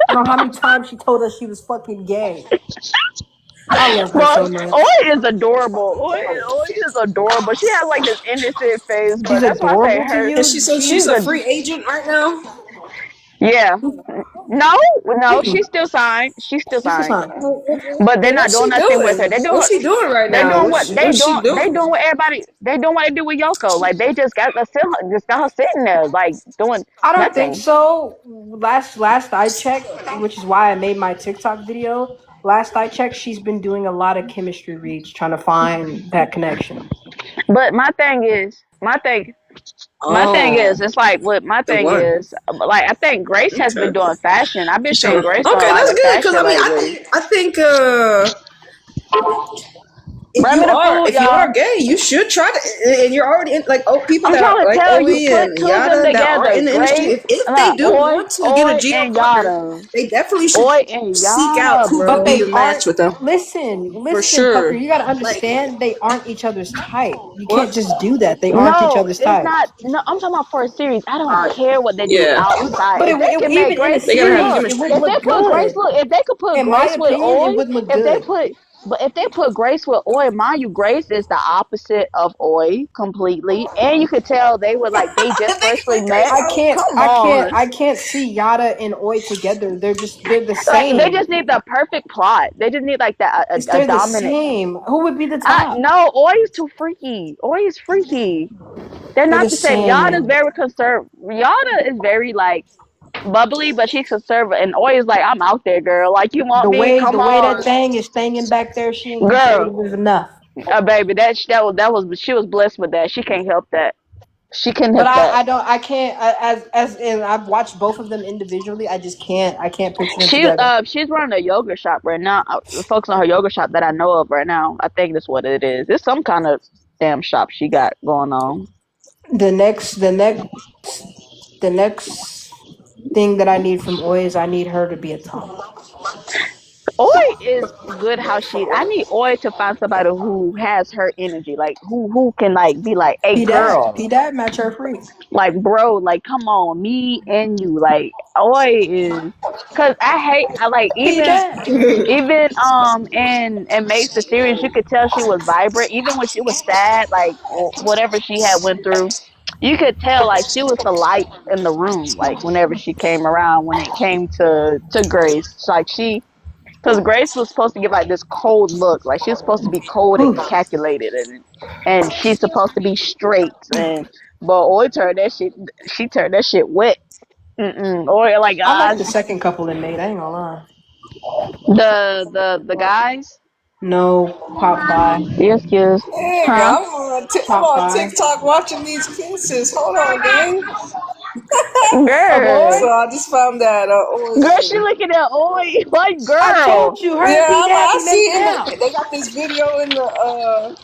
I don't know how many times she told us she was fucking gay. I love her so But much. Oi is adorable. Oi is adorable. She has like this innocent face, but She's that's why I say adorable to her. And you. she's She's a a free agent right now. Yeah. No, she's still signed. She's still She's just signed. fine. But they're not What's doing she nothing with her. doing? What's she doing right They're now? doing what What's she they doing? doing what everybody they doing what they do with Yoko. Like they just got her sitting there like doing I don't think nothing. so. Last I checked, which is why I made my TikTok video. Last I checked, she's been doing a lot of chemistry reads, trying to find that connection. But my thing Oh, is, it's like what my the thing one. is. Like I think Grace has been Okay. doing fashion. I've been She's seeing trying. Grace doing a Okay, lot that's of good because fashion I mean, lately. I think Bring me the food, if you are y'all. gay, you should try to, and you're already in like people I'm that are trying to like tell you, Oi put and two of them Yada that are together. in the industry. Grace, If they do want to get a GL And partner, Yada. they definitely should Oi and seek out Yada, who could But be bro. a they match aren't. with them for Listen, Pucker. sure. You got to Like understand they aren't each other's type. You what? can't just do that. They aren't each No, other's it's type. not. No, I'm talking about for a series. I don't Uh, care what they do yeah, outside. But If they can make even in a Grace they gotta have series, look, it chemistry. would if they look put Grace good. look, if they could put In my Grace with opinion, Oi, it would look if they good. put, but if they put Grace with Oi, mind you, Grace is the opposite of Oi completely, and you could tell they were like they just They can freshly put Grace met. out. Come on, I can't see Yada and Oi together. They're the like they same. just need the perfect plot. They just need like that a They're the dominant. same. Who would be the top? No, Oi is too freaky. Oi is freaky. They're They're the not the same. Yada's same. very conservative. Yada is very like bubbly, but she's conservative. And always like, I'm out there, girl. Like, you want me? The Come way that on, thing is staying back there, she ain't girl. conservative enough. Baby, that was she was blessed with that. She can't help that. She couldn't But help that. I don't I can't as in I've watched both of them individually. I can't picture them together. She's running a yoga shop right now. Focus on her yoga shop that I know of right now. I think that's what it is. It's some kind of damn shop she got going on. The next the next thing that I need from Oi is I need her to be a top. Oi is good how she. I need Oi to find somebody who has her energy, like who can like be like, hey girl, P Dad match her free. like bro, like come on, me and you, like Oi is, cause I like P Dad. even and makes the series, you could tell she was vibrant, even when she was sad, like whatever she had went through. You could tell like she was the light in the room, like whenever she came around. When it came to Grace, like because Grace was supposed to give like this cold look, like she's supposed to be cold and calculated, and she's supposed to be straight. And but Oi turned that shit, she turned that shit wet. Or like I like the second couple in Made. I ain't gonna lie. the guys. No, top five. Yes, yes, Dang, huh? I'm Top on five. TikTok watching these kisses. Hold on, gang. Of Girl, So Oi? I just found that. girl, she looking at Oi like I told girl. you, her and Yeah, P Dad I be see making it. out. They got this video in the.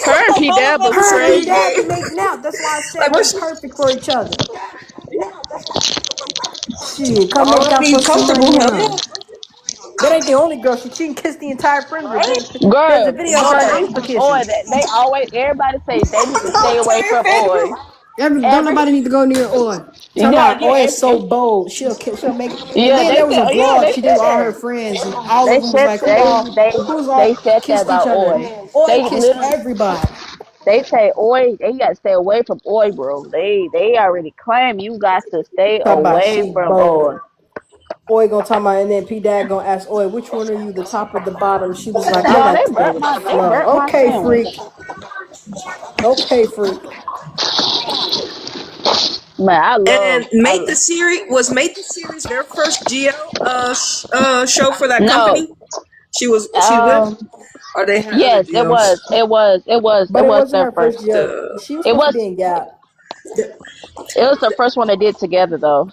Her and P All of Dub them was the Her and P same Dad be crazy. thing. making out. That's why I Like said we're they perfect for each other. Shit, come make out already for some comfortable. money, Hell huh? yeah. That ain't the only girl. She cheating, kissed the entire friend group. Right? There's a Girl, video of her and boy, Aespa Oi, kissing. they always everybody say they need to stay Don't away tell your from fan Oi. group. Don't Every nobody need to go near Oi. Talking yeah, about Oi yeah, is so bold. She'll make. And yeah, then there was a vlog they she did said with all her that. friends, and all They of them was said like, who's they all said that kissed each about other. Oi. Oi They kissed literally everybody. they say Oi, they got to stay away from Oi, bro. They already claim you got to stay Talk about away she from Oi. bold. Oi gonna talk about, and then P Dad gonna ask Oi, which one are you, the top or the bottom? She was like, I Y'all, like to go with the they flow. burnt my Okay, sandwich. freak. Okay, freak. Man, And Mate the series their first GL show for that no. company. She's with, or they had other Yes, GLs. But it it was wasn't their her first first. year. The, She was It supposed to was be in Gap. the it was the first one they did together though.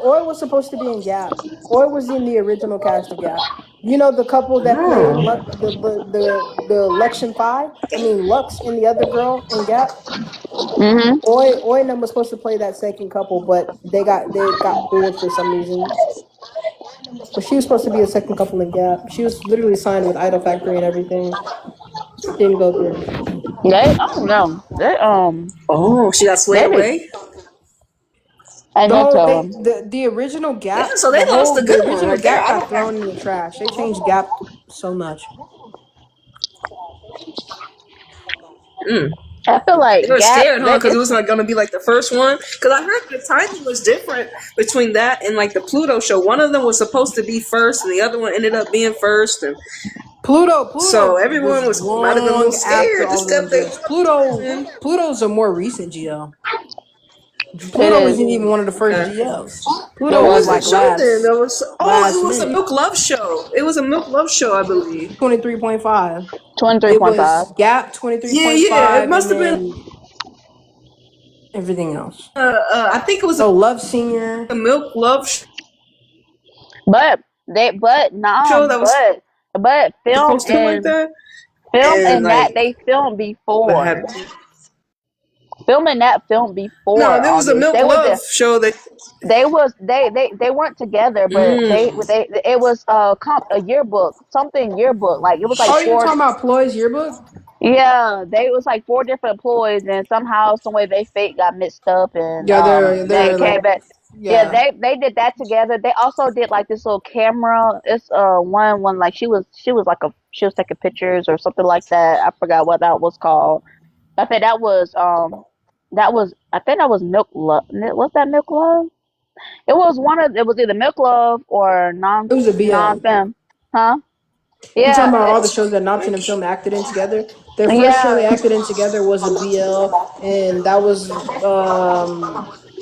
Oi was supposed to be in Gap. Oi was in the original cast of Gap. You know the couple that played oh, the Luxion Five. I mean Lux and the other girl in Gap. Mhm. Oi and them was supposed to play that second couple, but they got pulled for some reason. But she was supposed to be a second couple in Gap. She was literally signed with Idol Factory and everything. Didn't go through. They I don't know. oh, she got swayed They did. away. I The know whole tell them. the original Damn, Gap, so they lost a the good one original right there. Gap I got don't thrown in the trash. They changed Gap so much. I feel like They were Gap. scared, huh? Because it was like going to be like the first one. Because I heard the timing was different between that and like the Pluto show. One of them was supposed to be first, and the other one ended up being first. And Pluto. so everyone was might have been a little long after scared. all Just of them. kept Pluto's a more recent GL. It Pluto is. wasn't even one of the first Okay. GLs. It Pluto was wasn't. like last. There was it was a minute. Milk Love show. It was a Milk Love show, I believe. 23.5. 23.5. It was Gap 23.5. Yeah. It must have been everything else. I think it was So Love Senior. a Milk Love show But that was film supposed to be like and that. and like, that they filmed before. had- Filming that film before. No, there was a Milk Love show that they weren't together, but they it was a yearbook, something yearbook. Like it was like Oh, you're talking about Ploy's yearbook? Yeah, they was like 4 different employees, and somehow, some way, they fate got mixed up, and they came back. Yeah, they did that together. They also did like this little camera. It's one like she was taking pictures or something like that. I forgot what that was called. I think that was Milk Love. Was that Milk Love? It was either Milk Love or non. It was a BL. Non-fem, huh? You're Yeah, talking about all the shows that Nopton and Film acted in together. Their first show they acted in together was a BL, and that was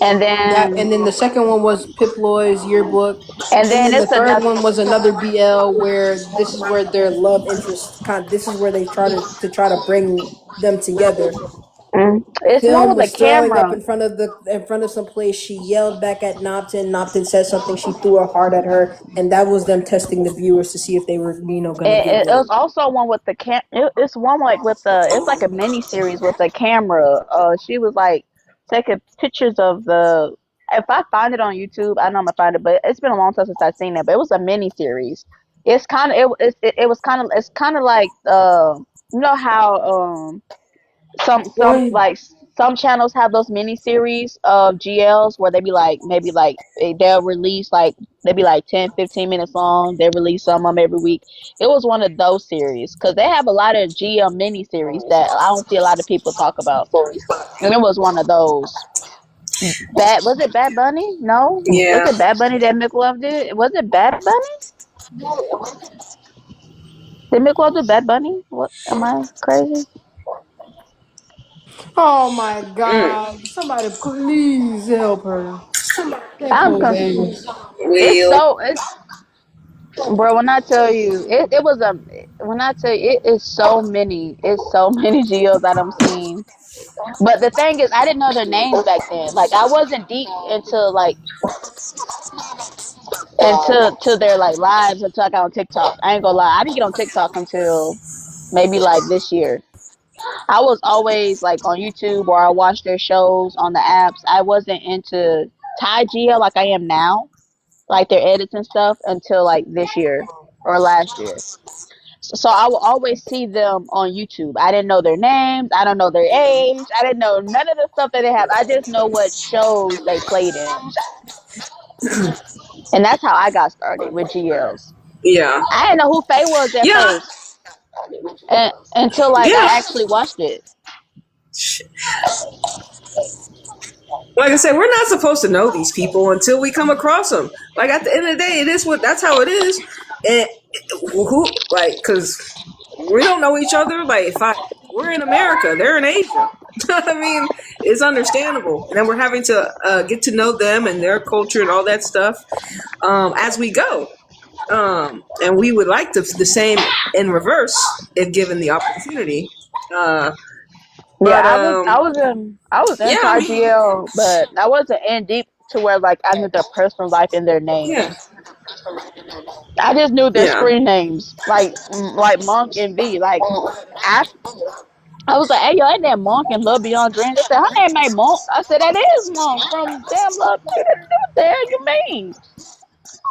and then the second one was Piploy's yearbook, and then the third one was another BL where this is where their love interest this is where they try to bring them together. It's Dylan one with was the throwing camera up in front of some place. She yelled back at Nopton. Nopton said something. She threw her heart at her, and that was them testing the viewers to see if they were, going to get it was also one with the it's one like with the it's like a mini series with the camera. She was like taking pictures of the. If I find it on YouTube, I know I'm gonna find it, but it's been a long time since I've seen it. But it was a mini series. It's kind of it's kind of like you know how some channels have those mini series of GLs where they be like maybe like they'll release like maybe like 10-15 minutes long. They release some of them every week. It was one of those series because they have a lot of GL mini series that I don't see a lot of people talk about, and it was one of those. Was it Bad Bunny? No. Yeah. Was it Bad Bunny that Mick Love did? Was it Bad Bunny? Did Mick Love do Bad Bunny? What, am I crazy? Oh my God! Somebody please help her. I'm confused. Bro, when I tell you, it is so many GOs that I'm seeing. But the thing is, I didn't know their names back then. Like, I wasn't deep into to their like lives until I got on TikTok. I ain't gonna lie, I didn't get on TikTok until maybe like this year. I was always like on YouTube or I watched their shows on the apps. I wasn't into Thai GL like I am now, like their edits and stuff, until like this year or last year. So I will always see them on YouTube. I didn't know their names. I don't know their age. I didn't know none of the stuff that they have. I just know what shows they played in. And that's how I got started with GLs. Yeah. I didn't know who Faye was at first. Until like I actually watched it. Like I said, we're not supposed to know these people until we come across them. Like at the end of the day, that's how it is. And because we don't know each other. Like we're in America, they're in Asia. I mean, it's understandable. And then we're having to get to know them and their culture and all that stuff as we go. And we would like the same in reverse if given the opportunity. I was in GL, but I wasn't in deep to where like I knew their personal life and their names. Yeah. I just knew their screen names, like Monk and V. Like I was like, "Hey, yo, ain't that Monk and Love Beyond Dreams?" They said, "Her name ain't Monk." I said, "That is Monk from Damn Love." What the hell you mean?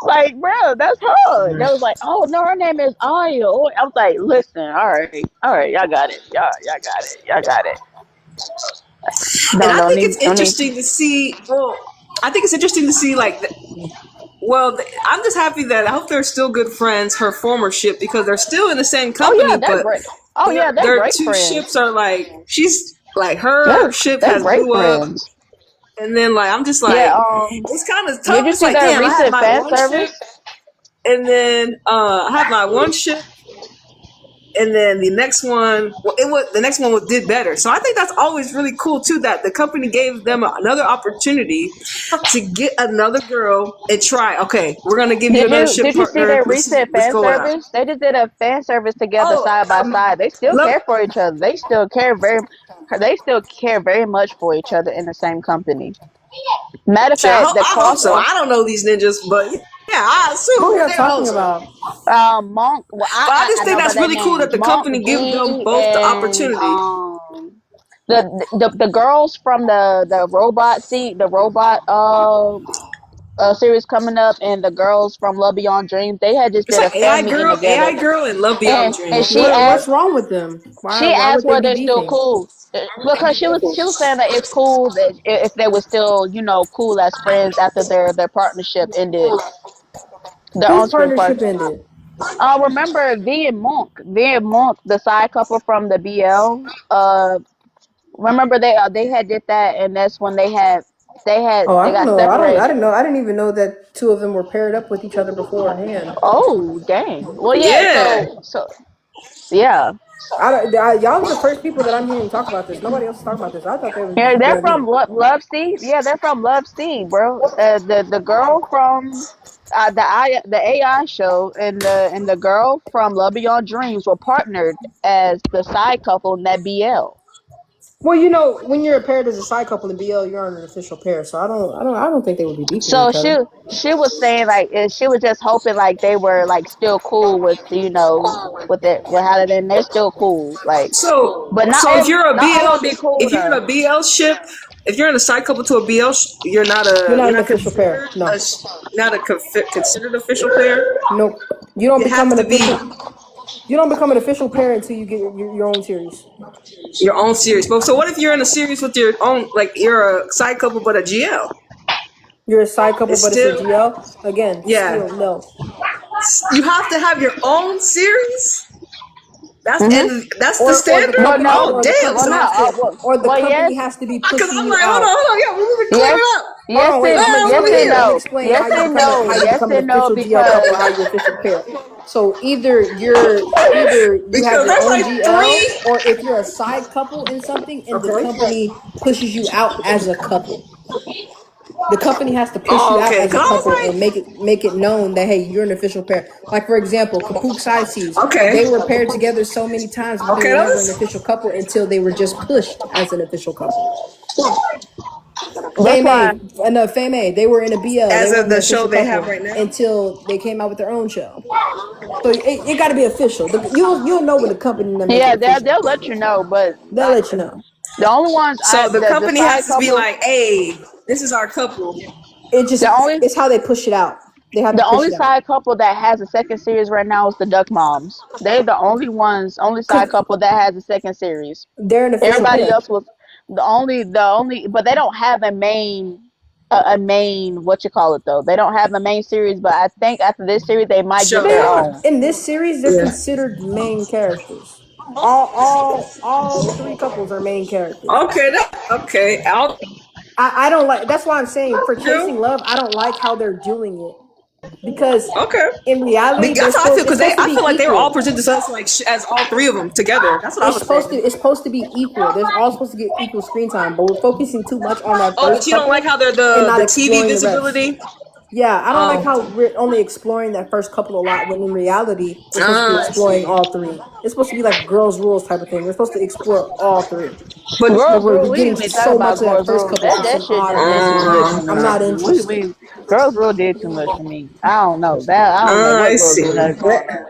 Like, bro, that's her. They was like, "Oh no, her name is Aya." I was like, "Listen, all right, y'all got it, y'all got it." And I think it's interesting to see. Well, I think it's interesting to see like. I'm just happy that I hope they're still good friends. Her former ship because they're still in the same company. They're great. They're their great two friends. ships are like she's Like her They're ship they're has great blew up, friends. and then like I'm just Yeah. like, it's kind of Did tough. you It's see like, that damn, I had recent my fan one ship, service? and then I have my one ship, and then the next one, well, the next one did better. So I think that's always really cool too. That the company gave them another opportunity to get another girl and try. Okay, we're gonna give you another ship Did you see partner. their recent Let's fan go out. service? They just did a fan service together Oh, side by side. They still love. care for each other. They still care very much for each other in the same company. Matter of Shit, fact, the I hope so. crossover. I don't know these ninjas, but yeah, I Who are assume y'all they hope talking so. about? Monk. Well, But I just I think know about that's their really cool that names. the Monk company gives them V both the and opportunity. the girls from the robot the robot series coming up, and the girls from Love Beyond Dreams. They had just It's did a like fan meeting together, AI girl, and Love Beyond and Dreams. What's wrong with them? Why she asked would they were be they still beefing? cool. Because she was saying that it's cool that if they were still cool as friends after their partnership ended, their Whose on screen partnership partnership. ended? Remember V and Monk, the side couple from the BL. Remember they had did that, and that's when Oh, I they don't got know. I separated. didn't know. I didn't even know that two of them were paired up with each other beforehand. Oh dang! Well, yeah. Yeah. So yeah. Y'all are the first people that I'm hearing talk about this. Nobody else is talking about this. I thought they was Yeah, they're gonna be. from Love Seed. Yeah, they're from Love Seed, bro. The girl from the AI show and the girl from Love Beyond Dreams were partnered as the side couple in that BL. Well, when you're paired as a side couple in BL, you're on an official pair. So I don't think they would be beefing with So each other. she was saying like she was just hoping like they were like still cool with with it with how they're still cool like, but So if you're a not all BL, be cool if you're in though. a BL ship, if you're in a side couple to a BL, You're not you're an not official pair. considered No, considered official pair. nope. You don't You become have an to be official. You don't become an official pair until you get your own series. your own series. But so what if you're in a series with your own, like you're a side couple but a GL? You're a side couple, It's but it's a still, GL. Again, yeah. still no. You have to have your own series. Hmm. That's the Or the standard. Well, company Oh no, or the damn! well, company So has not to or the well, company yes, has to be because pushing I'm you like, out. hold on, yeah, we need to clear yes, it up. Hold on, wait. I'm Over explaining. I'm here. explaining yes how you and become an no official GL couple or how because you're official pair. So either you have Because your that's own like GL, three. or if you're a side couple in something and the company pushes you out as a couple. The company has to push you Oh, out okay. as a Cause I couple was and make it known that hey, you're an official pair. Like for example, Kapuk Side Seas, like, okay, they were paired together so many times, but they okay, were that never an was official couple until they were just pushed as an official couple. that's why. Fame A, they were in a BL, they as of weren't an the show official they have couple right now. until they came out with their own show. So it got to be official. You'll know when the company that make it Yeah, official. they'll let you know, but They'll let you know. the only ones So the the company side has to be couple, like, hey, this is our couple. the only It's how they push it out. They have to the push only it out. side couple that has a second series right now is the Duck Moms. They're the only side Because couple that has a second series. they're an official Everybody pair. else was the only, but they don't have a main what you call it though. They don't have a main series, but I think after this series they might get Show. their own. In this series, they're Yeah. considered main characters. All three couples are main characters. Okay. Okay. I'll I don't like. That's why I'm saying for do. Chasing Love, I don't like how they're doing it because Okay. in reality, That's how I feel it's because supposed to I be feel like they were all equal. presented to us like as all three of them together. That's what I was saying. It's supposed to be equal. They're all supposed to get equal screen time, but we're focusing too much on that Oh, but first you don't like couple how they're and not the TV exploring the rest. visibility. Yeah, I don't like Oh. how we're only exploring that first couple a lot when in reality we're supposed to be I exploring see. all three. It's supposed to be like girls' rules type of thing. We're supposed to explore all three. But But Girls we're Rule, we getting didn't even talk so much about of that Girls first Rule. couple for That some shit odd did reason. too I'm much. not interested. We Girls Rule did too much for me. I don't know that. I don't know I what Girls see. Rule had going on.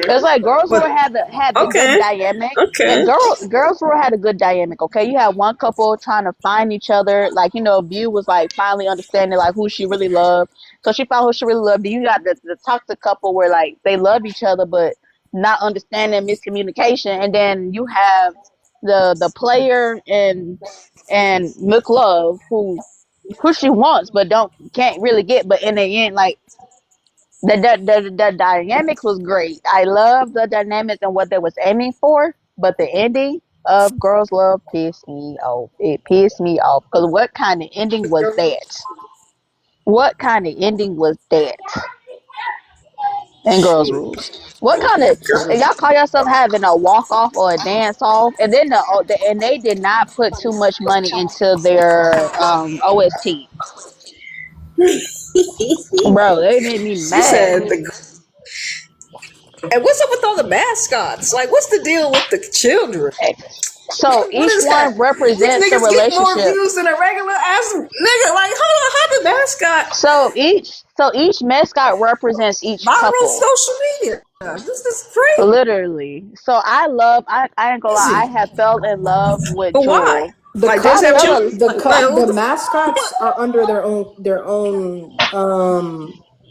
It's like Girls Rule But had the good okay, dynamic. okay. Girls Rule had a good dynamic. Okay, you had one couple trying to find each other. Like View was like finally understanding like who she really loved. So she found who she really loved. Then you got the toxic couple where like they love each other but not understanding miscommunication. And then you have the player and McLove who she wants but can't really get. But in the end, like the dynamics was great. I love the dynamics and what they was aiming for, but the ending of Girls Love pissed me off. It pissed me off because what kind of ending was that? What kind of ending was that in Girls Rules? What kind of y'all call yourself having a walk off or a dance off, and then and they did not put too much money into their OST, bro. They made me She said, mad. and what's up with all the mascots? Like, what's the deal with the children? So What each is that? one represents These the niggas get more relationship. views than a regular ass nigga. Like, hold on, how the mascot So each mascot represents each viral couple. social media? This is crazy. Literally. So I ain't gonna lie, I have fell in love with But why? Jewel. Like, I just have fell children? in, Like, what The the mascots are under their own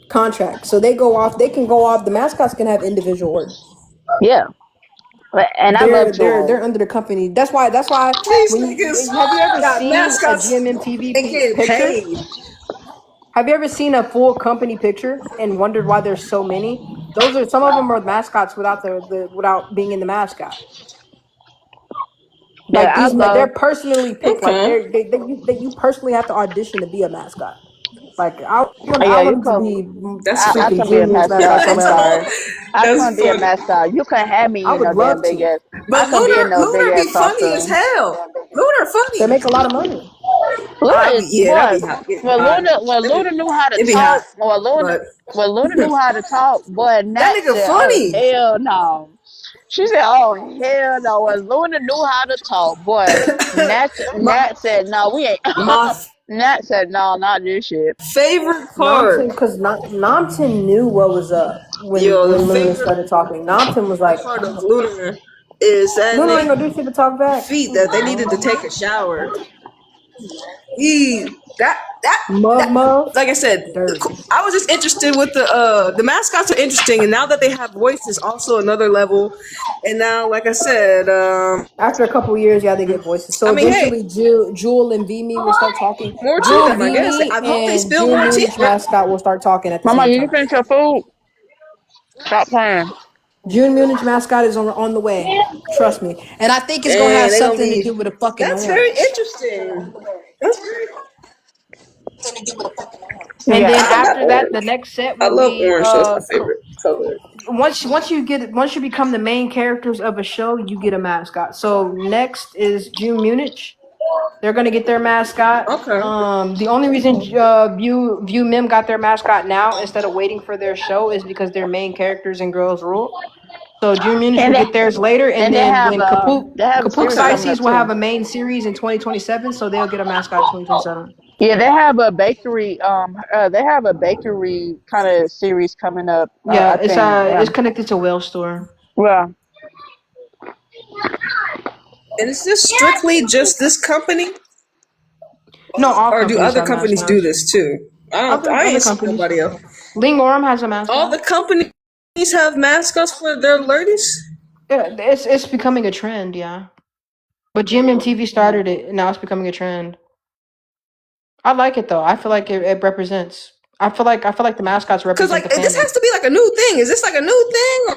contract, so they can go off. The mascots can have individual work. yeah. And I love They're Jewel. under the company. That's why these when niggas have you ever got seen a mascots GMMTV and getting picture? paid? Have you ever seen a full company picture and wondered why there's so many? Those are some of them are mascots without without being in the mascot. Yeah, Like I they're love personally picked. Like Okay. you personally have to audition to be a mascot. Like I yeah, you wanted to come be That's I freaking can be a Junior's mascot mascot so so bad. sorry. I That's couldn't be a funny. mascot. You couldn't have me I in would no damn love big to. ass. I But couldn't be in no big Lunar ass be funny as costume. hell. Lunar They funny. make a lot of money. I Luna, be yeah, that boy, be hot. It be hot. when Luna knew how to It be hot. talk, But when Luna knew how to talk, boy, that Nat nigga said, "Oh funny. hell no." She said, "Oh hell no." When Luna knew how to talk, boy, My Nat said, "No, we ain't." my Nat said, "No, not this shit." favorite part. Namton, because Namton knew what was up Yo, the when Lunar favorite started talking. Namton was like, part of Lunar is that Lunar ain't nigga gonna do shit to talk back. feet that they needed to take a shower. He that Muv, like I said, dirty. I was just interested with the mascots are interesting, and now that they have voices, also another level. And now, like I said, After a couple years, yeah, they get voices. I So mean, hey, eventually, Jewel and Vimy will start talking. more to Jewel, them, I guess. Vimy, I hope they and spill June more tea. Munich mascot will start talking at the Mama, same you time. finish your food? Stop playing. June Munich mascot is on the way. Trust me, and I think it's gonna have And they gonna something to be. do with a fucking That's very orange. interesting. That's very. And Yeah, then I after that, the next set I will love be orange. That's my favorite color. once you become the main characters of a show, you get a mascot. So next is June Munich. They're gonna get their mascot. Okay. The only reason View Mim got their mascot now instead of waiting for their show is because they're main characters in Girls Rule. So June Munich will and get theirs later, and then when they have a Kapuk series coming Sices up will have too. a main series in 2027, so they'll get a mascot in 2027. Yeah, they have a bakery. They have a bakery kind of series coming up. Yeah, I think. it's connected to Whale Store. Well, And is this strictly just this company, No, all or do companies other have companies do mascots. this too? I Other ain't seen companies. nobody else. Ling Orm has a All mascot. the companies have mascots for their lurdies. Yeah, it's becoming a trend, yeah. But GMMTV started it, and now it's becoming a trend. I like it though. I feel like it represents. I feel like the mascots Cause represent like the this fandom. has to be like a new thing. Is this like a new thing?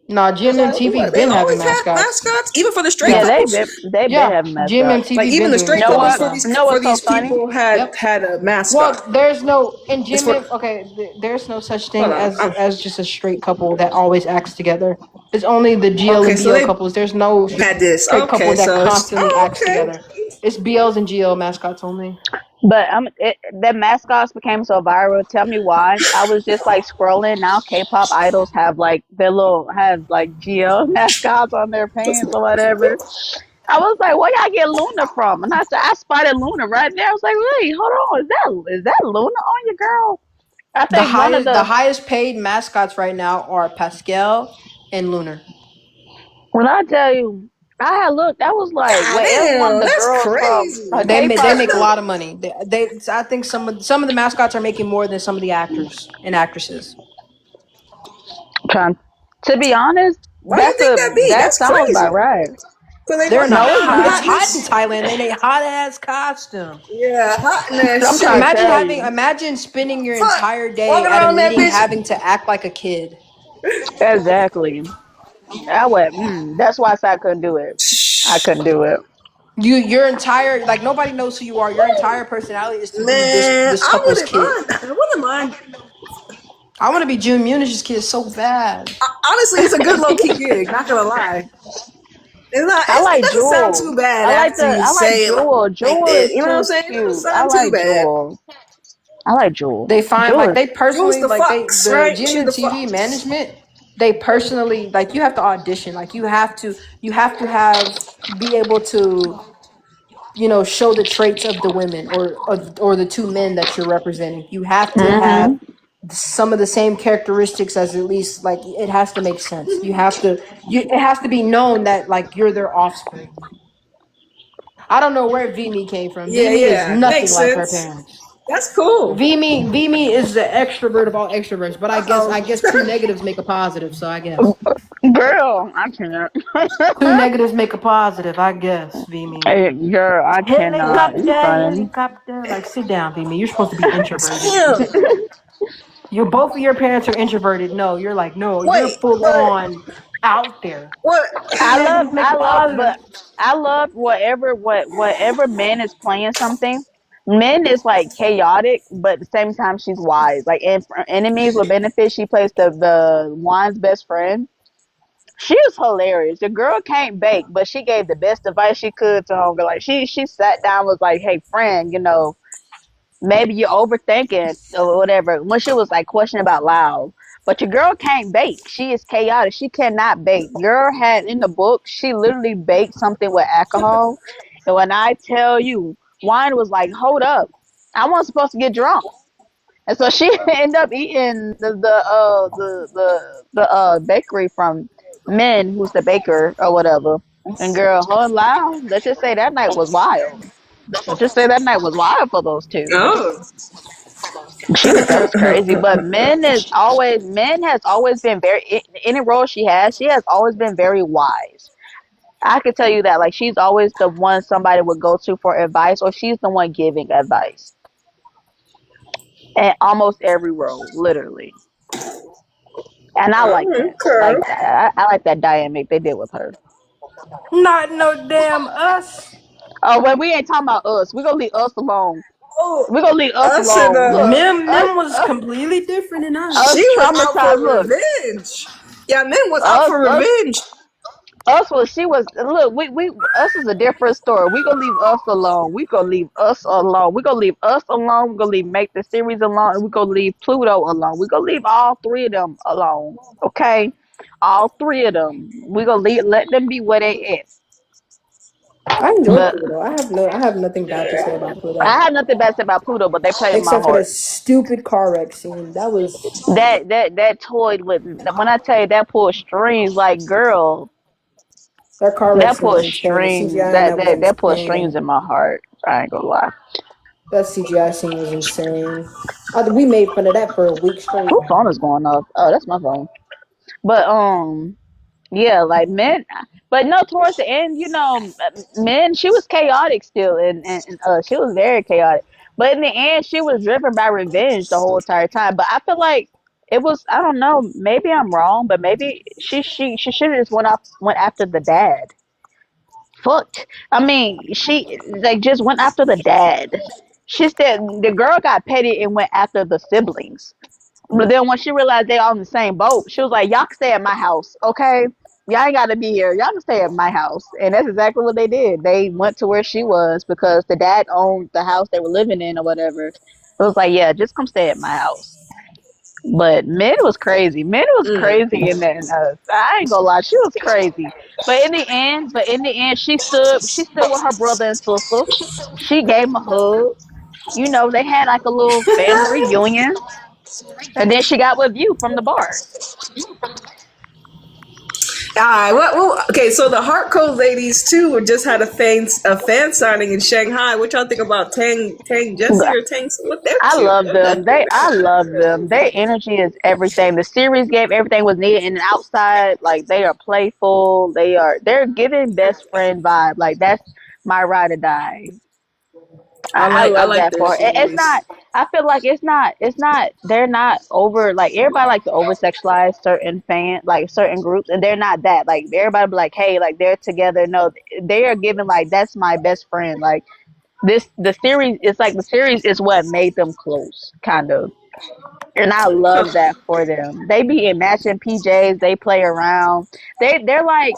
Nah, Like, GMMTV what, they been having always had mascots. mascots, even for the straight yeah, Yeah, couples. they've been yeah. having mascots. Like GMMTV even been the doing straight You know couples what? for mascots. these You know for what's so these funny? people had Yep. had a mascot. Well, there's no in It's for GMM. Okay, there's no such hold thing on. as just a straight couple that always acts together. It's only the GL Okay, and so BL they couples. There's no had this. straight couple Okay, that so it's constantly acts okay. together. It's BLs and GL mascots only. But the mascots became so viral. Tell me why. I was just like scrolling. Now K-pop idols have like their little have like GL mascots on their pants or whatever. I was like, where y'all get Luna from? And I said, I spotted Luna right there. I was like, wait, hold on, is that Luna on you, girl? I think one of The the highest paid mascots right now are Pascal and Lunar. when I tell you, I had looked. I was like, God where's one of damn, the that's girls from a crazy. They K-pop make a group? lot of money. I think some of the mascots are making more than some of the actors and actresses. Trying to be honest, Why you think that be? that That's sounds crazy. about right. Cause they They're want the not No, it's hot. It's not. hot in hotness. Thailand. They need hot ass costume. Yeah, hotness I'm trying to shit. tell you. Imagine spending your Fuck, entire day walking at a around that meeting bitch. having to act like a kid. Exactly. I went, that's why I said I couldn't do it. I couldn't do it. Your entire like nobody knows who you are. Your entire personality is to be Man, this I couple's wouldn't kid. mind. I wouldn't mind. I want to be June Munish's kid so bad. Honestly, it's a good low key gig. Not gonna lie. It's not. I It like doesn't sound too Jewel. bad I like after you say it Jewel. like Jewel that. is You know what I'm too saying? It doesn't cute. I sound too like bad. Jewel. I like Jewel. They find Jewel like is they Jules personally the like fox, the right? She the GMMTV fox. management. They personally like you have to audition. Like you have to have be able to show the traits of the women or the two men that you're representing. You have to have Mm-hmm. some of the same characteristics as at least like it has to make sense. It has to be known that like you're their offspring. I don't know where Vimy came from. Yeah, Vimy is yeah, nothing makes like her sense. parents. That's cool. Vimy is the extrovert of all extroverts, but Uh I oh. guess two negatives make a positive, so I guess. Girl, I can't. Two negatives make a positive, I guess, Vimy. Hey, girl, I cannot. You Helicopter, funny. helicopter. Like, sit down, Vimy. You're supposed to be introverted. Damn. Both of your parents are introverted. No, you're like, no, you're Wait, full but on out there. what? Two negatives make a positive. But I love whatever man is playing something. Men is like chaotic, but at the same time she's wise. Like in Enemies with Benefits, she plays the Juan's best friend. She was hilarious. The girl can't bake, but she gave the best advice she could to homegirl. Like she sat down, was like, "Hey, friend, maybe you're overthinking or whatever." When she was like questioning about loud, but your girl can't bake. She is chaotic. She cannot bake. Girl had in the book, she literally baked something with alcohol, and when I tell you, wine was like, "Hold up, I wasn't supposed to get drunk." And so she ended up eating the bakery from Men, who's the baker or whatever. And girl, her loud. Let's just say that night was wild. Let's just say that night was wild for those two. Oh. That was crazy. But Men has always been very in any role she has always been very wise. I can tell you that. Like she's always the one somebody would go to for advice, or she's the one giving advice. And almost every role, literally. And I like that. Okay. Like that. I like that dynamic they did with her. Not no damn us. Oh, well, we ain't talking about us. We're gonna leave us alone. Oh, We're gonna leave us us and alone. Look, Mim was completely different than us. she us was out for traumatized. Look, revenge. Yeah, Min was out us, for us, revenge. us was she was. Look, we us is a different story. We gonna leave us alone. We gonna leave us alone. We gonna leave us alone. We gonna leave Make the Series alone, and we gonna leave Pluto alone. We gonna leave all three of them alone. Okay, all three of them. We gonna let them be where they at. I enjoy But Pluto. I have nothing bad to say about Pluto. I have nothing bad to say about Pluto, but they play in my Except for that heart. stupid car wreck scene. That was That toyed with when I tell you that pulled strings, like girl, that car wreck that scene was pulled insane. The strings, CGI on that was that pulled strings insane. in my heart. I ain't gonna lie. That CGI scene was insane. We made fun of that for a week straight. Whose phone is going off? Oh, that's my phone. But yeah, like Men, but no, towards the end, Men, she was chaotic still, and she was very chaotic. But in the end, she was driven by revenge the whole entire time. But I feel like it was, I don't know, maybe I'm wrong, but maybe she should have just went after the dad. Fucked. I mean, she like just went after the dad. She said the girl got petty and went after the siblings. But then when she realized they all in the same boat, she was like, "Y'all can stay at my house, okay? Y'all ain't gotta be here. Y'all can stay at my house." And that's exactly what they did. They went to where she was because the dad owned the house they were living in or whatever. It was like, yeah, just come stay at my house. But Men was crazy. Men was crazy in that. I ain't gonna lie, she was crazy. But in the end, she stood with her brother and sister. She gave him a hug. They had like a little family reunion. And then she got with you from the bar. Okay, so the Heart Code ladies too just had a fan signing in Shanghai. What y'all think about Tang Jesse or Tang? What they're I cute. love them. I love them. Their energy is everything. The series gave everything was needed, and outside, like they are playful. They're giving best friend vibe. Like that's my ride or die. I I love like that their for her. It's series. not. I feel like it's not. They're not over. Like everybody likes to over sexualize certain like certain groups, and they're not that. Like everybody be like, hey, like they're together. No, they are giving like that's my best friend. Like the series. It's like the series is what made them close, kind of. And I love that for them. They be in matching PJs. They play around. They're like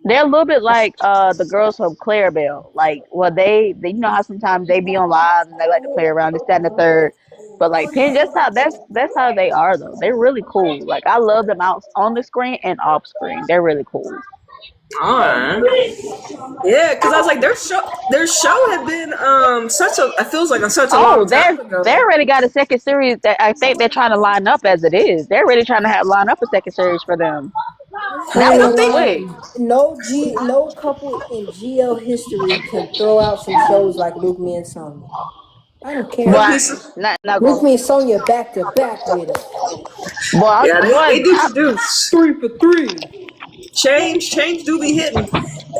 they're a little bit like the girls from Clarabelle. Like, well, they you know how sometimes they be on live and they like to play around this, that, and the third. But like Penn, that's how they are though. They're really cool. Like I love them out on the screen and off screen. They're really cool. Alright. Yeah, because I was like, their show had been such a it feels like such a Oh, long time ago. they already got a second series that I think they're trying to line up as it is. They're really trying to have line up a second series for them. I That ain't was gonna lie. quick. No couple in GL history can throw out some shows like Luke, me, and Sonya. I don't care. Luke me, But not Luke, going. me, and Sonya back to back with it. yeah, they do I, produce. 3 for 3. Change do be hitting.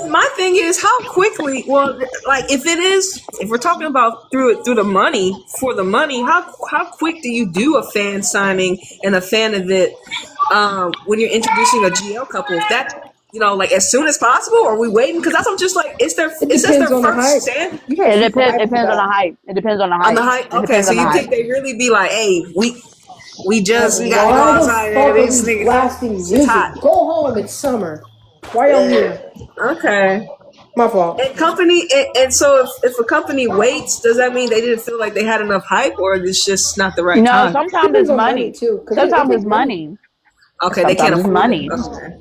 My thing is how quickly. Well, like if we're talking about through the money for the money, how quick do you do a fan signing and a fan event when you're introducing a GL couple? If that like as soon as possible, or are we waiting? Because that's I'm just like It it's just depends their on the first hype. stand You gotta it keep the hype depends on the about hype. It depends on the on hype. the hype. It Okay, depends so on the you hype. think they really be like, hey, we it. gotta go Why the outside, fuck man. are These we niggas, blasting shit's hot. music? Go home. It's summer. Why y'all Yeah. here? Okay. My fault. And so if a company waits, does that mean they didn't feel like they had enough hype, or it's just not the right No, time? sometimes Depends it's on money money. too, because it Sometimes it's takes money. money. Okay, they can't Sometimes it's afford it. money. Okay.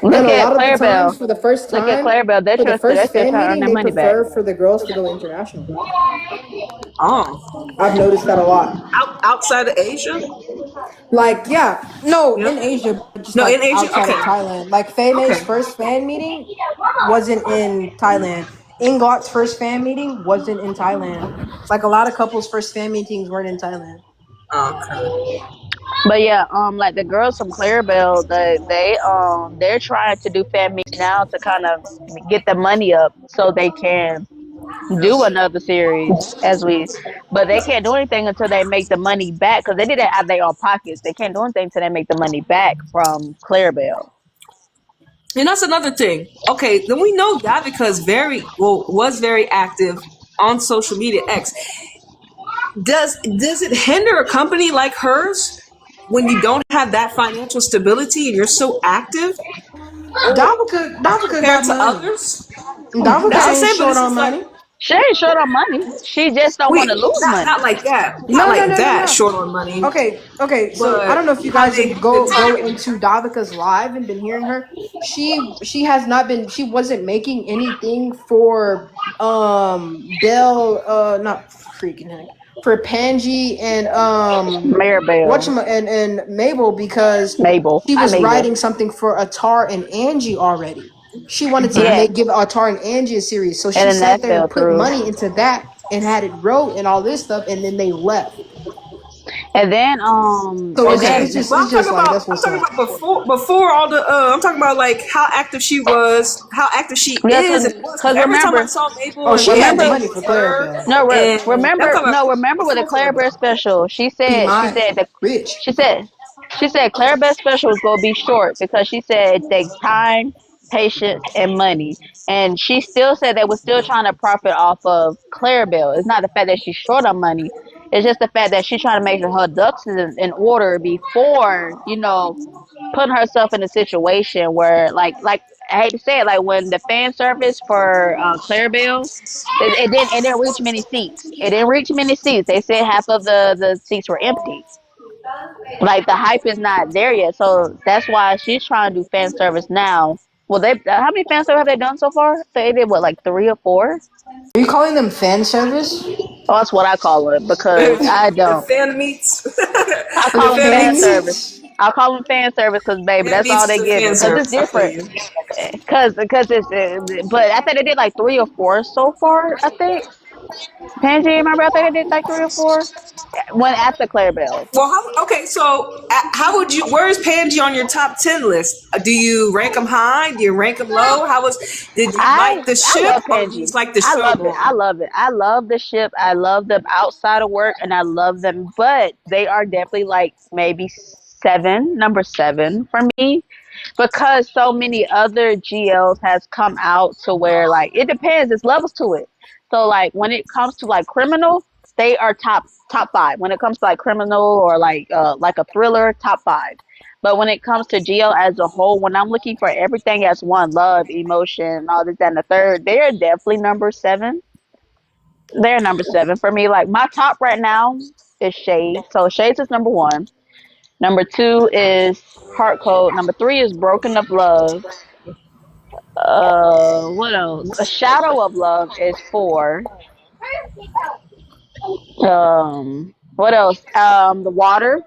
Look And a at lot of the times, Clarabelle. for the first Look at time, Clarabelle. for the They're first still fan trying to earn meeting, their they money back. prefer for the girls to go international. Oh, I've noticed that a lot. outside of Asia? Like, yeah, no, Yeah. in Asia, but just No, like in Asia. outside of Okay. Thailand. Like, Fei Okay. May's first fan meeting wasn't in Thailand. Ingot's first fan meeting wasn't in Thailand. Like, a lot of couples' first fan meetings weren't in Thailand. Okay. But yeah, like the girls from Clarabelle, they're trying to do fan meets now to kind of get the money up so they can do another series but they can't do anything until they make the money back because they did it out of their own pockets. They can't do anything until they make the money back from Clarabelle. And that's another thing. Okay, then we know Davica was very active on social media X. Does it hinder a company like hers when you don't have that financial stability and you're so active, or Davika compared got to money. others? That's what Davika I'm ain't saying. But short it's on just like money. She ain't short on money. She just don't want to lose not money. like that, not No, no, like no, no, that. no. Short on money, Okay. So I but don't know if you how guys they have have been go talking. into Davika's live and been hearing her. She has not been. She wasn't making anything for Bell. Not freaking heck, for Panji and Maribel, and Mabel, because Mabel, she hi was Mabel. writing something for Atar and Angie already. She wanted to Yeah, give Atar and Angie a series, so and she then sat that there fell and put through. money into that and had it wrote and all this stuff, and then they left. And then So and Okay, then but it's just like that's I'm what's talking up. about before all the. I'm talking about like how active she was, how active she yeah, is, and was. Because cause every time I remember saw Mabel Oh, and she had the remember Panji, money it for was her, Clarabelle. no and I'm talking about remember with the before Clarabelle Clarabelle. special, Be she mine, said rich. she said she said Clarabelle special was gonna be short because she said it takes time, patience, and money. And she still said they were still trying to profit off of Clarabelle. It's not the fact that she's short on money. It's just the fact that she's trying to make sure her ducks in order before, putting herself in a situation where like I hate to say it, like when the fan service for Clarabelle, it didn't reach many seats. It didn't reach many seats. They said half of the seats were empty. Like the hype is not there yet, so that's why she's trying to do fan service now. Well, they how many fan service have they done so far? They did what, like 3 or 4? Are you calling them fan service? Oh, that's what I call it because I The don't. fan meets. I The The call them fan fan fan meets. service. meets? I call them fan service because baby, Fan that's all meets they is the giving fan because it's service. I feel different. you. Because it's but I think they did like 3 or 4 so far. I think. Panji, remember I think I did like 3 or 4 when after Clarabelle. Well, okay, so how would you? Where is Panji on your top 10 list? Do you rank him high? Do you rank him low? Did you like the I ship love or you Panji. just like the I show love it. going? I love it. I love the ship. I love them outside of work, and I love them. But they are definitely like maybe number 7 for me, because so many other GLs has come out to where like it depends. There's levels to it. So like when it comes to like criminal, they are top 5. When it comes to like criminal or like a thriller, top 5. But when it comes to GL as a whole, when I'm looking for everything as one, love, emotion, all this, that, and the third, they are definitely number 7. They're number 7 for me. Like my top right now is Shades. So Shades is number 1. Number 2 is Heart Code. Number 3 is Broken of Love. What else? A Shadow of Love is 4. What else? The Water.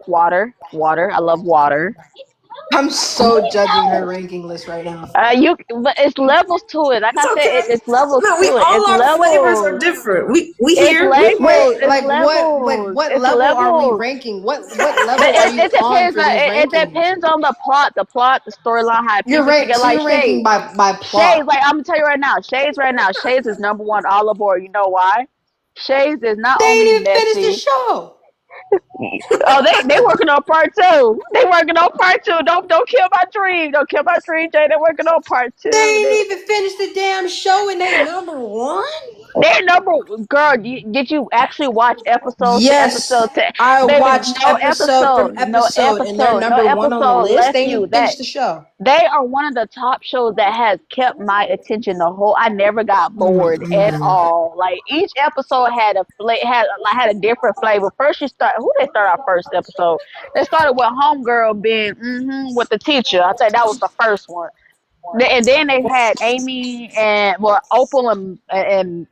I love Water. I'm so judging her ranking list right now. But it's levels to it. Like It's I said, okay. it's levels No, to it. It's all our flavors are levels. different. We It's here. levels. Wait, It's like levels. what It's level are we levels. ranking? What But level are you it on depends. for these It rankings? depends on the plot, the storyline, how it You're pieces rank together. so Like you're ranking Shades, by Shades. plot. Like I'm gonna tell you right now, Shades. Right now, Shades is number 1 all aboard. You know why? Shades is not They ain't only even finished the messy. show. Oh, they working on part 2. They working on part 2. Don't kill my dream. Don't kill my dream, Jay. They're working on part 2. They ain't even finished the damn show and they number 1? They're number girl. Did you actually watch episode to Yes, episode 10? I Baby, watched episode from episode and they're no number 1 on the episode list. left They ain't you even that finished the show. they are one of the top shows that has kept my attention the whole. I never got bored at all. Like each episode had had a different flavor. First, they start our first episode. They started with Homegirl being with the teacher. I think that was the first one. And then they had Amy and Opal and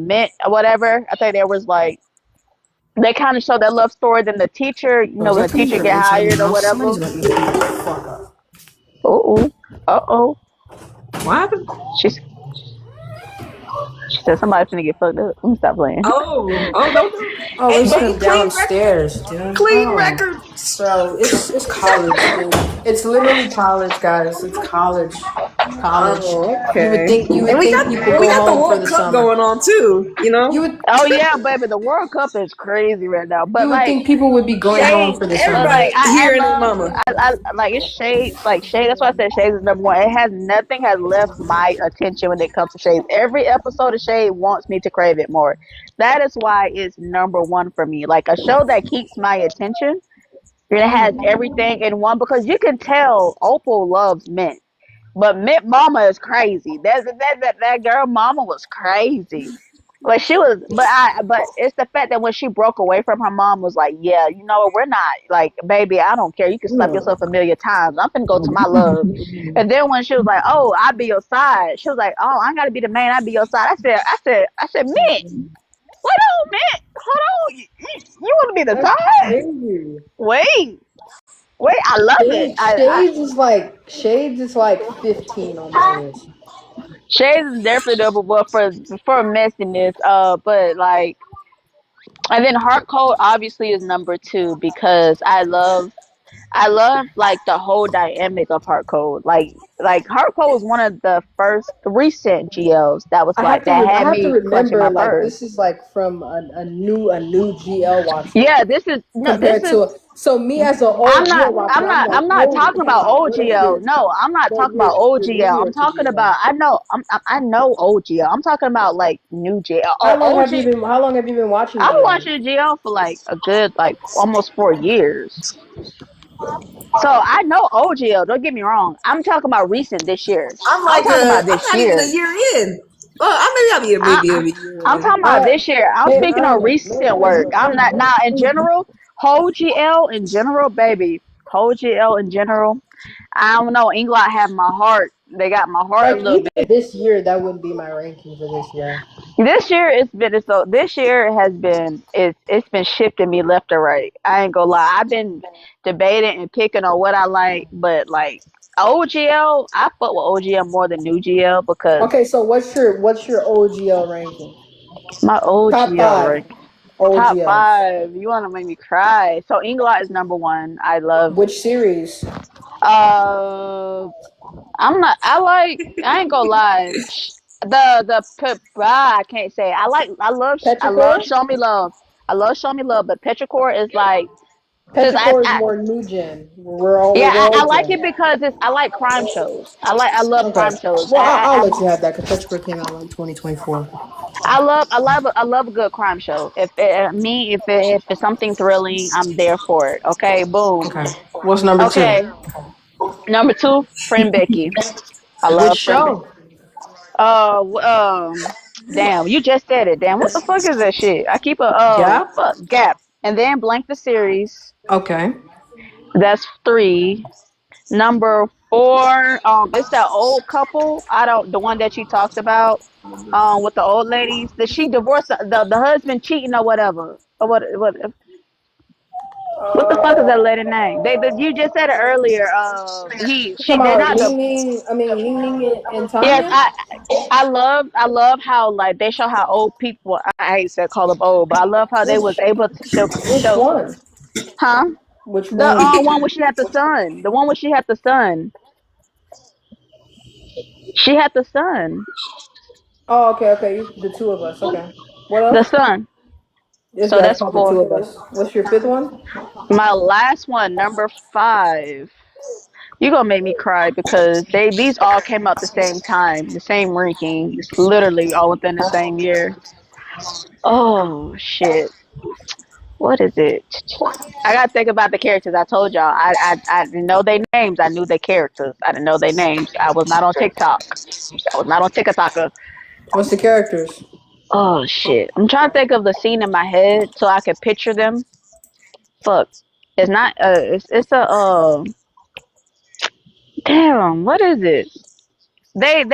Mint or whatever. I think there was like they kind of showed that love story. Then the teacher, Bro, is when that the teacher computer get restarting hired or now? whatever. Somebody's gonna eat me the fuck up. Uh oh. What happened? She said somebody's gonna get fucked up. Let me stop playing. Don't. Oh, Hey, it's but them downstairs, dude. clean Oh. records. Bro, it's college, dude. It's literally college, guys. It's college. College. Okay. You would think And we got people the go home for World the Cup summer. going on too. You know. You would Oh yeah, baby, the World Cup is crazy right now. But you would like think people would be going home for the summer. Everybody like I here and their love mama. I like it's Shades. Like Shades, that's why I said Shades is number 1. It has nothing has left my attention when it comes to Shades. Every episode of Shades wants me to crave it more. That is why it's number 1 for me. Like a show that keeps my attention. It has everything in one, because you can tell Opal loves Mint. But Mint Mama is crazy. That girl Mama was crazy. But she was, but it's the fact that when she broke away from her mom was like, yeah, you know what, we're not like, baby, I don't care. You can slap yourself a million times. I'm finna go to my love. And then when she was like, oh, I'll be your side. She was like, oh, I gotta be the man. I'll be your side. I said, Mint, what on, Mint? Hold on, you want to be the side? Wait, I love it. Shades is like 15 on my list. Shades is definitely number 1 for messiness. But like, and then Heart Code obviously is number 2 because I love like the whole dynamic of Heart Code. Like Heart Code was one of the first recent GLs that was like that I had have to me clutching remember my like purse. this is like from a new GL watcher. Yeah, this is So me as an old GL watcher, I'm not holy talking about cow, OGL. No, I'm not talking about OGL. I'm talking about I know OGL. I'm talking about like new GL. How long have you been watching? I've been watching GL for like a good like almost 4 years. So I know OGL. Don't get me wrong. I'm talking about recent this year. I'm not even a year in. Well, I'll be maybe a year. I'm talking about this year. I'm speaking on recent work. I'm not now in general. Whole GL in general, baby. Whole GL in general. I don't know. England have my heart. They got my heart a little bit. This year, that wouldn't be my ranking for this year. This year has been it's been shifting me left or right. I ain't gonna lie. I've been debating and picking on what I like, but like OGL, I fuck with OGL more than new GL because Okay, so what's your OGL ranking? My old Top GL five rank. Top OGLs. 5. You want to make me cry? So Inglot is number 1. I love. Which series? Uh, I'm not. I like. I ain't gonna lie. I can't say. I like. I love Petrichor? Show Me Love. I love Show Me Love, but Petrichor is like since Petrichor is more new gen. yeah, We're I old like it gen. because I like crime shows. I love Okay. crime shows. Well, I'll let you have that because Petrichor came out like 2024. I love a good crime show. If it's something thrilling, I'm there for it. Okay, boom. Okay. What's number two? Okay, number 2, Friend Becky. I Which love Friend Becky. show? Damn, you just said it. Damn, what the fuck is that shit? I keep a Gap? fuck Gap, and then blank the series. Okay. That's 3. Number 4, it's that old couple. I don't the one that you talked about, with the old ladies. That she divorced the husband cheating or whatever. Or what the fuck is that lady name? You just said it earlier. You talking They're about not the. Ning Ning and Yes, Tanya? I love how like they show how old people. I hate to call them old, but I love how they was Which able to which show. one? Huh? Which The one? one where she had the son. The one where she had the son. She had the son. Oh, okay, okay. The two of us. Okay. What The else? son. Yes, So yeah, it's that's called the 4. two of us. What's your fifth one? My last one, number 5. You gonna make me cry because these all came out the same time, the same rankings, literally all within the same year. Oh shit. What is it? I gotta think about the characters. I told y'all. I didn't know their names. I knew their characters. I didn't know their names. I was not on TikTok. I was not on TikTok. What's the characters? Oh shit. I'm trying to think of the scene in my head so I can picture them. Fuck. It's not it's a damn, what is it? They're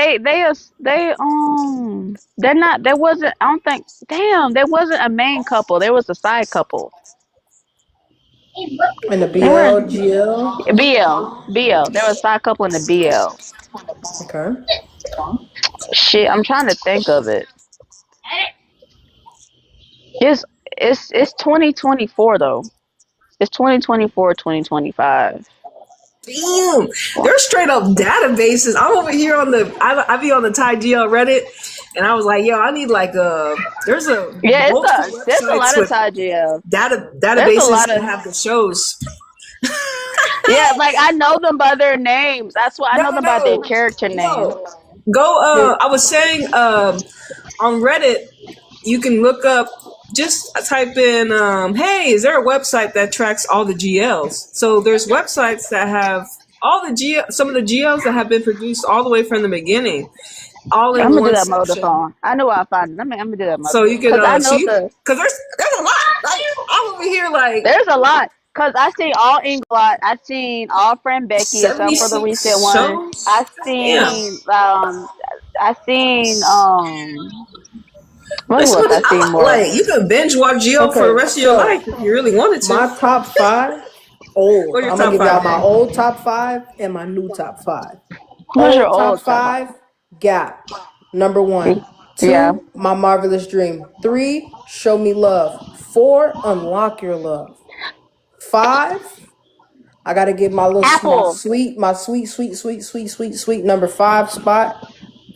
not there wasn't I don't think damn, there wasn't a main couple. There was a side couple. And the They were BL, GL? BL. There was a side couple in the BL. Okay. Shit, I'm trying to think of it. It's it's 2024 though. It's 2024, 2025. Damn, they're straight up databases. I'm over here on I be on the Thai GL Reddit, and I was like, yo, I need like there's a Yeah, multiple there's a websites lot of with Thai GL. There's a databases lot that of have the shows. yeah, like I know them by their names. That's why I No, know no, them by their no, character names. no. Go. I was saying on Reddit, you can look up. Just type in, hey, is there a website that tracks all the GLs? So there's websites that have all the some of the GLs that have been produced all the way from the beginning, all I'm in gonna do one that mother section. phone. I know I'll find it. I'm gonna do that mother So you could because I know because there's a lot. Like I'm over here like there's a lot. Cause I seen all Inglot, I seen all Friend Becky except for the recent 76 one. shows. Damn. I seen what This else one, I seen more? like you can binge watch GL for the Okay, rest of your so life if you really wanted to. my top five old. What are your I'm gonna top give y'all my five? old top five and my new top five. What's your Old top old top? five, Gap. Number one. Yeah. Two, My Marvelous Dream. Three, Show Me Love. Four, Unlock Your Love. Five, I gotta give Apple. my sweet number 5 spot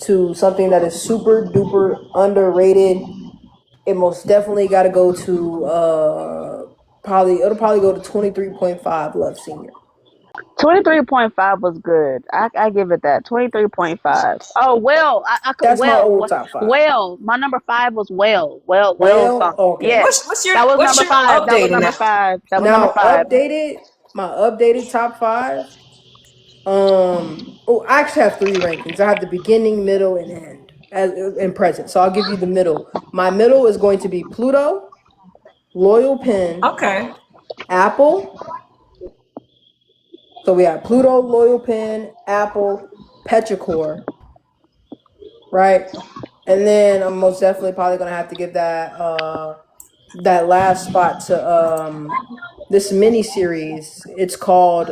to something that is super duper underrated. It most definitely gotta go to it'll probably go to 23.5 Love Senior. 23.5 was good. I give it that. 23.5. Oh well, I could That's my old top five. my number 5 was well Well, song. okay. Yes. What's your That was what's number your 5. That was updated number now? 5. That was number Now 5. my updated top five. I actually have 3 rankings. I have the beginning, middle, and end and present. So I'll give you the middle. My middle is going to be Pluto, Loyal Pin, Okay. Apple. So we have Pluto, Loyal Pin, Apple, Petrichor, right? And then I'm most definitely probably gonna have to give that last spot to this mini series. It's called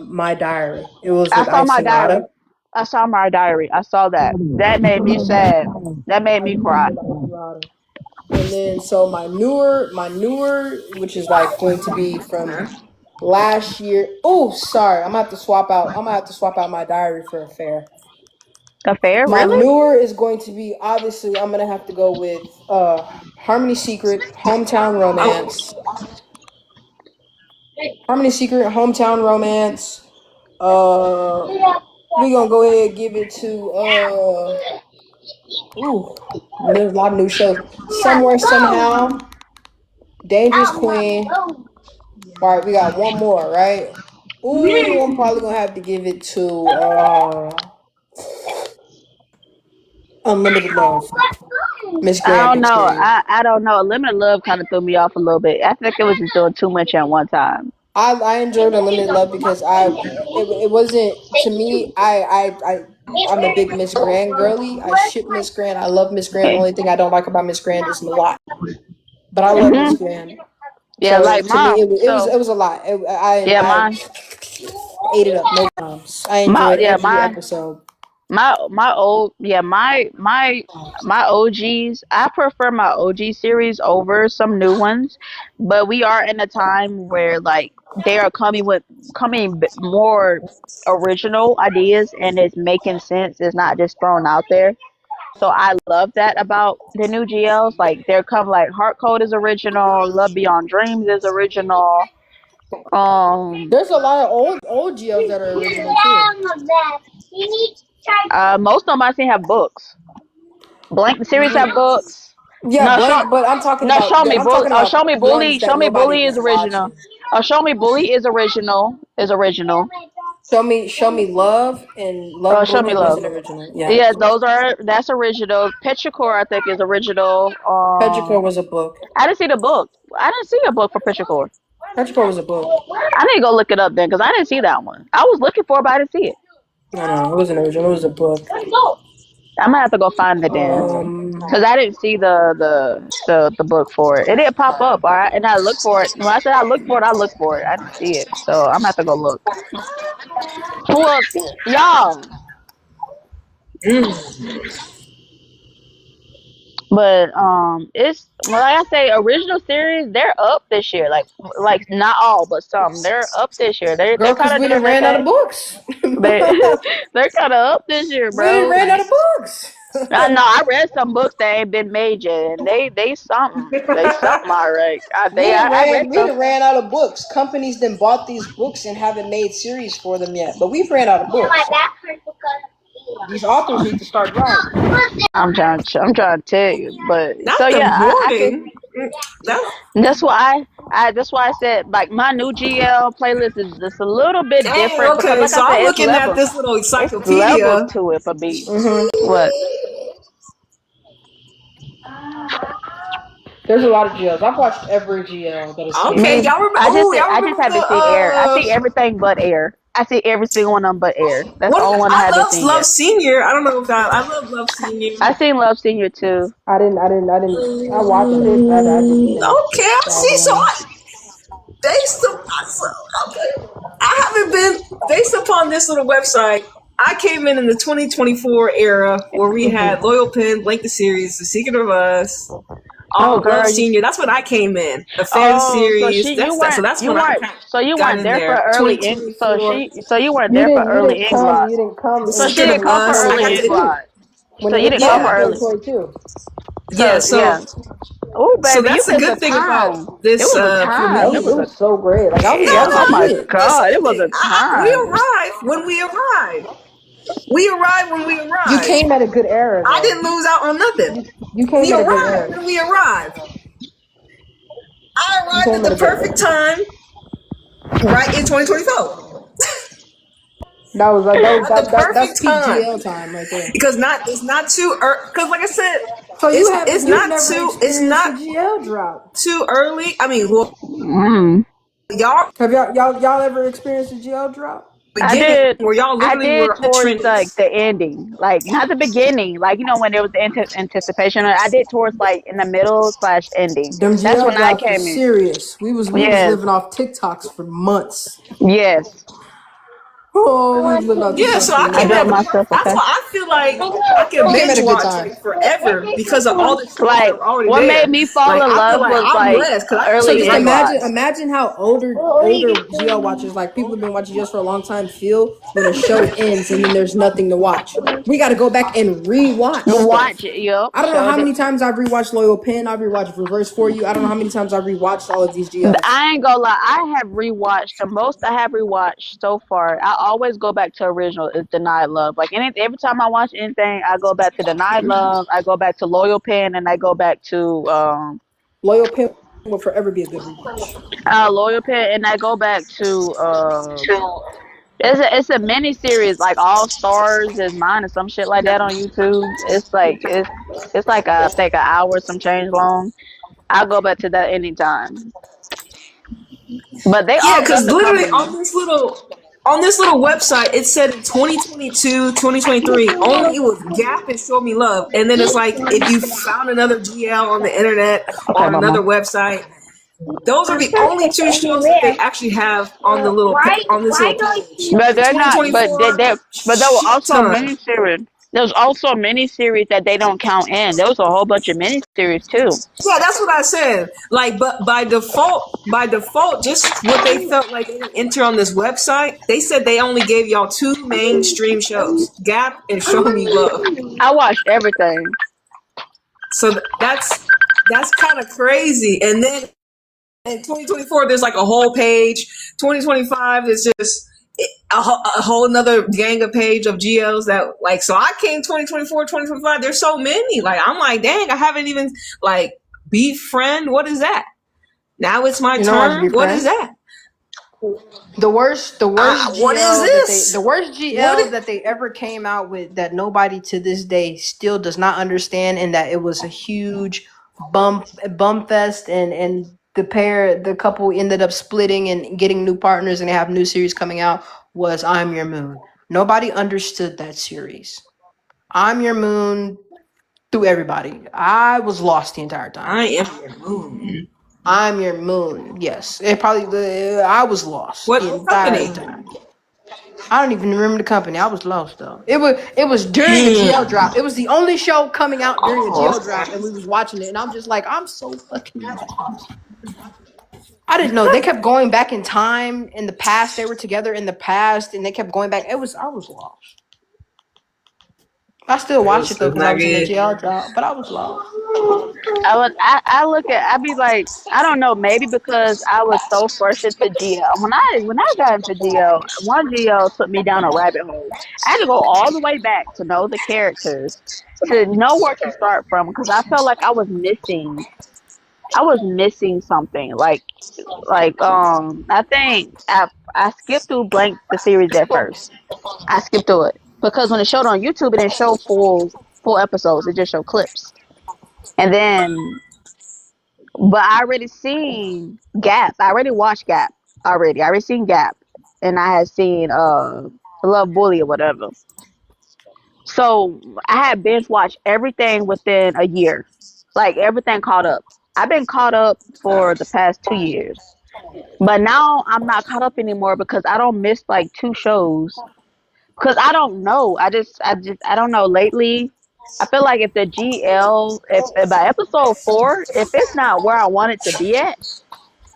My Diary. It was I with saw my Icenada. diary. I saw that. That made me sad. That made me cry. And then so my newer, which is like going to be from last year. Oh, sorry, I'm gonna have to swap out my diary for a fair. Affair, My really? newer is going to be obviously I'm gonna have to go with Harmony Secret, Hometown Romance. Harmony Secret, Hometown Romance. We gonna go ahead and give it to there's a lot of new shows. Somewhere Somehow, Dangerous Queen. All right, we got one more, right? Ooh, I'm probably gonna have to give it to Unlimited Love. Miss I don't Granby know. series. I don't know. Limited Love kind of threw me off a little bit. I think it was just doing too much at one time. I enjoyed Unlimited Love because it wasn't to me. I'm a big Miss Grand girly. I ship Miss Grand. I love Miss Grand. The only thing I don't like about Miss Grand is a lot, but I love Miss Grand. Yeah, So like to me, mom. it was a lot. Yeah, I mine. ate it up no times. I My enjoyed yeah, every my episode. my old yeah my OGs. I prefer my OG series over some new ones, but we are in a time where like they are coming more original ideas and it's making sense. It's not just thrown out there. So I love that about the new GLs. Like they're come like Heart Code is original, Love Beyond Dreams is original. Um, There's a lot of old GLs that are original too. most of them I seen have books. Blank the series have books. Yeah, No, blank. But I'm talking Show about me ones Bully. that Show me nobody Bully is was original. watching. Show me Bully is original. Is original. Show me love and Love Show me Bully love. wasn't original. Yeah, Yeah, that's original. Petrichor I think is original. Petrichor was a book. I didn't see the book. I didn't see a book for Petrichor. Petrichor was a book. I need to go look it up then because I didn't see that one. I was looking for it, but I didn't see it. No, it wasn't original. It was a book. I'm gonna have to go find it then, Um, cause I didn't see the book for it. It didn't pop up, all right. And I looked for it. When I said I looked for it, I looked for it. I didn't see it, so I'm gonna have to go look. Who else? Y'all. But it's well, like I say, original series they're up this year. Like not all, but some they're up this year. They're girl, kind because of we doing done their ran out of thing. books. They they're kind of up this year, We done bro. ran out of books. I know. I read some books that ain't been made yet, and they something. They something all right. I read We some. done ran out of books. Companies then bought these books and haven't made series for them yet. But we've ran out of books. These authors need to start writing. I'm trying to tell you, but so Not the yeah, I can. morning. That's That's why that's why I said like my new GL playlist is just a little bit dang. different because Okay, like I so I'm said, looking at this little it's levels encyclopedia. to it for me. Mm-hmm. What? There's a lot of GLs. I've watched every GL that is Okay, Me, y'all remember? Oh, y'all I just remember haven't seen Air. I the see everything but Air. I see every single one of them but Air. That's the what? only one I I haven't love seen Love yet. Senior. I don't know if I love Love Senior. I seen Love Senior too. I didn't. I watched it, but I didn't finish. Okay, I see. So based on okay, I haven't been based upon this little website. I came in the 2024 era where we had Loyal Pen, Blank the Series, The Secret of Us, Oh all Love girl, Senior. That's when I came in. The fan oh series. That's that. So that's you when I weren't kind of so you got weren't in there for there. early in so 2024. you weren't You there for didn't. early Inglot. You didn't come The So she Secret didn't of come for Us. I early got to. Inglot. when So it you hit didn't come for Yeah. early. 2022. Yeah. Yeah. So Oh so baby, you that's the missed a good thing time. about It this was a for time. me. It was It a was so great. Like I was yeah. watching Oh my it. god, it was a We time. arrive when we arrive. We arrive when we You arrive. came at a good era, I though. didn't lose out on nothing. You came We at a good arrived era. when we arrived. I You arrived at came at the a good perfect era. time, right in 2024. That was like At the that's perfect peak time, GL time right there. because it's not too early. Because like I said, So you've not never too it's experienced not a GL drop. too early. I mean, well, Mm. y'all Have y'all ever experienced a GL drop? I beginning did. where y'all I literally did were towards like trends. the ending, like not the beginning, like when there was the anticipation. I did towards like in the middle slash ending. Them That's GL when I drops came was in. serious. We was Yes, living off TikToks for months. yes. Oh, we lived out the Yeah, so I I came do suffering. it at the myself, that's okay? why I feel like I can We came at binge a good watch time. like forever because of all the shows that Like, are already what made there. me fall Like in I feel love like was I'm like blessed because I can So early choose just what I want to imagine, watch. imagine how older GL watchers, like people who've been watching GLs for a long time, feel when a show ends and then there's nothing to watch. We got to go back and rewatch stuff. watch it. Yup, I don't know how showed it. many times I've rewatched Loyal Pin. I've rewatched Reverse For You. I don't know how many times I've rewatched all of these GLs. I ain't gonna lie. I have rewatched the most I have rewatched so far. I always go back to original. Is Denied Love. Like every time I watch anything, I go back to Denied Love. I go back to Loyal Pin, and I go back to Loyal Pin will forever be a good rewatch. Loyal Pin, and I go back to it's a mini series like All Stars is Mine or some shit like that on YouTube. It's like I think an hour some change long. I'll go back to that anytime. But they Yeah, all because love the literally company. on this little website it said in 2022, 2023 only it was Gap and Show Me Love, and then it's like if you found another GL on the internet or Okay, on another mama. website, those are the only two shows that they actually have on the little on this little page. But In they're not.2024, But there were shit also ton. miniseries. There's also miniseries that they don't count in. There was a whole bunch of miniseries too. Yeah, that's what I said. Like, but by default, just what they felt like they didn't enter on this website, they said they only gave y'all two mainstream shows, Gap and Show Me Love. I watched everything. So that's kind of crazy. And then in 2024, there's like a whole page. 2025 is just a whole another gang of page of GLs that like. So I came 2024, 2025. There's so many. Like I'm like, dang, I haven't even like Befriend. What is that? Now it's my You know what's turn. What is Befriend? that? The worst What is this? the worst What GL is- that they ever came out with that nobody to this day still does not understand, and that it was a huge bum fest, and the couple ended up splitting and getting new partners, and they have new series coming out. Was I'm Your Moon. Nobody understood that series. I'm Your Moon through everybody. I was lost the entire time. I am your moon. I'm Your Moon. Yes, I was lost What the entire company? time. I don't even remember the company. I was lost though. It was during the GL drop. It was the only show coming out during the GL drop, and we was watching it, and I'm just like, I'm so fucking lost. I didn't know they kept going back in time in the past. They were together in the past, and they kept going back. I was lost. I still watch it though It's because I not was in the good. GL drop, but I was lost. I be like, I don't know, maybe because I was so fresh into GL. When I got into GL, one GL took me down a rabbit hole. I had to go all the way back to know the characters, to know where to start from, because I felt like I was missing something. I think I skipped through Blank the series at first. I skipped through it because when it showed on YouTube, it didn't show full episodes. It just showed clips. And then, but I already seen Gap. I already watched Gap already. I already seen Gap, and I had seen Love Bully or whatever. So I had binge watched everything within a year, like everything caught up. I've been caught up for the past 2 years, but now I'm not caught up anymore because I don't miss like two shows. Because I don't know. I don't know. Lately, I feel like if the GL, if by episode 4, if it's not where I want it to be at,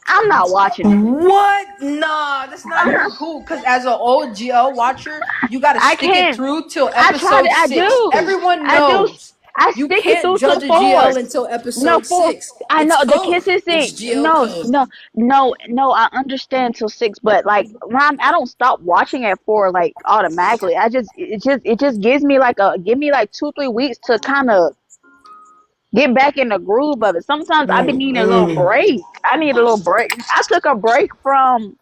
I'm not watching it. What? Nah, that's not even cool. Cause as an old GL watcher, you gotta I stick it can't. through till I tried episode it. I 6. do. Everyone I do. knows I you stick it can't through to judge a 4. GL until No, episode 4. 6. I It's know the code. consistency. It's GL No, code. no. I understand till 6, but like I don't stop watching at 4 like automatically. It just give me like 2-3 weeks to kind of get back in the groove of it. Sometimes I've been needing a little break. I need a little break. I took a break from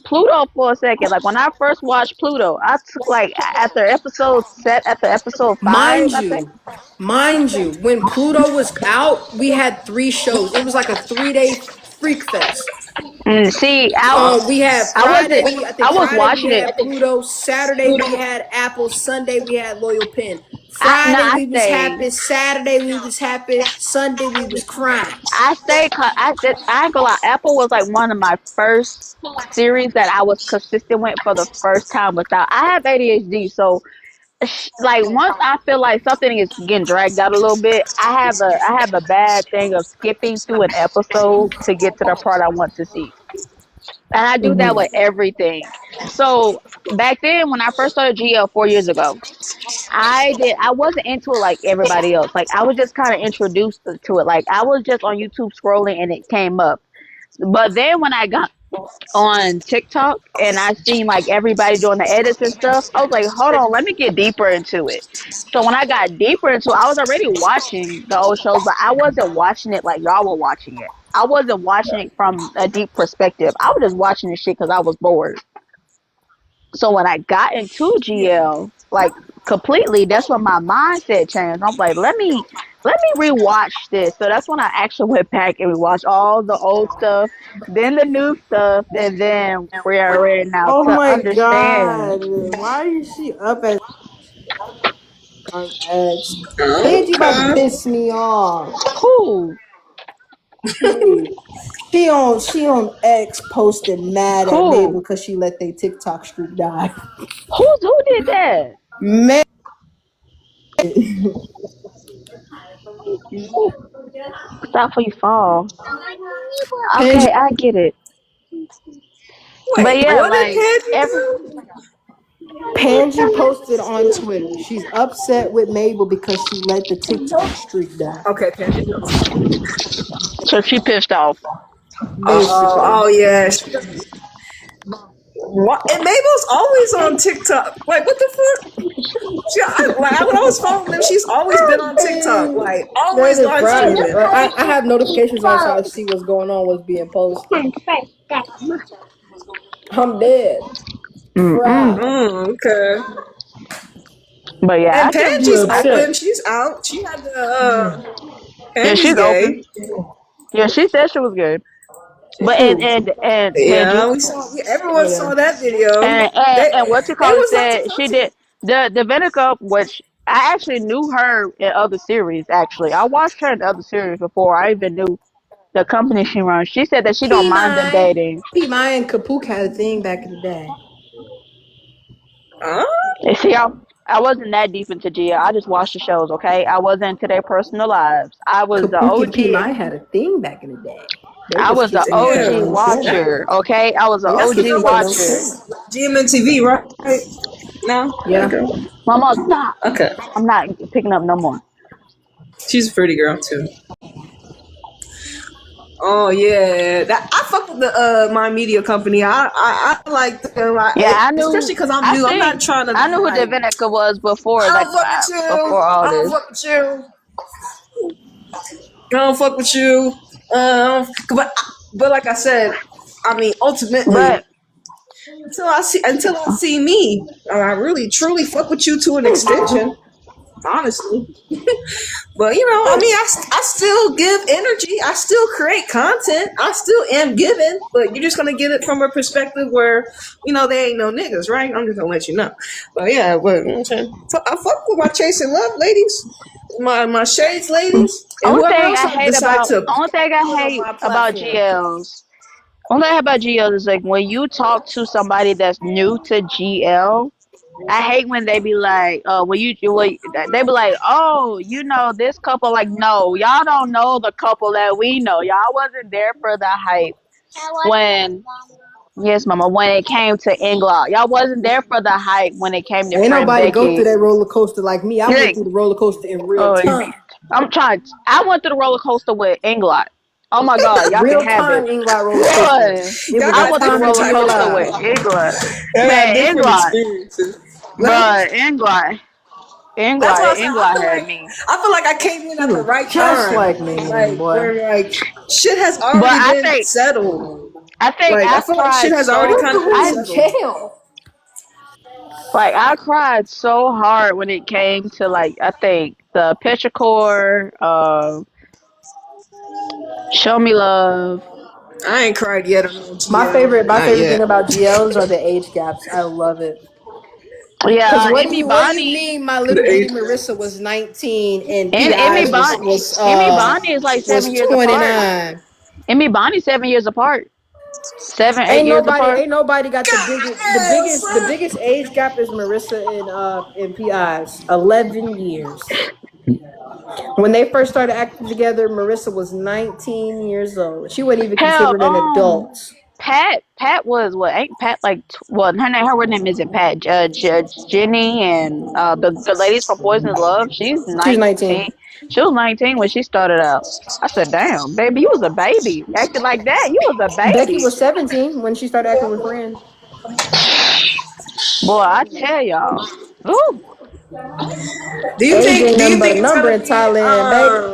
Pluto for a second. Like when I first watched Pluto, I took like after episode 5, Mind I think. you, mind you, when Pluto was out, we had 3 shows. It was like a 3-day freak fest. See, We had I Friday. wasn't. I I think was Friday we watching it. had Pluto. Saturday we had Apple. Sunday we had Loyal Pen. No, Friday I we was stayed. happy. Saturday we was happy. Sunday we was crying. I stayed. I ain't gonna lie. Apple was like one of my first series that I was consistent with for the first time. Without, I have ADHD, so like once I feel like something is getting dragged out a little bit, I have a bad thing of skipping through an episode to get to the part I want to see. And I do that with everything. So back then when I first started GL 4 years ago, I wasn't into it like everybody else. Like I was just kind of introduced to it. Like I was just on YouTube scrolling and it came up. But then when I got on TikTok and I seen like everybody doing the edits and stuff, I was like, hold on, let me get deeper into it. So when I got deeper into it, I was already watching the old shows, but I wasn't watching it like y'all were watching it. I wasn't watching it from a deep perspective. I was just watching the shit because I was bored. So when I got into GL, like completely, that's when my mindset changed. I'm like, let me rewatch this. So that's when I actually went back and rewatched all the old stuff, then the new stuff, and then we are ready now Oh to my god! understand Why is she up at on X? Angie about to Okay. piss me off. who She on X posted mad at Mabel who because she let their TikTok streak die. who did that? Man, Stop before you fall. Pansy, Okay, I get it. But Wait, yeah, what did like Candy every do? Pansy posted on Twitter. She's upset with Mabel because she let the TikTok streak die. Okay, Candy. so she pissed off. Oh, Basically. oh yeah. She doesn't. What? And Mabel's always on TikTok. Like, what the fuck? When I was following them, she's always been on TikTok. Like, That always is live Friday. streaming. I have notifications on so I see what's going on, what's being posted. I'm dead. Mm-mm. Fried. Okay. But yeah, And You Pansy's upset. open. She's out. She had the yeah, Pansy's she's gay. open. Yeah, she said she was good. But Who? and Tangy Yeah, we saw. Oh Everyone yeah. saw that video. and what you They call it was like said she did the Vinegar, which I actually knew her in other series. Actually, I watched her in other series before I even knew the company she runs. She said that she don't P mind them Mine. dating. P Mine and Kapuk had a thing back in the day. huh? And see, I wasn't that deep into Gia. I just watched the shows. Okay, I wasn't into their personal lives. I was the Kapuk and P OG. Mine had a thing back in the day. They I was was the kissing each other OG Damn. on camera. watcher. Okay, I was the They was That's the OG girl kissing each with other on watcher. camera. GMMTV, right? No, that Yeah. girl. Mama, stop! Okay, I'm not picking up no more. she's a pretty girl too. Oh yeah, that I fuck with the my media company. I like them, Yeah, especially because I'm I new. I'm not think trying to I be knew who like Davinica was before, I like don't fuck with you. before all I don't this. fuck with you. I don't fuck with you. But like I said, I mean, ultimately, But until I see me, I really truly fuck with you to an extension. Honestly, but I mean, I still give energy. I still create content. I still am giving, but you're just gonna get it from a perspective where they ain't no niggas, right? I'm just gonna let you know. But yeah, but I fuck with my chasing love ladies, my shades ladies, and only whoever thing else I I hate decide about to only thing I put on hate my about platform. GLs. Only thing about GLs is like when you talk to somebody that's new to GL. I hate when they be like, they be like, oh, this couple. Like, no, y'all don't know the couple that we know. Y'all wasn't there for the hype when, yes, mama, when it came to Inglaw. Y'all wasn't there for the hype when it came to Ain't Friend nobody go through Becky. that roller coaster like me. I You're went like, through the roller coaster in real oh, time. I'm trying. I went through the roller coaster with Inglot. Oh my God, y'all can Real have time it. Inglot roller coaster. Boy, It Y'all was I that got went through the time in different roller type real of coaster with life. Inglot. y'all got Man, different Inglot, experiences. bruh, Inglot, That's why I said Inglot had me. I feel like I came in She at the looked right just time, like me, like boy. where shit has But already been settled. I think Like I I feel like shit cried has already so kind of been I In settled. jail. like I cried so hard when it came to like I think the Petrichor, Show Me Love. I ain't cried yet on no My GL. Not favorite thing yet. about GLs are the age gaps. I love it. Yeah, Cause Emmy what do you Bonnie mean? My The little bitty age. Marissa was 19 and and P.I.'s Emmy Bonnie is like was 7 years apart. 29. Emmy Bonnie 7 years apart. 7, 8 years Ain't apart. nobody got God, the son. biggest age gap is Marissa and P.I.'s 11 years. When they first started acting together, Marissa was 19 years old. She wasn't even Hell, considered an adult. Pat was what? Ain't Pat like? Well, her name isn't Pat. Jenny and the ladies from Poison Love. She's She was 19. 19. She was 19 when she started out. I said, "Damn, baby, you was a baby. Acting like that, you was a Becky baby." was 17 when she started acting with Fran. Boy, I tell y'all. Ooh, Age ain't Do you nothing but a think it's number gonna in be Thailand, baby.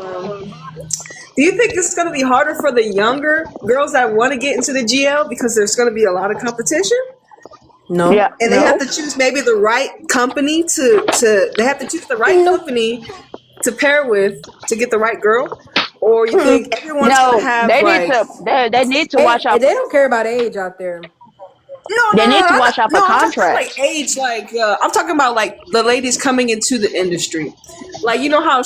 do you think it's gonna be harder for the younger girls that want to get into the GL because there's gonna be a lot of competition? No, yeah, And they have no, to choose maybe the right company to they have to choose the right no. company to pair with to get the right girl? Or you think Mm-mm. everyone's gonna no. have They need like to. They need to watch They out. don't care about age out there. They need to watch out for No, I'm talking about like contracts. age. Like I'm talking about like the ladies coming into the industry. Like you know how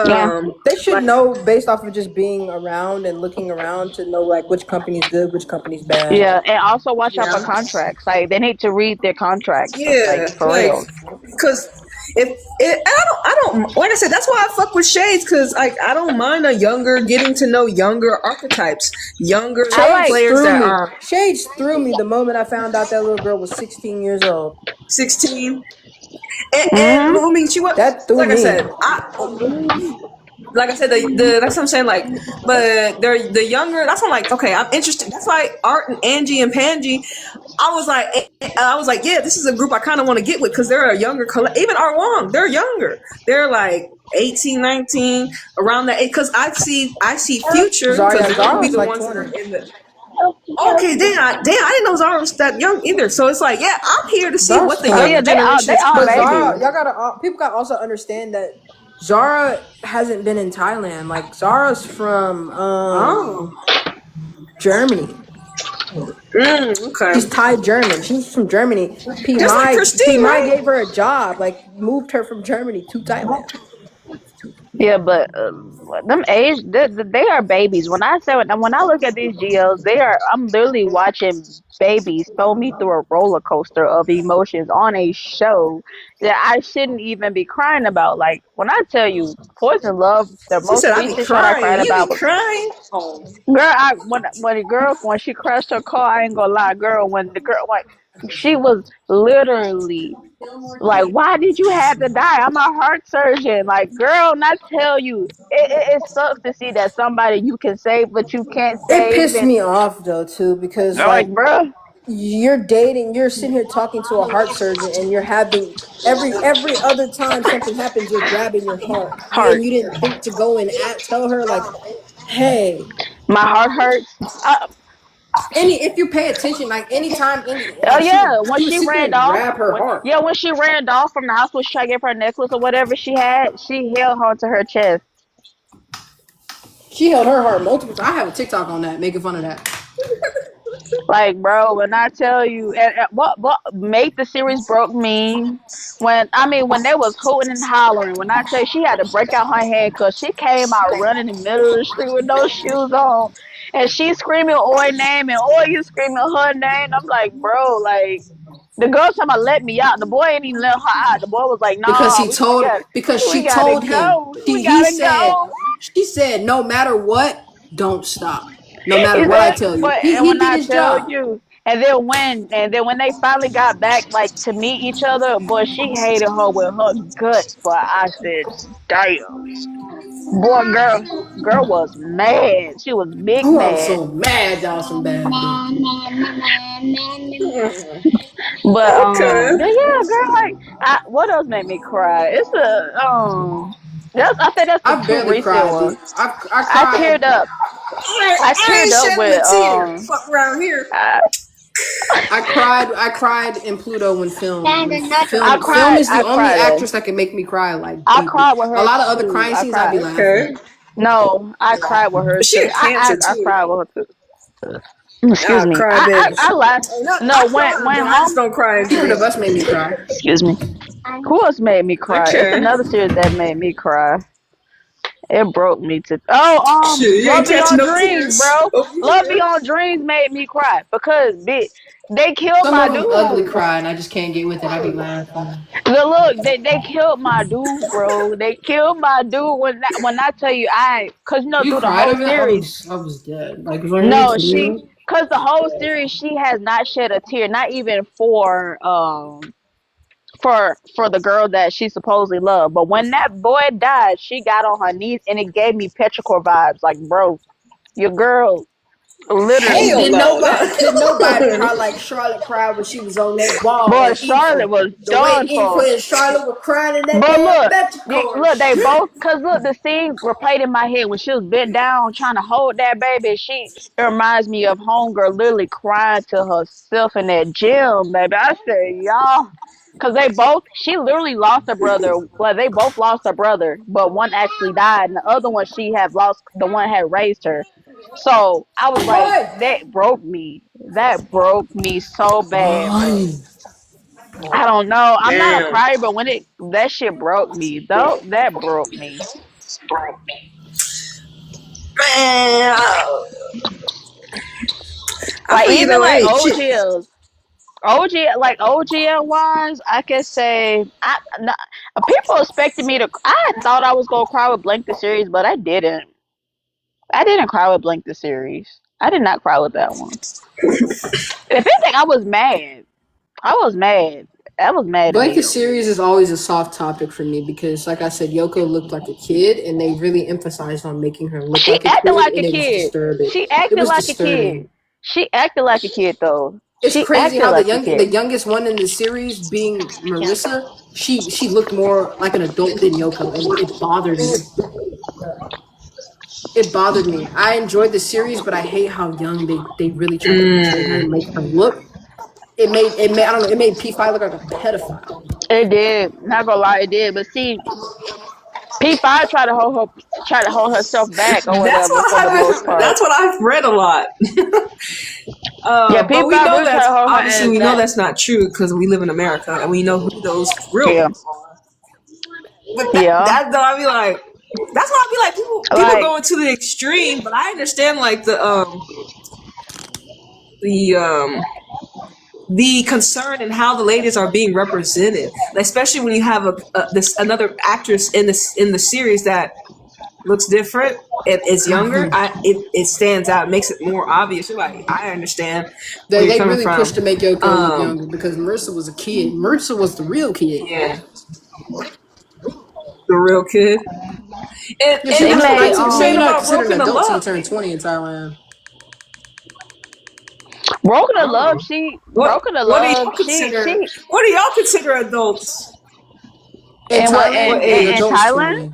Yeah. They should like know based off of just being around and looking around to know like which company's good, which company's bad. Yeah, and also watch out yeah for contracts. Like they need to read their contracts, like yeah for like real. because if it I don't like I said that's why I fuck with shades because like I don't mind a younger getting to know younger archetypes, younger I like players that are Shades threw me the moment I found out that little girl was 16 years old. 16 and hmm I mean she was That threw like I me. said the that's what I'm saying. Like, but they're the younger. That's why I'm like, okay, I'm interested. That's why Art and Angie and Pangie. I was like, yeah, this is a group I kind of want to get with because they're a younger. Even Art Wong, they're younger. They're like 18, 19, around that age. Because I see future because they're gonna be Zara's the like ones that are 20. in the. Okay, damn, I didn't know Zara was that young either. So it's like, yeah, I'm here to see Zara's what the Oh 20. yeah, younger generation they is are coming But up babies. Zara, with. y'all gotta people gotta also understand that Zara hasn't been in Thailand. Like Zara's from Oh, Germany. She's okay. Thai German. She's from Germany. Just like P Christine, Mai right? gave her a job, like moved her from Germany to Thailand. Yeah, but them age they are babies. When I look at these GLs, they are. I'm literally watching babies throw me through a roller coaster of emotions on a show that I shouldn't even be crying about. Like when I tell you, Poison Love, the She most said, "I be recent show that I cried crying. You be about was crying." Oh, girl. When she crashed her car, I ain't gonna lie, girl. When the girl like she was literally like, why did you have to die? I'm a heart surgeon. Like, girl, not tell you. It sucks to see that somebody you can save, but you can't It save. pissed And me off though too because like, like bruh, you're sitting here talking to a heart surgeon and you're having every other time something happens you're grabbing your heart and heart. you didn't think to go and tell her like, hey, My heart hurts. any if you pay attention like anytime any Oh like yeah, when she would she sit there ran and off, grab her heart. when she ran off from the hospital, she tried to give her necklace or whatever she had. She held her to her chest. She held her heart multiple times. I have a TikTok on that making fun of that. Like, bro, when I tell you, and what made the series broke me when they was hooting and hollering. When I tell you, she had to break out her hand because she came out running in the middle of the street with no shoes on, and she screaming Oi name and Oi you screaming her name. I'm like, bro, like the girl talking about let me out. The boy ain't even let her out. The boy was like, nah, Because we she gotta told him. go, we gotta go. She said no matter what, don't stop. No matter He what I said, tell you. but and He when did I his tell job. you, and then when they finally got back, like to meet each other, boy, she hated her with her guts. But I said, damn, boy, girl was mad. She was big Oh, I'm mad. so mad y'all some bad bitches. But okay. yeah, girl, like, what else made me cry? It's I think that's the I two barely recent cried, ones. dude. I I teared cried. up. I I teared ain't up shedding with a tear. Fuck around here. I, I cried in Pluto when I film cried. is the I only cried. actress that can make me cry like I deeply. cried with A her lot of other too. crying I scenes I'd be cried. laughing. Okay. No, I cried with her She too. a cancer I too. cried with her too. Excuse me. Crybaby. I laugh. No, when Lions home. don't cry. Secret of Us made me cry. Excuse me. Who else made me cry? It's Okay. another series that made me cry. It broke me to. Shit, you Love ain't catching Beyond no Dreams, tears bro. over Love here. Beyond Dreams made me cry because bitch, they killed Some my of them ugly dude. cry, and I just can't get with it. I be laughing. Look, they killed my dude, bro. They killed my dude when I tell you cause You through the cried whole over that? series. I was dead. Like, was I really No, kidding? cause the whole series she has not shed a tear, not even for the girl that she supposedly loved. But when that boy died, she got on her knees and it gave me petrichor vibes. Like, bro, your girl And literally. Hell no. did nobody cry like Charlotte cried when she was on that wall? Boy, And Charlotte was the way done for. and Charlotte were crying in that But damn look, Mexico. they both, cause look, the scenes replayed in my head when she was bent down trying to hold that baby. It reminds me of Homegirl literally crying to herself in that gym, baby. I said, y'all, cause she literally lost her brother. Well, they both lost her brother, but one actually died, and the other one she had lost. The one had raised her. So I was like, What? that broke me. That broke me so bad, bro. Why? I don't know. I'm not a Damn. crier, but that shit broke me. Though that broke me. Man, I Like feel you even know, like hey, shit. OGL wise, I can say people expected me to. I thought I was gonna cry with Blank the series, but I didn't. I didn't cry with Blank the series. I did not cry with that one. If anything, I was mad. I was mad. I was mad as Blanket hell. series is always a soft topic for me because, like I said, Yoko looked like a kid, and they really emphasized on making her look She like a acted kid, like a and it was kid. disturbing. She It acted was like a kid. disturbing. She acted like a kid though. It's She crazy acted how like a kid. the youngest one in the series, being Marissa, she looked more like an adult than Yoko, and it bothered me. It bothered me. I enjoyed the series, but I hate how young they really tried to portray her and make her look. It made I don't know. It made P5 look like a pedophile. It did. Not gonna lie, it did. But see, P5 tried to hold herself back or That's whatever what for the most part. I've read a lot. Yeah, But we P5 know really tried that's to hold her obviously ass we know back. that's not true because we live in America and we know who those real Yeah, people are. But yeah. that though, I be like, that's why I be like, people Like, going to the extreme. But I understand like the the concern and how the ladies are being represented, especially when you have this another actress in the series that looks different and is younger. It stands out, makes it more obvious. You're like, I understand where you're They coming really pushed from. to make Yoko look younger because Marissa was a kid. Marissa was the real kid. Yeah, the real kid. Yeah, she And they was that's what I made keep you're saying not about considered an Broken to adult till you Love. turn 20 in Thailand. Broken to Love. Oh. Broken to Love. She What do y'all consider adults? In and what Thailand, What the in age? adults Thailand. 20.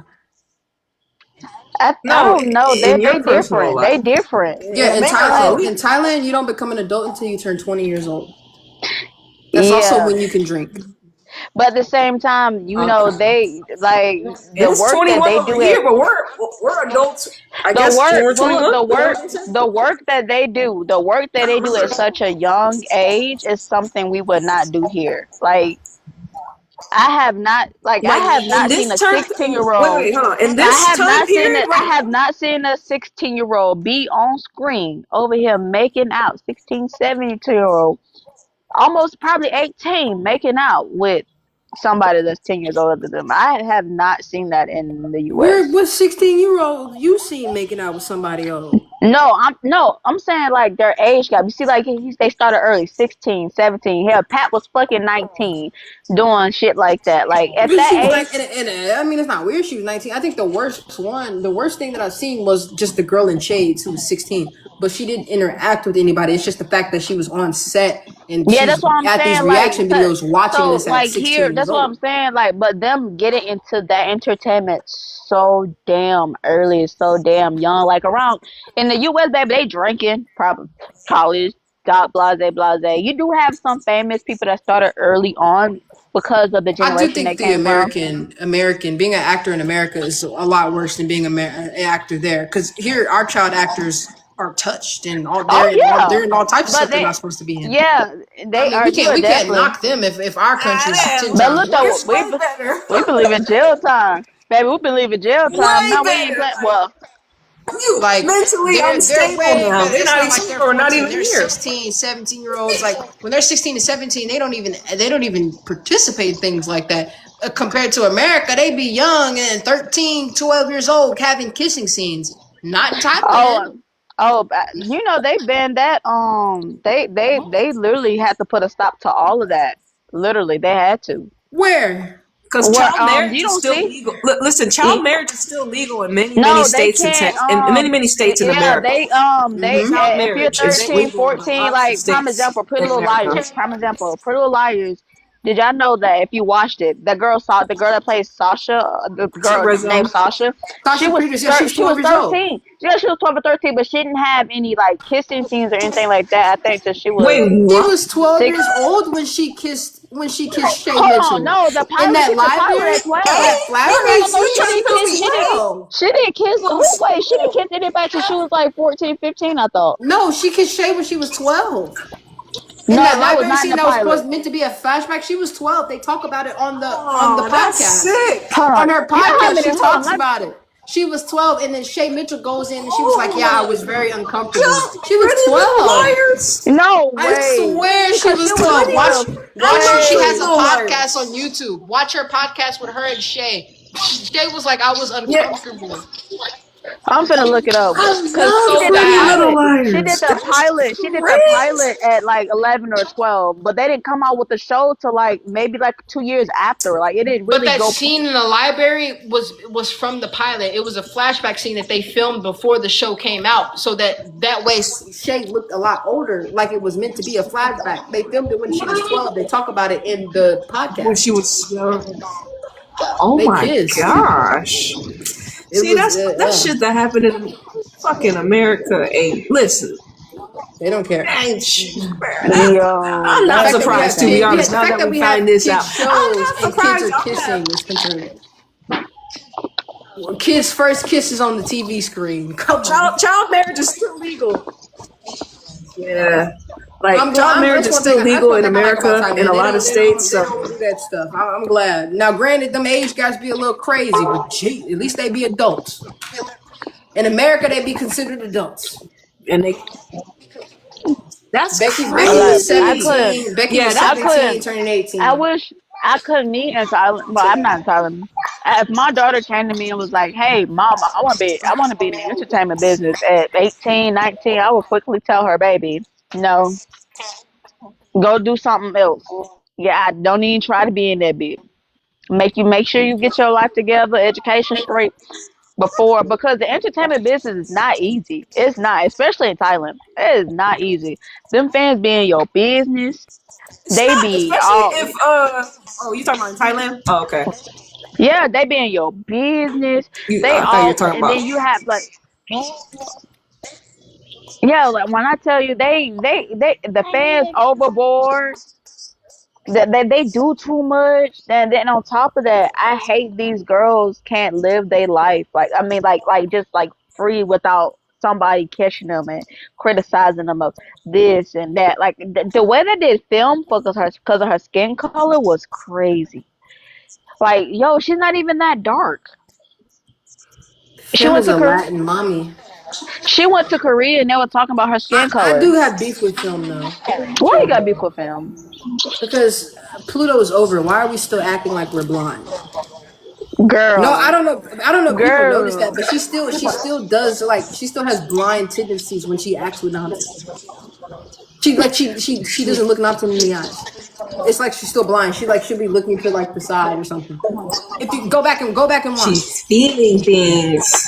I No, don't know. in your They personal different. life. They different. Yeah, in Oh, Thailand, you don't become an adult until you turn 20 years old. That's also Yeah, when you can drink. but at the same time, okay. they like the It's work that 21 they over do at here, but we're adults. I the guess work. we're But look, 21. Is that what you said? the work that they do, at such a young age is something we would not do here. Like Like I have in not seen this a turn. 16-year-old. Wait, hold on. In this time period, I like have not seen a 16-year-old be on screen over here making out 16, 17-year-old, almost probably 18, making out with somebody that's 10 years older than them. I have not seen that in the Where US. what 16-year-old you seen making out with somebody old? I'm saying like their age gap. You see, like they started early, 16, 17. Hell, Pat was fucking 19, doing shit like that. Like at Because that she was age, like, I mean, it's not weird. She was 19. I think the worst thing that I've seen was just the girl in Shades who was 16, but she didn't interact with anybody. It's just the fact that she was on set and yeah, she's that's what I'm at these saying. Like, reaction videos watching this at like 16 here, years that's what I'm old. saying. Like, but them getting into that entertainment so damn early, so damn young. Like around in the US, baby, they drinking, probably college, dot blase blase. You do have some famous people that started early on because of the I do generation they think the came from. American being an actor in America is a lot worse than being an actor there. Because here, our child actors are touched and all Oh yeah, they're in all types of but stuff they're they not supposed to be in. yeah they I mean, are. we can't Definitely. knock them if our country's 10 But times look though, worse. we believe in jail time, baby. We believe in jail time. Way No, we ain't better. playing. Well, You Like mentally they're unstable way now. better. They're It's not not even like they're or not 14. even They're here. 16, 17-year-olds. Like when they're 16 to 17, they don't even participate in things like that. Compared to America, they be young and 13, 12 years old having kissing scenes. Not in Thailand. you know they banned that. They literally had to put a stop to all of that. Literally, they had to. Where? Because Where child marriage you is don't still see. legal. Listen, child marriage is still legal in many No, they states can't. in many states in Yeah, America. they Child if you're marriage is 13, legal in 14, lots of like prime states example, Pretty in Little America. Liars. Prime example, Pretty Little Liars. Did y'all know that if you watched it, the girl that plays Sasha, the girl named Sasha, Sasha Peters, yeah, she was she 12 was years old. 13. Yeah, she was 12 or 13, but she didn't have any like kissing scenes or anything like that. I think till she was Wait, She what? was 12 6. years old when she kissed Shay Hold on, Mitchell. no, the In pilot. that She the pilot library, at 12. that flashback No, scene, she she didn't was kiss. 12. She didn't kiss. Wait, she didn't kiss anybody till she was like 14, 15. I thought. No, she kissed Shay when she was 12. In No, that that was library not in scene the that was pilot. supposed meant to be a flashback, she was 12. They talk about it on the Oh, that's podcast. sick. Hold On on. her You know how podcast, many? she Hold on. talks about it. She was 12, and then Shay Mitchell goes in and she was like, "Yeah, I was very uncomfortable." She was Pretty Little 12. Liars. No I way. swear she Because was she 12. was Watch 12. her. She has a Little podcast Liars. on YouTube. Watch her podcast with her and Shay. Shay was like, I was Yeah, uncomfortable. I'm finna look it up. I Cause love So Pretty bad. Little She did Liars. the That's pilot. She did the pilot great. at like 11 or 12, but they didn't come out with the show till like maybe like 2 years after. Like it didn't But really that go. scene in the library was from the pilot. It was a flashback scene that they filmed before the show came out, so that way Shay looked a lot older, like it was meant to be a flashback. They filmed it when she was 12. They talk about it in the podcast. When she was young. Oh They my kissed. gosh. See, that's shit that happened in fucking America. Ain't listen. They don't care. Ain't Yo, I'm not surprised, to be honest. Now that we find this out, shows I'm not and surprised. kids are kissing is concerning. Kids' first kisses on the TV screen. Come on. Child marriage is still legal. Yeah. Like I'm child glad marriage is still legal in America in a lot of states. They don't do that stuff. I'm glad. Now, granted, them age guys be a little crazy, but gee, at least they be adults. In America, they be considered adults. And they. That's Becky crazy. was 17. Becky was 17, turning 18. I wish I could meet in Thailand. Well, I'm not in Thailand. If my daughter came to me and was like, "Hey, mom, I want to be in the entertainment business at 18, 19," I would quickly tell her, "Baby, no, go do something else. Yeah, I don't even try to be in that bit. Make sure you get your life together, education straight because the entertainment business is not easy. It's not, especially in Thailand. It is not easy. Them fans be in your business. They be all if oh, you talking about in Thailand? Oh, okay. yeah, they be in your business. They I thought you were all talking and about. then you have like yeah, like when I tell you they the fans overboard. They do too much, and then on top of that, I hate these girls can't live their life. Like I mean, like just like free without somebody catching them and criticizing them of this and that. Like the way they did film because of her skin color was crazy. Like yo, she's not even that dark. She went to Latin mommy. She went to Korea and they were talking about her skin color. I do have beef with film though. Why you got beef with film? Because Pluto is over. Why are we still acting like we're blind? Girl. No, I don't know. If people Girl. notice that, but she still does she still has blind tendencies when she acts with Nante. She doesn't look Nante in the eyes. It's like she's still blind. She'll be looking to like the side or something. If you go back and watch. She's feeling things.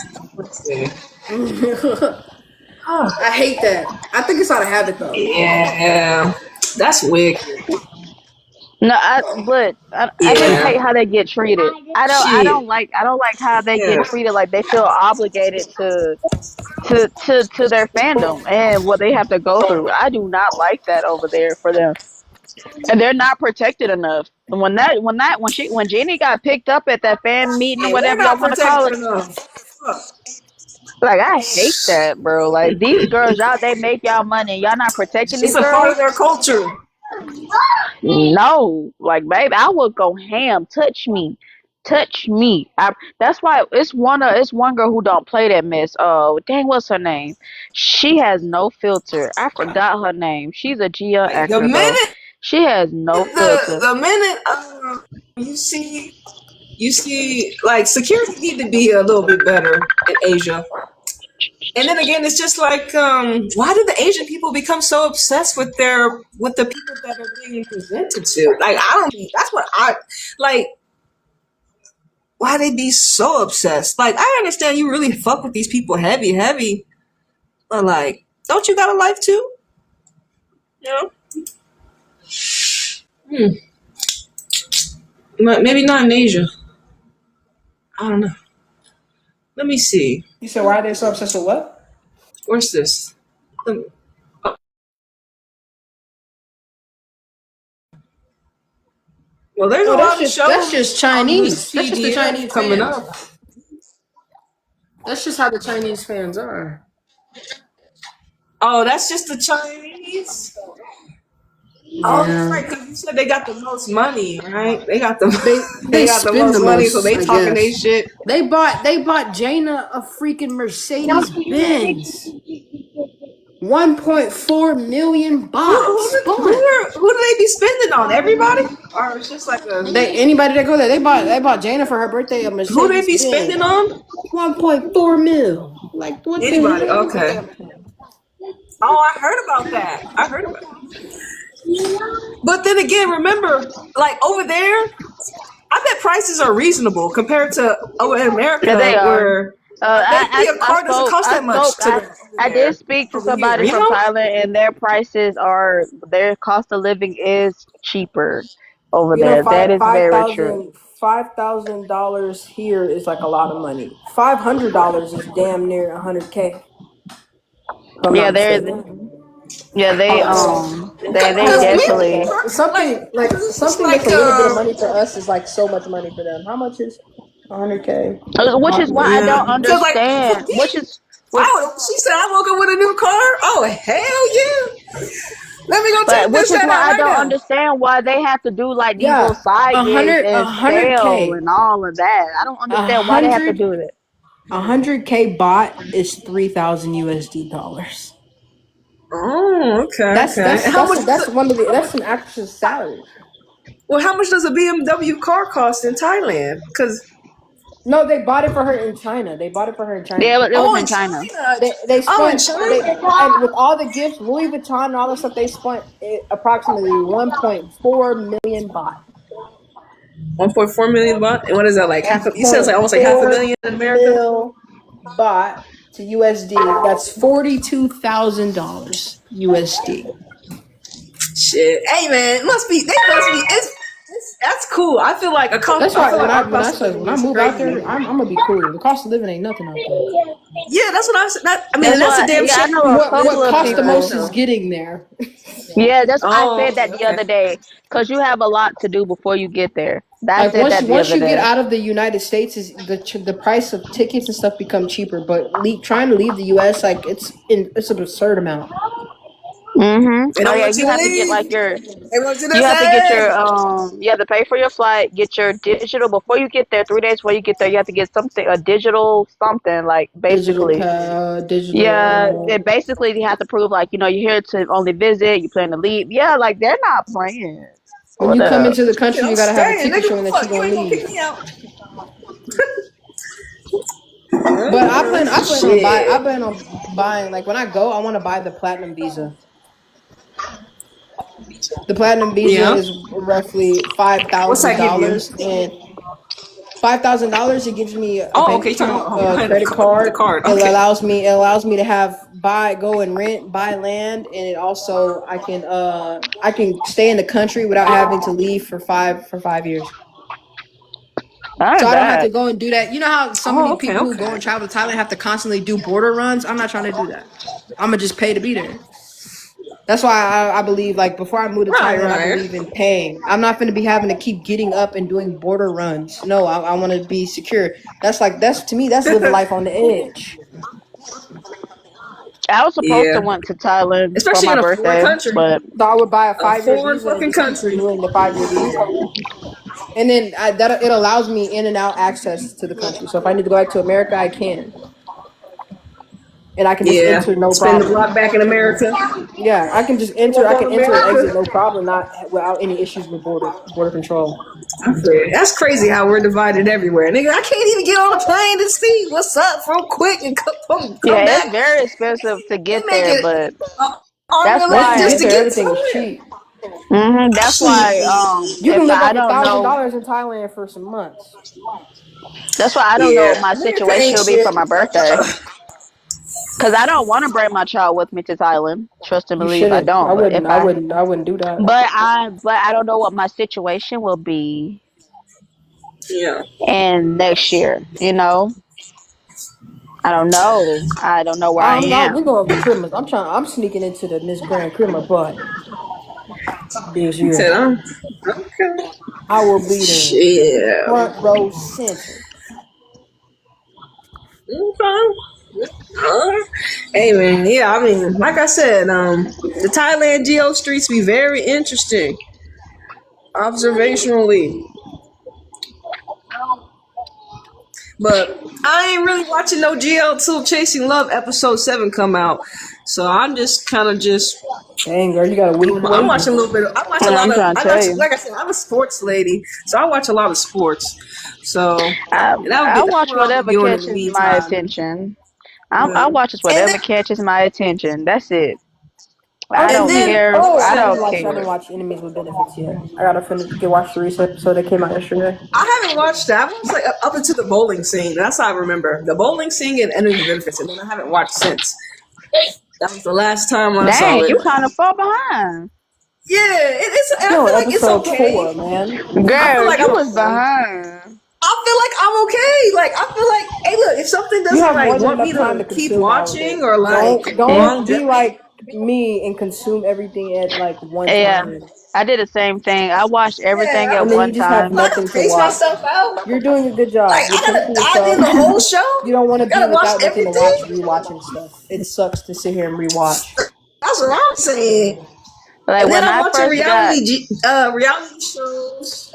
I hate that. I think it's out of habit though. Yeah, that's wicked. No, I just hate how they get treated. I don't like how they get treated. Like they feel obligated to their fandom and what they have to go through. I do not like that over there for them, and they're not protected enough. And when Jeannie got picked up at that fan meeting or whatever y'all want to call it, Like I hate that, bro. Like these girls, y'all they make y'all money. Y'all not protecting It's these a part of girls. their culture. No, like baby, I would go ham. Touch me. That's why it's one girl who don't play that mess. Oh dang, what's her name? She has no filter. I forgot her name. She's a GL Like the actor though. minute She has no the filter. the minute you see like security need to be a little bit better in Asia. And then again, it's just like, why do the Asian people become so obsessed with the people that are being presented to? Like, I don't. That's what I like. Why they be so obsessed? Like, I understand you really fuck with these people heavy, but like, don't you got a life too? You know? Maybe not in Asia. I don't know. Let me see. You said why are they so obsessed with what? Where's this? Well, there's a lot of shows. That's just Chinese. That's just the PDF Chinese coming fans. up. That's just how the Chinese fans are. Oh, that's just the Chinese. Yeah. Oh, that's right. Because you said they got the most money, right? They got the They got the spend most the money, most, so they I talking they guess. shit. They bought Jaina a freaking Mercedes Benz. 1.4 million bucks. Who do they be spending on? Everybody, or it's just like a Anybody that go there, they bought Jaina for her birthday a Mercedes. who they be spending on? 1.4 mil. Like what? Anybody? The hell? Okay. Oh, I heard about that. But then again, remember, like over there, I bet prices are reasonable compared to over in America, Yeah, they are. where maybe a car doesn't cost that much I did speak to over here, somebody you from know? Thailand, and their cost of living is cheaper over You know, there. That is very true. $5,000 here is like a lot of money. $500 is damn near $100K. If I'm Yeah, not they're mistaken. yeah they Because definitely. Something that's a little bit of money for us is like so much money for them. How much is 100K? Which is why I don't Yeah, because like for understand. me, she said I woke up with a new car. Oh hell yeah! Let me go But take which this is shit why out I right don't now. understand why they have to do like these little Yeah, side gigs a and hundred sell k, and all of that. I don't a understand why they have to hundred, do that. 100K bot is 3,000 USD dollars. Oh, okay, That's okay. that's And how much? that's that's one of the that's an actress' salary. Well, how much does a BMW car cost in Thailand? Because No, they bought it for her in China. Yeah, it was oh, in in China. China. They Oh, in spent they China. and with all the gifts, Louis Vuitton and all the stuff, they spent approximately 1.4 million baht. 1.4 million baht. And what is that like? You said it's like almost like half a 1.4 million in America. mil baht to USD. That's $42,000 USD. Shit. Hey man, they must be. That's cool. I feel like That's I why feel like our when I cost of said living when I is move out crazy. there, I'm gonna be cool. The cost of living ain't nothing out there. Yeah, that's what I said. I mean, That's and that's a why damn yeah, I shame. know a couple What of cost the people. most is getting there. Yeah, I Oh, said that the okay. other day because you have a lot to do before you get there. I Like said that the once other you get day. out of the United States, is the price of tickets and stuff become cheaper. But trying to leave the U.S. like it's an absurd amount. They Oh don't yeah, want you you to have to get leave. like your They want you to you have to get stay. your you have to pay for your flight, get your digital before you get there. 3 days before you get there, you have to get something a digital something like basically. Yeah, Digital. it basically you have to prove like you're here to only visit. You plan to leave. Yeah, like they're not playing. When What you come up? into the Yeah, country, I'm you gotta have a staying, ticket nigga. showing What the that you're fuck? You gonna ain't gonna kick leave. me out. But I Shit. plan on buying like when I go, I want to buy the platinum visa. The platinum visa Yeah. is roughly five What's thousand that give you? dollars, and $5,000 it gives me a Oh, bank okay. You talking account, about a buying credit the card. card? It Okay. allows me to go and buy land, and it also I can stay in the country without having to leave for 5 years. Not So I don't have to bad. go and do that. You know how so Oh, many okay, people who go okay. and travel to Thailand have to constantly do border runs? I'm not trying to do that. I'm gonna just pay to be there. That's why I believe, like, before I move to Right, Thailand, I right. believe in paying. I'm not going to be having to keep getting up and doing border runs. No, I want to be secure. That's to me, that's living life on the edge. I was supposed to Yeah, went to Thailand for especially my in a foreign birthday, country, but So I would buy a a 5-year foreign visa and fucking just keep country. renewing the 5-year visa. And then that it allows me in and out access to the country. So if I need to go back to America, I can, and I can just Yeah, enter no spin the problem. block back in America. Yeah, I can just enter. I can enter and exit no problem, not without any issues with border control. That's crazy how we're divided everywhere, nigga. I can't even get on a plane to see what's up real quick and come yeah, it's back. very expensive to They get make there. it But arm and that's a Once leg you why, just get to there, get everything is somewhere. cheap. that's why, Shit. You can if live I off don't know, $1,000 in Thailand for some months. that's why I don't know what Yeah, my America situation ain't will be for shit. my birthday. Cause I don't want to bring my child with me to Thailand. Trust and You believe, I shouldn't. I don't. But wouldn't. if I I, wouldn't. I wouldn't do that. but I don't know what my situation will be Yeah. in next year. You know, I don't know. I don't know where I We am. going to Christmas. I'm sneaking into the Miss Grand Christmas, but this He said, year okay. I will be there, Shit. front row center. Okay. Hey man, yeah, I mean, like I said, the Thailand geo streets be very interesting observationally, but I ain't really watching no geo till Chasing Love episode 7 come out, so I'm just kind of just Dang, girl, you got a week to I'm wait. watching a little bit. I watch a And lot I'm of. trying to I tell watch, you, like I said, I'm a sports lady, so I watch a lot of sports. So I I that's watch what I'll be whatever doing in the catches my meantime. attention. I Yeah. watch just And whatever then catches my attention. That's it. I I'm and don't then still. care. oh I I don't haven't care. watched Enemies with Benefits yet. I gotta finish. Get watch the recent episode that came out yesterday. I haven't watched that. I've watched like up into the bowling scene. That's how I remember the bowling scene and Enemy Benefits, and then I haven't watched since. That was the last time I saw Dang, it. you kind of far behind, It is, and I Still feel on like it's episode okay. 4, man. I feel girl. like You I'm was okay. behind. I feel like I'm okay. Like I feel like, hey, look, if something You doesn't have like more than want me enough time to to keep consume all of watching it. or like Don't be longevity, like me and consume everything at like one Yeah, time, I did the same thing. I watched everything yeah, at and then you one just have time. I gotta nothing to pace watch. myself out. You're doing a good Like job. You're I gotta pacing dive in yourself. the whole show. You don't want to be Gotta watch without nothing to watch, everything. rewatching stuff. It sucks to sit here and rewatch. That's what I'm saying. Like And then when I'm I watching first got reality shows.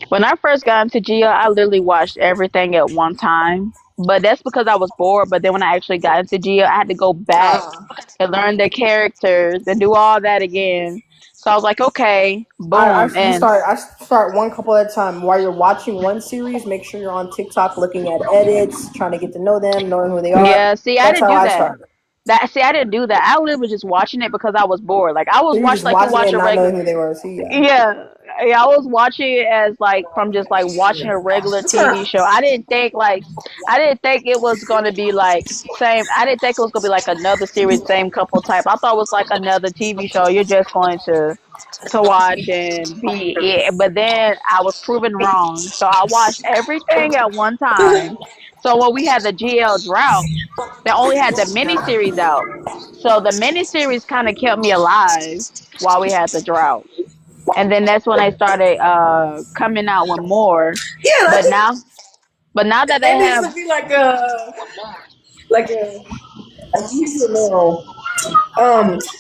when I first got into Geo, I literally watched everything at one time. But that's because I was bored. But then when I actually got into Geo, I had to go back Uh, and learn the characters and do all that again. So I was like, okay, boom, and I start one couple at a time. While you're watching one series, make sure you're on TikTok looking at edits, trying to get to know them, knowing who they are. yeah. See, I That's didn't how do I that. started. I didn't do that. I literally was just watching it because I was bored. Like I So was you're watching just like you watching it watch and a not regular. knowing who they were. See, yeah. Yeah, yeah, I was watching it as like from just like watching a regular that's what TV show. I didn't think it was gonna be like same. I didn't think it was gonna be like another series, same couple type. I thought it was like another TV show. You're just going to watch and be it. But then I was proven wrong. So I watched everything at one time. So when we had the GL drought, they only had the miniseries out. So the miniseries kind of kept me alive while we had the drought. And then that's when they started coming out with more. yeah, I But think now, but now that they there needs to have, be like a you know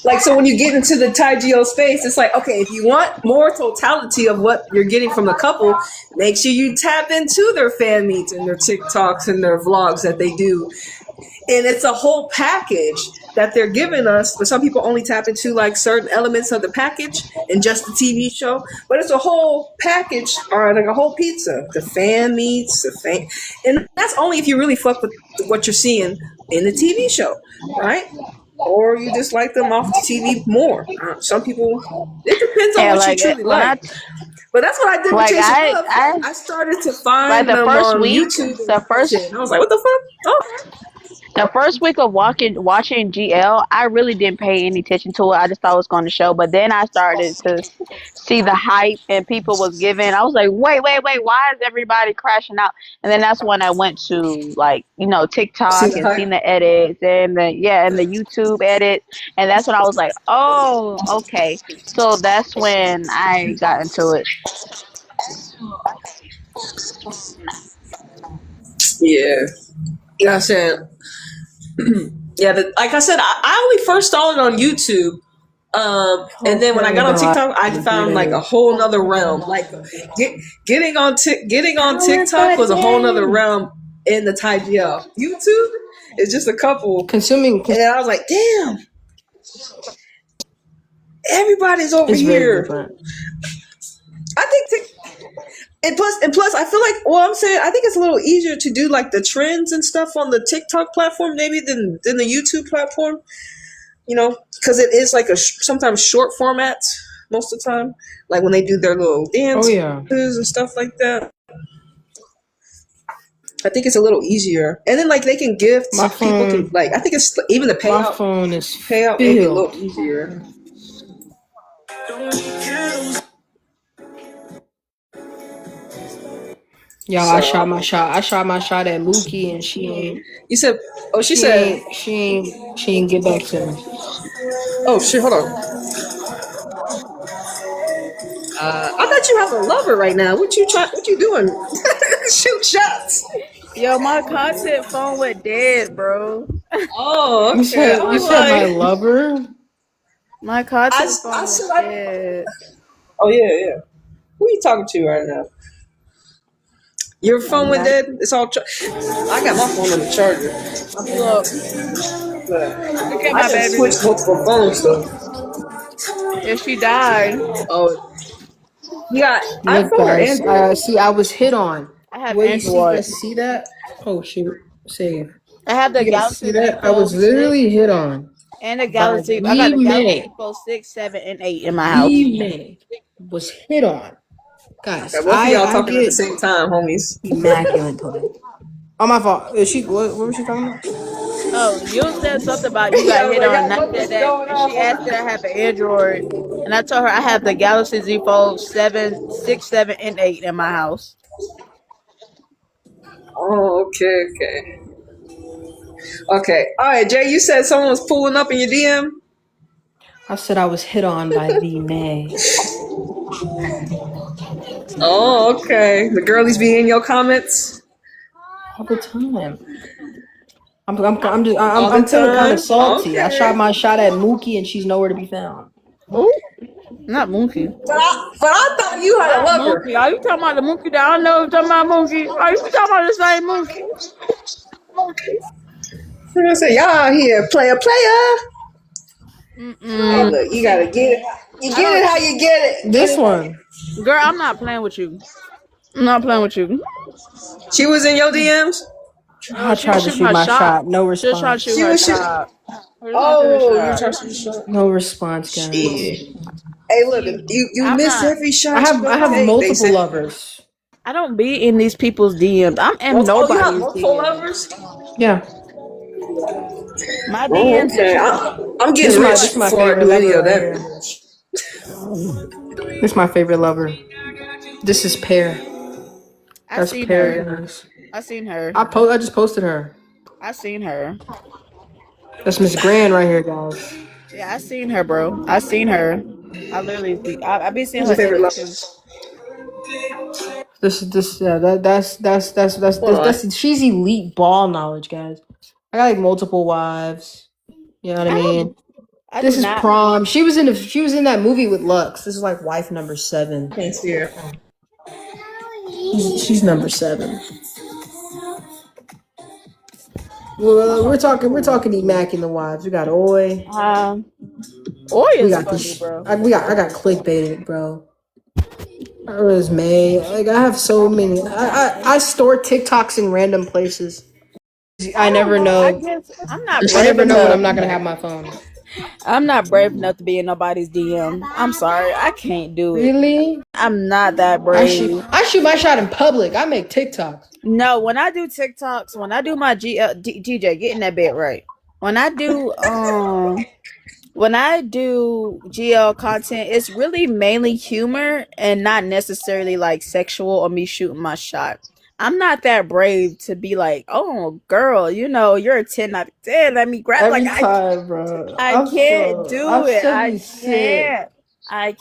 like so when you get into the Thai Geo space, it's like, okay, if you want more totality of what you're getting from the couple, make sure you tap into their fan meets and their TikToks and their vlogs that they do. And it's a whole package that they're giving us, but some people only tap into like certain elements of the package and just the TV show. But it's a whole package, or like a whole pizza. The fan meets, and that's only if you really fuck with what you're seeing in the TV show, right? Or you just like them off the TV more. Some people, it depends on yeah, what you like truly when like. But that's what I did with like Chasing Love. I I started to like find the them first on week, YouTube and the watch it. first And I was like, what the fuck? Okay. the first week of watching GL, I really didn't pay any attention to it. I just thought it was going to show. But then I started to see the hype and people was giving. I was like, wait, why is everybody crashing out? And then that's when I went to like See TikTok the and hype? seen the edits and the YouTube edit, and that's when I was like, oh, okay. So that's when I got into it. Yeah. You know what I'm saying? Yeah, like I said, I only first saw it on YouTube. And then when I got on TikTok, I found like a whole nother realm. Like getting on TikTok was a whole nother realm in the Thai GL. YouTube is just a couple. Consuming. And then I was like, damn, everybody's over It's very here. different. I think and plus I feel like, well, I'm saying I think it's a little easier to do like the trends and stuff on the TikTok platform maybe than the YouTube platform. You know, because it is like sometimes short formats most of the time, like when they do their little dances and stuff like that. I think it's a little easier, and then like they can gift. My phone, people can like. I think it's even the payout. My phone is payout may be a little easier. Y'all, I shot my shot. I shot my shot at Mookie, and she ain't. You said, oh, she said she ain't get back to me. Oh shit! Hold on. I thought you have a lover right now. What you doing? Shoot shots. Yo, my content phone went dead, bro. Oh, okay. You said my lover? My content phone went dead. Oh yeah. Who are you talking to right now? Your phone went dead? It's all I got my phone on the charger. Look. I just switched multiple phones though. Yeah, she died. Oh. You got iPhone or Android? See, I was hit on. I have Android. See that? Oh shoot. Save. I have the Galaxy. See that? I was literally hit on. And the Galaxy. I got the Galaxy Fold 6, 7, and 8 in my house. May was hit on. Guys, both of y'all talking at the same time, homies. Immaculate play. Oh, my fault. Is she? What was she talking about? Oh, you said something about you got hit on. And I said that. And she asked if I have an Android, and I told her I have the Galaxy Z Fold 7, 6, 7, and 8 in my house. Oh, okay. All right, Jay. You said someone was pulling up in your DM. I said I was hit on by the May. Oh, okay. The girlies be in your comments all the time. I'm feeling kind of salty. Okay. I shot my shot at Mookie and she's nowhere to be found. Ooh, not Mookie. But I thought you had a lover. Mookie. Are you talking about the Mookie that I know? You're talking about Mookie? Are you talking about the same Mookie? I'm gonna say y'all here, player. Hey, look, you gotta get it. You get it how you get it. This one, girl, I'm not playing with you. I'm not playing with you. She was in your DMs. I tried to shoot my shot. No response. She was shot. Oh, you tried to shoot shot. No response, guys. Hey, look, you miss every shot. I have multiple lovers. I don't be in these people's DMs. I'm in nobody's DMs. Multiple lovers? Yeah. My DMs. Okay. I'm getting rich before I do any of that. This is my favorite lover. This is Pear. That's Pear. I seen her. I just posted her. I seen her. That's Miss Grand right here, guys. Yeah, I seen her, bro. I seen her. I literally see. I be seeing her. Favorite lover. That's she's elite ball knowledge, guys. I got like multiple wives. You know what I mean? This is prom. She was in that movie with Lux. This is like wife number 7. Can't see her. She's number 7. Well, we're talking immaculate wives. We got Oi. Oi is funny, bro. I got clickbaited, bro. There was May. Like I have so many. I store TikToks in random places. I never know. I never know when I'm not gonna have my phone. I'm not brave enough to be in nobody's DM. I'm sorry, I can't do it. Really? I'm not that brave. I shoot my shot in public. I make TikToks. No, when I do TikToks, when I do my DJ, get in that bed right. When I do GL content, it's really mainly humor and not necessarily like sexual or me shooting my shot. I'm not that brave to be like, oh, girl, you know, you're a 10 out of 10. Let me grab every time, bro. I can't do it. I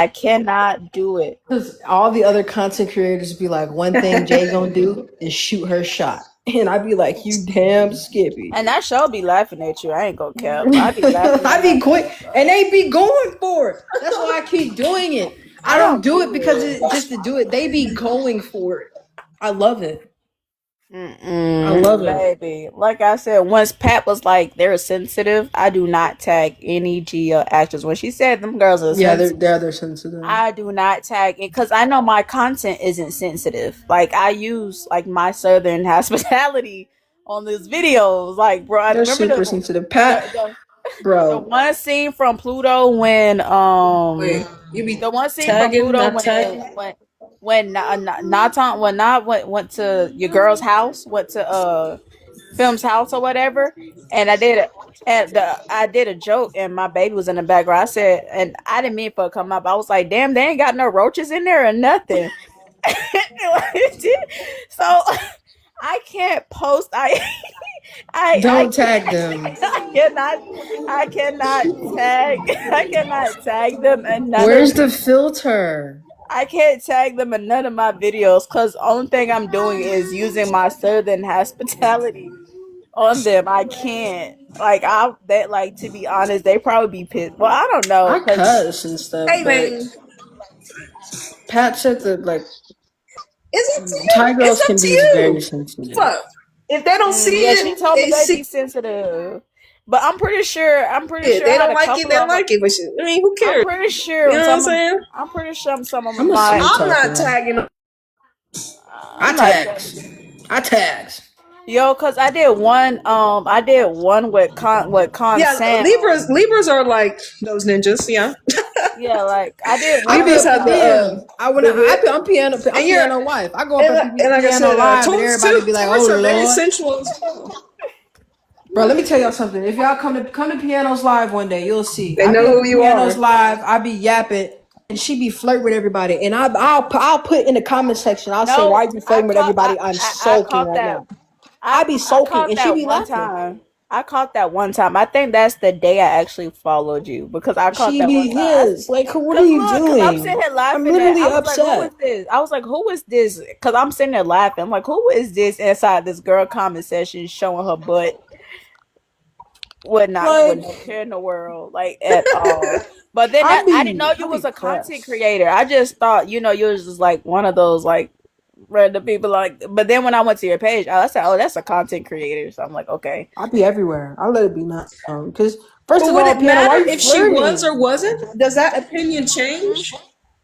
cannot do it. Because all the other content creators be like, one thing Jay gonna do is shoot her shot. And I be like, you damn Skippy. And that show be laughing at you. I ain't gonna cap. I be laughing. I be quick, and they be going for it. That's why I keep doing it. I don't do it because just to do it. They be going for it. I love it. I love it. Baby. Like I said, once Pat was like, they're sensitive, I do not tag any GL actors. When she said them girls are sensitive, they're sensitive. I do not tag it because I know my content isn't sensitive. Like I use like my Southern hospitality on these videos. Like, bro, I They're remember super sensitive. Pat, the bro. one scene from Pluto when Wait, you be the one scene tagging, from Pluto not tagging? when Natan when Nat went to your girl's house, went to Film's house or whatever, and I did a joke and my baby was in the background. I said, and I didn't mean for it to come up. I was like, damn, they ain't got no roaches in there or nothing. So I can't post. I Don't tag them. I cannot tag them and none Where's of the filter? I can't tag them in none of my videos because the only thing I'm doing is using my Southern hospitality on them. I can't. Like to be honest, they probably be pissed. Well, I don't know. I cuss and stuff. Hey, but man. Pat said that like It's up to you. Thai girls It's up can to be you. very sensitive. Fuck. If they don't see Yeah, it, she told me they they see be sensitive. But I'm pretty sure. it. They don't like it. They don't like it. But I mean, who cares? I'm pretty sure. You know what I'm saying? I'm pretty sure some of I'm a my. sweet I'm talker. not tagging them. I tags. Yo, cause I did one with Con Yeah, Sam. Libras are like those ninjas. Yeah. Yeah, like I did I one be with at the I'm piano wife. I go up and like I said, live, and tourists everybody too. be like, Tourists "Oh are very Lord." sensual. Bro, let me tell y'all something. If y'all come to Pianos Live one day, you'll see. They know who you Pianos are. Live, I be yapping, and she be flirting with everybody. And I'll put in the comment section. I'll say, "Why you flirting with everybody?" I'm sulking right now. I be sulking, and she be laughing. I caught that one time. I think that's the day I actually followed you because I caught She that be one time. his. Like, what are you doing? I'm sitting here laughing. I'm literally I was upset. like, who is this? I was like, who is this? Because I'm sitting there laughing. I'm like, who is this inside this girl comment session showing her butt? Would no care in the world, like at all. But then I didn't know you was a content creator. I just thought, you was just like one of those like random people. Like, but then when I went to your page, I said, "Oh, that's a content creator." So I'm like, okay. I be everywhere. I let it be not because first of Would all, it matter if she flirting? was or wasn't? Does that opinion change?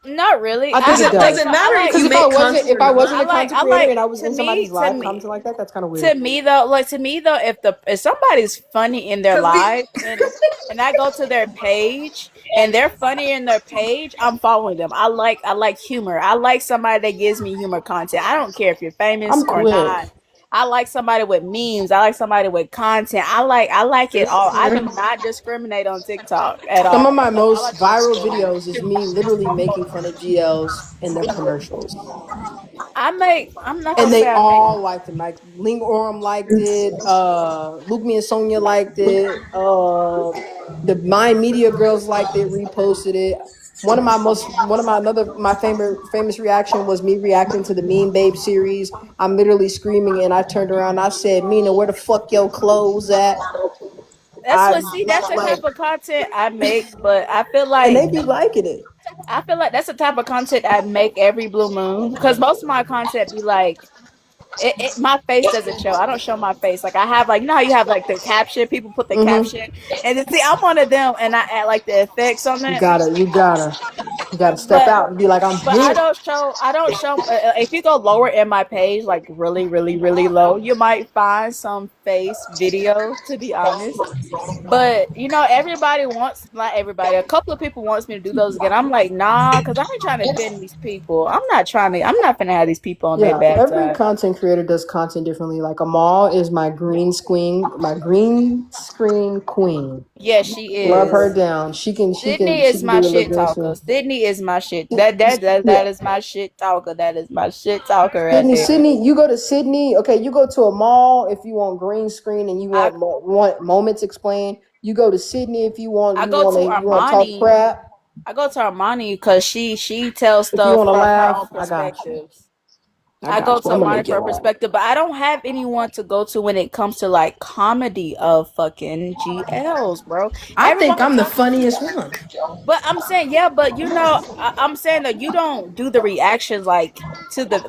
Not really. I think it does it matter if you if make I wasn't content a content I creator like- and I was to in me- somebody's to live me- commenting like that, that's kind of weird. To me though, if somebody's funny in their 'Cause live and I go to their page and they're funny in their page, I'm following them. I like humor. I like somebody that gives me humor content. I don't care if you're famous I'm or quick. not. I like somebody with memes. I like somebody with content. I like it all. I do not discriminate on TikTok at all. Some of my most viral videos is me literally making fun of GLs in their commercials. I'm not gonna And they say I all liked it. Like Ling Orm liked it. Luke, me and Sonia liked it. The Mind Media girls liked it. Reposted it. My famous reaction was me reacting to the Mean Babe series. I'm literally screaming, and I turned around. And I said, "Mina, where the fuck your clothes at?" that's the type of content I make, but I feel like And they be liking it. I feel like that's the type of content I make every blue moon because most of my content be like, my face doesn't show. I don't show my face. Like I have like, how you have like the caption. People put the caption, and then, see, I'm one of them, and I add like the effects on it. You gotta step out and be like, I'm But here. I don't show. If you go lower in my page, like really, really, really low, you might find some face videos. To be honest, but everybody wants, not everybody. A couple of people wants me to do those again. I'm like, nah, because I ain't trying to offend these people. I'm not finna have these people on their bad every side. content creator does content differently. Like Amal is my green screen queen. Yeah, she is. Love her down. Sydney is my shit talker. Sydney is my shit. That is my shit talker. That is my shit talker. Sydney, you go to Sydney. Okay, you go to a mall if you want green screen and you want moments explained. You go to Sydney if you want. I go to you want to talk crap. I go to Armani because she tells stuff wanna from laugh, her own I got you. perspectives. I got go you. to I'm gonna monitor make it for live. perspective, but I don't have anyone to go to when it comes to like comedy of fucking GLs, bro. I think Everyone I'm the talk, funniest one. but I'm saying yeah, but I'm saying that you don't do the reactions to the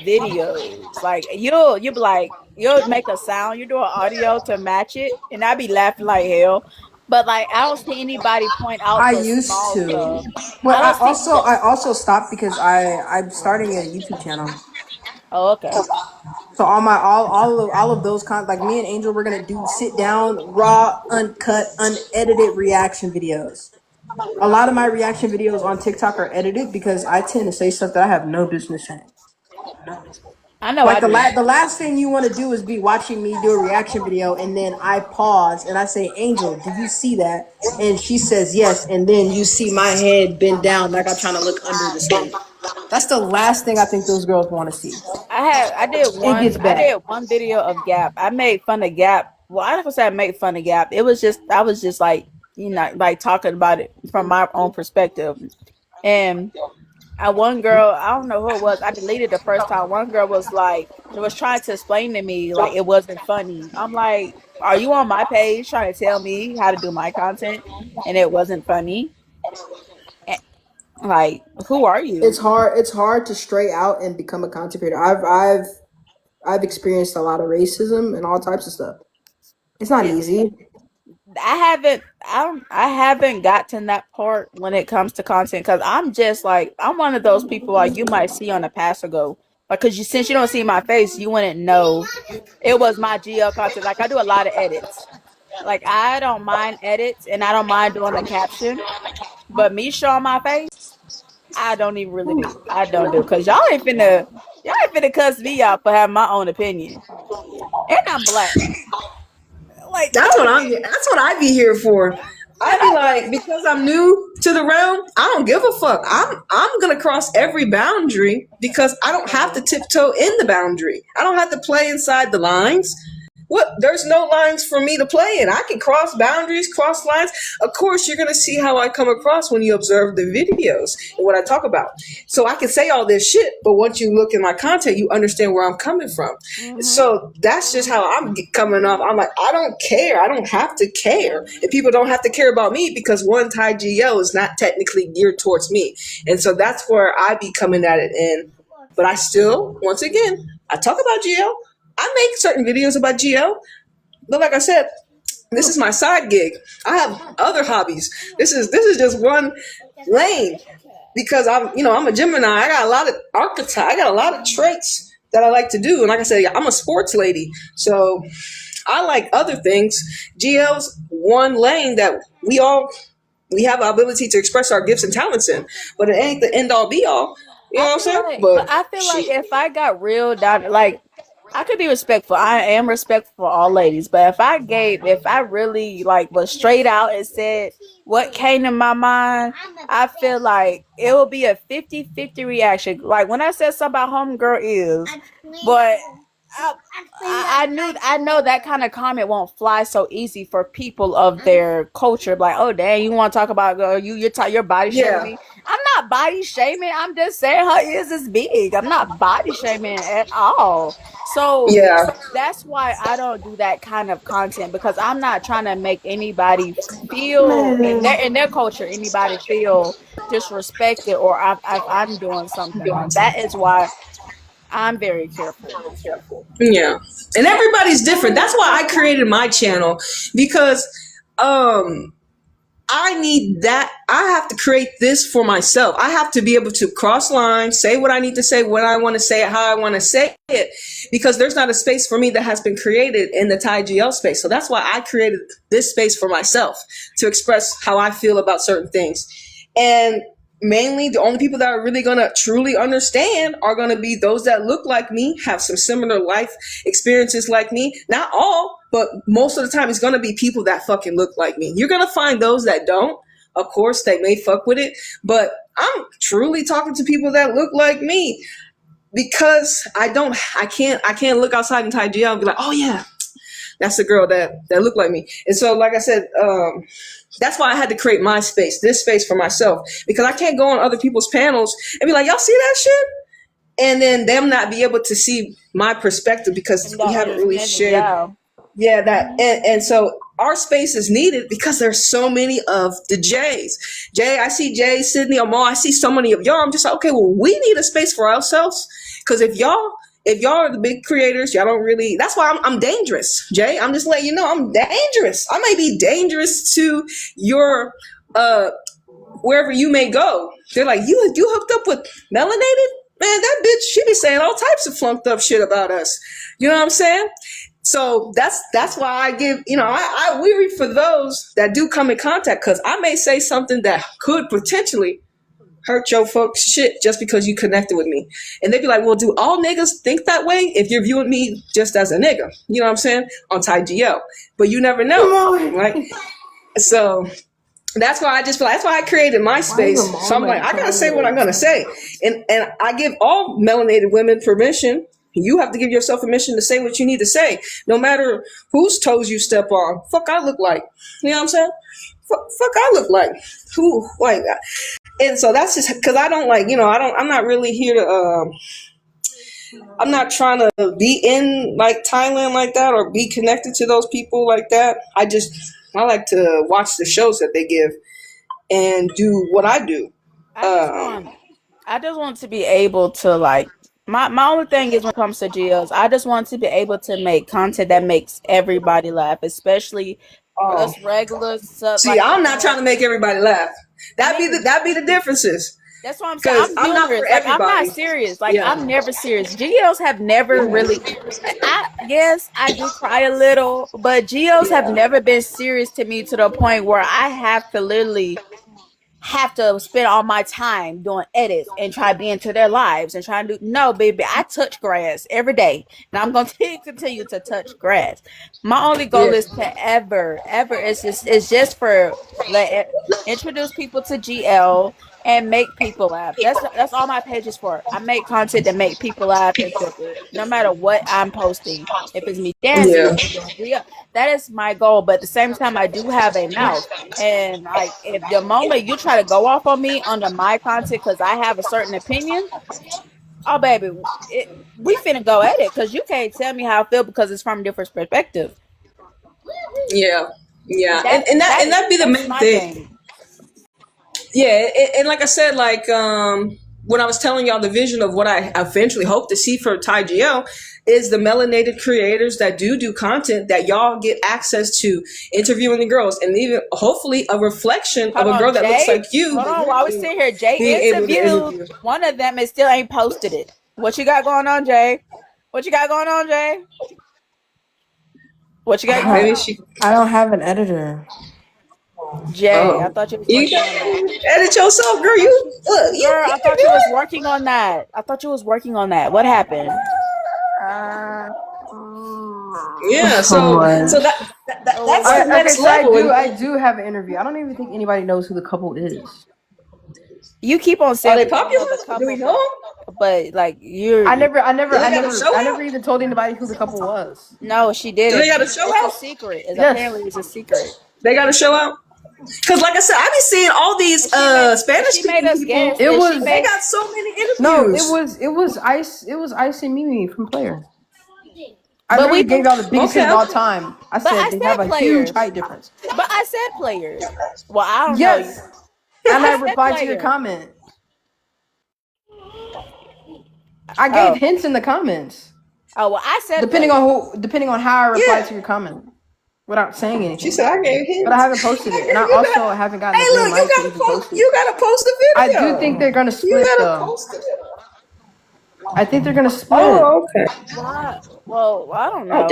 videos. Like you'll be like you'll make a sound, you do an audio to match it, and I be laughing like hell. But like I don't see anybody point out I the used small to, stuff. but I don't see. I also stopped because I'm starting a YouTube channel. Oh, okay. So all of those like me and Angel, we're gonna do sit down, raw, uncut, unedited reaction videos. A lot of my reaction videos on TikTok are edited because I tend to say stuff that I have no business saying. I know Like I do. the last thing you want to do is be watching me do a reaction video and then I pause and I say, Angel, do you see that? And she says yes, and then you see my head bend down like I'm trying to look under the skin. That's the last thing I think those girls want to see. It gets I bad. did one video of Gap. I made fun of Gap. Well, I don't say I made fun of Gap. It was just I was just like like talking about it from my own perspective. And one girl, I don't know who it was. I deleted the first time. One girl was trying to explain to me like it wasn't funny. I'm like, are you on my page trying to tell me how to do my content and it wasn't funny? Eh, Like, who are you? It's hard to stray out and become a content creator. I've experienced a lot of racism and all types of stuff. It's not Yeah, easy. I haven't gotten that part when it comes to content because I'm just like I'm one of those people like you might see on a pass ago. Like, cause since you don't see my face, you wouldn't know it was my GL content. Like I do a lot of edits. Like I don't mind edits and I don't mind doing the caption, but me showing my face, I don't even really do. I don't do because y'all ain't finna cuss me out for having my own opinion. And I'm black. Like don't get That's what I be here for. I and be I'm black. like, because I'm new to the realm, I don't give a fuck. I'm gonna cross every boundary because I don't have to tiptoe in the boundary. I don't have to play inside the lines. What? There's no lines for me to play in. I can cross boundaries, cross lines. Of course, you're gonna see how I come across when you observe the videos and what I talk about. So I can say all this shit, but once you look at my content, you understand where I'm coming from. So that's just how I'm coming off. I'm like, I don't care. I don't have to care, and people don't have to care about me because one Thai GL is not technically geared towards me, and so that's where I be coming at it in. But I still, once again, I talk about GL. I make certain videos about GL, but like I said, this is my side gig. I have other hobbies. This is just one lane because I'm a Gemini. I got a lot of archetypes. I got a lot of traits that I like to do, and like I said, I'm a sports lady, so I like other things. GL's one lane that we have our ability to express our gifts and talents in, but it ain't the end all be all. You know what I'm saying? But But I feel like shit, if I got real down, like I could be respectful. I am respectful for all ladies, but if I really like was straight out and said what came to my mind, I feel like it will be a 50-50 reaction. Like when I said something about homegirl is, but I, I know that kind of comment won't fly so easy for people of their culture. Like, oh dang, you want to talk about you're body shaming yeah, me? I'm not body shaming. I'm just saying her ears is big. I'm not body shaming at all. So yeah, that's why I don't do that kind of content because I'm not trying to make anybody feel in their culture anybody feel disrespected or I'm doing something wrong. That is why I'm very careful. yeah. And everybody's different. That's why I created my channel because I need that. I have to create this for myself. I have to be able to cross lines, say what I need to say, when I want to say it, how I want to say it, because there's not a space for me that has been created in the Thai GL space. So that's why I created this space for myself to express how I feel about certain things. And mainly the only people that are really going to truly understand are going to be those that look like me, have some similar life experiences like me. Not all, but most of the time it's going to be people that fucking look like me. You're going to find those that don't. Of course, they may fuck with it, but I'm truly talking to people that look like me because I can't look outside in Thai GL and be like, oh yeah, that's the girl that looked like me. And so, like I said, that's why I had to create my space, this space for myself, because I can't go on other people's panels and be like, y'all see that shit? and then them not be able to see my perspective because we haven't really shared. Yeah, that and so our space is needed because there's so many of the Jays. Jay, I see Jay, Sydney, Amal, I see so many of y'all. I'm just like, okay, well, we need a space for ourselves because if y'all are the big creators, y'all don't really. That's why I'm dangerous, Jay. I'm just letting you know I'm dangerous. I may be dangerous to your wherever you may go. They're like, you hooked up with melanated? Man, that bitch, she be saying all types of flunked up shit about us. You know what I'm saying? So that's why I give, I weary for those that do come in contact because I may say something that could potentially hurt your folks shit just because you connected with me. And they'd be like, well, do all niggas think that way if you're viewing me just as a nigga? You know what I'm saying? On TiGL. But you never know, right? So that's why that's why I created my space. So I'm like, I gotta say what I'm gonna say. And I give all melanated women permission. You have to give yourself permission to say what you need to say, no matter whose toes you step on. Fuck, I look like. You know what I'm saying? Fuck, I look like. Who like that? And so that's just because I don't like. I'm not really here to. I'm not trying to be in like Thailand like that or be connected to those people like that. I like to watch the shows that they give and do what I do. I just want to be able to like. My only thing is when it comes to GLs, I just want to be able to make content that makes everybody laugh, especially us regulars. See, I'm not trying to make everybody laugh. That'd be the differences. That's what I'm saying. I'm not for everybody. I'm not serious. I'm never serious. GLs have never really. Yes, I do cry a little, but GLs have never been serious to me to the point where I have to literally have to spend all my time doing edits and try to be into their lives and try to do. No, baby, I touch grass every day, and I'm going to continue to touch grass. My only goal is to ever is just for introduce people to GL and make people laugh. That's all my page is for. I make content that make people laugh and feel good, no matter what I'm posting. If it's me dancing, that is my goal. But at the same time, I do have a mouth, and like if the moment you try to go off on me under my content because I have a certain opinion, oh baby, we finna go at it because you can't tell me how I feel because it's from a different perspective. Yeah, and that'd be the main thing. Yeah, and like I said, like when I was telling y'all the vision of what I eventually hope to see for TiGL is the melanated creators that do content that y'all get access to interviewing the girls and even hopefully a reflection of a girl that looks like you. Hold on, while we sit here, Jay interviewed one of them and still ain't posted it. What you got going on, Jay? What you got going on, Jay? What you got going on? I don't have an editor. Jay, I thought you was working on that. Edit yourself, girl. I thought you was working on that. I thought you was working on that. What happened? Yeah, so that's the next level. I do have an interview. I don't even think anybody knows who the couple is. You keep on saying they popular? Do we know them? But like you're, I never even told anybody who the couple was. No, she didn't. Do they got to show out? It's a secret. Apparently, it's a secret. They got to show out. Because, like I said, I be seeing all these Spanish people. They got so many interviews. No, it was Ice and Mimi from Player. I really gave y'all the biggest hit of all time. I said they have a huge height difference. But I said Players. Well, I don't know you. And I replied to your comment. I gave hints in the comments. Oh well, I said depending on how I replied to your comment. Without saying anything. She said I gave hints. But I haven't posted it. And I also haven't gotten the green light to even post it. You gotta post the video. I do think they're gonna split though. I think they're gonna split. Oh, okay. Well, I don't know. Oh,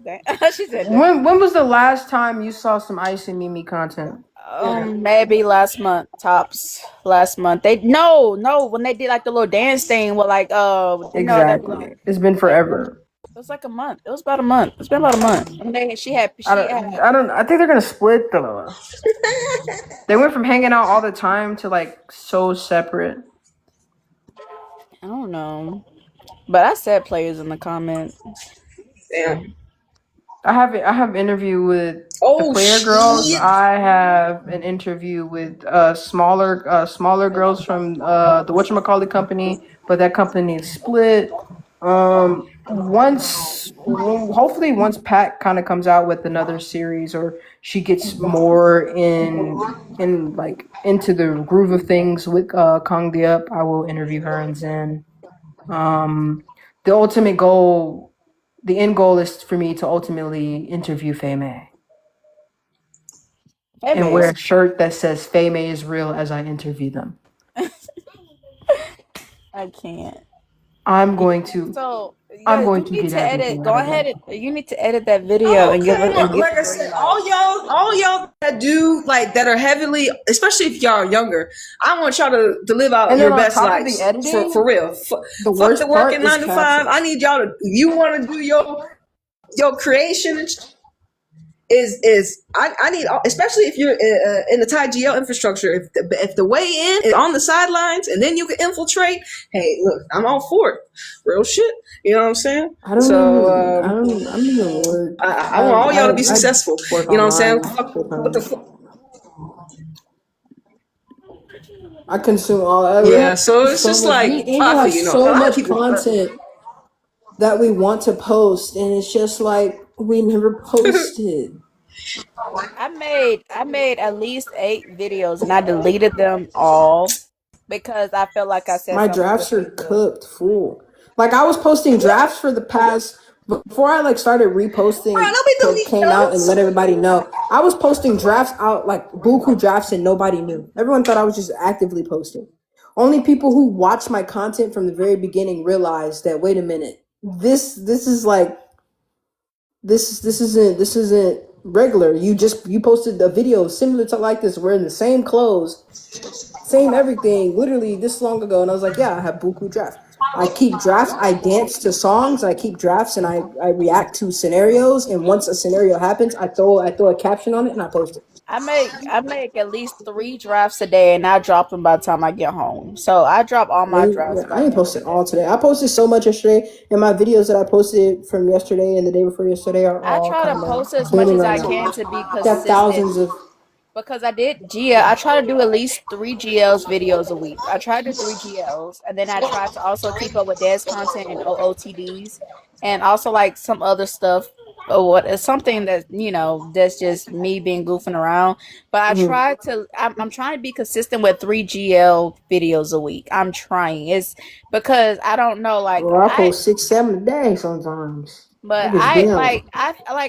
damn. She said when was the last time you saw some Ice and Mimi content? Maybe last month, tops. Last month. No, when they did like the little dance thing with like exactly. It's been forever. It was like a month. It was about a month. It's been about a month. And I think they're gonna split though. They went from hanging out all the time to like so separate. I don't know. But I said Players in the comments. Damn. I have an interview with the Oh player girls. shit! I have an interview with smaller girls from the whatchamacallit company, but that company is split. Hopefully once Pat kind of comes out with another series or she gets more in like into the groove of things with Kong the Up, I will interview her and Zen. Um, the ultimate goal, the end goal is for me to ultimately interview Fei Mei and wear a shirt that says Fei Mei is real as I interview them. I can't. I'm going to So I'm yeah, going you to need get to edit. everything Go out of ahead. them. You need to edit that video Oh, and give okay. it and get Like I the said, green light. all y'all that do like that are heavily, especially if y'all are younger. I want y'all to live out And then your on best top of the lives editing, for real. the Fuck worst the working part is 9 to 5. captions. I need y'all to. You want to do your creation is I need, especially if you're in the Thai GL infrastructure, if the way in is on the sidelines and then you can infiltrate, hey look, I'm all for it, real shit, you know what I'm saying? I don't even I don't even work. I want all y'all to be I successful, work you know what I'm saying? online Fuck full what the time. fuck. I consume all. We Yeah, have so it's so just much. like Me Angel fuck it, has you know, a so lot of much people content that we want to post, and it's just like we never post it. I made at least 8 videos and I deleted them all because I felt like I said My something drafts are offensive. cooked full. Like I was posting drafts for the past before I like started reposting nobody delete came out and those. let everybody know. I was posting drafts out like buku drafts and nobody knew. Everyone thought I was just actively posting. Only people who watched my content from the very beginning realized that wait a minute, this is like this isn't regular. You posted a video similar to like this. We're in the same clothes, same everything, literally this long ago. And I was like, yeah, I have buku drafts. I keep drafts. I dance to songs. I keep drafts, and I react to scenarios. And once a scenario happens, I throw a caption on it and I post it. I make at least 3 drafts a day and I drop them by the time I get home. So I drop all my drafts I by ain't the end of the posted all day. today. I posted so much yesterday, and my videos that I posted from yesterday and the day before yesterday are I all try to kind of post as much booming as right I now. can to be Got consistent thousands of. because I did GL. I try to do at least 3 GLs videos a week. I try to do 3 GLs, and then I try to also keep up with Dad's content and OOTDs, and also like some other stuff. Or what is something that that's just me being goofing around. But I Mhm. try to. I'm trying to be consistent with 3 GL videos a week. I'm trying. It's because I don't know. Like Or I I post 6, 7 a day sometimes. I but just damn.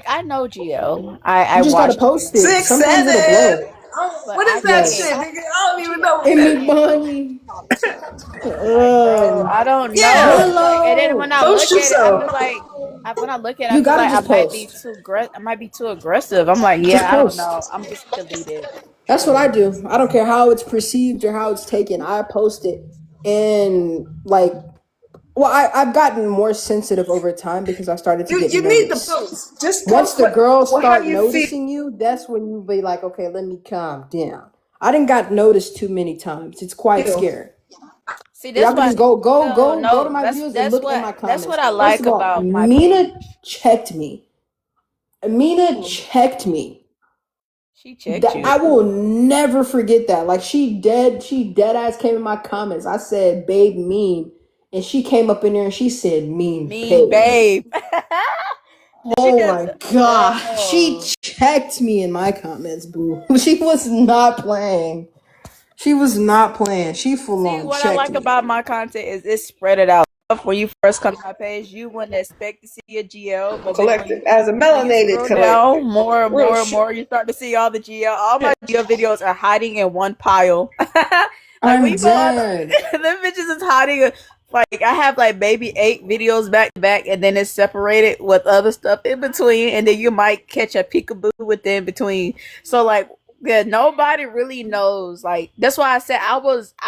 I know Geo. I You just gotta watched post Geo. it. Six, Sometimes it'll seven. blow. Oh, But what I is that can't. shit, Yes. nigga? I don't even know what And that Big is. Bunny. Like, bro, I don't Yeah, know. Like, and then when J-Lo. I post look at it, I yourself. feel like when I look at it, I You feel gotta like I just might be post. too I might be too aggressive. I'm like, Just yeah, I don't post. know. I'm just delete it. That's what I do. I don't care how it's perceived or how it's taken. I post it. And like, well, I've gotten more sensitive over time because I started to get You need to noticed. post. Just Once post the girls how start you feel. noticing you, that's when you be like, okay, let me calm down. I didn't got noticed too many times. It's quite scary. See, Y'all that's can why just go to no, my that's videos and that's look in what my that's comments. what I First like of all, about my Mina page. checked me. Mina checked me. She checked That you. I will never forget that. Like she dead ass came in my comments. I said, babe mean. And she came up in there and she said mean Mean babe. babe. She Oh just my god. She bro. checked me in my comments, boo. She was not playing. She was not playing. She full See, on what I checked like me. about my content is it's spread it out. When you first come to my page, you wouldn't expect to see a GL, but then Collective as a when you melanated scroll down collective. more and Real more and shit. more, you start to see all the GL. All my GL videos are hiding in one pile. Like when I'm you go on, dead. them bitches is hiding. Like I have like maybe 8 videos back to back, and then it's separated with other stuff in between, and then you might catch a peekaboo within between. So like yeah, nobody really knows. Like that's why I said I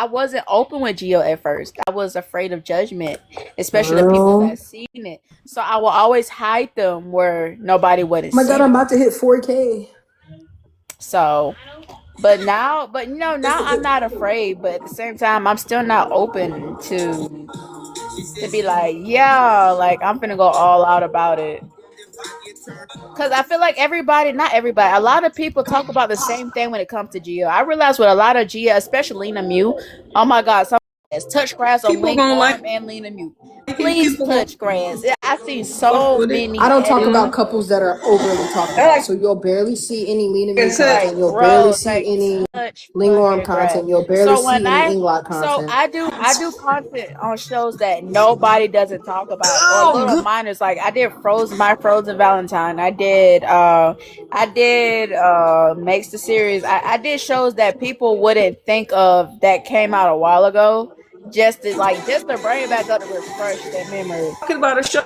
wasn't open with Geo at first. I was afraid of judgment, especially the people Girl. that seen it. So I will always hide them where nobody wouldn't Oh my god, see I'm them. about to hit 4K. So, but now I'm not afraid. But at the same time, I'm still not open to be like, yeah, like I'm finna go all out about it. Because I feel like everybody, not everybody, a lot of people talk about the same thing when it comes to Geo. I realize with a lot of Geo, especially Lena Mew, oh my God, some touch grass on People Link gonna like Arm and Lena Mew. it. Please People gonna touch grass. I see fuck so with it. I many don't talk edits. about couples that are overly talked I about. like So you'll barely see any Lena Mew said, content. Like, You'll barely bro, see like any touch Lingworm fucking grass. content. You'll barely So when see any I Inglot so content. I do content on shows that nobody doesn't talk about or oh, little good. minors. Like I did Frozen Valentine. I did Makes the Series. I did shows that people wouldn't think of that came out a while ago. Just to bring it back up to refresh their memory. Talking about a show,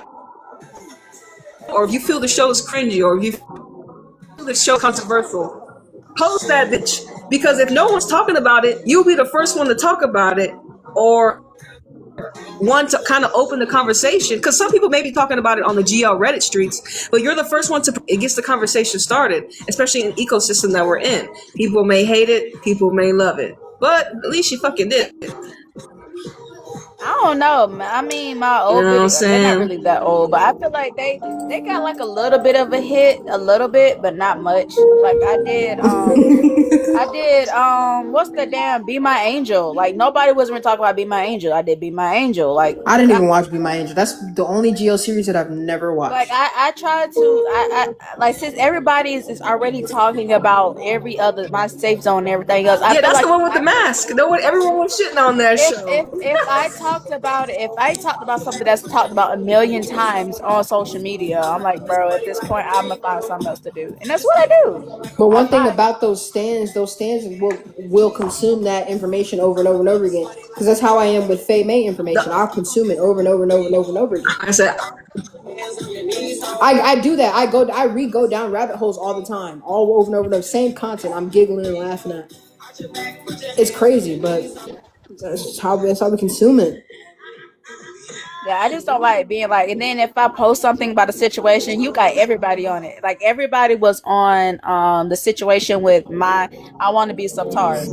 or if you feel the show is cringy, or if you feel the show controversial, post that bitch. Because if no one's talking about it, you'll be the first one to talk about it, or one to kind of open the conversation. Because some people may be talking about it on the GL Reddit streets, but you're the first one to it gets the conversation started, especially in the ecosystem that we're in. People may hate it, people may love it, but at least you fucking did it. I don't know. I mean, my You old know what I'm video, they're not saying? really that old, but I feel like they got like a little bit of a hit, a little bit, but not much. Like I did what's the damn Be My Angel? Like nobody was even talking about Be My Angel. I did Be My Angel. I didn't even watch Be My Angel. That's the only GL series that I've never watched. I tried to like since everybody is already talking about every other my safe zone and everything else. I Yeah, feel that's like the one with the mask. No one, everyone was shitting on that show. if I talked about it, if I talked about something that's talked about a million times on social media, I'm like, bro, at this point, I'm gonna find something else to do, and that's what I do. But I one thing find about those stands will consume that information over and over and over again. Because that's how I am with Faye May information. I'll consume it over and over and over and over and over again. I said, I do that. I re-go down rabbit holes all the time, all over and over and over. Same content. I'm giggling and laughing at. It's crazy, but that's how we consume it. yeah, I just don't like being like, and then if I post something about a situation, you got everybody on it. Like everybody was on the situation with my I want to be Subtari.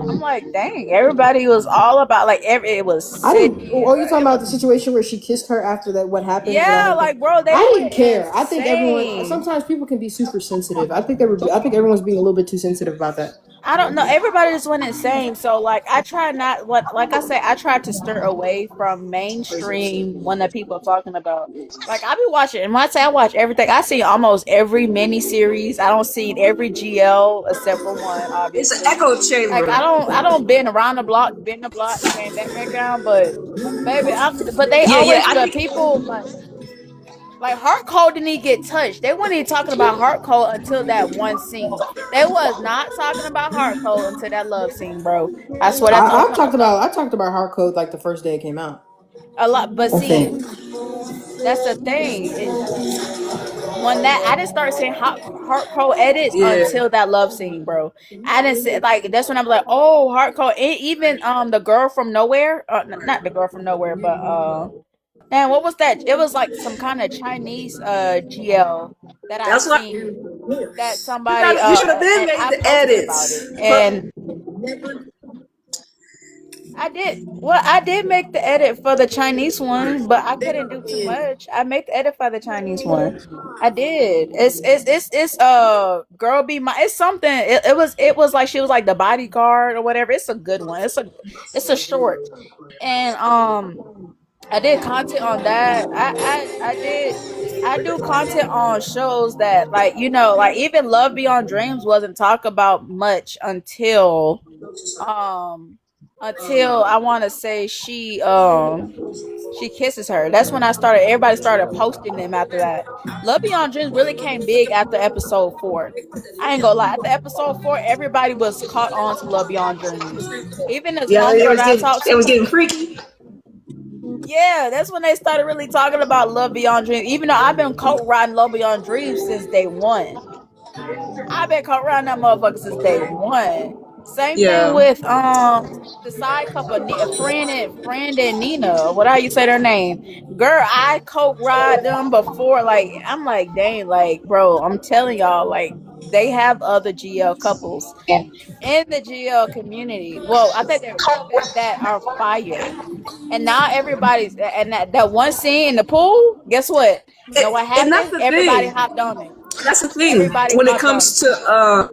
I'm like, dang, everybody was all about like it was I didn't. Sydney. Oh, you talking about the situation where she kissed her after that? What happened? Yeah, like bro, they I went didn't care. I think everyone. insane. Sometimes people can be super sensitive. I think everyone's being a little bit too sensitive about that. I don't know. Everybody just went insane. So like I try not what like I say, I try to steer away from mainstream when the people are talking about. Like I be watching and when I say I watch everything, I see almost every mini series. I don't see every GL except for one, it's an obviously. echo chamber. Like I don't been around the block, been the block, came back down, but baby, but they Yeah, always I the think people like Heart Code didn't even get touched. They weren't even talking about Heart Code until that one scene. They was not talking about Heart Code until that love scene, bro. I swear that's I talked about Hard Code like the first day it came out. a lot. But I see, think. that's the thing. When that I didn't start seeing Heart Code edits yeah. until that love scene, bro. I didn't see like that's when I'm like, oh, Heart Code. Even the girl from nowhere, not the girl from nowhere, but man, what was that? It was like some kind of Chinese GL that I That's why seen that you somebody you should have been and made I the posted about edits. it. And I did make the edit for the Chinese one, but I couldn't do too much. I made the edit for the Chinese one. I did. It's girl be my it's something. It was like she was like the bodyguard or whatever. It's a good one. It's a short. And I did content on that. I do content on shows that like like even Love Beyond Dreams wasn't talked about much until I want to say she kisses her. That's when everybody started posting them after that. Love Beyond Dreams really came big after episode 4. I ain't gonna lie, after episode 4 everybody was caught on to Love Beyond Dreams. Even this homegirl that I talked to, it was getting freaky. yeah, that's when they started really talking about Love Beyond Dreams. Even though I've been co-riding Love Beyond Dreams since day 1. I've been co-riding that motherfucker since day 1. Same thing with the side couple, friend and Nina, whatever you say their name. Girl, I co-ride them before. Like I'm like, dang, like bro, I'm telling y'all, like they have other GL couples in the GL community. Well, I think that are fire. And now everybody's and that one scene in the pool. Guess what? Know what And that's happened? the Everybody thing. hopped on it. That's the thing. Everybody When it hopped on it. comes to um,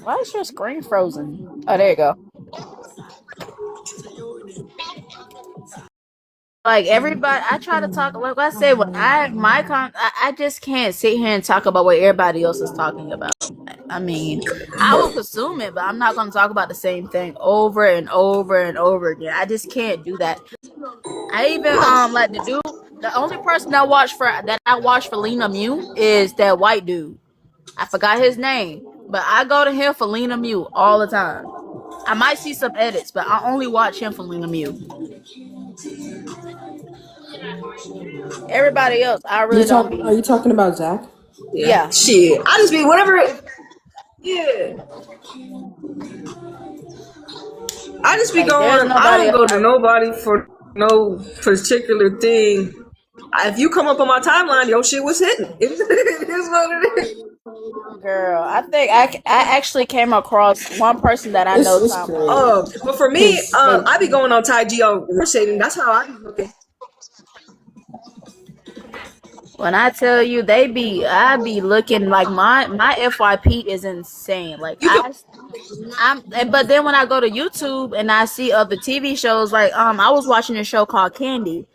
Why is your screen frozen? Oh, there you go. Like everybody, I try to talk. Like I said, when I just can't sit here and talk about what everybody else is talking about. I mean, I will consume it, but I'm not going to talk about the same thing over and over and over again. I just can't do that. I even like the only person I watch for Lena Mew is that white dude. I forgot his name, but I go to him for Lena Mew all the time. I might see some edits, but I only watch him for Lena Mew. Everybody else, I really don't be. Are you talking about Zach? yeah, Yeah, shit. I just be whatever. Yeah, I just be like there's going. I nobody don't else. go to nobody for no particular thing. If you come up on my timeline, your shit was hitting. It is what it is. Girl, I think I actually came across one person that I know It's talking about. great. But for me, Cause like I be going on Ty G on shading. That's how I be looking. When I tell you I be looking like my FYP is insane. Like You can. but then when I go to YouTube and I see other TV shows, like I was watching a show called Candy,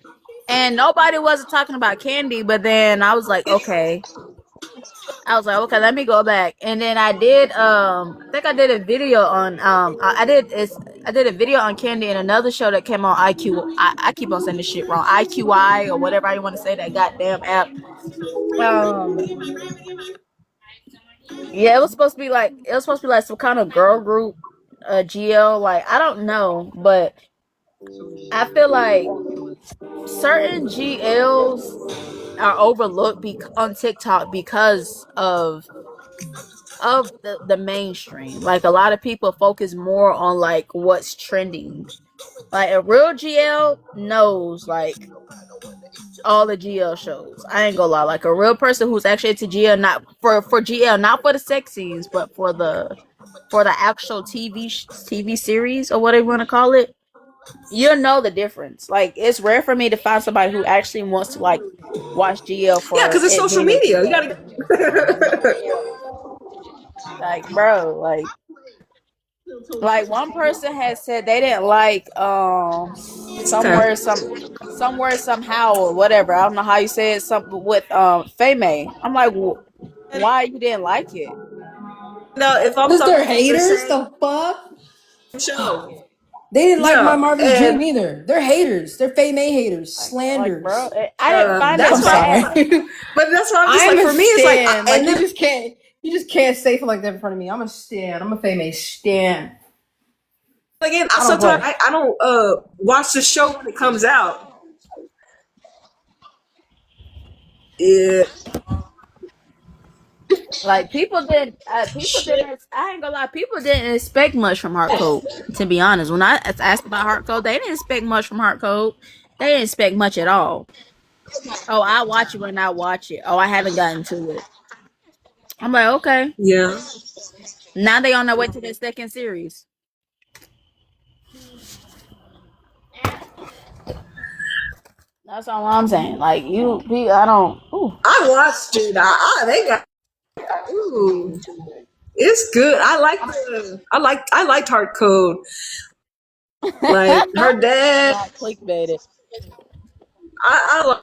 and nobody wasn't talking about Candy, but then I was like, okay. Let me go back. And then I did I think I did a video on I did a video on Candy and another show that came on I keep on saying this shit wrong. IQI or whatever you want to say, that goddamn app. Yeah, it was supposed to be like some kind of girl group GL. Like I don't know, but I feel like certain GLs are overlooked on TikTok because of the mainstream. Like a lot of people focus more on like what's trending. Like a real GL knows like all the GL shows. I ain't gonna lie. Like a real person who's actually into GL, not for GL, not for the sex scenes, but for the actual TV series or whatever you want to call it. You'll know the difference. Like it's rare for me to find somebody who actually wants to like watch GL Yeah, for because it's it social being a media. You GL. gotta. Like bro, like one person had said they didn't like Okay. somewhere somehow or whatever. I don't know how you say it, something with Fame. I'm like, why you didn't like it? No, if I'm cause talking they're about the haters. same The fuck. show. They didn't like my Yeah, Marvin's and dream either. They're haters. They're Fame haters. Like bro, Slanders. I didn't find that's I'm it why. sorry. bad. But that's why I'm just I'm like, a for me, it's like, stan. Like and you then just can't say something like that in front of me. I'm a stan. I'm a Fame stan. again, I don't sometimes play. I don't watch the show when it comes out. Yeah, Like people didn't. I ain't gonna lie, people didn't expect much from Heart Code. To be honest, when I asked about Heart Code, they didn't expect much from Heart Code. They didn't expect much at all. Oh, I watch it when I watch it. Oh, I haven't gotten to it. I'm like, okay. yeah, Now they on their way to their second series. That's all I'm saying. Like I don't. Ooh. I watched it. They got. Ooh, it's good. I liked Heart Code. Like her dad. Not clickbaited. I like.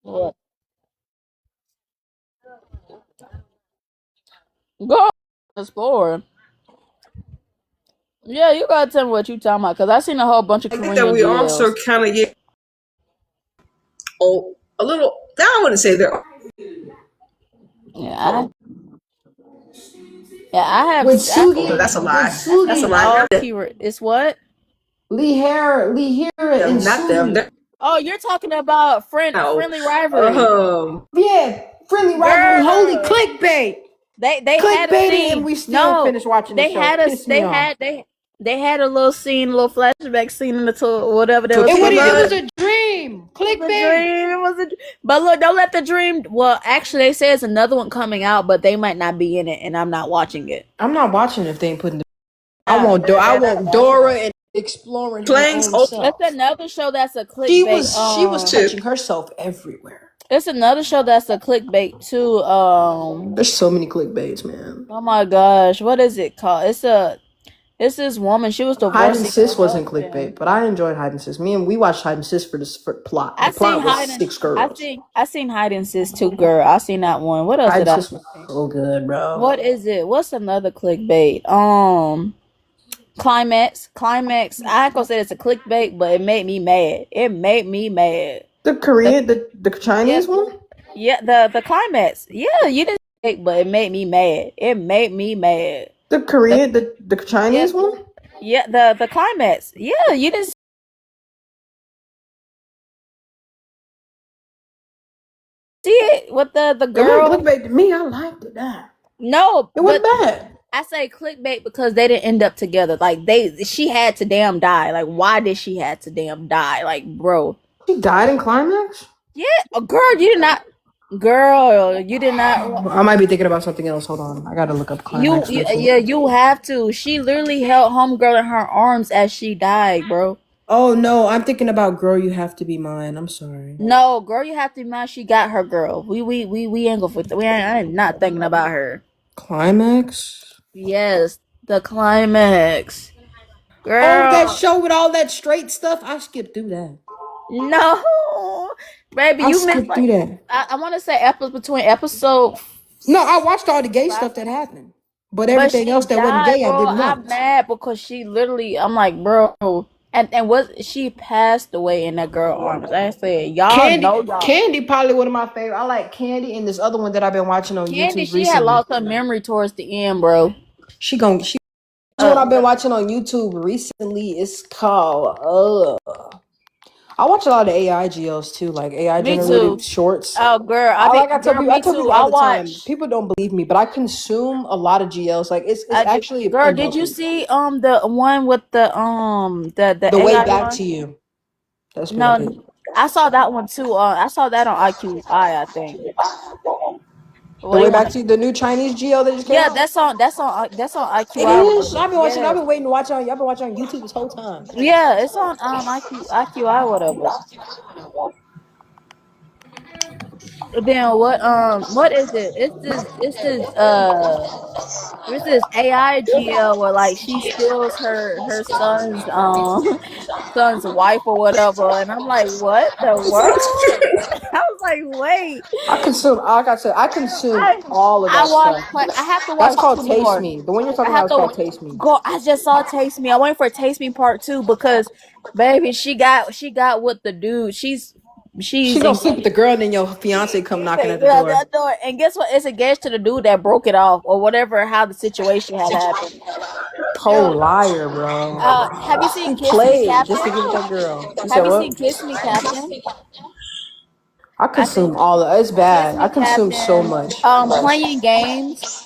What? Go explore. Yeah, you gotta tell me what you talking about, cause I seen a whole bunch of I think that Korean we also GLs. kind of get a little. I wouldn't say they're. Yeah, I have. With Oh, Sugi, that's a with lie. That's a Sugi, lie. Oh, keyword. It's what? Lee Hera, and Not them. Sugi. They're Oh, you're talking about no. friendly rivalry. Yeah, Friendly rivalry, holy clickbait. They had a Clickbaiting, scene. and we still finished watching the They show. had a Piss me off. they had a little scene, a little flashback scene in the whatever they It was was, talking it about. was a dream. It was a Clickbait. dream. It was a. But look, don't let the dream. Well, actually, they say it's another one coming out, but they might not be in it, and I'm not watching it. I'm not watching if they ain't putting. I want Dora and exploring her Playing own self. It's another show that's a clickbait. She was touching herself everywhere. It's another show that's a clickbait too. There's so many clickbaits, man. Oh my gosh, what is it called? It's this woman. She was divorcing. Hide and Sis wasn't clickbait, but I enjoyed Hide and Sis. We watched Hide and Sis for plot. The plot was 6 girls. I seen Hide and Sis too, girl. I seen that one. What else Hide did I? and Sis was so good, bro. What is it? What's another clickbait? Climax. I ain't gonna say it's a clickbait, but it made me mad. The Korean, the Chinese one? Yeah, the climax. Yeah, you didn't, but it made me mad. The Korean, the Chinese one? Yeah, the climax. Yeah, you didn't see it with the girl. It wasn't clickbait to me. I liked it. No, it wasn't bad. I say clickbait because they didn't end up together. Like she had to damn die. Like why did she have to damn die? Like bro, she died in climax. Yeah, girl, you did not. Girl, you did not. I might be thinking about something else. Hold on, I gotta look up climax. You have to. She literally held homegirl in her arms as she died, bro. Oh no, I'm thinking about Girl You Have to Be Mine. I'm sorry. No, Girl You Have to Be Mine. She got her girl. We ain't go for. I'm not thinking about her. Climax. Yes, the climax. Girl. Oh, that show with all that straight stuff. I skipped through that. No, baby, you missed. Through that. I want to say between episode. No, I watched all the gay stuff that happened, but everything else that wasn't gay, bro, I didn't watch. I'm mad because she literally. I'm like, bro. And she passed away in that girl arms. I said, y'all know y'all. Candy probably one of my favorite. I like Candy and this other one that I've been watching on YouTube recently. She had lost her memory towards the end, bro. She one I've been watching on YouTube recently. It's called I watch a lot of AI GLs too, like AI generated shorts. Oh, girl, I tell people all the time. People don't believe me, but I consume a lot of GLs. Like it's actually. Girl, did you see the one with the Way Back to You? That's no, I saw that one too. I saw that on IQI, I think. The Way Back to You, the new Chinese GL that just came out? that's on IQI. It is. I've been watching. I've been waiting to watch it on. Y'all been watching on YouTube this whole time. Yeah, it's on IQI whatever. Then what is it? It's this AI GL where like she steals her son's wife or whatever, and I'm like, what the world? I was like, wait. I consume all of that stuff. I have to watch. That's called Taste Me. The one you're talking about is called Taste Me. Go. I just saw Taste Me. I'm waiting for Taste Me Part 2 because, baby, she got with the dude. She's gonna sleep with the girl, and then your fiance come knocking at the door. That door. And guess what? It's engaged to the dude that broke it off, or whatever. How the situation had happened. Liar, bro. Have you seen Kiss Me, Captain? Just to get that girl. Have you seen Kiss Me, Captain? I consume all of it. It's bad. I consume so much. Playing games.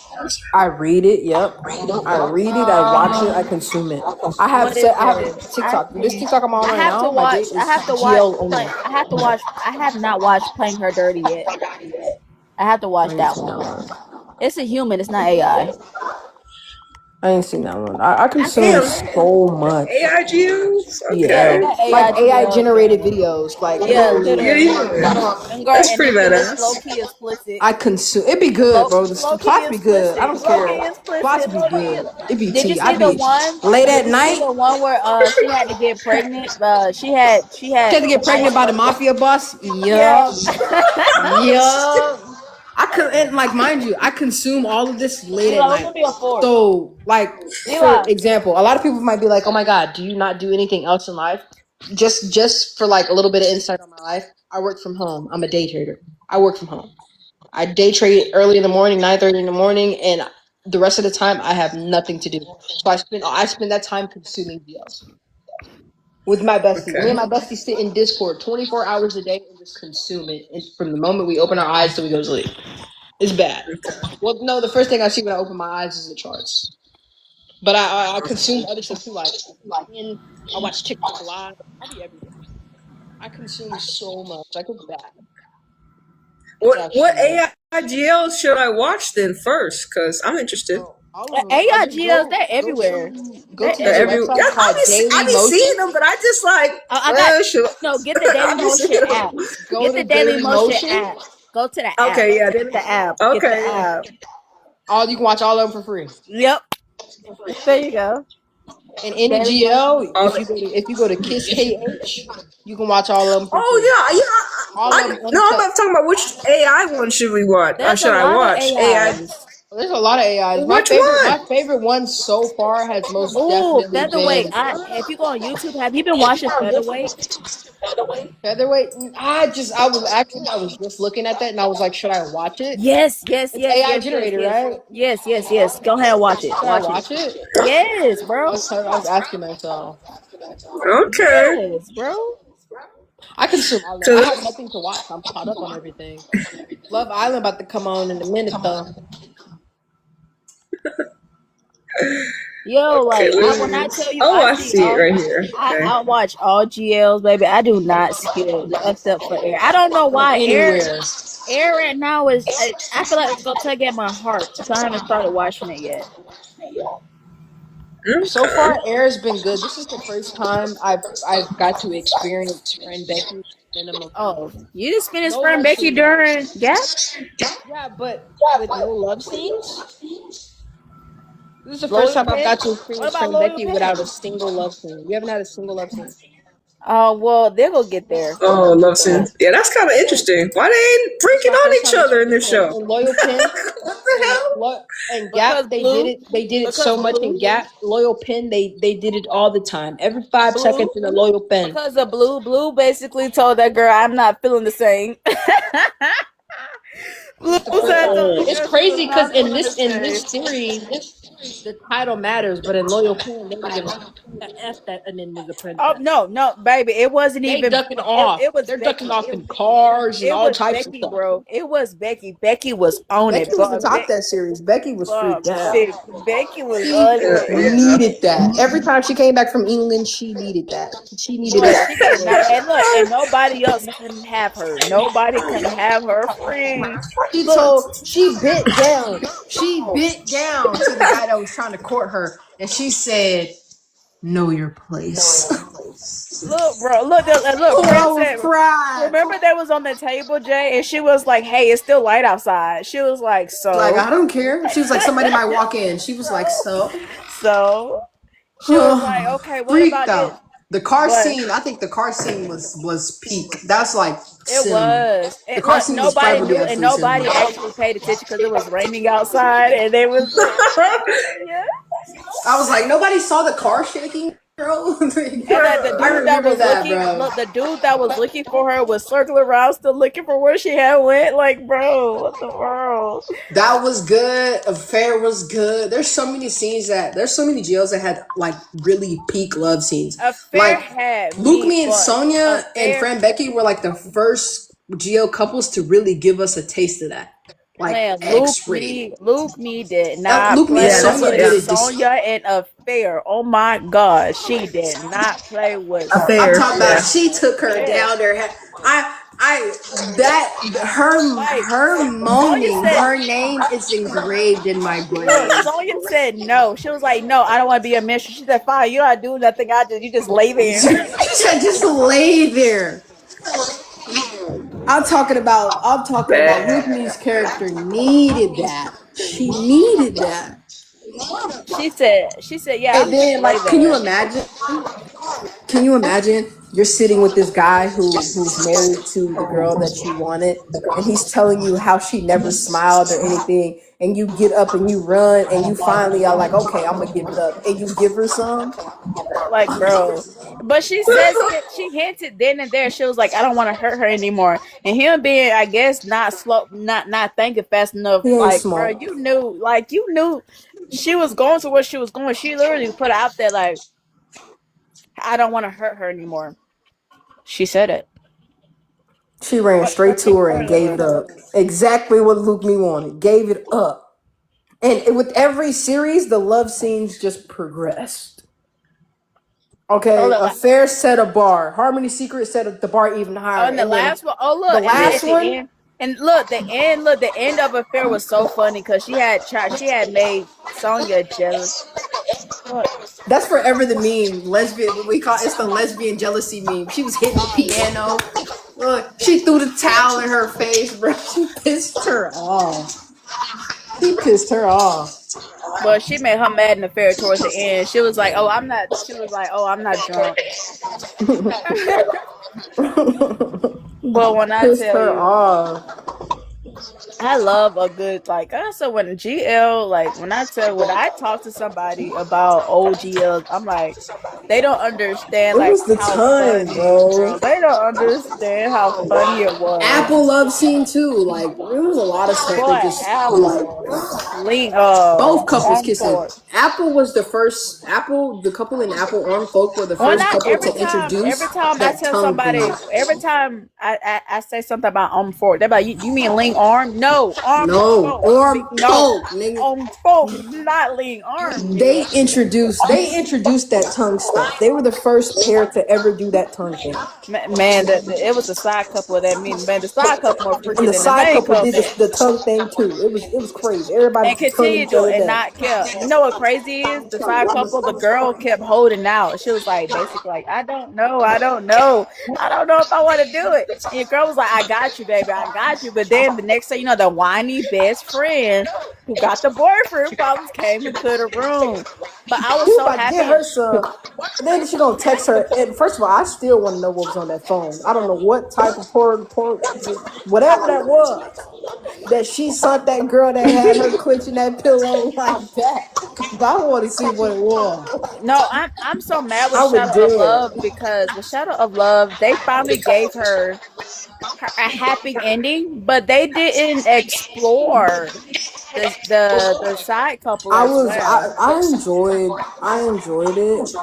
I read it. Yep. I read it. I watch it. I consume it. I have TikTok. This TikTok I'm on right now. I have not watched Playing Her Dirty yet. I have to watch that one. It's a human. It's not AI. I ain't seen that one. I consume so much. AI GLs? Okay. Yeah. Like AI generated videos. Like That's pretty badass. Low-key explicit. I consume. It be good, bro. The plots be good. I don't care. Plots be good. It be tea. I be late at night. The one where she had to get pregnant. She had to get pregnant by the mafia boss. Yeah. Yeah. And like, mind you, I consume all of this late at night. So, like, for example, a lot of people might be like, "Oh my God, do you not do anything else in life?" Just for like a little bit of insight on my life, I work from home. I'm a day trader. I work from home. I day trade early in the morning, 9:30 in the morning, and the rest of the time I have nothing to do. So I spend that time consuming videos. with my bestie. Okay. Me and my bestie sit in Discord 24 hours a day and just consume it. And from the moment we open our eyes till we go to sleep, it's bad. Well, no, the first thing I see when I open my eyes is the charts. But I consume other stuff too. Like I watch TikTok live. I'll be everywhere. I consume so much. Like it's bad. What AIGL should I watch then first? Because I'm interested. All of them. AIGLs, they're everywhere. Go to They're this website called I be seeing them, but I just like. Get the Daily Motion app. Get the Daily Motion app. Go to the app. Okay, yeah. Get the app. Okay. Get the app. You can watch all of them for free. Yep. There you go. And NGL, if you go to Kiss KH, you can watch all of them. I'm not talking about which AI one should we watch. Should I watch AI? There's a lot of AIs. My favorite one so far has most definitely Featherweight. If you go on YouTube, have you been watching Featherweight? Featherweight. I was just looking at that and I was like, should I watch it? Yes. AI generator, right? Yes. Go ahead and watch it. Watch it. Yes, bro. I was asking myself. Okay. Yes, bro. I consume all that. I have nothing to watch. I'm caught up on everything. Love Island about to come on in a minute though. Yo, like when I tell you, I see it right here. Okay. I watch all GLs, baby. I do not skip except for Air. I don't know why Air right now is. I feel like it's gonna tug at my heart, so I haven't started watching it yet. So far, Air has been good. This is the first time I've got to experience Friend Becky. Oh, you just finished Friend Becky during Gap? Yeah, but with no love scenes. This is the first time I've got to experience Friend Becky without a single love scene. We haven't had a single love scene. Oh, well, they're gonna get there. Oh, love scene. Yeah, that's kind of interesting. Why they ain't freaking on each other in this show? And Loyal Pin. What the hell? And Gap, they did it so much in Gap. Loyal Pin, they did it all the time. Every 5 seconds in a Loyal Pin. Because of Blue basically told that girl, I'm not feeling the same. It's crazy because in this series, the title matters, but in Loyal Pin, they don't give a F that an end is a princess. Oh no, baby, it wasn't even ducking off. They're ducking off in cars and all types of stuff. Bro, it was Becky. Becky was on it. Becky was the top that series. Becky was freaked out. Becky was on it. Needed that. Every time she came back from England, she needed that. She needed that. And look, and nobody else couldn't have her. Nobody can have her free. She bit down. She bit down to the guy that was trying to court her, and she said, "Know your place." Look, bro. Look. Princess, remember that was on the table, Jay, and she was like, "Hey, it's still light outside." She was like, "So." Like, I don't care. She was like, somebody might walk in. She was like, "So." She was like, "Okay, what about this?" The car scene, I think the car scene was peak. That's like it was. The car scene nobody knew, and nobody actually paid attention because it was raining outside, and they was. Yeah. I was like, nobody saw the car shaking, bro. And the dude that was looking for her was circling around, still looking for where she had went. Like, bro, what the world? That was good. Affair was good. There's so many GLs that had like really peak love scenes. Affair had Luke, me, and Sonia and Fran Becky were like the first GL couples to really give us a taste of that. Like Luke me did not play with Sonya and Affair. Oh my God, she did not play with Affair. I'm talking about she took her down there. Her moaning, her name is engraved in my brain. Sonya said no. She was like, "No, I don't want to be a mistress." She said, "Fine, you don't do nothing. You just lay there." She said, "Just lay there." I'm talking about Whitney's character needed that. She needed that. She said, yeah. And then, like, can you imagine? You're sitting with this guy who's married to the girl that you wanted, and he's telling you how she never smiled or anything, and you get up and you run, and you finally are like, okay, I'm gonna give it up, and you give her some. Like, bro. But she says she hinted then and there. She was like, I don't want to hurt her anymore. And him being, I guess, not thinking fast enough. Like, bro, you knew she was going to where she was going. She literally put out there like, I don't want to hurt her anymore. She said it. She ran straight to her and gave it up. Exactly what Luke me wanted. Gave it up. And with every series, the love scenes just progressed. Okay, Affair set a bar. Harmony Secret set the bar even higher. And the last one, oh look, the last one. And look, the end of Affair was so funny because she had made Sonya jealous. That's forever the meme. Lesbian, we call it's the lesbian jealousy meme. She was hitting the piano. Look, she threw the towel in her face, bro. She pissed her off. He pissed her off. But she made her mad in the Affair towards the end. She was like, "Oh, I'm not." She was like, "Oh, I'm not drunk." But when I pissed tell her you, off. I love a good so when GL when I talk to somebody about old GLs, I'm like, they don't understand It was the time, bro. They don't understand how funny it was. Apple love scene too. Like there was a lot of stuff that just both couples kissing. Apple was the first. The couple in Apple on Folk were the first couple to introduce. Every time I tell somebody, every time I say something about Fork, they're like, you mean Ling Arm? No, Arm. No, Arm. No, Arm Folk, not Ling Arm. They introduced that tongue stuff. They were the first pair to ever do that tongue thing. Man, it was the side couple that the side couple more freaky and the than side the main couple did the tongue thing too. It was crazy. Everybody and continued to and not kept. You know what crazy is? The side couple, the girl kept holding out. She was like basically like, I don't know if I want to do it. And your girl was like, I got you, baby, I got you. But then the next thing you know, the whiny best friend who got the boyfriend problems came into the room. But I was so happy. Get her some. And then she gonna text her. And first of all, I still want to know what was on that phone. I don't know what type of porn, whatever that was. That she sent that girl that had her clenching that pillow like that. But I want to see what it was. No, I'm so mad with Shadow of Love because with Shadow of Love, they finally gave her a happy ending, but they didn't explore the side couple. I enjoyed it.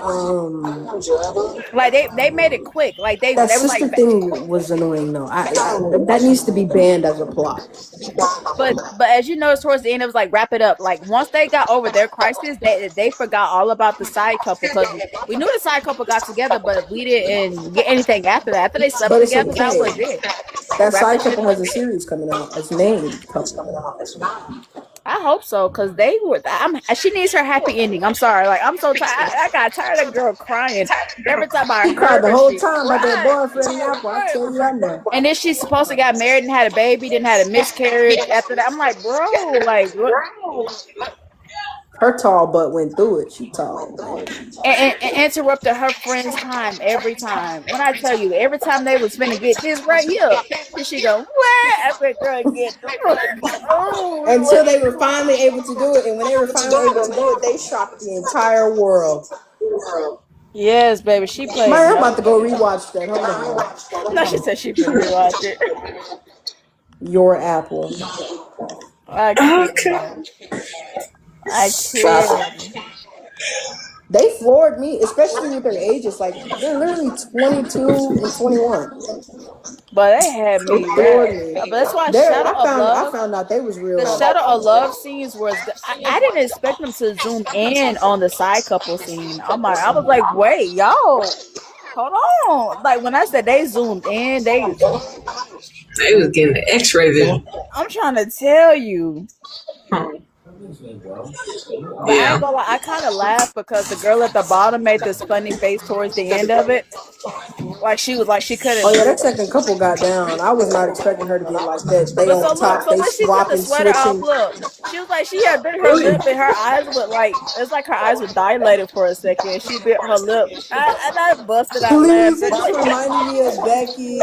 Like they made it quick. Like that sister thing was annoying though. That needs to be banned as a plot. But as you notice towards the end, it was like wrap it up. Like once they got over their crisis, they forgot all about the side couple because we knew the side couple got together, but we didn't get anything after that. After they slept together, that was it. That side couple has a series coming out. It's named coming out. I hope so, cause they were. She needs her happy ending. I'm sorry, like I'm so tired. I got tired of that girl crying every time I heard cried the her, whole time about that boyfriend. I tell you right now. And then she's supposed to get married and had a baby, then had a miscarriage after that. I'm like, bro, like what? Her tall butt went through it. She tall. And interrupted her friend's time every time. When I tell you, every time they was finna get this right here, then she go, what? After girl get until they were finally able to do it. And when they were finally able to do it, they shocked the entire world. Yes, baby, she played. I'm about to go rewatch that. Hold on. No, she said she could rewatch it. Your Apple. I can't. They floored me, especially with their ages. Like they're literally 22 and 21. But they had me. But that's why I found out they was real. The Shadow of Love scenes was. I didn't expect them to zoom in on the side couple scene. I was like, wait, yo, hold on. Like when I said they zoomed in, they was getting the X-ray vision. I'm trying to tell you. But I ain't gonna lie, I kind of laughed because the girl at the bottom made this funny face towards the end of it. Like she couldn't. Oh yeah, that second couple got down. I was not expecting her to get like that. They on top, they swapping, switching. Look, she was like she had bit her lip and her eyes were like it's like her eyes were dilated for a second. She bit her lip. I busted out laughing. She reminded me of Becky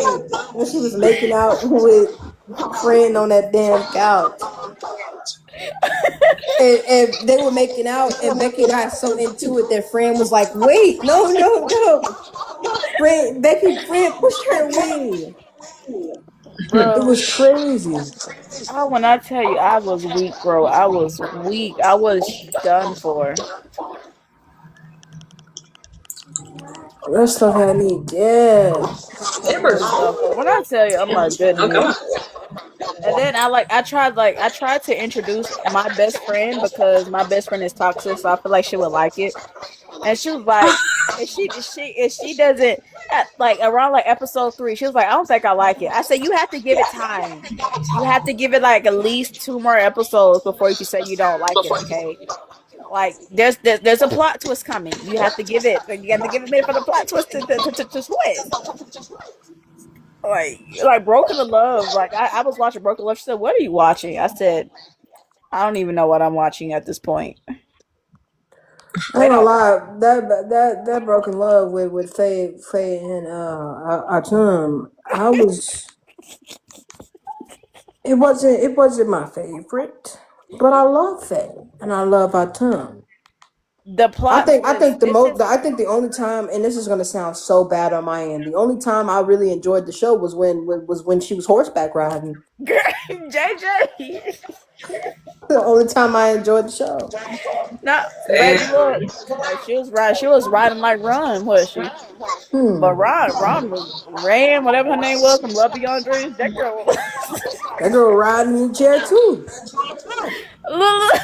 when she was making out with friend on that damn couch. and they were making out, and Becky got so into it that Fran was like, "Wait, no!" Becky pushed her away. Bro, it was crazy. When I tell you, I was weak, bro. I was weak. I was done for. That stuff had me dead. It was stuff. But when I tell you, oh my goodness. And then I tried to introduce my best friend because my best friend is toxic, so I feel like she would like it. And she was like, if she doesn't like around like episode 3, she was like, I don't think I like it. I said you have to give it time. You have to give it like at least 2 more episodes before you can say you don't like it. Okay, like there's a plot twist coming. You have to give it. You have to give it a minute for the plot twist to twist. Like Broken in Love. Like I was watching Broken Love. She said, "What are you watching?" I said, "I don't even know what I'm watching at this point." I ain't gonna lie, that broken love with Faye and Atum, it wasn't my favorite, but I love Faye and I love Atum. The plot. I think the only time, and this is gonna sound so bad on my end, the only time I really enjoyed the show was when she was horseback riding. JJ. The only time I enjoyed the show. No, baby, look. She was riding like Ron, was she? But Ron, whatever her name was from Love Beyond Dreams. That girl. That girl riding in the chair too. look,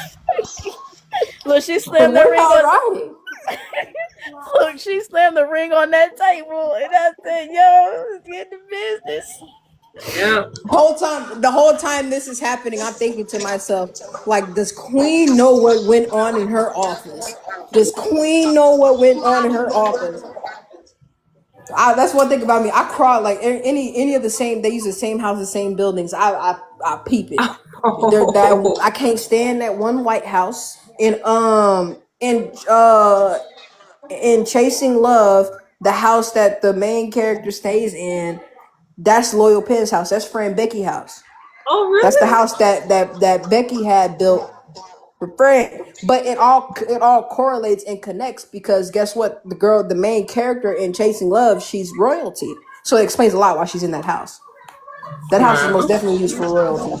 look, she And slammed the what ring about on. riding? Look, she slammed the ring on that table, and I said, "Yo, let's get the business." Yeah. The whole time this is happening, I'm thinking to myself, like, does Queen know what went on in her office? Does Queen know what went on in her office? That's one thing about me. I cry like any of the same. They use the same house, the same buildings. I peep it. I can't stand that one White House in Chasing Love. The house that the main character stays in, that's Loyal Penn's house. That's Fran Becky house. Oh, really? That's the house that Becky had built for Fran. But it all correlates and connects because guess what? The main character in Chasing Love, she's royalty. So it explains a lot why she's in that house. That house is most definitely used for royalty.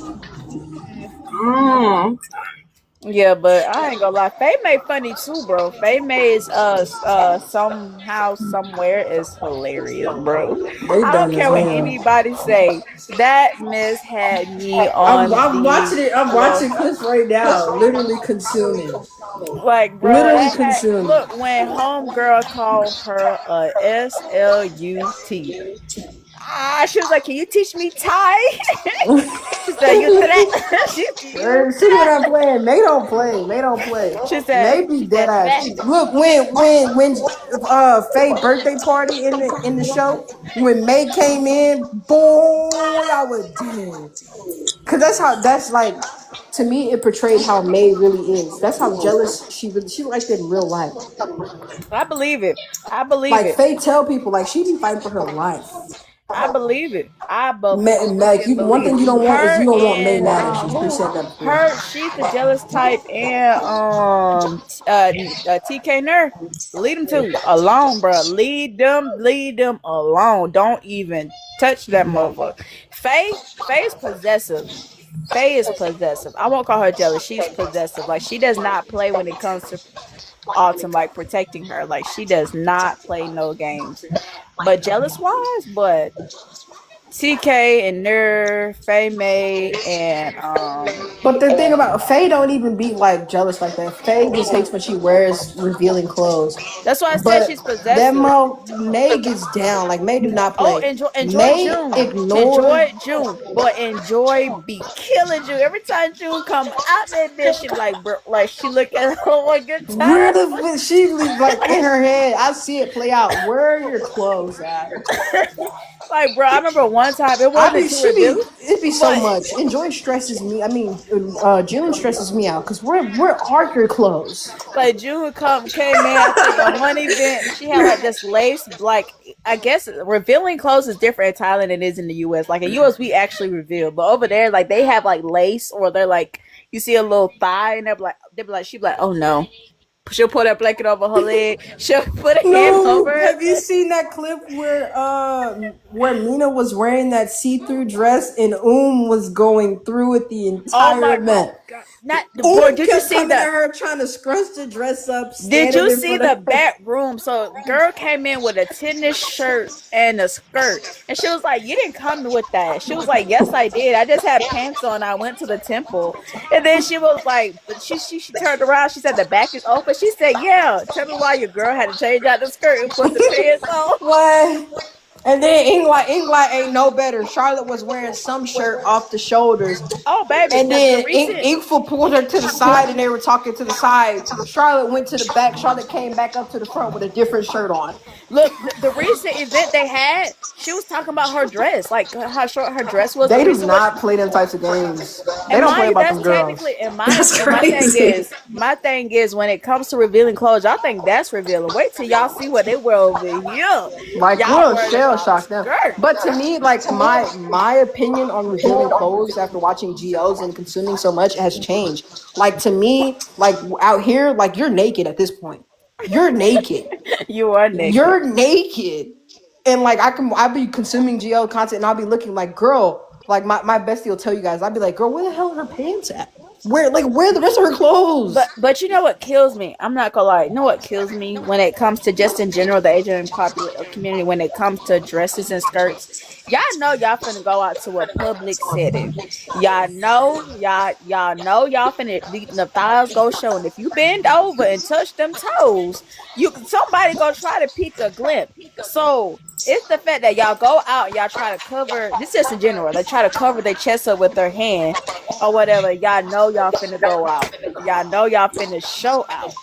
Yeah, but I ain't gonna lie. Faye May funny too, bro. Faye May's somehow somewhere is hilarious, bro. They I don't done as care what hell. anybody say. That miss had me I'm on watching it. I'm the watching clips right now. Literally consuming. like, bro. Literally consuming. Look, when homegirl called her a SLUT. She was like, "Can you teach me Thai?" She said, "You threat." See what I'm playing? They don't play. They don't play. She said, Maybe dead ass. Look, when Faye birthday party in the show, when May came in, boy, I was dead. Cause that's like, to me, it portrayed how May really is. That's how jealous she like that in real life. I believe it. I believe Like it. Faye tell people like she be fighting for her life. I believe it. I believe One thing you don't want is you don't want May mad at you. You said that before. she's the jealous type, and TK Nerf. Lead them alone, bro. Lead them alone. Don't even touch that motherfucker. Faye's possessive. Faye is possessive. I won't call her jealous. She's possessive. Like, she does not play when it comes to Autumn, like protecting her. Like, she does not play no games. But jealous wise, but TK and Nerf, Faye May, and But the thing about Faye don't even be like jealous like that. Faye just hates when she wears revealing clothes. That's why I said she's possessive. That May gets down. Like May do not play. Oh, enjoy May June. Enjoy June, but enjoy be killing June. Every time June come out that bitch, she like she look at her like good time. Where the she like in her head? I see it play out. Where are your clothes at? Like, bro, I remember one time it wasn't it'd be so much. Enjoy stresses me. I mean, June stresses me out because where are your clothes? Like June came in, I think on one event, she had like this lace, like, I guess revealing clothes is different in Thailand than it is in the US. Like in US we actually reveal, but over there like they have like lace, or they're like, you see a little thigh and she'd be like, oh no. She'll put that blanket over her leg. She'll put a hand over. Have you seen that clip where where Mina was wearing that see-through dress and was going through it the Oh entire my event. god! Not boy. Did you Kept see coming at the? her trying to scrunch the dress up, Did standing you in see front of the her. back room? So girl came in with a tennis shirt and a skirt, and she was like, "You didn't come with that." She was like, "Yes, I did. I just had pants on. I went to the temple." And then she was like, "But she turned around. She said the back is open." She said, "Yeah. Tell me why your girl had to change out the skirt and put the pants on." What? And then Inglaterra ain't no better. Charlotte was wearing some shirt off the shoulders. Oh baby, And the then recent Inkful pulled her to the side and they were talking to the side. Charlotte went to the back. Charlotte came back up to the front with a different shirt on. look the recent event they had. She was talking about her dress, like how short her dress was. The They do reason was not play them types of games. They and don't play mind you, about that's them girls. technically in That's my thing crazy. is when it comes to revealing clothes, y'all think that's revealing. Wait till y'all see what they wear over here. Like Y'all we'll worried shell about a shock them. skirt. But to me, like my opinion on revealing clothes after watching GOs and consuming so much has changed. Like to me, like out here, like you're naked at this point. You're naked. You are naked. You're naked. And like I'll be consuming GL content and I'll be looking like, girl, like my bestie will tell you guys, I'll be like, girl, where the hell are her pants at? Where the rest of her clothes? But you know what kills me? I'm not gonna lie. You know what kills me when it comes to just in general the Asian community when it comes to dresses and skirts. Y'all know y'all finna go out to a public setting. Y'all know y'all finna the thighs go showing. If you bend over and touch them toes, somebody gonna try to peek a glimpse. So it's the fact that y'all go out, y'all try to cover. This is just in general. They try to cover their chest up with their hand or whatever. Y'all know y'all finna go out. Y'all know y'all finna show out,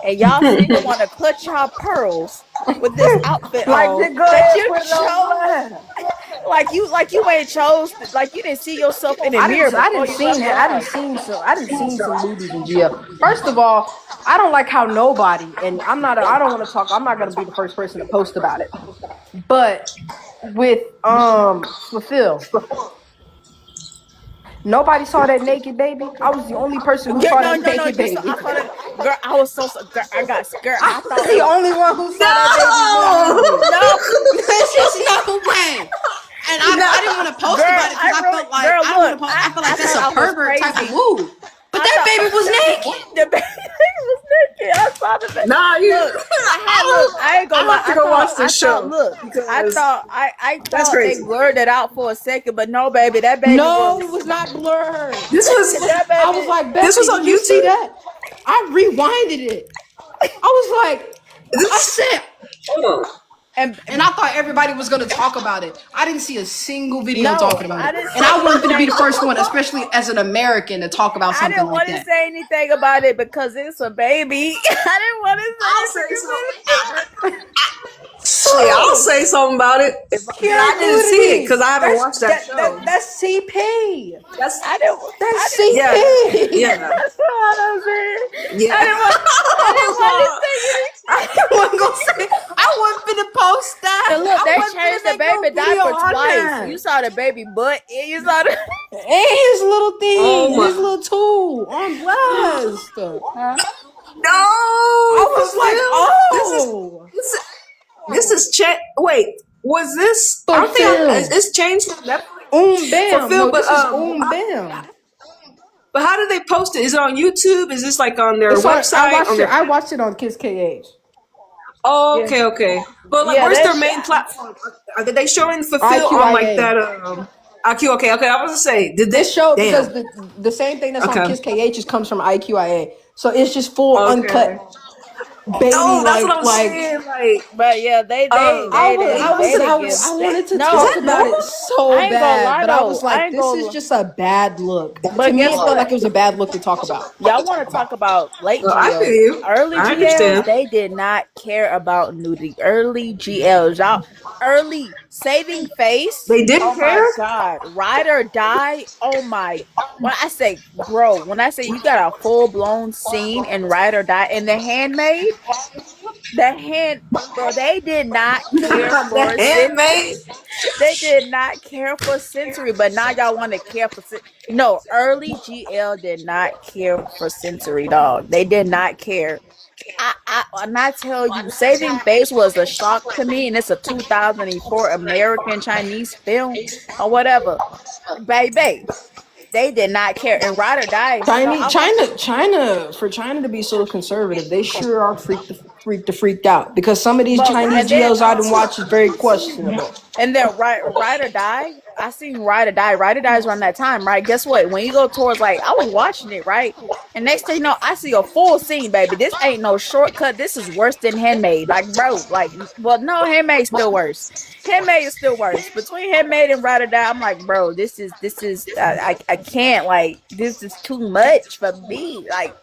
and y'all still want to clutch y'all pearls with this outfit like on go that ahead, you put it on. chose. Like you ain't chose. Like you didn't see yourself in the mirror I before didn't you left seen the it. house. I didn't seen some movies in GL. First of all, I don't like how nobody and I don't want to talk. I'm not gonna be the first person to post about it. But with Fulfill, nobody saw that naked baby. I was the only person who saw No, that no, no. naked You saw. baby. I saw that girl. I was girl, I got scared. I I was thought the only one who saw that baby naked. no. There's just no way. And I didn't want to post Girl, about it because I really, felt like girl, I don't want look, to post. I feel like that's thought I a was pervert type of crazy. move. But that baby was naked. The baby was naked. I saw the baby. Nah, you. Look, I ain't gonna I lie. have to go watch this show Look, because I that's thought they crazy. blurred it out for a second, but no, baby, that baby No, it was was not blurred. This was that I was baby. like, this Bessie, was on did you see YouTube. that? I rewinded it. I was like, I This, said, hold on. And and I thought everybody was going to talk about it. I didn't see a single video no, talking about I it. didn't. And I wanted to be the first one, especially as an American, to talk about I something didn't like want to that. say anything about it because it's a baby. I didn't I'll want say to say something. anything. Shit, I'll say something about it. I didn't see it because I haven't watched that show. That's CP. That's That's yeah, CP. yeah, That's what I'm saying. yeah. I didn't want to say anything. I wasn't gonna say. I wasn't finna post that. And look, I they wasn't changed finna the make no baby video diaper on twice. that. You saw the baby butt, and you saw the. And his little thing, Oh his my. little tool on blast. No, I was like, this oh, is this is Wait, was this? I don't think it's changed from that for Bam. Phil, No, but this is Bam. but how do they post it? Is it on YouTube? Is this like on their It's on. website? On their I watched it on Kiss KH. Oh, okay. But like, Yeah, where's their that's main platform? Are they showing Fulfill IQIA. on like that? IQ. Okay. I was gonna say, did This this show Damn. because the same thing that's on Okay. Kiss KH just comes from IQIA, so it's just full Okay. uncut, baby. Oh, that's what I'm like. saying. Like, But yeah, they I wanted to talk about it so I ain't gonna bad, lie but I though. was I like, ain't this gonna is lie. just a bad look. But To me, guess it felt what? like it was a bad look to talk about. Y'all want to talk about late I feel GLs. you. Early I GLs, understand. they did not care about nudity. Early GLs, y'all, early saving face. They didn't Oh my care. God. Ride or die. Oh my. When I say, bro, when I say you got a full blown scene in Ride or Die in The Handmaid, bro, they did not care for The handmaid. They did not care for sensory, but now y'all want to care for no, early GL did not care for sensory, dog. They did not care. And I tell you, Saving Face was a shock to me, and it's a 2004 American Chinese film or whatever. Baby, they did not care. And Ride or Die, you know, For China to be so conservative, they sure are freaked out because some of these Chinese GLs I done watch is very questionable. And then Ride or Die, I seen Ride or Die. Ride or Die is around that time, right? Guess what? When you go towards like, I was watching it, right? And next thing you know, I see a full scene, baby. This ain't no shortcut. This is worse than Handmaid. Like, bro, like, well, no, Handmaid's still worse. Handmaid is still worse. Between Handmaid and Ride or Die, I'm like, bro, this is I can't, like, this is too much for me. Like,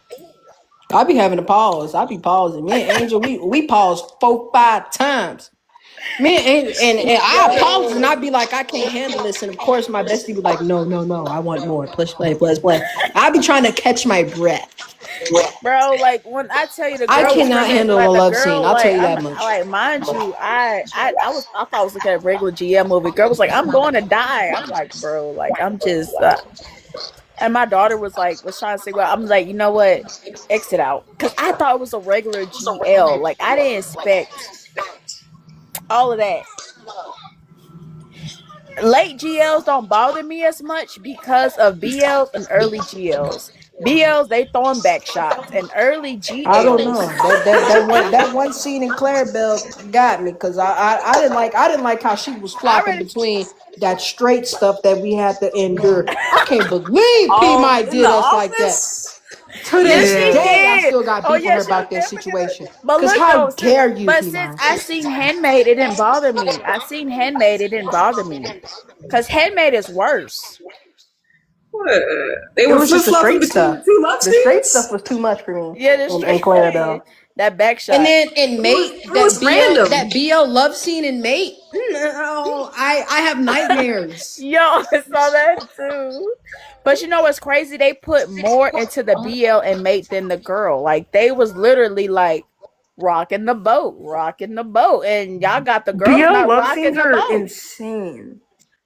I be having to pause. I be pausing. Me and Angel, we pause 4-5 times. Me and I pause and I be like, I can't handle this. And of course, my bestie be like, no, I want more. Plus play. I be trying to catch my breath. Bro, like when I tell you the girl I cannot handle like a love girl, scene. I'll like, tell you that much. Like, mind you, I thought I was looking at a regular GM movie. Girl was like, I'm going to die. I'm like, bro, like I'm just. And my daughter was trying to say, well, I'm like, you know what, exit out, because I thought it was a regular GL. Like I didn't expect all of that. Late GLs don't bother me as much because of BLs and early GLs. BLs, they throwing back shots, and early GLs. I don't know. That one scene in Clarabelle got me because I didn't like how she was flopping between that straight stuff that we had to endure. I can't believe P Mike did us like that. To this day, I still got beef with her about that situation. Because how dare you? But since I seen Handmaid, it didn't bother me. Because Handmaid is worse. What? They were flip flopping between the two love scenes? The straight stuff was too much for me. Yeah, the straight stuff. That back shot. And then in Mate, that BL love scene in Mate. No, I have nightmares. Yo, I saw that too. But you know what's crazy? They put more into the BL and Mate than the girl. Like they was literally like rocking the boat, and y'all got the girl not rocking the boat. Insane.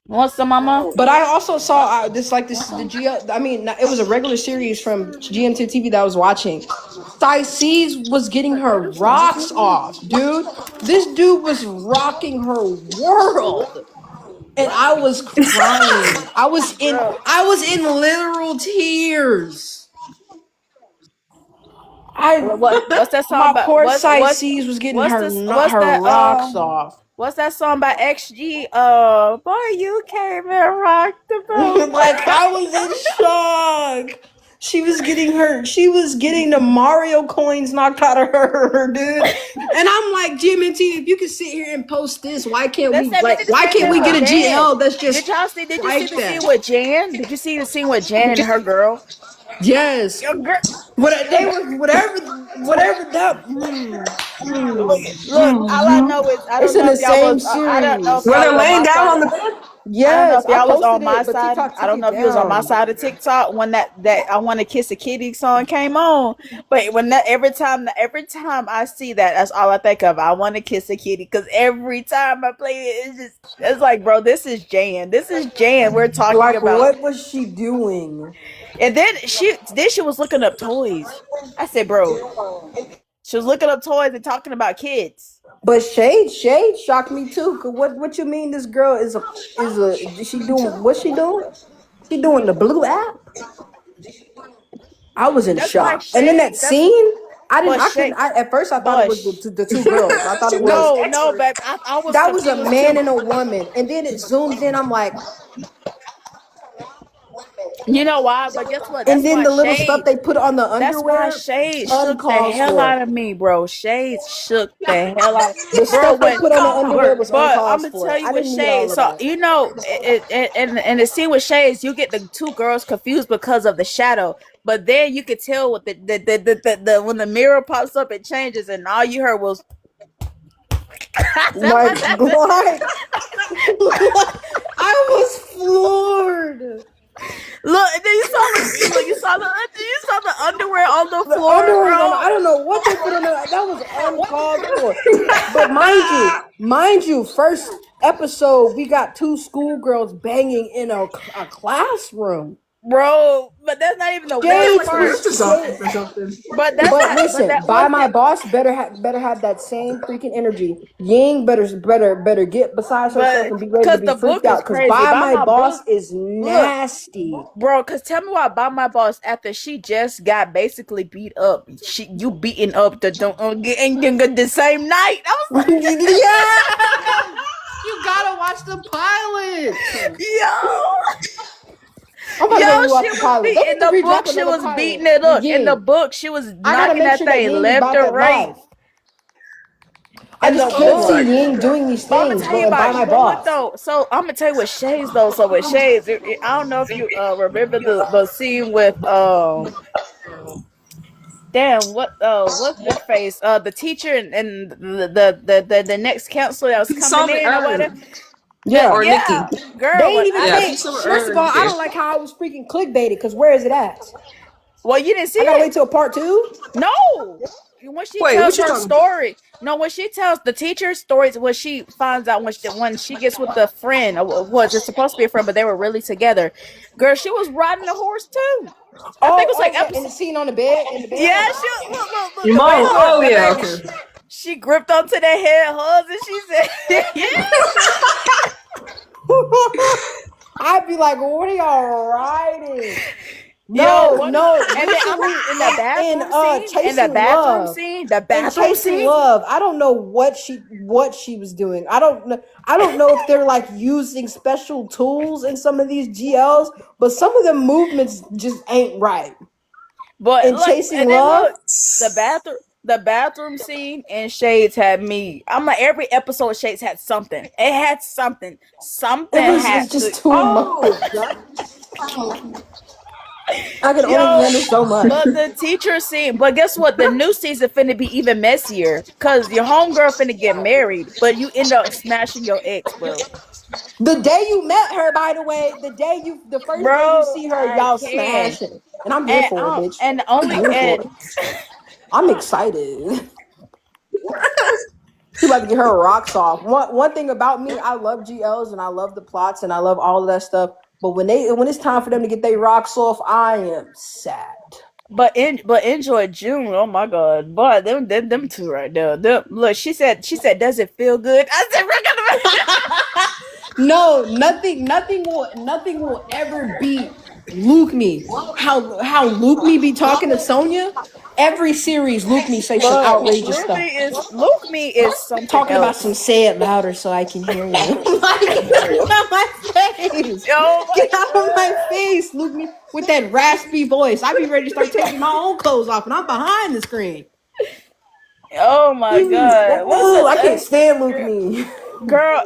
What's the mama? But I also saw the GL. I mean, it was a regular series from GMT TV that I was watching. C's was getting her rocks off, dude. This dude was rocking her world, and I was crying. I was in literal tears. What's that song? My about, poor C's was getting her rocks off. What's that song by XG? Boy, you came and rocked the boat. Like I was in shock. She was getting the Mario coins knocked out of her, dude. And I'm like, GMT, if you can sit here and post this, why can't we get a GL that's just Did you see the scene with Jan? Did you see the scene with Jan and her girl? Yes. Whatever that. Look, all I know is I don't know if y'all was. I don't know if were they laying down on the bed? Yes, I was on my side. I don't know if you was on my side of TikTok when that I Want to Kiss a Kitty song came on. But when every time I see that, that's all I think of. I want to kiss a kitty, because every time I play it, it's like, bro, this is Jan. We're talking about. What was she doing? And then she was looking up toys. I said, bro, she was looking up toys and talking about kids. But Shade shocked me too. Cause what you mean? This girl is she doing? What's she doing? She doing the blue app. I was in shock. And then that scene, at first I thought it was the two girls. I thought it was no, but I was. That was a man and a woman, and then it zoomed in. I'm like. You know why? But guess what? And then the little stuff they put on the underwear. That's why Shade shook the hell out of me, bro. Shade shook the hell out of me. The stuff they put on the underwear was uncalled for. I'm gonna tell you with Shade. So you know, and the scene with Shade, you get the two girls confused because of the shadow. But then you could tell with the when the mirror pops up, it changes, and all you heard was. Like what? I was floored. Look, and then you saw the underwear on the floor. I don't know what they put on there. That was uncalled for. But mind you, first episode, we got two schoolgirls banging in a classroom. Bro, but that's not even the Shades worst part. Mr. Something for something. But that's But not. listen, but that Buy wasn't. My Boss better have that same freaking energy. Ying better get besides herself and be ready to Because be the book freaked out. is Because crazy. Buy Buy My My Boss Book. is nasty. Bro, cause tell me why Buy My Boss after she just got basically beat up. You beating up the the same night. I was like, Yeah. You gotta watch the pilot. yo. I'm about to Yo, make you watch she the was pilot. beat, Don't in need to the re-drop book. She another was pilot. beating it up. In the Ying. book, she was I gotta knocking make that sure that thing Ying is left about and that right. life. I In the just can't book, see Ying doing these but I'm gonna things, tell you but Buy about. My But look Boss. though, so I'm gonna tell you with Shades though. So with Shades, I don't know if you remember the scene with damn what's her face the teacher and the next counselor that was Keep coming Summer in or whatever. Earn Yeah. or Nikki. They Girl, ain't what even Yeah, I keep Summer first of Earn. all, I Yeah. don't like how I was freaking clickbaited, because where is it at? well, you didn't see I gotta it. wait till part 2? No, when she Wait, what tells you her talking? story. No, when she tells the teacher's stories, when she finds out when she gets with the friend, or was it supposed to be a friend, but they were really together. Girl, she was riding a horse too. I think it was like Yeah, in episode. the scene on the bed, in the bed. Yeah, she look the way Mo. Oh the yeah. baby. Okay. She gripped onto their head hugs and she said, I'd be like, what are y'all riding? "Yo, No, what?" no, And then I'm literally in the bathroom scene. In the Chasing bathroom Love. scene. The In bathroom Chasing scene. Love, I don't know what she was doing. I don't know if they're like using special tools in some of these GLs, but some of the movements just ain't right. But In look, Chasing and then Love, look, the bathroom scene in Shades had me. I'm like every episode of Shades had something. It had something. Something it's had just to. too much. Oh. I can only Yo, handle so much. but the teacher scene. But guess what? The new season finna be even messier because your homegirl finna get married, but you end up smashing your ex, bro. The day you met her, by the way, the first day you Bro, see her, I y'all can. smashing, and I'm here for it, bitch. And I'm only here for and it. I'm excited. She about to get her rocks off. One thing about me, I love GLs and I love the plots and I love all of that stuff. But when it's time for them to get their rocks off, I am sad. but enjoy June. Oh my god, boy, them two right there. Look, she said, does it feel good? I said, we're gonna. No, nothing will ever beat Luke Me. How Luke Me be talking to Sonya? Every series, Luke Me say some But outrageous stuff. Luke me is something Talking about else. some say it louder so I can hear you. Like, get out of my face. Oh my Get out of my face, Luke Me, with that raspy voice. I be ready to start taking my own clothes off and I'm behind the screen. Oh my god! Ooh, I can't stand Luke Me. Girl,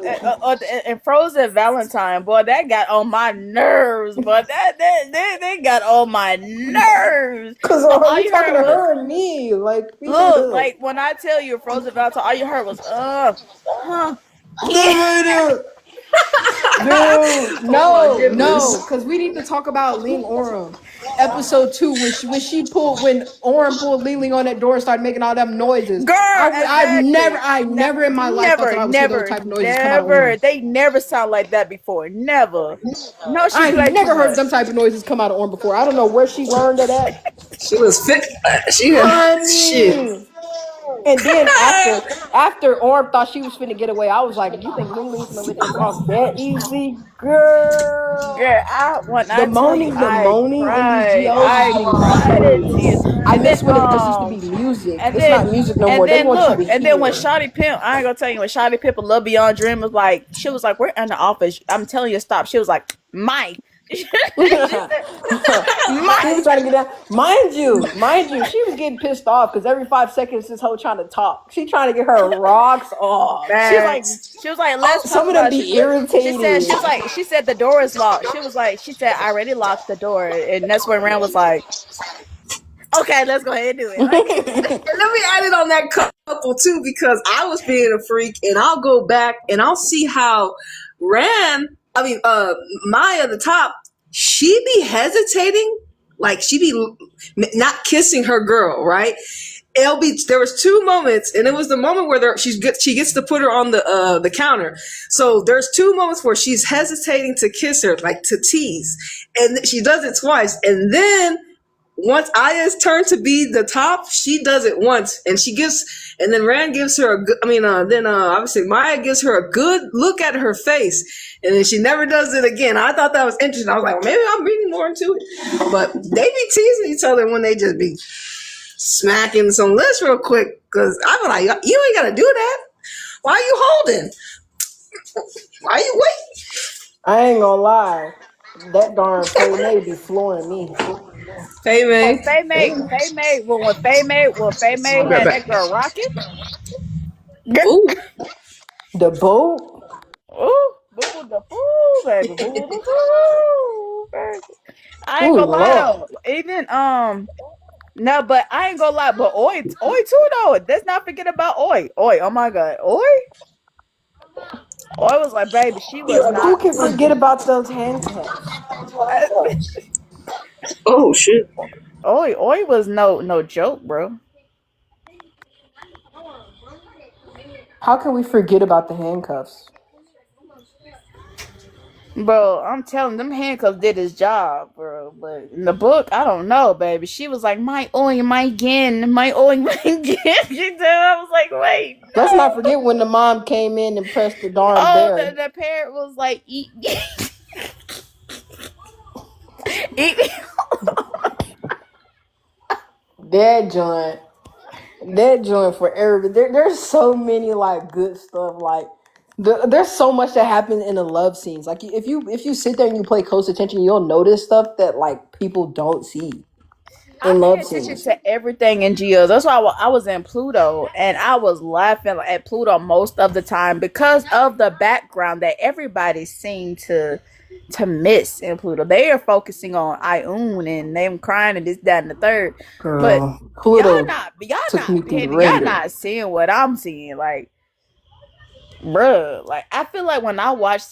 and Frozen Valentine, boy, that got on my nerves. But they got on my nerves. Cause But all are you you talking heard to was, her and me? Like, look, like when I tell you Frozen Valentine, all you heard was huh. Yeah. Dude, Oh my no, goodness. because we need to talk about Ling Orem. Episode 2, when Orem pulled Ling on that door and started making all them noises. Girl, I exactly. never in my life thought that I would see those type of noises come out of Never. Orem. They never sound like that before. Never. No, she I play too never heard much. them type of noises come out of Orem before. I don't know where she learned it at. She was fit. Shit. Honey. And then after Orm thought she was finna get away, I was like, you think Ling Ling's gonna let you off that easy? Girl. Girl, when I tell you, The I moaning in these cried. GOs I is cried in tears. ridiculous. I And then, miss when it just used to be music. and It's not then, music no and more. They then want you look, to and then when hear. Shawty Pimp, I ain't gonna tell you, when Shawty Pimp, a Love Beyond Dream was like, she was like, we're in the office. I'm telling you, stop. She was like, Mike. She was trying to get down. Mind you, she was getting pissed off because every 5 seconds this hoe trying to talk. She trying to get her rocks off. She was like, let's talk Some of them about it. be irritating. She said the door is locked. She said, I already locked the door. And that's when Rand was like, okay, let's go ahead and do it. And let me add it on that couple too, because I was being a freak, and I'll go back and I'll see how Maya, the top, she be hesitating, like she be not kissing her girl, right? there was two moments, and it was the moment where she gets to put her on the counter. So there's two moments where she's hesitating to kiss her, like to tease, and she does it twice, and then once Aya's turn to be the top, she does it once, and then Rand gives her obviously Maya gives her a good look at her face, and then she never does it again. I thought that was interesting. I was like, well, maybe I'm reading more into it, but they be teasing each other when they just be smacking some lips real quick, because I be like, you ain't gotta do that. Why are you holding? Why you waiting? I ain't gonna lie. That darn Faye May be flooring me. Hey man. When Faye May had that girl rocking. Ooh. The boat? Ooh, boo boo the fool, baby. Boo boo the fool, baby. I ain't Ooh, gonna lie Lord. though. Even no, but I ain't gonna lie, but Oi too though. Let's not forget about Oi. Oh my god. Oi was like, baby, she was Who not can forget about those handcuffs? Oh shit. Oi was no joke, bro. How can we forget about the handcuffs? Bro, I'm telling them handcuffs did his job, bro. But in the book, I don't know, baby. She was like, my Oi, my again, my Oi, my again. I was like, wait, Let's not no. forget when the mom came in and pressed the darn Oh, bell. the parent was like, eat. Eat. That joint for everybody. There's so many like good stuff. Like there's so much that happens in the love scenes. Like if you sit there and you pay close attention, you'll notice stuff that like people don't see I in pay love attention scenes. to everything in Geo. That's why I was in Pluto, and I was laughing at Pluto most of the time because of the background that everybody seemed to miss in Pluto. They are focusing on Ioun and them crying and this, that, and the third. But Girl, Pluto y'all took me not through the penny, y'all ringer. not seeing what I'm seeing. Like, bruh, like I feel like when I watch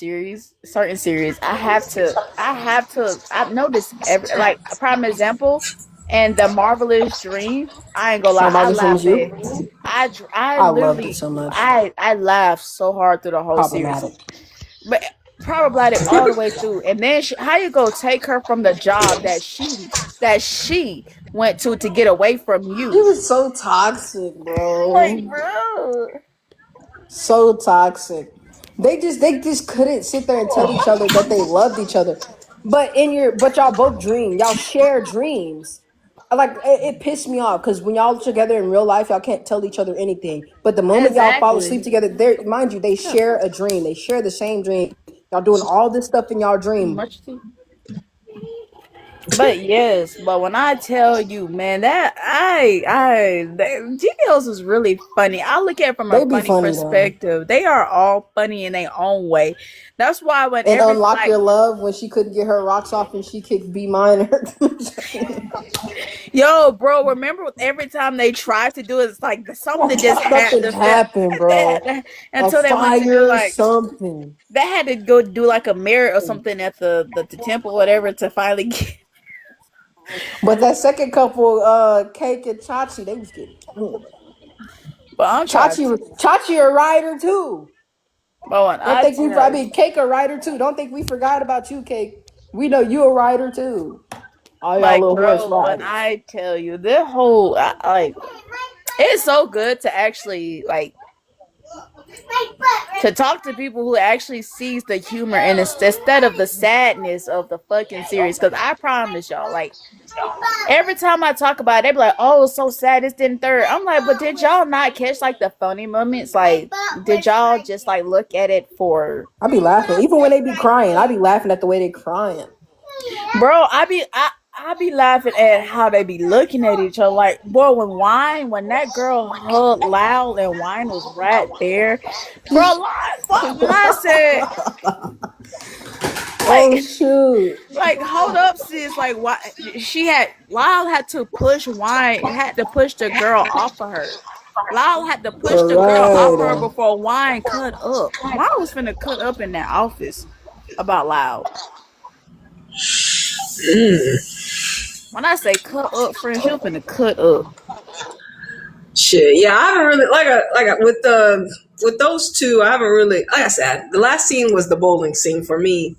certain series, I've noticed like a prime example, and the Marvelous Dream. I ain't gonna lie, My I mother's from laughed at. you. I I loved it literally, so much. I laughed so hard through the whole series, Problematic. but problematic all the way through. And then how you go take her from the job that she went to get away from He you? was so toxic, Like, bro. bro. So toxic. They just couldn't sit there and tell each other that they loved each other. But y'all both dream. Y'all share dreams. Like it pissed me off because when y'all together in real life, y'all can't tell each other anything. But the moment y'all fall asleep Exactly. together, there, mind you, they share a dream. They share the same dream. Y'all doing all this stuff in y'all dream. Much tea. But yes, but when I tell you, man, that GBOs is really funny. I look at it from a They be funny funny though. perspective. They are all funny in their own way. That's why And whenever unlock like, your love when she couldn't get her rocks off and she kicked B minor. yo, bro, remember every time they tried to do it, it's like something just had Something to happened, bro. A until they went to do fire, like something. they had to go do like a mirror or something at the temple, or whatever, to finally get. But that second couple, Cake and Chachi, they was getting. But I'm trying to. Chachi a rider too. But when Don't I think we. tell I you, mean, Cake a rider too. Don't think we forgot about you, Cake. We know you a rider too. All y'all like, little horse bro, when riders. I tell you, the whole like, it's so good to actually like to talk to people who actually sees the humor in it instead of the sadness of the fucking series. Because I promise y'all, like every time I talk about it, they be like, "Oh, it's so sad. It's in third." I'm like, but did y'all not catch like the funny moments? Like, did y'all just like look at it for? I be laughing, even when they be crying. I be laughing at the way they crying. Bro, I be laughing at how they be looking at each other. Like, boy, when that girl hugged Loud and Wine was right there, bro. When I said Oh like shoot! like hold up, sis. Like, why Lyle had to push Wine, had to push the girl off of her. Lyle had to push All the girl off of her right. before Wine cut up. Wine was finna cut up in that office about Loud. When I say cut up, friends, you're finna cut up. Shit, yeah, I haven't really with those two. I haven't really, like I said, the last scene was the bowling scene for me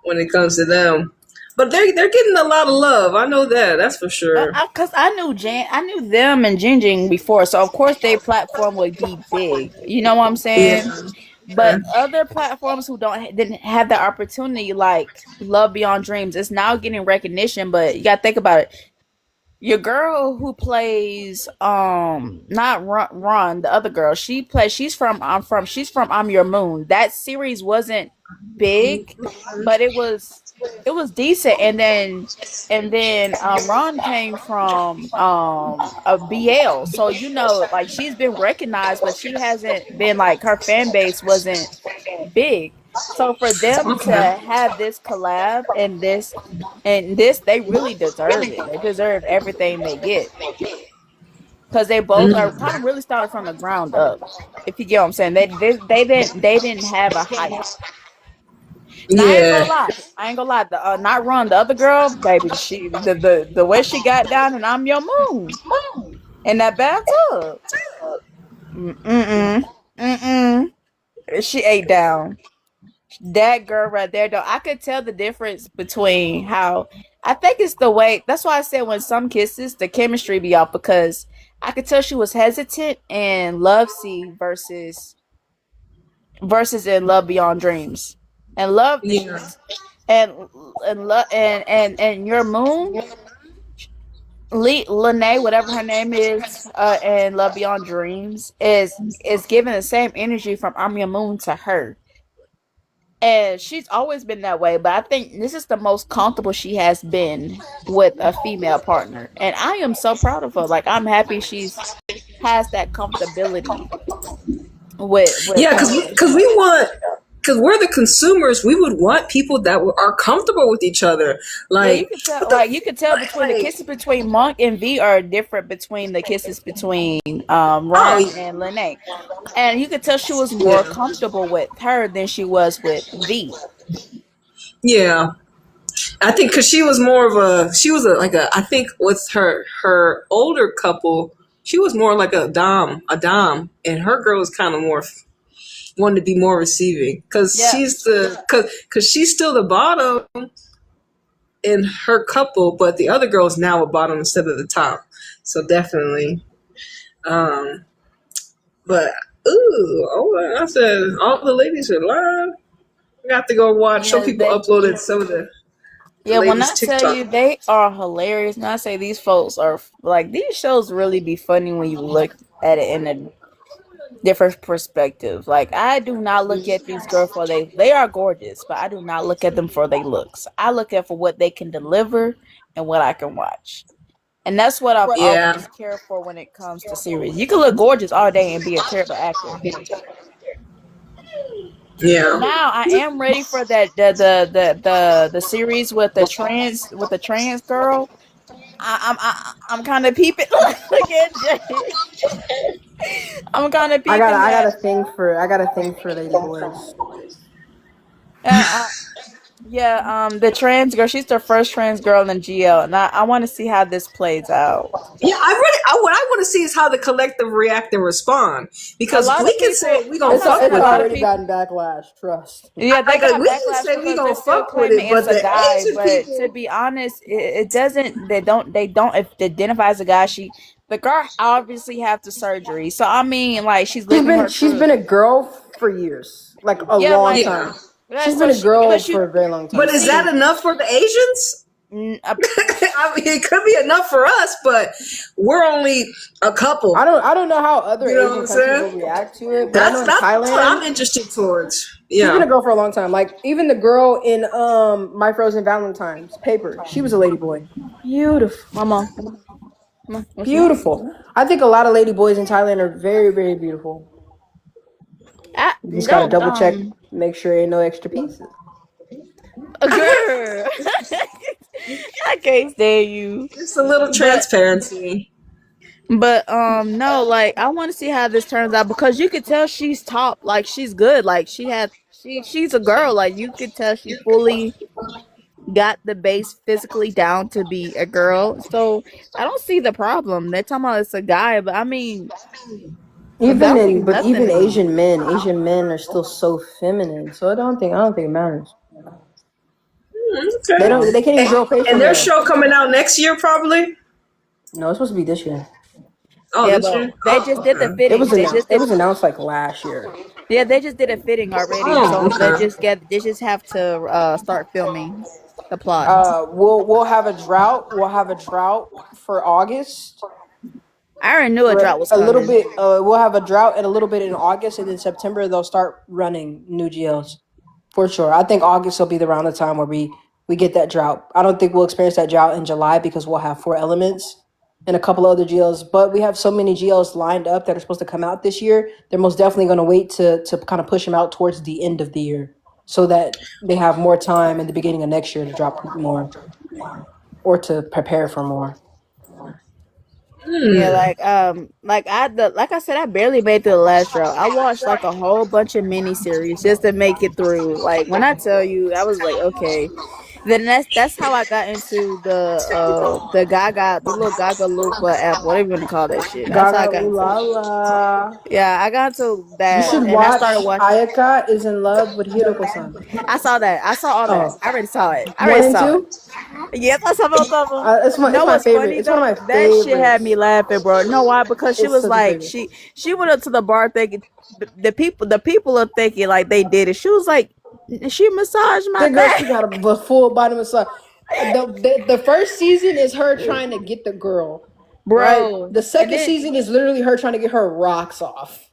when it comes to them. But they're getting a lot of love. I know that. That's for sure. Cause I knew them and Jinjing before, so of course their platform would be big. You know what I'm saying? Yeah. But other platforms who didn't have the opportunity, like Love Beyond Dreams, is now getting recognition. But you gotta think about it. Your girl who plays not Ron, the other girl, she's from I'm Your Moon. That series wasn't big, but it was decent. And then Ron came from a BL. So like she's been recognized, but she hasn't been, like, her fan base wasn't big. So for them to Okay. have this collab and this, they really deserve it. They deserve everything they get because they both are kind of really started from the ground up. If you get what I'm saying, they didn't have a hype. Now I ain't gonna Yeah. lie. I ain't gonna lie. Not Run, the other girl, baby. The way she got down and I'm Your Moon in that bathtub. Mm-mm. Mm-mm. She ate down. That girl right there, though, I could tell the difference between how I think it's the way. That's why I said when some kisses, the chemistry be off because I could tell she was hesitant in Love Sea versus in Love Beyond Dreams, and Yeah. and Your Moon, Lene, whatever her name is, and Love Beyond Dreams is giving the same energy from I'm Your Moon to her. And she's always been that way, but I think this is the most comfortable she has been with a female partner. And I am so proud of her. Like, I'm happy she's has that comfortability with Yeah, her. because we're the consumers. We would want people that are comfortable with each other. Yeah, you Like, could tell. what the Like, you could tell between the like? kisses between Monk and V are different between the kisses between Oh, Ron and Lene, and you could tell she was more yeah, comfortable with her than she was with V. yeah. I think because she was I think with her older couple, she was more like a dom, and her girl was kind of more wanted to be more receiving because Yeah, because she's still the bottom in her couple, but the other girl's now a bottom instead of the top. So definitely, um, but ooh, oh, I said all the ladies are live. I got to go watch. Some yeah, people uploaded some of the yeah. When ladies' I tell TikTok. you they are hilarious, and I say these folks are like these shows really be funny when you look at it in a different perspective. Like, I do not look at these girls for they are gorgeous, but I do not look at them for their looks. I look at for what they can deliver and what I can watch. And that's what I've Yeah, always cared for when it comes to series. You can look gorgeous all day and be a terrible actor. yeah. Now I am ready for that the series with the trans girl. I'm kind of peeping. Look at Jay. I'm kind of peeping I got that. I got a thing for lady boys. Uh, yeah, the trans girl. She's the first trans girl in GL, and I want to see how this plays out. Yeah, what I want to see is how the collective react and respond. A Because lot we of can people, say we gonna It's I'm fuck saying a with lot of it. already people. gotten backlash. Trust. Yeah, they Like got we can backlash say we because they're gonna still fuck with claiming it, it's but a the guy. Asian But to people, be honest, it doesn't. They don't. If it identifies a guy, the girl obviously have the surgery. So I mean, like, she's living her She's truth. been a girl for years, like a Yeah, long like, yeah. time. yeah. She's So been a she, girl but for a very long you But time. is that see, enough for the Asians? mm, I mean, it could be enough for us, but we're only a couple. I don't know how other You know what Asian I'm countries will saying? react to it, but I know in That's what I'm Thailand, interested towards. she's been Yeah. a girl for a long time. Like even the girl in My Frozen Valentine's Paper, she was a lady boy. Beautiful, mama, mama, what's that? beautiful. I think a lot of lady boys in Thailand are very very beautiful. I You just gotta don't double check, make sure ain't no extra pieces. girl. I can't stand you. Just a little But transparency. no, like, I want to see how this turns out because you could tell she's top, like, she's good, like she's a girl, like, you could tell she fully got the base physically down to be a girl. So I don't see the problem. They're talking about it's a guy, but I mean, that means nothing Even to me. Asian men are still so feminine. So I don't think it matters. Okay. They can't even grow facial And their hair. show coming out next year, probably. No, it's supposed to be this year. Oh, Yeah, this but year. they just did the It fittings. was They announced. just It did. was announced like last year. Yeah, they just did a fitting already. Oh, So okay. they just have to start filming the plot. We'll have a drought. We'll have a drought for August. I already knew a drought was A little coming. bit. We'll have a drought and a little bit in August, and then September they'll start running new GLs for sure. I think August will be around the time where we get that drought. I don't think we'll experience that drought in July because we'll have 4 elements and a couple other GLs. But we have so many GLs lined up that are supposed to come out this year. They're most definitely going to wait to kind of push them out towards the end of the year so that they have more time in the beginning of next year to drop more or to prepare for more. Yeah, like I said, I barely made it through the last drought. I watched like a whole bunch of mini series just to make it through. Like when I tell you, I was like, okay. Then that's how I got into the Gaga, the little Gaga Loop app, whatever you want to call that shit. That's how I Gaga got ooh into la it. la. Yeah, I got into You that, should and I started watch watching. Ayaka is in love with Hiroko-san. I saw that. I saw all that. Oh, I already saw it. I already one and saw it. two. Yes, I saw both of them. It's No, my what's favorite. funny It's one though? of my That shit had favorites. me laughing, bro. You know why? Because she It's was such a like, favorite. she went up to the bar thinking the people are thinking like they did it. She was like, she massaged my The girl, she back, got a full body massage. The first season is her trying to get the girl, right? bro. The And second then, season is literally her trying to get her rocks off.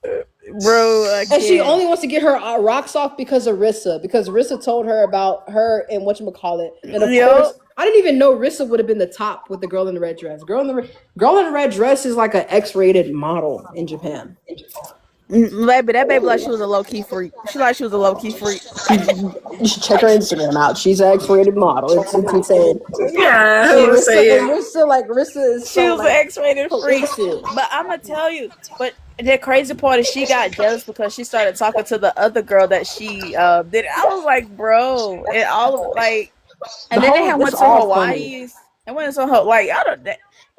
bro, And she again, only wants to get her rocks off because of Rissa. Because Rissa told her about her and whatchamacallit. And of yo, course, I didn't even know Rissa would have been the top with the girl in the red dress. Girl in the red dress is like an X-rated model in Japan. baby, that baby like she was a low key freak. She like she was a low key freak. You should check her Instagram out. She's an X-rated model. It's insane. Yeah, I And would say it. Rissa is She so was an like X-rated freak. cohesive. But I'm gonna tell you, but the crazy part is she got jealous because she started talking to the other girl that she did. I was like, bro, and all of like, and then they had This went to all funny. Hawaii and went to her like I don't.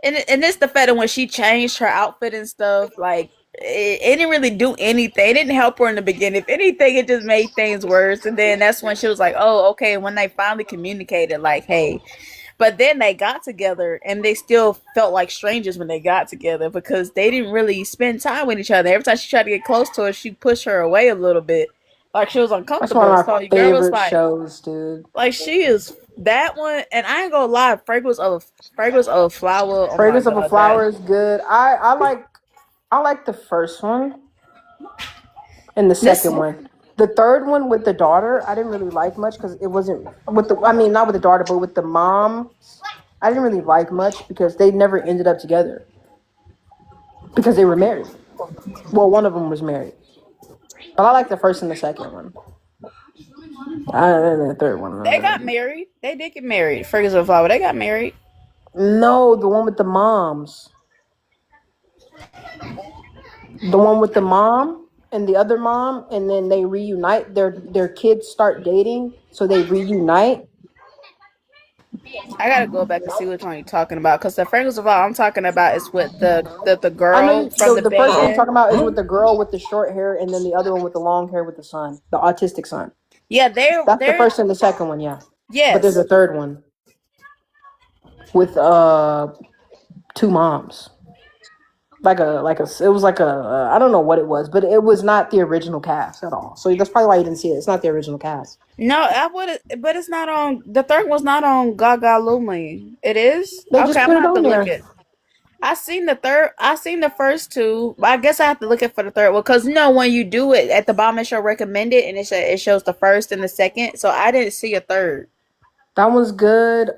And it's the fact that when she changed her outfit and stuff, like it didn't really do anything. It didn't help her in the beginning. If anything, it just made things worse. And then that's when she was like, "Oh, okay." When they finally communicated, like, "Hey," but then they got together and they still felt like strangers when they got together because they didn't really spend time with each other. Every time she tried to get close to her, she pushed her away a little bit. Like she was That's one uncomfortable. of So my your girl was favorite shows, dude. like she is that one and I ain't gonna lie, fragrance of a flower. Oh my Fragrance of a god, that Flower is good. I like the first one and the this second one. The third one with the daughter, I didn't really like much because it wasn't with the. I mean, not with the daughter, but with the mom. I didn't really like much because they never ended up together because they were married. Well, one of them was married, but I like the first and the second one. The third one. they got married. They did get married. Fragrance of a flower. They got married. No, the one with the moms. The one with the mom and the other mom, and then they reunite. Their kids start dating, so they reunite. I gotta go back and see which one you're talking about because the fragrance of flower I'm talking about is with the I know girl from the the first one you're band. talking about is with the girl with the short hair, and then the other one with the long hair with the son, the autistic son. Yeah, That's the they're first and the second one, yeah. But there's yes. a third one with two moms. It was like a I don't know what it was, but it was not the original cast at all. So that's probably why you didn't see it. It's not the original cast. No, I would, but it's not on. The third one's not on Gaga Lumi. It is They okay. just I'm put gonna it have to on look there. at. I seen the third. I seen the first two. But I guess I have to look at for the third one because when you do it at the bottom, it show recommended and it shows the first and the second. So I didn't see a third. That was good.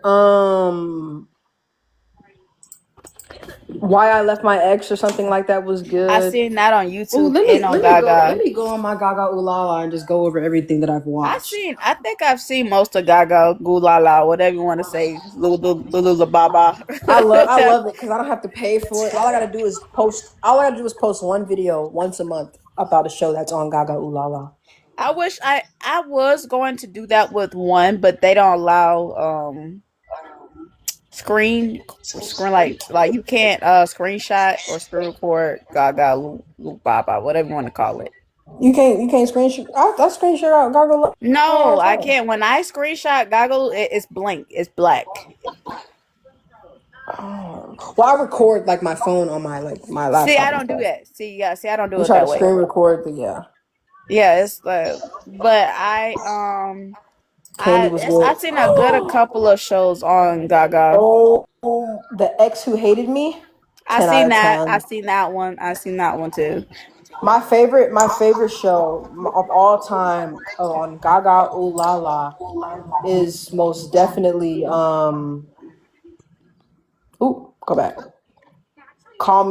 Why I Left My Ex or something like that was I good. seen that on Oh, YouTube and on Gaga. let me go on my Gaga Ulala and just go over everything that I've watched. I think I've seen most of Gaga, Gulala, whatever you want to say, Lulu Baba. I love it because I don't have to pay for it. All I gotta do is post. All I gotta do is post one video once a month about a show that's on Gaga Ulala. I wish I was going to do that with one, but they don't allow screen like you can't screenshot or screen record Gaga Loop Baba, whatever you want to call it. You can't screenshot. I screenshot out Goggle all No, the I time. can't. When I screenshot Goggle, it's blank. It's black. Oh. Well, I record like my phone on my See, I laptop and don't do stuff. that. See, I don't do You it try to that way. screen record, but yeah. Yeah, it's but Candy was I've good. seen a couple of shows on Gaga. Oh, the ex who hated me. I 10 out seen of that. 10. I seen that one too. My favorite show of all time on Gaga Ooh La La is most definitely go back. Call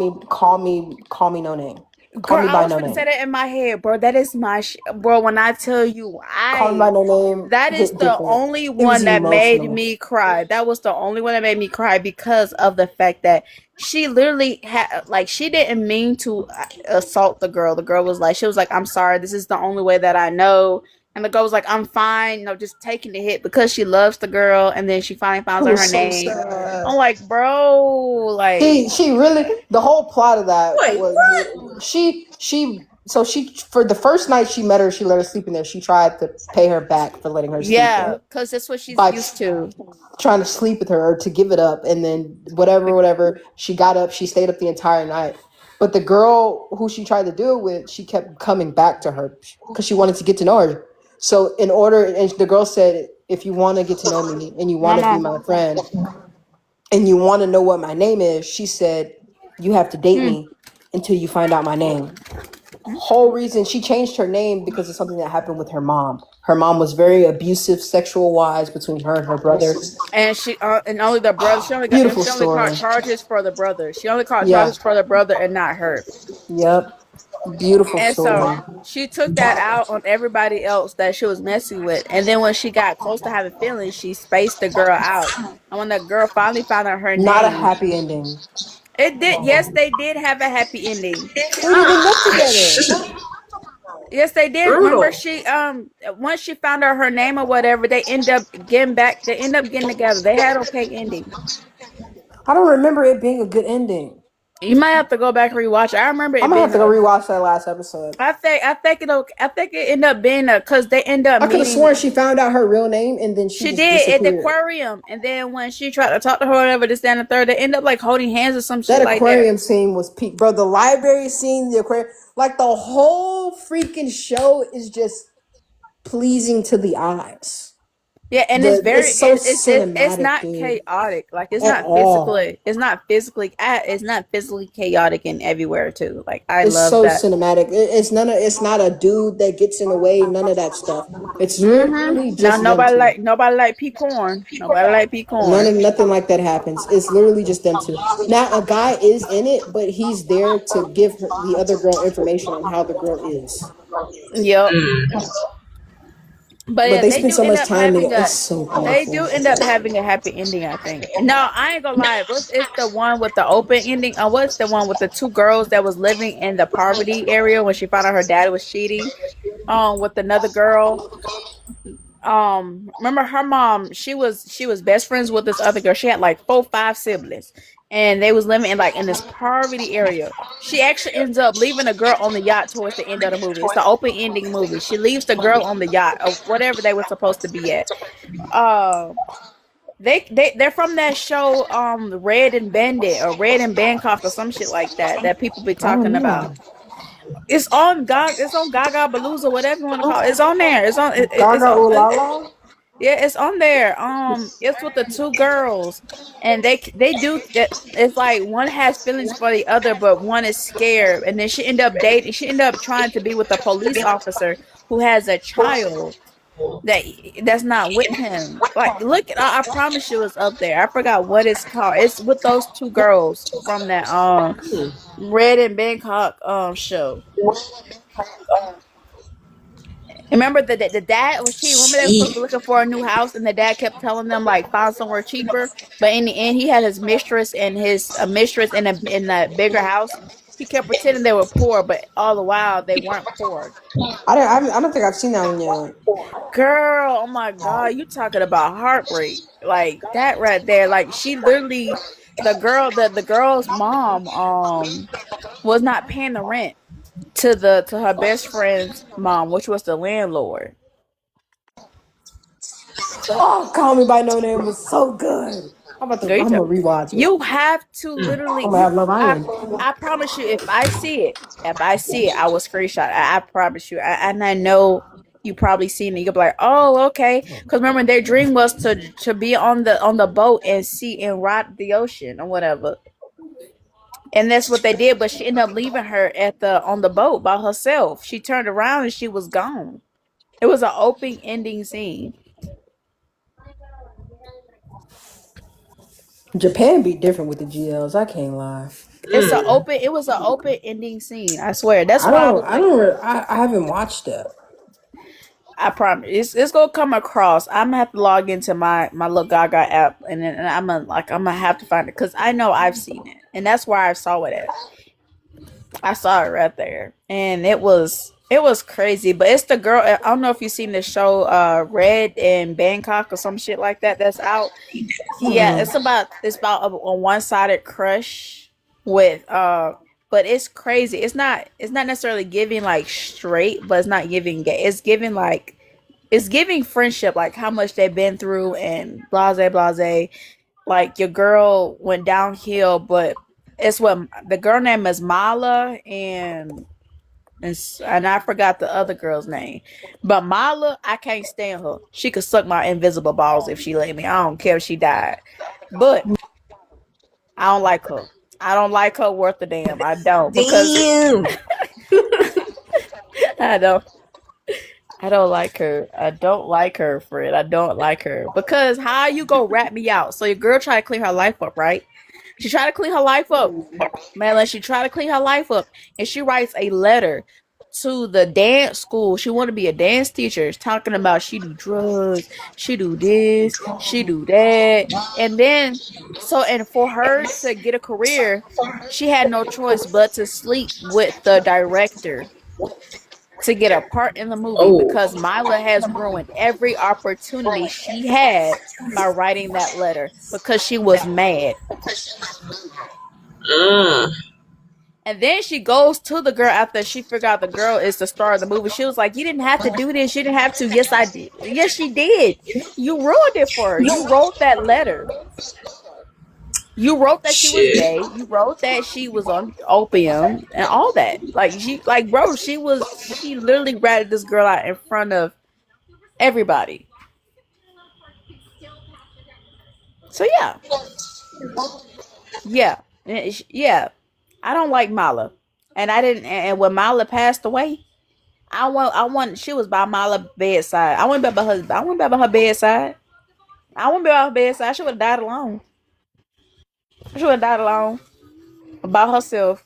me no name. Call Girl, me I by was no gonna say name. that in my head, bro. That is my bro. When I tell you, Call me by no name that is hit the different. only It was one that made emotional. me cry. That was the only one that made me cry because of the fact that she literally had, like, she didn't mean to assault the girl. The girl was like, she was like, I'm sorry. This is the only way that I know. And the girl was like, I'm fine, just taking the hit because she loves the girl. And then she finally It finds out was her so name. sad. I'm like, bro, like, She really the whole plot of that Wait, was what? she for the first night she met her, she let her sleep in there. She tried to pay her back for letting her sleep yeah, there because that's what she's by used to. trying to sleep with her or to give it up, and then whatever. She got up, she stayed up the entire night. But the girl who she tried to do it with, she kept coming back to her because she wanted to get to know her. So and the girl said, if you want to get to know me and you want to be Mama. my friend and you want to know what my name is, she said, you have to date Hmm. me until you find out my name. Whole reason she changed her name because of something that happened with her mom. Her mom was very abusive, sexual wise, between her and her brother. And she and only the brother. Beautiful She only caught story. charges for the brother. She only caught Yeah. charges for the brother and not her. Yep. Beautiful And so story. she took that out on everybody else that she was messing with. And then when she got close to having feelings, she spaced the girl out. And when the girl finally found out her Not a name, happy ending. it did. Yes, they did have a happy ending. They didn't live together. Yes, they did. Remember, Brutal. she once she found out her name or whatever, they end up getting back. They end up getting together. They had okay ending. I don't remember it being a good ending. You might have to go back and rewatch it. I remember I'm it gonna being have to go a. rewatch that last episode. I think it ended up being a because they end up I could have meeting. sworn she found out her real name and then she She just did at the disappeared. aquarium, and then when she tried to talk to her, or whatever, this, that, and the third, they end up like holding hands or some shit That like that. aquarium scene was peak, bro. The library scene, the aquarium, like the whole freaking show is just pleasing to the eyes. Yeah, and it's very It's so it's cinematic, not dude. chaotic. Like At all. it's not physically chaotic in everywhere too. Like I It's love so that. cinematic. It's not a dude that gets in the way. None of that stuff. It's literally Now just them two. nobody like P corn. Nobody like P corn. Nothing like that happens. It's literally just them two. Now a guy is in it, but he's there to give the other girl information on how the girl is. Yep. But But yeah, they spend so much time together. It's so they do beautiful. end up having a happy ending, I think. No, I ain't gonna lie. It's the one with the open ending? What's the one with the two girls that was living in the poverty area when she found out her dad was cheating? With another girl. Remember her mom? She was best friends with this other girl. She had like 4, 5 siblings, and they was living in like in this poverty area. She actually ends up leaving the girl on the yacht towards the end of the movie. It's the open ending movie. She leaves the girl on the yacht or whatever they were supposed to be at. Uh, they're from that show, Red and Bandit or Red and Bangkok or some shit like that people be I don't talking know. about. It's on Gaga Balooza, whatever you want to call it. It's on there. It's Gaga on. Ooh La La? Yeah, it's on there. It's with the two girls, and they do that. It's like one has feelings for the other, but one is scared, and then she end up dating. She end up trying to be with a police officer who has a child that's not with him. Like, look, I promise you, it's up there. I forgot what it's called. It's with those two girls from that Red and Bangkok show. Remember the dad was cheating. Remember they were supposed to be looking for a new house, and the dad kept telling them like find somewhere cheaper. But in the end, he had his mistress and his mistress in a bigger house. he kept pretending they were poor, but all the while they weren't poor. I don't think I've seen that one yet. Girl, oh my god, you talking about heartbreak. Like that right there. Like she literally the girl's mom was not paying the rent to her best friend's mom, which was the landlord. So Oh, Call Me by No Name was so good. girl, I'm gonna rewatch it. you have to literally I'm gonna have Love I Island. I promise you if I see it, I will screenshot. I promise you. And I know you probably seen it. You'll be like, oh, okay. Because remember, their dream was to be on the boat and see and ride the ocean or whatever. And that's what they did. But she ended up leaving her at the on the boat by herself. She turned around and she was gone. It was an open ending scene. Japan be different with the GLs. I can't lie. It was an open ending scene. I swear. That's why I was like, I haven't watched it. I promise it's gonna come across. I'm gonna have to log into my little Gaga app, and then I'm gonna have to find it because I know I've seen it, and that's where I saw it at. I saw it right there, and it was crazy. But it's the girl. I don't know if you've seen the show Red in Bangkok or some shit like that. That's out. Yeah, it's about a one sided crush with but it's crazy. It's not necessarily giving like straight, but it's not giving gay. It's giving friendship, like how much they've been through and blase blase. Like your girl went downhill, but it's what the girl name is Mala and I forgot the other girl's name. But Mala, I can't stand her. She could suck my invisible balls if she let me. I don't care if she died. But I don't like her. I don't like her worth a damn. I don't because Damn. I don't. I don't like her. I don't like her, Fred. I don't like her because how you go rat me out? So your girl try to clean her life up, right? She tried to clean her life up, man. She tried to clean her life up, and she writes a letter to the dance school. She want to be a dance teacher. It's talking about she do drugs, she do this, she do that, and then and for her to get a career, she had no choice but to sleep with the director to get a part in the movie Oh. because Mila has ruined every opportunity she had by writing that letter because she was mad. Mm. And then she goes to the girl after she figured out the girl is the star of the movie. She was like, you didn't have to do this. You didn't have to. Yes, I did. Yes, she did. You ruined it for her. You wrote that letter. You wrote that she was Shit. gay. You wrote that she was on opium and all that. Bro, she literally ratted this girl out in front of everybody. So yeah. I don't like Mala, and I didn't. And when Mala passed away, she was by Mala bedside. I went by her. I went by her bedside. I wouldn't be by her bedside. She would have died alone. She would have died alone by herself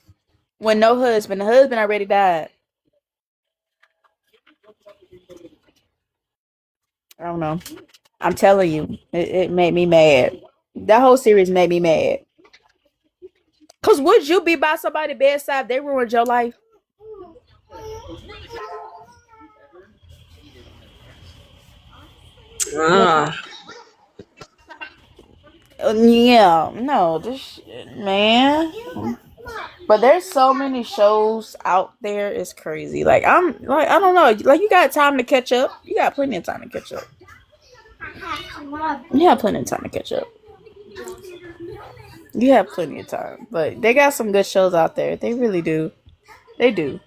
with no husband. The husband already died. I don't know. I'm telling you, it made me mad. That whole series made me mad. Cause would you be by somebody's bedside if they ruined your life? Ah. Yeah, no, this shit, man. But there's so many shows out there. It's crazy. Like I don't know. Like you got time to catch up. You got plenty of time to catch up. You have plenty of time to catch up. You have plenty of time. But they got some good shows out there. They really do. They do.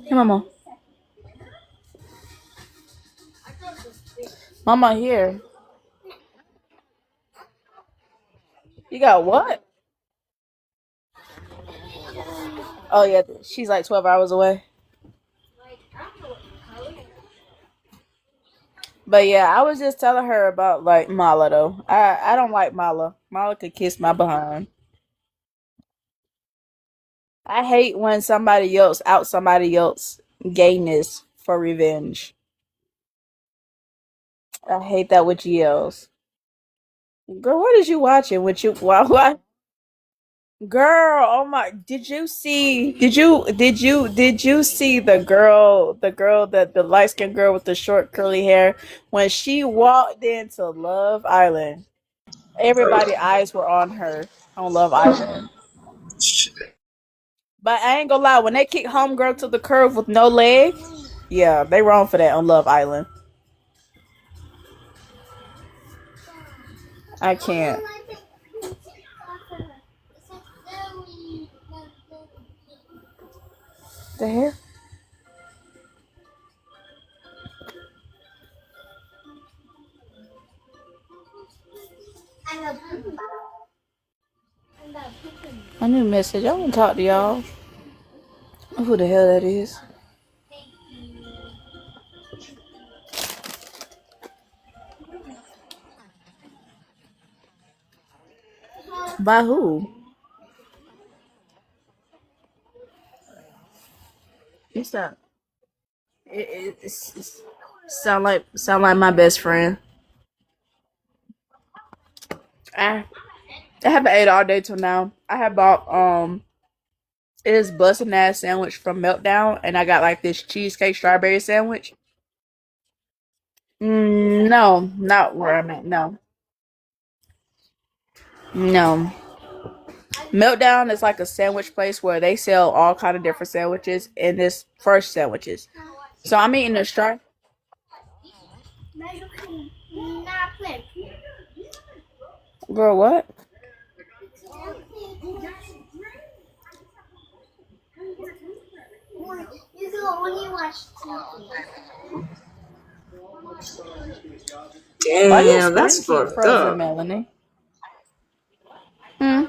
Hey, Mama. Mama here. You got what? Oh yeah, she's like 12 hours away. But yeah, I was just telling her about like Mala though. I don't like Mala. Mala could kiss my behind. I hate when somebody else out somebody else gayness for revenge. I hate that with GLs. Girl, what is you watching? What you why? Girl, oh my! Did you see? Did you see the girl that the light skinned girl with the short curly hair when she walked into Love Island? Everybody eyes were on her on Love Island. But I ain't gonna lie, when they kicked homegirl to the curb with no leg, yeah, they wrong for that on Love Island. I can't. The hair? A new message. I want to talk to y'all. Who the hell that is? By who? What's that? It's sound like my best friend. I I haven't ate all day till now. I have bought it is busting ass sandwich from Meltdown, and I got like this cheesecake strawberry sandwich. No, not where I'm at. No, no. Meltdown is like a sandwich place where they sell all kind of different sandwiches, and this first sandwiches. So I'm eating the straw. Girl, what? Why your Damn, screen that's keep fucked frozen, up. Melanie? Hmm.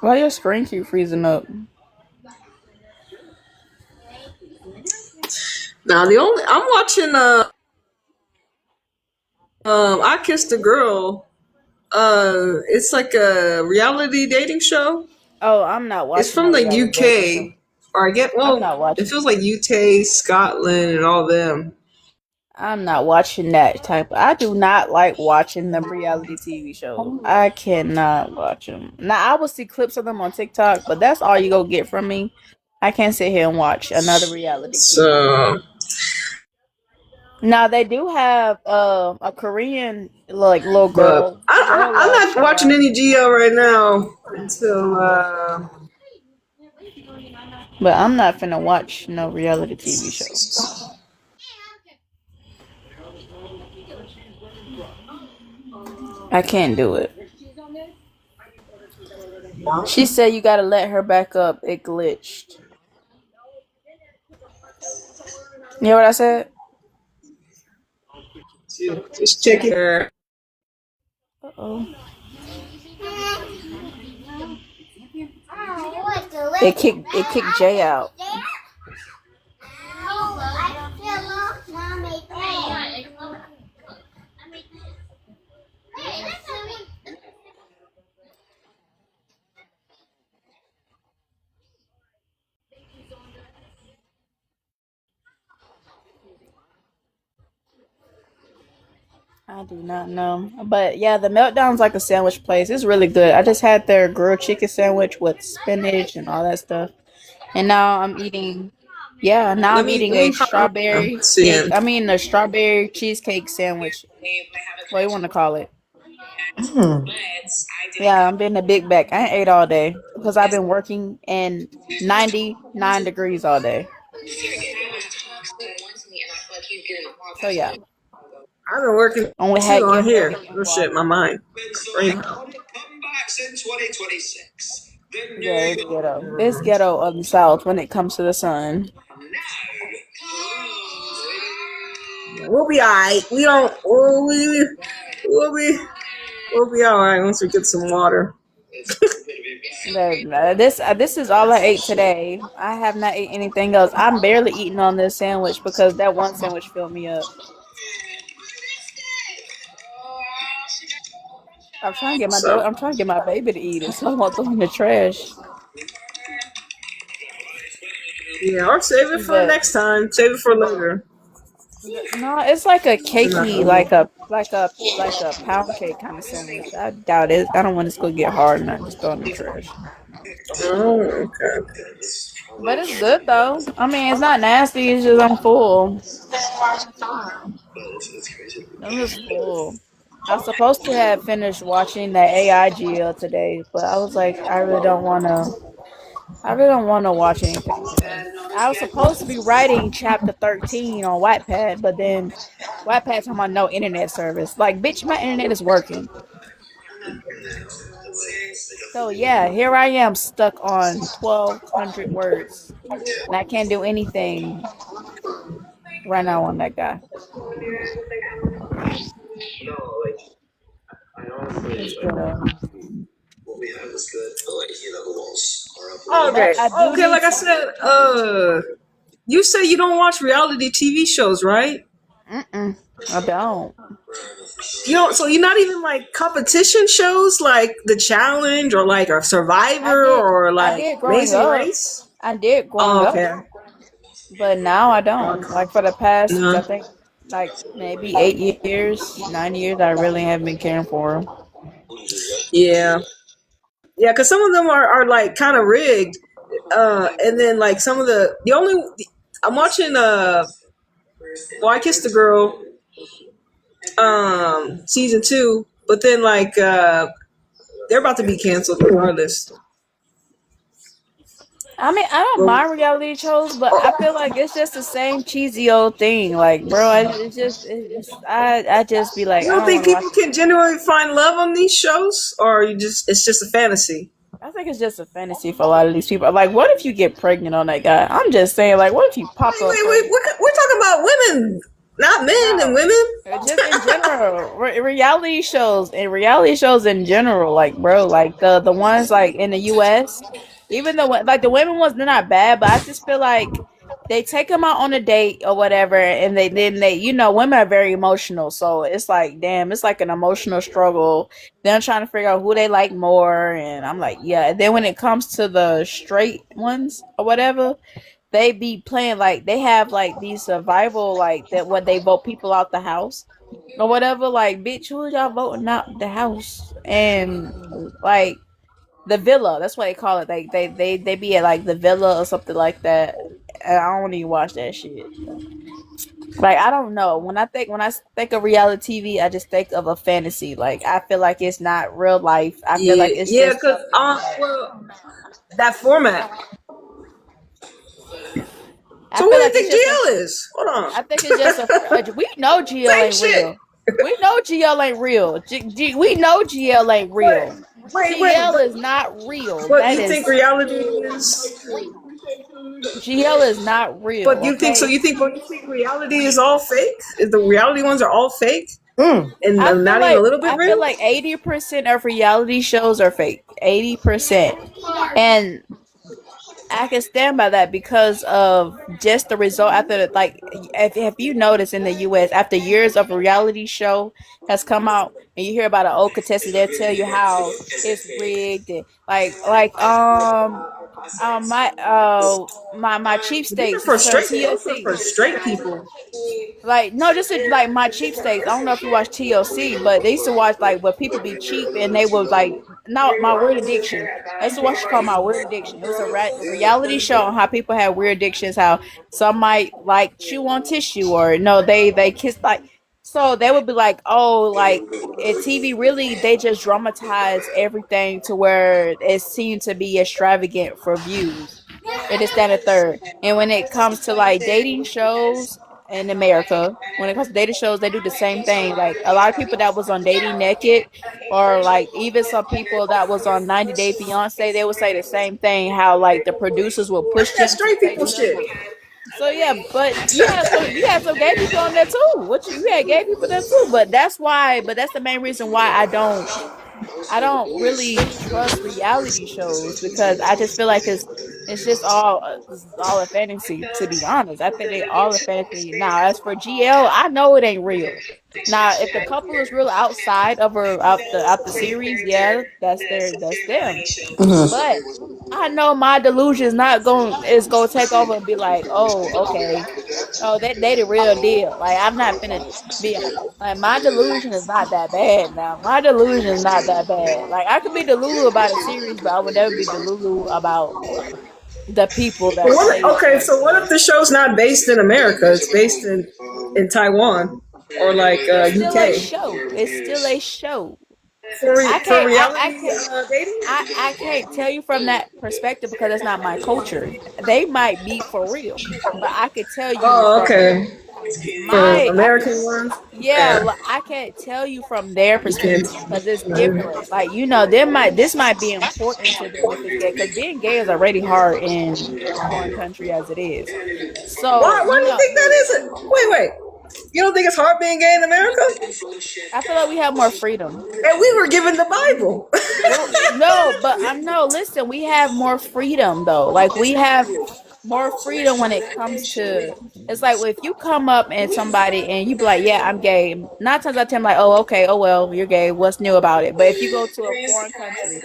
Why your screen keep freezing up? Now the only I'm watching I Kissed a Girl. It's like a reality dating show. Oh, I'm not It's watching from no the reality dating show. UK. Or I get I'm well, not it watching. feels like UK, Scotland, and all them. I'm not watching that type. I do not like watching them reality TV shows. I cannot watch them. Now I will see clips of them on TikTok, but that's all you go get from me. I can't sit here and watch another reality TV. So, Now they do have a Korean like little but girl. The girl I'm loves not watching Shy. any GL right now until But I'm not finna watch no reality TV show. I can't do it. She said you gotta let her back up. It glitched. You know what I said? just checking her. Uh-oh. It kicked Jay out. I do not know. But yeah, the Meltdown's like a sandwich place. It's really good. I just had their grilled chicken sandwich with spinach and all that stuff. And now I'm eating now Let I'm me eating let a me strawberry cake. seeing. I mean a strawberry cheesecake sandwich. What do you want to call it? Yeah, I'm being a big back. I ain't ate all day because I've been working in 99 degrees all day. So yeah, I've been working only too had on gift here. card and Oh shit, water. my mind. Brain. Yeah, it's ghetto. It's ghetto of the South when it comes to the sun. We'll be alright. We don't. We'll be alright once we get some water. This is all I ate today. I have not ate anything else. I'm barely eating on this sandwich because that one sandwich filled me up. So I'm trying to get my baby to eat it, so I won't throw it in the trash. yeah, or save it for But next time. Save it for later. No, it's like a I'm not cakey, gonna lie. like a pound cake kind of sandwich. I doubt it. I don't want this to get hard and I just throw it in the trash. Oh, okay. But it's good though. I mean, it's not nasty. It's just I'm full. I'm just full. I was supposed to have finished watching that AIGL today, but I was like, I really don't want to. I really don't want to watch anything today. I was supposed to be writing chapter 13 on Wattpad, but then Wattpad's talking about no internet service. Like, bitch, my internet is working. So yeah, here I am stuck on 1,200 words, and I can't do anything right now on that guy. It's good. But Okay. I do Okay, need like I to. said, you say you don't watch reality TV shows, right? Mm-mm, I don't. You don't, so you're not even like competition shows like The Challenge or like a I Survivor did. or I like did growing Amazing up. Race? I did growing Oh, up, okay. but now I don't. Okay. Like for the past, I No. think, like maybe 8 years, 9 years, I really haven't been caring for him. Yeah. Yeah, because some of them are like kind of rigged. And then like some of the only, I'm watching, well, I Kissed the Girl, season 2, but then like, they're about to be canceled regardless. I mean, I don't Well, mind reality shows, but I feel oh, like it's just the same cheesy old thing. Like, bro, I just be like, you I don't don't think want to watch people it. can genuinely find love on these shows, or you just it's just a fantasy? I think it's just a fantasy for a lot of these people. Like, what if you get pregnant on that guy? I'm just saying, like, what if you pop Wait, up wait, wait. pregnant? We're talking about women, not men and No, women. just in general, reality shows in general, like bro, like the ones like in the U.S. Even the like the women ones, they're not bad, but I just feel like they take them out on a date or whatever, and then women are very emotional, so it's like damn, it's like an emotional struggle. Them trying to figure out who they like more, and I'm like yeah. And then when it comes to the straight ones or whatever, they be playing like they have like these survival like that when they vote people out the house or whatever. Like, bitch, who y'all voting out the house? And like the villa, that's what they call it. Like they be at like the villa or something like that. And I don't even watch that shit. Like I don't know. When I think of reality TV, I just think of a fantasy. Like I feel like it's not real life. I feel Yeah, like it's yeah. just Because something that well, that format. I So what feel do you like it's think just a GL is? Hold on. I think it's just we know GL Same ain't shit. real. We know GL ain't real. We know GL ain't Wait, real. wait. GL is not real. But That you think is reality is? GL is not real. But you think so? Okay. You think? But you think reality is all fake? Is the reality ones are all fake Mm. and not even a little bit I feel real? like 80% of reality shows are fake. 80%. And I can stand by that because of just the result after like if you notice in the US after years of a reality show has come out and you hear about an old contestant, they'll tell you how it's rigged and my cheap These are steaks for is on straight. Those are TLC. for straight people. Like no, like my cheap steaks. I don't know if you watch TLC, but they used to watch like where people be cheap and they would like no my weird addiction. I used to watch it called My Weird Addiction. It was a reality show on how people have weird addictions. How some might like chew on tissue or no they kiss like so they would be like oh like at TV really they just dramatize everything to where it seemed to be extravagant for views. It is that a third. And when it comes to like dating shows in America, when it comes to dating shows, they do the same thing. Like a lot of people that was on Dating Naked, or like even some people that was on 90 Day Fiance, they would say the same thing. How like the producers will push That's them to straight say people this. shit. So yeah, but you had some gay people on there too. What you had gay people there too, but that's why. But that's the main reason why I don't really trust reality shows because I just feel like it's all a fantasy. To be honest, I think they all a fantasy. Now, as for GL, I know it ain't real. Now, if the couple is real outside of her out the series, yeah, that's them. But I know my delusion is gonna take over and be like, oh, okay, oh, they the real deal. Like I'm not finna be like my delusion is not that bad now. My delusion is not that bad. Like I could be delulu about a series, but I would never be delulu about the people But that play these okay, so what if characters. the show's not based in America? It's based in Taiwan or like It's still a UK show. It's still a show. for reality dating. I can't tell you from that perspective because that's not my culture. They might be for real, but I could tell you Oh, from okay. For I could, American ones, yeah, yeah, I can't tell you from their you can't. perspective because it's different. Like this might be important to them if it's gay because being gay is already hard in a foreign country as it is. So Why do you think that isn't? Wait. You don't think it's hard being gay in America? I feel like we have more freedom. And we were given the Bible. Well, no, but I'm no. Listen, we have more freedom though. Like we have more freedom when it comes to. It's like if you come up and somebody and you be like, "Yeah, I'm gay." 9 times out of 10, like, "Oh, okay. Oh well, you're gay. What's new about it?" But if you go to a foreign country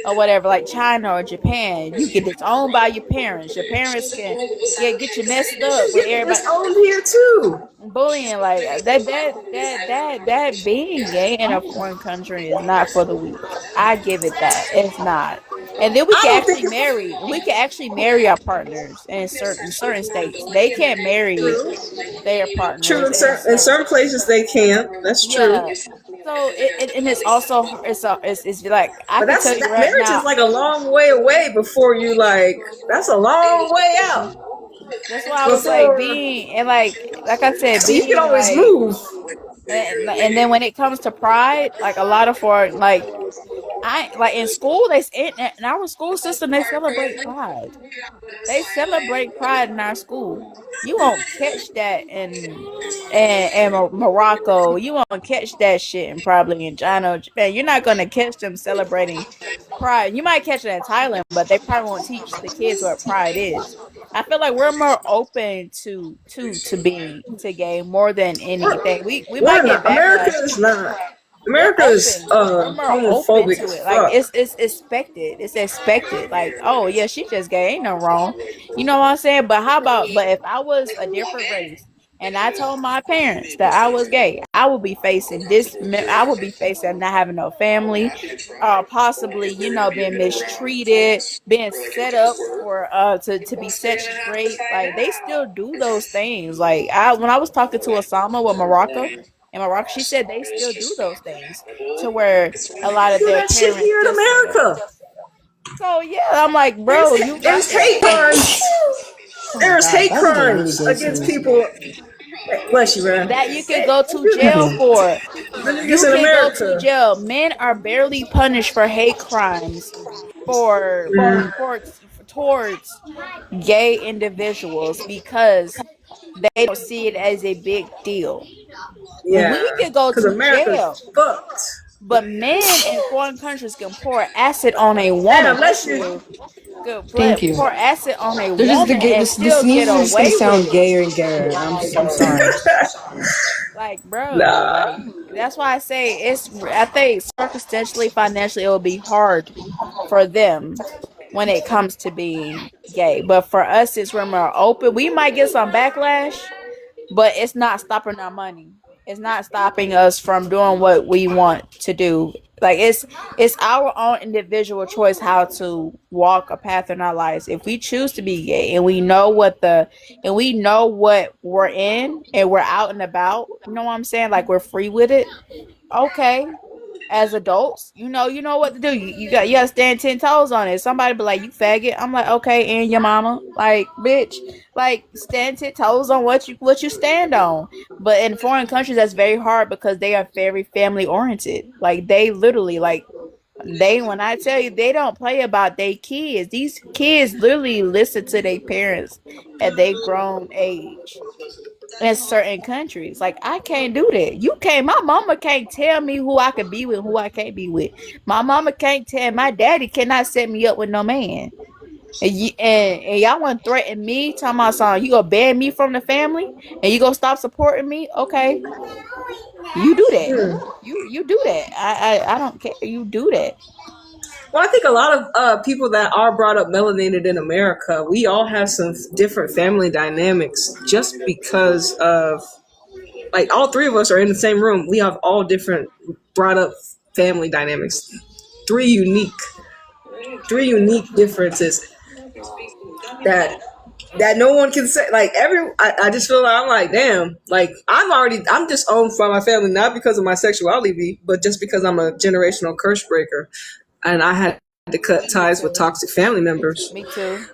or whatever, like China or Japan, you get disowned by your parents. Your parents can get you messed up with everybody. It's owned here too. Bullying like that being gay in a foreign country is not for the weak. I give it that. It's not. And then we I can don't think actually marry. We can actually marry our partners in certain states. They can't marry their true partners in certain places they can't. That's true. yeah. So and it's also it's like I But can tell you that right marriage is now. like a long way away before you like. That's a long way out. That's why I was like Before being and like I said you can being always like move. and then when it comes to pride, like a lot of foreign like I like in school in our school system they celebrate pride. They celebrate pride in our school. You won't catch that in Morocco. You won't catch that shit in probably in China or Japan. You're not gonna catch them celebrating pride. You might catch it in Thailand, but they probably won't teach the kids what pride is. I feel like we're more open to being to gay more than anything. We might We're get not. America backlash. is not. We're America is open. We're more open homophobic to as it. Like fuck. it's expected. It's expected. Like, oh yeah, she just gay. Ain't no wrong. You know what I'm saying? But how about but if I was a different race and I told my parents that I was gay, I would be facing this I would be facing not having no family, possibly, being mistreated, being set up for to be set straight. Like they still do those things. Like I when I was talking to Osama with Morocco in Morocco, she said they still do those things to where a lot of Do their that shit parents here in still set up. America. So yeah, I'm like, bro, you got There's that. hate crimes. Oh my There's god, hate That was getting really crimes gangster. against people. Bless you, man. that you can go to jail for. The niggas You in can go to America. jail. Men are barely punished for hate crimes for for towards gay individuals because they don't see it as a big deal. Yeah, We could go because to America's jail, fucked. but men in foreign countries can pour acid on a And woman. unless Bless you, you. Good Thank you. pour acid on a They're just the woman gay. and This still news get are just gonna away with sound it. gayer and gayer. I'm sorry. Like, bro, nah. like that's why I say I think circumstantially, financially, it will be hard for them when it comes to being gay. But for us, since we're more open, we might get some backlash, but it's not stopping our money. It's not stopping us from doing what we want to do. Like it's our own individual choice how to walk a path in our lives. If we choose to be gay and we know what we're in and we're out and about, you know what I'm saying? Like we're free with it. Okay, as adults, you know what to do. You gotta stand 10 toes on it. Somebody be like, "You faggot." I'm like, "Okay," and your mama, like, bitch, like stand 10 toes on what you stand on. But in foreign countries, that's very hard because they are very family oriented. Like they literally like they when I tell you they don't play about their kids. These kids literally listen to their parents at they grown age in certain countries. Like I can't do that. You can't. My mama can't tell me who I could be with, and who I can't be with. My mama can't tell. My daddy cannot set me up with no man. And y'all want to threaten me, talking about something. You gonna ban me from the family, and you gonna stop supporting me? Okay, you do that. You do that. I don't care. You do that. Well, I think a lot of people that are brought up melanated in America, we all have some different family dynamics just because of, like, all three of us are in the same room. We have all different brought up family dynamics. Three unique, three unique differences that no one can say. Like I just feel like I'm like, damn, like I'm just owned by my family, not because of my sexuality, but just because I'm a generational curse breaker, and I had to cut ties with toxic family members. Me too.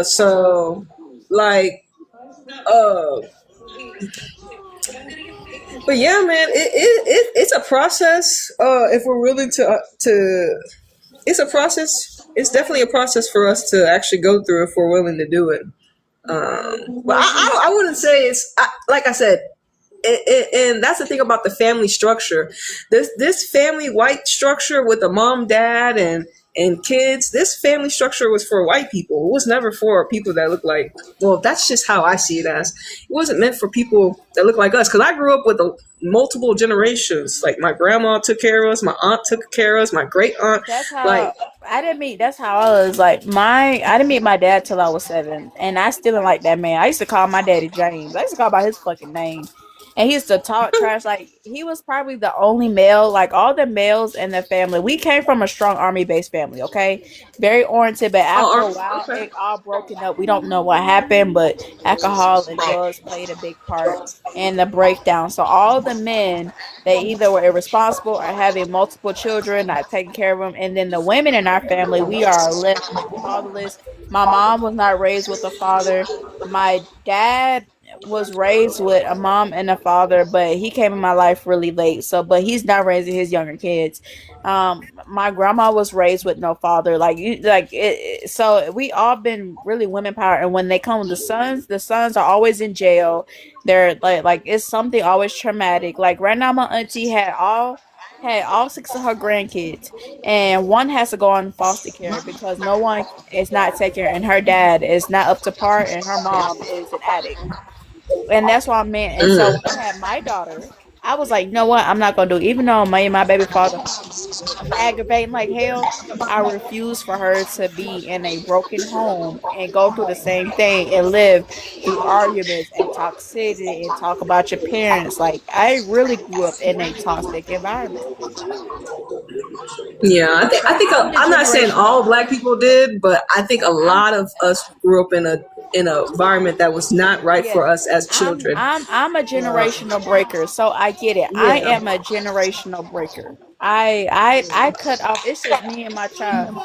So like, uh, but yeah, man, it's a process. If we're willing to, it's a process. It's definitely a process for us to actually go through if we're willing to do it. But I wouldn't say like I said, and that's the thing about the family structure. This family white structure with a mom, dad, and kids. This family structure was for white people. It was never for people that look like. Well, that's just how I see it as. It wasn't meant for people that look like us. Because I grew up with multiple generations. Like my grandma took care of us, my aunt took care of us, my great aunt. That's Like, how I didn't meet. That's how I was like I didn't meet my dad till I was 7, and I still didn't like that man. I used to call my daddy James. I used to call by his fucking name, and he used to talk trash. Like he was probably the only male. Like all the males in the family, we came from a strong army based family. Okay, very oriented, but after a while, okay. it all broken up. We don't know what happened, but alcohol and drugs played a big part in the breakdown. So all the men, they either were irresponsible or having multiple children, not taking care of them. And then the women in our family, we are left fatherless. My mom was not raised with a father. My dad was raised with a mom and a father, but he came in my life really late. So, but he's not raising his younger kids. My grandma was raised with no father. So we all been really women power. And when they come with the sons are always in jail. They're like it's something always traumatic. Like right now, my auntie had all 6 of her grandkids, and one has to go on foster care because no one is not taking her, and her dad is not up to par, and her mom is an addict. And that's why I meant. And so when I had my daughter, I was like, you know what? I'm not gonna do it. Even though my baby father aggravating like hell, I refuse for her to be in a broken home and go through the same thing and live through arguments and toxicity and talk about your parents. Like I really grew up in a toxic environment. Yeah, So I think I'm the I'm not saying all generational. black people did, but I think a I'm lot of us grew up in a environment that was not right yeah. for us as children. I'm a generational breaker, so I get it. I Yeah. am a generational breaker. I cut off. It's just me and my child.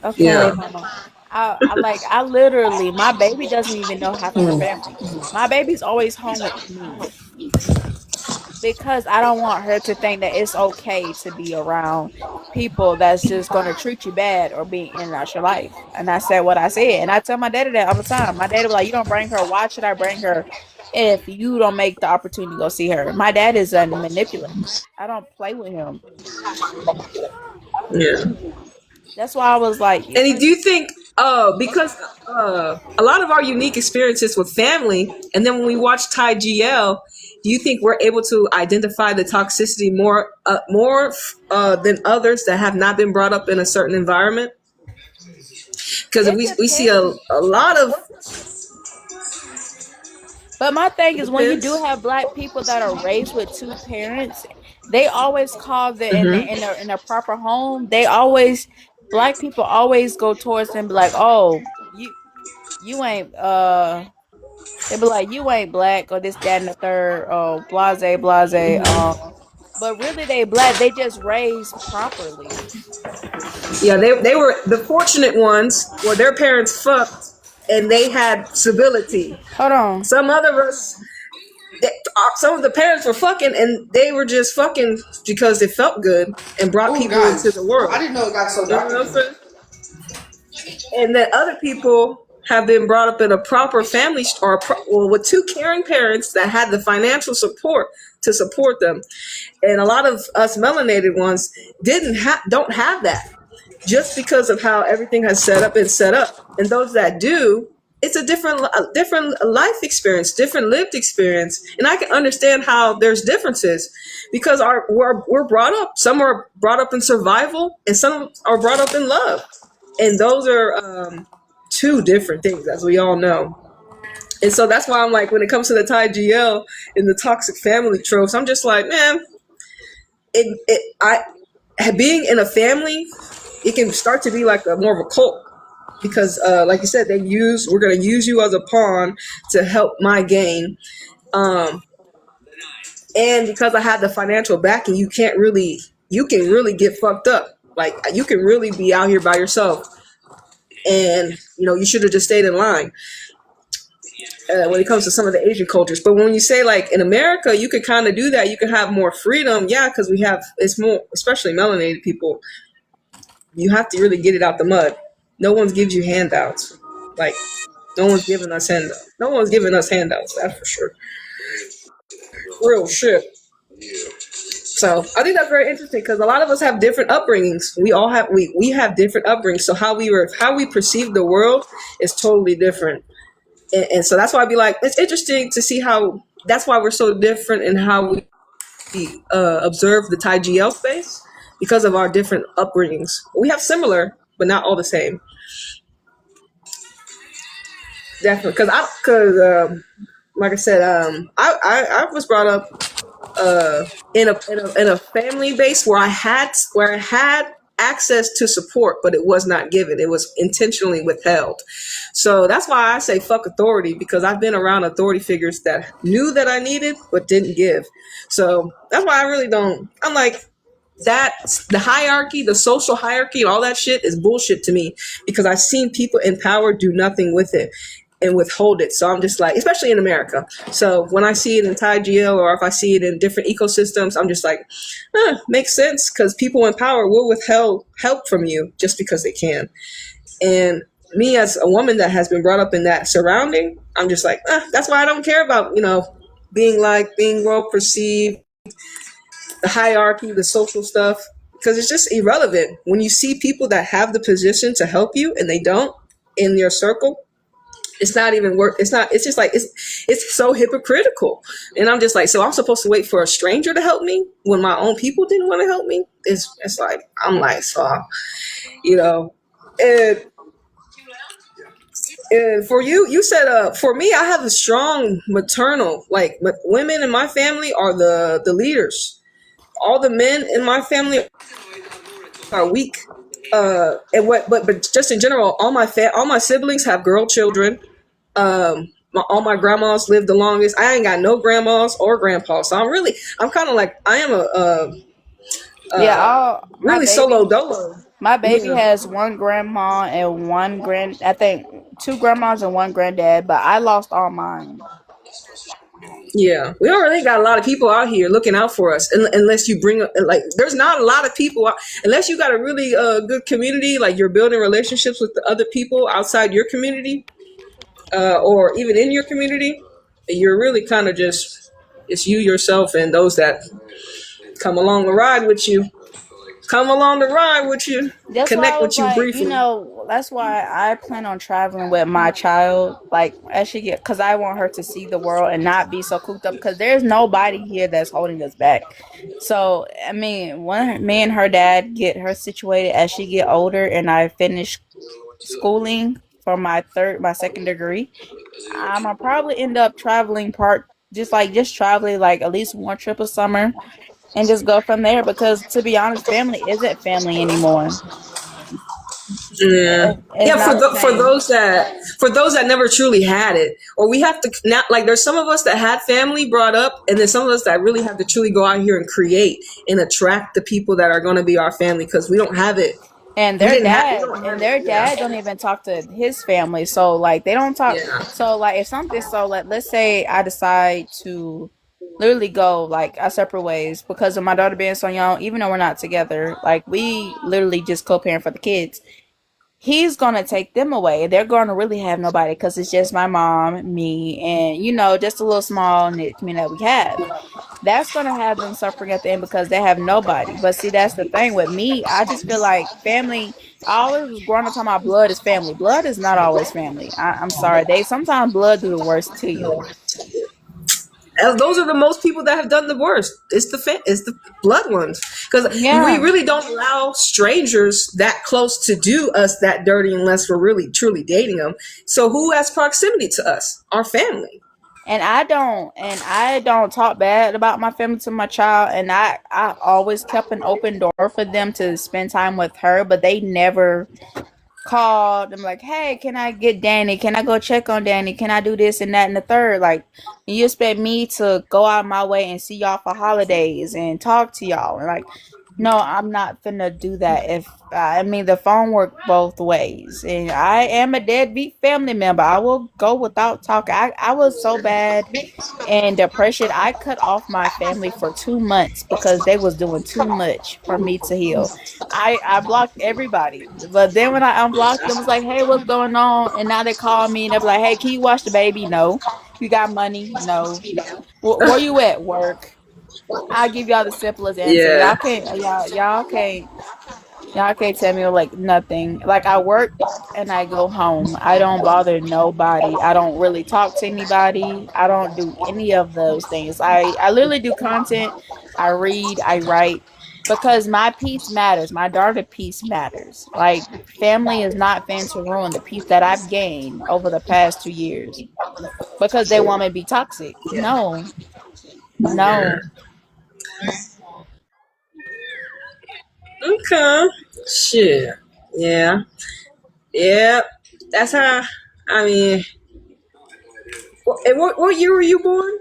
Okay, Yeah. mama. I literally my baby doesn't even know half of her family. My baby's always home with me because I don't want her to think that it's okay to be around people that's just gonna treat you bad or be in and out your life. And I said what I said, and I tell my daddy that all the time. My daddy was like, "You don't bring her. Why should I bring her if you don't make the opportunity to go see her?" My dad is a manipulator. I don't play with him. Yeah. That's why I was like, And do you think, because a lot of our unique experiences with family, and then when we watch Thai GL, do you think we're able to identify the toxicity more than others that have not been brought up in a certain environment? Because it we see depends. a lot of But my thing is, when you do depends. have black people that are raised with two parents, they always call the Mm-hmm. in a proper home. They always black people always go towards them, be like, "Oh, you ain't they be like you ain't black or this that and the third. Oh, blase blase. But really they black. They just raised properly. Yeah, they were the fortunate ones where their parents fucked and they had civility. Hold on. Some other us, some of the parents were fucking and they were just fucking because it felt good and brought Oh, people into the guys, I world. didn't know it got so You dark know in what I'm here. saying? And then other people have been brought up in a proper family with two caring parents that had the financial support to support them. And a lot of us melanated ones don't have that. just because of how everything has been set up. And those that do, it's a different life experience, different lived experience. And I can understand how there's differences because we're brought up. Some are brought up in survival, and some are brought up in love. And those are two different things, as we all know. And so that's why I'm like, when it comes to the Thai GL and the toxic family tropes, I'm just like, man, being in a family, it can start to be like a more of a cult because, like you said, we're gonna use you as a pawn to help my gain, and because I had the financial backing, you can really get fucked up. Like you can really be out here by yourself, and you should have just stayed in line. When it comes to some of the Asian cultures. But when you say like in America, you could kind of do that. You can have more freedom. Yeah, because it's more, especially melanated people, you have to really get it out the mud. No one's gives you handouts. Like, no one's giving us handouts. No one's giving us handouts, that's for sure. Real shit. So I think that's very interesting because a lot of us have different upbringings. We have different upbringings. So how we perceive the world is totally different. And so that's why I'd be like, it's interesting to see how, that's why we're so different in how we observe the Thai GL space because of our different upbringings. We have similar, but not all the same. Definitely. Because like I said, I was brought up in a family base where I had access to support, but it was not given. It was intentionally withheld. So that's why I say fuck authority, because I've been around authority figures that knew that I needed but didn't give. So that's why I really don't. I'm like, that the hierarchy, the social hierarchy, and all that shit is bullshit to me because I've seen people in power do nothing with it and withhold it. So I'm just like, especially in America. So when I see it in Thai GL or if I see it in different ecosystems, I'm just like, makes sense, because people in power will withhold help from you just because they can. And me as a woman that has been brought up in that surrounding, I'm just like, that's why I don't care about, being well perceived, the hierarchy, the social stuff, because it's just irrelevant. When you see people that have the position to help you and they don't in your circle, it's not even work. It's just like, it's so hypocritical. And I'm just like, so I'm supposed to wait for a stranger to help me when my own people didn't want to help me? It's like, I'm like, so, and for you said, for me, I have a strong maternal, like women in my family are the leaders. All the men in my family are weak. But just in general, all my siblings have girl children. All my grandmas lived the longest. I ain't got no grandmas or grandpas, so I'm kind of like, I am really solo dolo. My baby has one grandma and I think two grandmas and one granddad, but I lost all mine. Yeah, we don't really got a lot of people out here looking out for us, unless you bring there's not a lot of people out, unless you got a really good community, like you're building relationships with the other people outside your community, or even in your community. You're really kind of just, it's you, yourself, and those that come along the ride with you. That's Connect with you like, briefly. that's why I plan on traveling with my child, like as she get, because I want her to see the world and not be so cooped up. Because there's nobody here that's holding us back. So I mean, when me and her dad get her situated as she get older, and I finish schooling for my second degree, I'm gonna probably end up traveling just traveling like at least one trip a summer and just go from there, because to be honest, family isn't family anymore. Yeah, It's not the for same. those that never truly had it, or we have to not, like, there's some of us that had family brought up, and then some of us that really have to truly go out here and create and attract the people that are going to be our family, because we don't have it. And We their didn't have. We dad don't and have it. their Yeah. dad don't even talk to his family. So like they don't talk. Yeah. So like if something, so like let's say I decide to literally go like our separate ways because of my daughter being so young, even though we're not together, like we literally just co-parent for the kids. he's gonna take them away. They're gonna really have nobody because it's just my mom, me, and just a little small knit community that we have. That's gonna have them suffering at the end because they have nobody. But see, that's the thing with me. I just feel like family. I always was growing up talking about blood is family. Blood is not always family. I'm sorry. They sometimes blood do the worst to you. Those are the most people that have done the worst. It's the blood ones, because Yeah. we really don't allow strangers that close to do us that dirty unless we're really truly dating them. So who has proximity to us? Our family. And I don't talk bad about my family to my child, and I always kept an open door for them to spend time with her, but they never called. I'm like, hey, can I get Danny? Can I go check on Danny? Can I do this and that and the third? Like, you expect me to go out of my way and see y'all for holidays and talk to y'all? And like, no, I'm not finna do that. The phone worked both ways, and I am a deadbeat family member. I will go without talking. I was so bad in depression. I cut off my family for 2 months because they was doing too much for me to heal. I blocked everybody, but then when I unblocked them, it was like, hey, what's going on? And now they call me and they're like, hey, can you watch the baby? No. You got money? No. Where you at? Work. I'll give y'all the simplest answer. Yeah. Y'all can't tell me like nothing. Like, I work and I go home. I don't bother nobody. I don't really talk to anybody. I don't do any of those things. I literally do content. I read, I write, because my peace matters. My daughter peace matters. Like, family is not fan to ruin the peace that I've gained over the past 2 years because they want me to be toxic. No. Okay. Shit. Yeah. Yeah. That's how. I mean, what year were you born?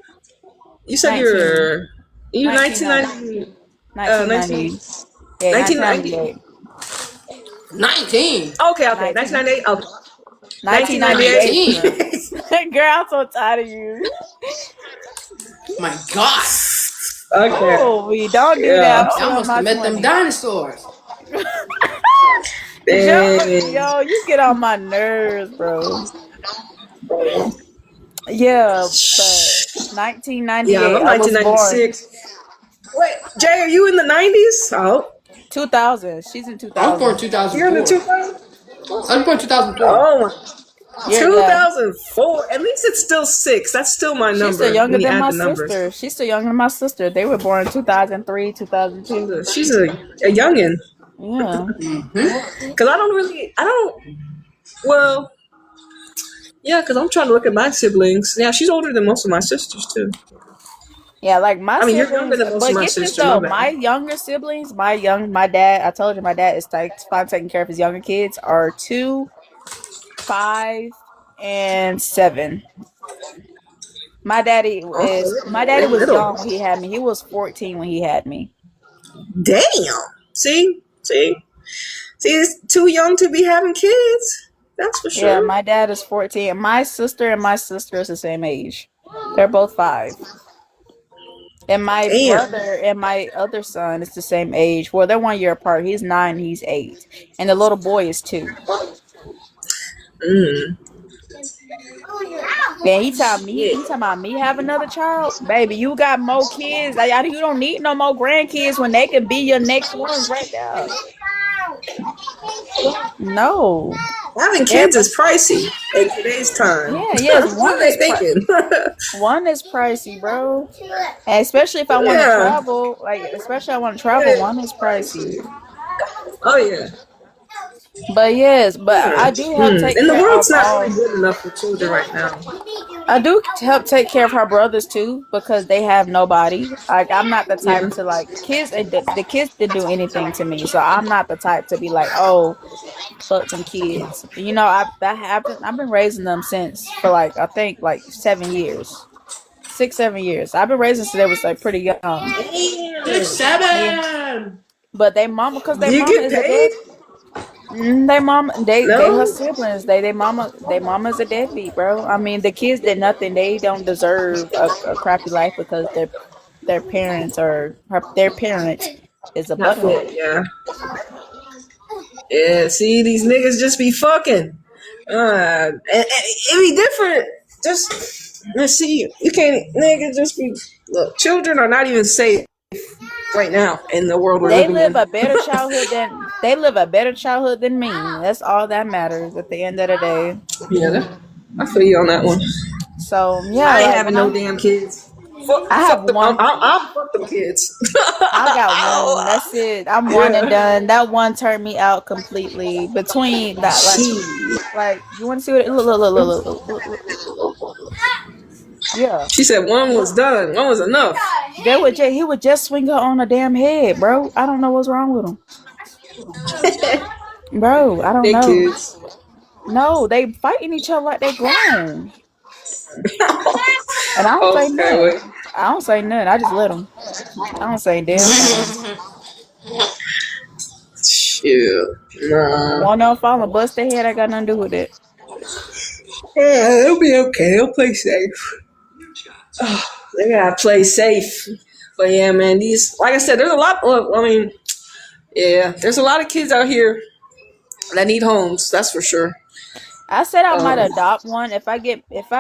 You said you 1990. 1990. Yeah, 1998. 19. Okay. 1998. Okay. 1998. 19. Girl, I'm so tired of you. My God. Okay. Oh, we don't do that. I must have met them dinosaurs. Yo, you get on my nerves, bro. Yeah, but 1998. Yeah, I'm I was born. 1996. Wait, Jay, are you in the 90s? Oh. 2000. She's in 2000. I was born 2004. You're in the 2000? I was born 2004. Oh my. Yeah, 2004. At least it's still 6. That's still my number. She's still younger when you than add my the numbers. sister. She's still younger than my sister. They were born in 2003, 2002. She's a youngin'. Yeah. Because well, yeah, because I'm trying to look at my siblings. Yeah, she's older than most of my sisters, too. Yeah, like my siblings. You're younger than most But of my get this sisters. though, my younger siblings, my dad, I told you my dad is fine taking care of his younger kids, are 2, 5, and 7. My daddy was young when he had me. He was 14 when he had me. Damn. See, it's too young to be having kids. That's for sure. Yeah, my dad is 14. My sister is the same age. They're both 5. And my brother and my other son is the same age. Well, they're 1 year apart. He's 9, he's 8. And the little boy is 2. Man, he talking about me have another child. Baby, you got more kids. Like, you don't need no more grandkids when they can be your next ones right now. No. Having kids is pricey in today's time. Yes. What are they thinking? One is pricey, bro. And especially if I want to travel. One is pricey. Oh, yeah. But yes, I do help take care of. And the world's not really good enough for children right now. I do help take care of her brothers too because they have nobody. Like, I'm not the type to like kids. The kids didn't do anything to me, so I'm not the type to be like, oh, fuck some kids. I've been raising them since for I think 7 years, 6-7 years. I've been raising since they was pretty young. 6-7. Yeah. But they mama, because they mama is paid? They her siblings. They mama's a deadbeat, bro. I mean, the kids did nothing. They don't deserve a crappy life because their parents is a butthole. Yeah. Yeah, see, these niggas just be fucking. And it be different. Just let's see, you can't niggas just be. Look, children are not even safe right now in the world we're They living live in. a better childhood than me. That's all that matters at the end of the day. Yeah, I feel you on that one. So yeah, I ain't like having when no damn kids. Fuck, I have fuck them. one. I'll fuck them kids. I got one. That's it. I'm one and Yeah. done. That one turned me out completely. Between that, She, you want to see what? Yeah, she said one was done. One was enough. he would just swing her on a damn head, bro. I don't know what's wrong with him, bro. I don't They know. kids. No, they fighting each other like they grown, and I don't say Okay, nothing. wait. I don't say nothing. I just let them. I don't say damn thing. Shoot. Nah. One of them fall and bust their head. I got nothing to do with it. Yeah, they'll be okay. They'll play safe. They gotta play safe. But yeah, man, these, like I said, there's a lot. Look, I mean, yeah, there's a lot of kids out here that need homes. That's for sure. I said I might Um, adopt one if I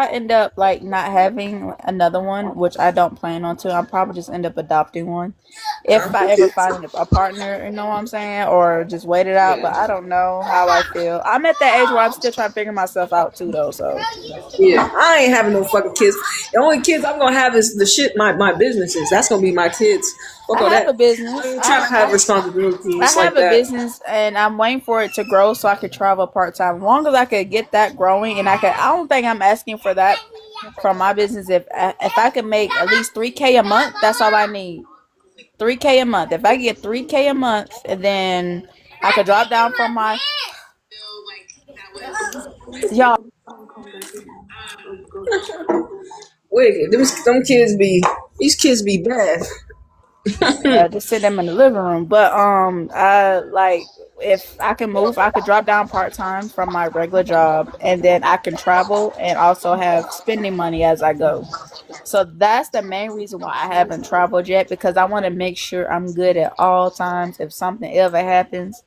end up like not having another one, which I don't plan on to. I'll probably just end up adopting one if I ever find a partner. You know what I'm saying, or just wait it out. But I don't know how I feel. I'm at that age where I'm still trying to figure myself out too, though. So yeah, I ain't having no fucking kids. The only kids I'm gonna have is the shit my businesses. That's gonna be my kids. Fuck I all have a that. business. I ain't trying to have responsibilities I like have a that. business and I'm waiting for it to grow so I could travel part time. As long as I could get that growing and I don't think I'm asking for that from my business. If I could make at least 3K a month, that's all I need. 3K a month. If I get 3K a month and then I could drop down from my y'all Wicked. Them kids be, these kids be bad. just sit them in the living room. But I like if I can move, I could drop down part time from my regular job, and then I can travel and also have spending money as I go. So that's the main reason why I haven't traveled yet because I want to make sure I'm good at all times if something ever happens.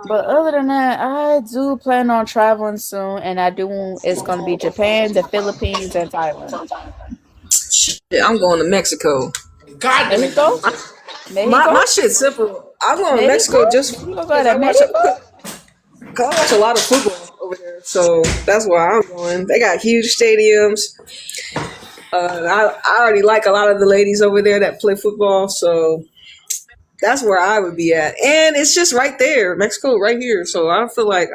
But other than that, I do plan on traveling soon, and I do. It's going to be Japan, the Philippines, and Thailand. Shit, I'm going to Mexico. God damn it. Mexico, My Mexico, shit's simple. I'm going to Mexico Mexico. just You gonna go because to Mexico? I watch a lot of football over there, so that's why I'm going. They got huge stadiums. I already like a lot of the ladies over there that play football, so that's where I would be at. And it's just right there, Mexico, right here. So I feel like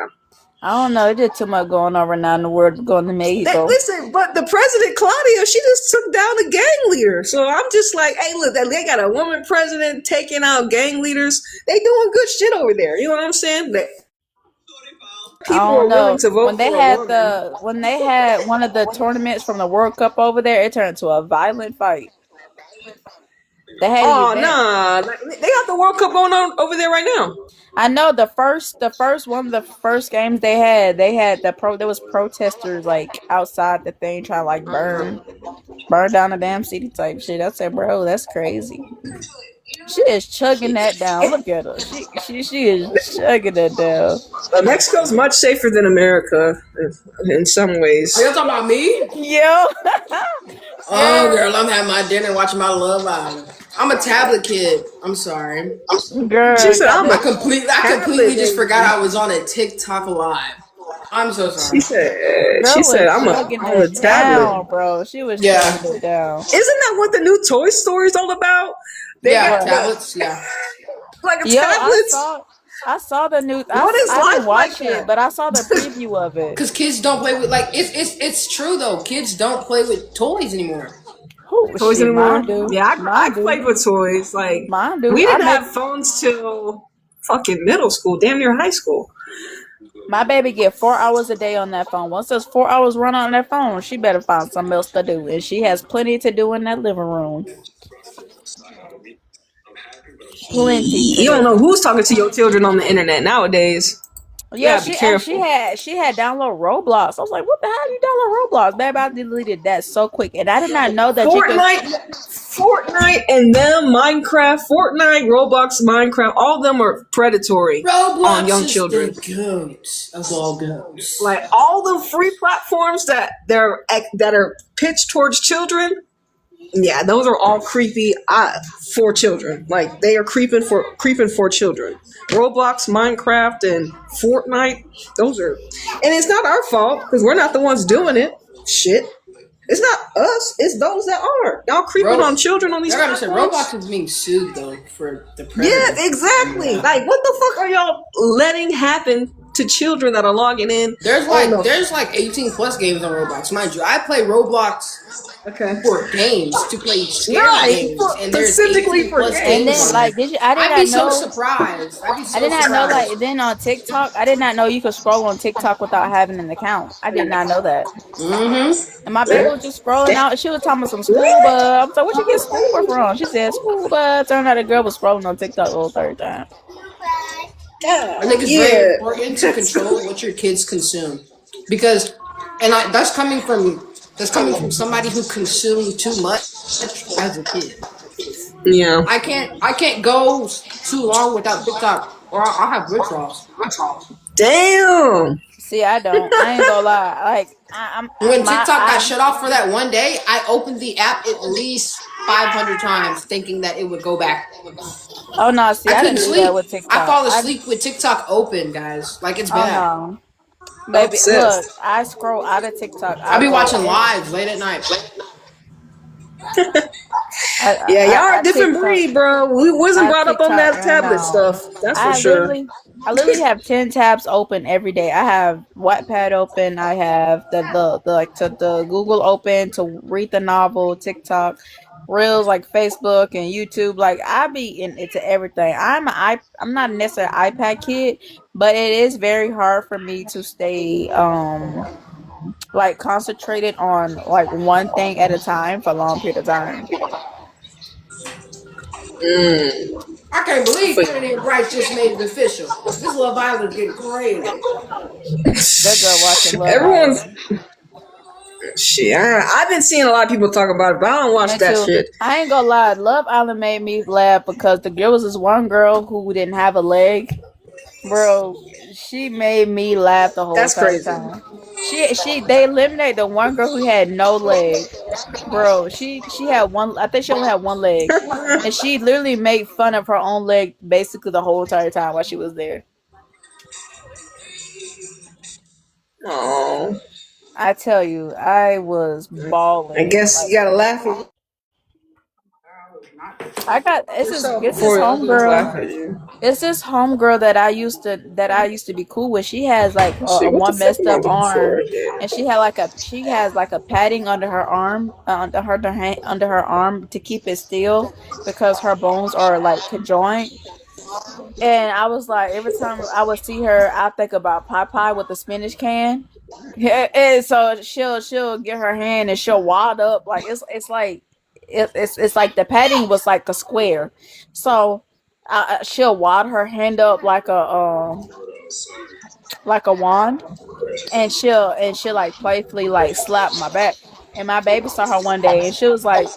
I don't know. It's just too much going on right now in the world. Going to Mexico. listen. But the president Claudia, she just took down a gang leader. So I'm just like, hey, look, they got a woman president taking out gang leaders. They doing good shit over there. You know what I'm saying? That I people don't are willing know. to vote for a woman. When they had one of the tournaments from the World Cup over there, it turned into a violent fight. They had an Oh event. nah, they got the World Cup going on over there right now. I know the first one of the first games they had there was protesters like outside the thing trying to like burn down the damn city type shit. I said, bro, that's crazy. She is chugging that down. Look at her. She is chugging that down. Mexico's much safer than America in some ways. Are you talking about me? Yo. Oh, girl, I'm having my dinner watching my Love Island. I'm a tablet kid. I'm sorry. Girl, She said, "I'm I a completely just forgot I was on a TikTok live. I'm so sorry. She was said, I'm chugging a it tablet. down, bro. She was Yeah. chugging it down. Isn't that what the new Toy Story is all about? They Yeah, got tablets. Yeah. like a Yo, tablets. I saw the new. What is I didn't life watch like it, that? but I saw the preview of it. Because kids don't play with it's true though. Kids don't play with toys anymore. Who Toys shit? anymore? Mine do. Yeah, I Mine played do. with toys. Like Mine do. we didn't have phones till fucking middle school, damn near high school. My baby get 4 hours a day on that phone. Once those 4 hours run on that phone, she better find something else to do, and she has plenty to do in that living room. Plenty to You don't do. know who's talking to your children on the internet nowadays. You Yeah, gotta be careful. she had download Roblox. I was like, what the hell you download Roblox? Baby, I deleted that so quick. And I did not know that you could Fortnite and them, Minecraft, Fortnite, Roblox, Minecraft, all of them are predatory on young children. Is the goat of all goats. Like all the free platforms that are pitched towards children, yeah, those are all creepy for children. Like they are creeping for children. Roblox, Minecraft, and Fortnite, those are, and it's not our fault because we're not the ones doing it. Shit. It's not us. It's those that are. Y'all creeping on children on these platforms. Roblox is being sued though for the predator. Yeah, exactly. Yeah. Like, what the fuck are y'all letting happen to children that are logging in? There's like 18 plus games on Roblox, mind you. I play Roblox for games to play scary games, and specifically for games. And then, like, I'd be so surprised. I did not know, like, then on TikTok, I did not know you could scroll on TikTok without having an account. I did not know that. And my baby was just scrolling out, and she was talking about some scuba. I was like, "Where'd you get scuba from?" She said, "Scuba." Turned out the girl was scrolling on TikTok the whole third time. I think it's very important to control what your kids consume, because, that's coming from somebody who consumed too much as a kid. Yeah, I can't go too long without TikTok, or I'll have withdrawals. Damn. See, I don't. I ain't gonna lie. Like, when TikTok got shut off for that one day, I opened the app at least 500 times, thinking that it would go back. Oh no! See, I didn't do that with TikTok. I fall asleep with TikTok open, guys. Like, it's bad. Oh, no. Baby, look, I scroll out of TikTok. I be watching lives late at night. Y'all are a different breed, bro. We wasn't brought up on that tablet stuff. That's for sure. I literally have 10 tabs open every day. I have Wattpad open. I have the Google open to read the novel, TikTok, Reels, like Facebook and YouTube. Like, I be into everything. I'm not necessarily an iPad kid, but it is very hard for me to stay like concentrated on like one thing at a time for a long period of time. I can't believe Kennedy and Bryce just made it official. This Love Island getting crazy. That girl watching Love Everyone's Island. Shit, I've been seeing a lot of people talk about it, but I don't watch that shit. I ain't gonna lie, Love Island made me laugh because there was this one girl who didn't have a leg. Bro, she made me laugh the whole time. That's crazy. They eliminated the one girl who had no leg. Bro, she had one. I think she only had one leg, and she literally made fun of her own leg basically the whole entire time while she was there. Oh, I tell you, I was bawling. I guess you gotta laugh at. It's this homegirl. It's this homegirl that I used to be cool with. She has like one messed up arm, and she has like a padding under her arm, under her arm to keep it still because her bones are like conjoined. And I was like, every time I would see her, I think about Popeye with the spinach can. Yeah, and so she'll get her hand and she'll wad up like it's like the padding was like a square, so she'll wad her hand up like a wand, and she'll like playfully like slap my back. And my baby saw her one day, and she was like,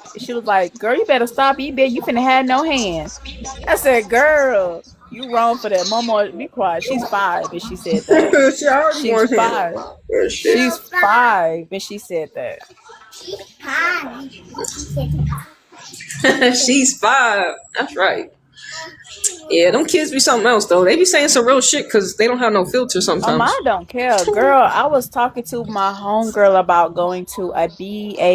"Girl, you better stop. You finna have no hands." I said, "Girl, you wrong for that. Mama, be quiet. She's 5," and she said that. She's 5. She's 5, and she said that. She's 5. That's right. Yeah, them kids be something else though. They be saying some real shit because they don't have no filter sometimes. I don't care, girl. I was talking to my homegirl about going to a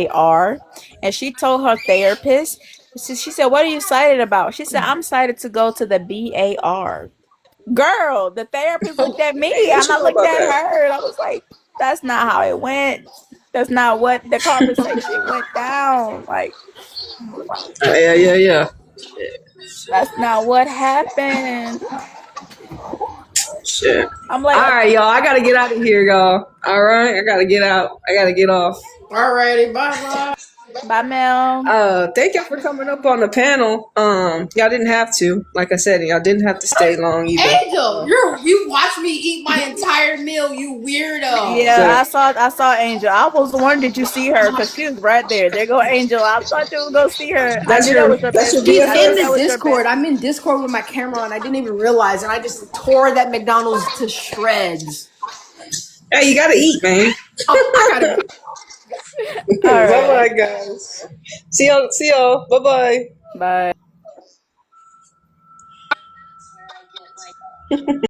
BAR, and she told her therapist. She said, "What are you excited about?" She said, "I'm excited to go to the BAR." Girl, the therapist looked at me. I'm not looking at her. I was like, "That's not how it went. That's not what the conversation went down." Like, yeah. That's not what happened. Shit. I'm like, all right, y'all. I gotta get out of here, y'all. All right, I gotta get out. I gotta get off. Alrighty, bye. Bye, Mel. Thank y'all for coming up on the panel. Y'all didn't have to. Like I said, y'all didn't have to stay long either. Angel, you watched me eat my entire meal, you weirdo. Yeah, I saw Angel. I was wondering, did you see her? Because she was right there. There go Angel. I thought you was gonna see her. That's I knew your- that was your that's best. your She's BFF? in That the was your Discord. best. I'm in Discord with my camera on. I didn't even realize, and I just tore that McDonald's to shreds. Hey, you gotta eat, man. Oh, I gotta go. All Bye right. bye, guys. See y'all. Bye bye. Bye.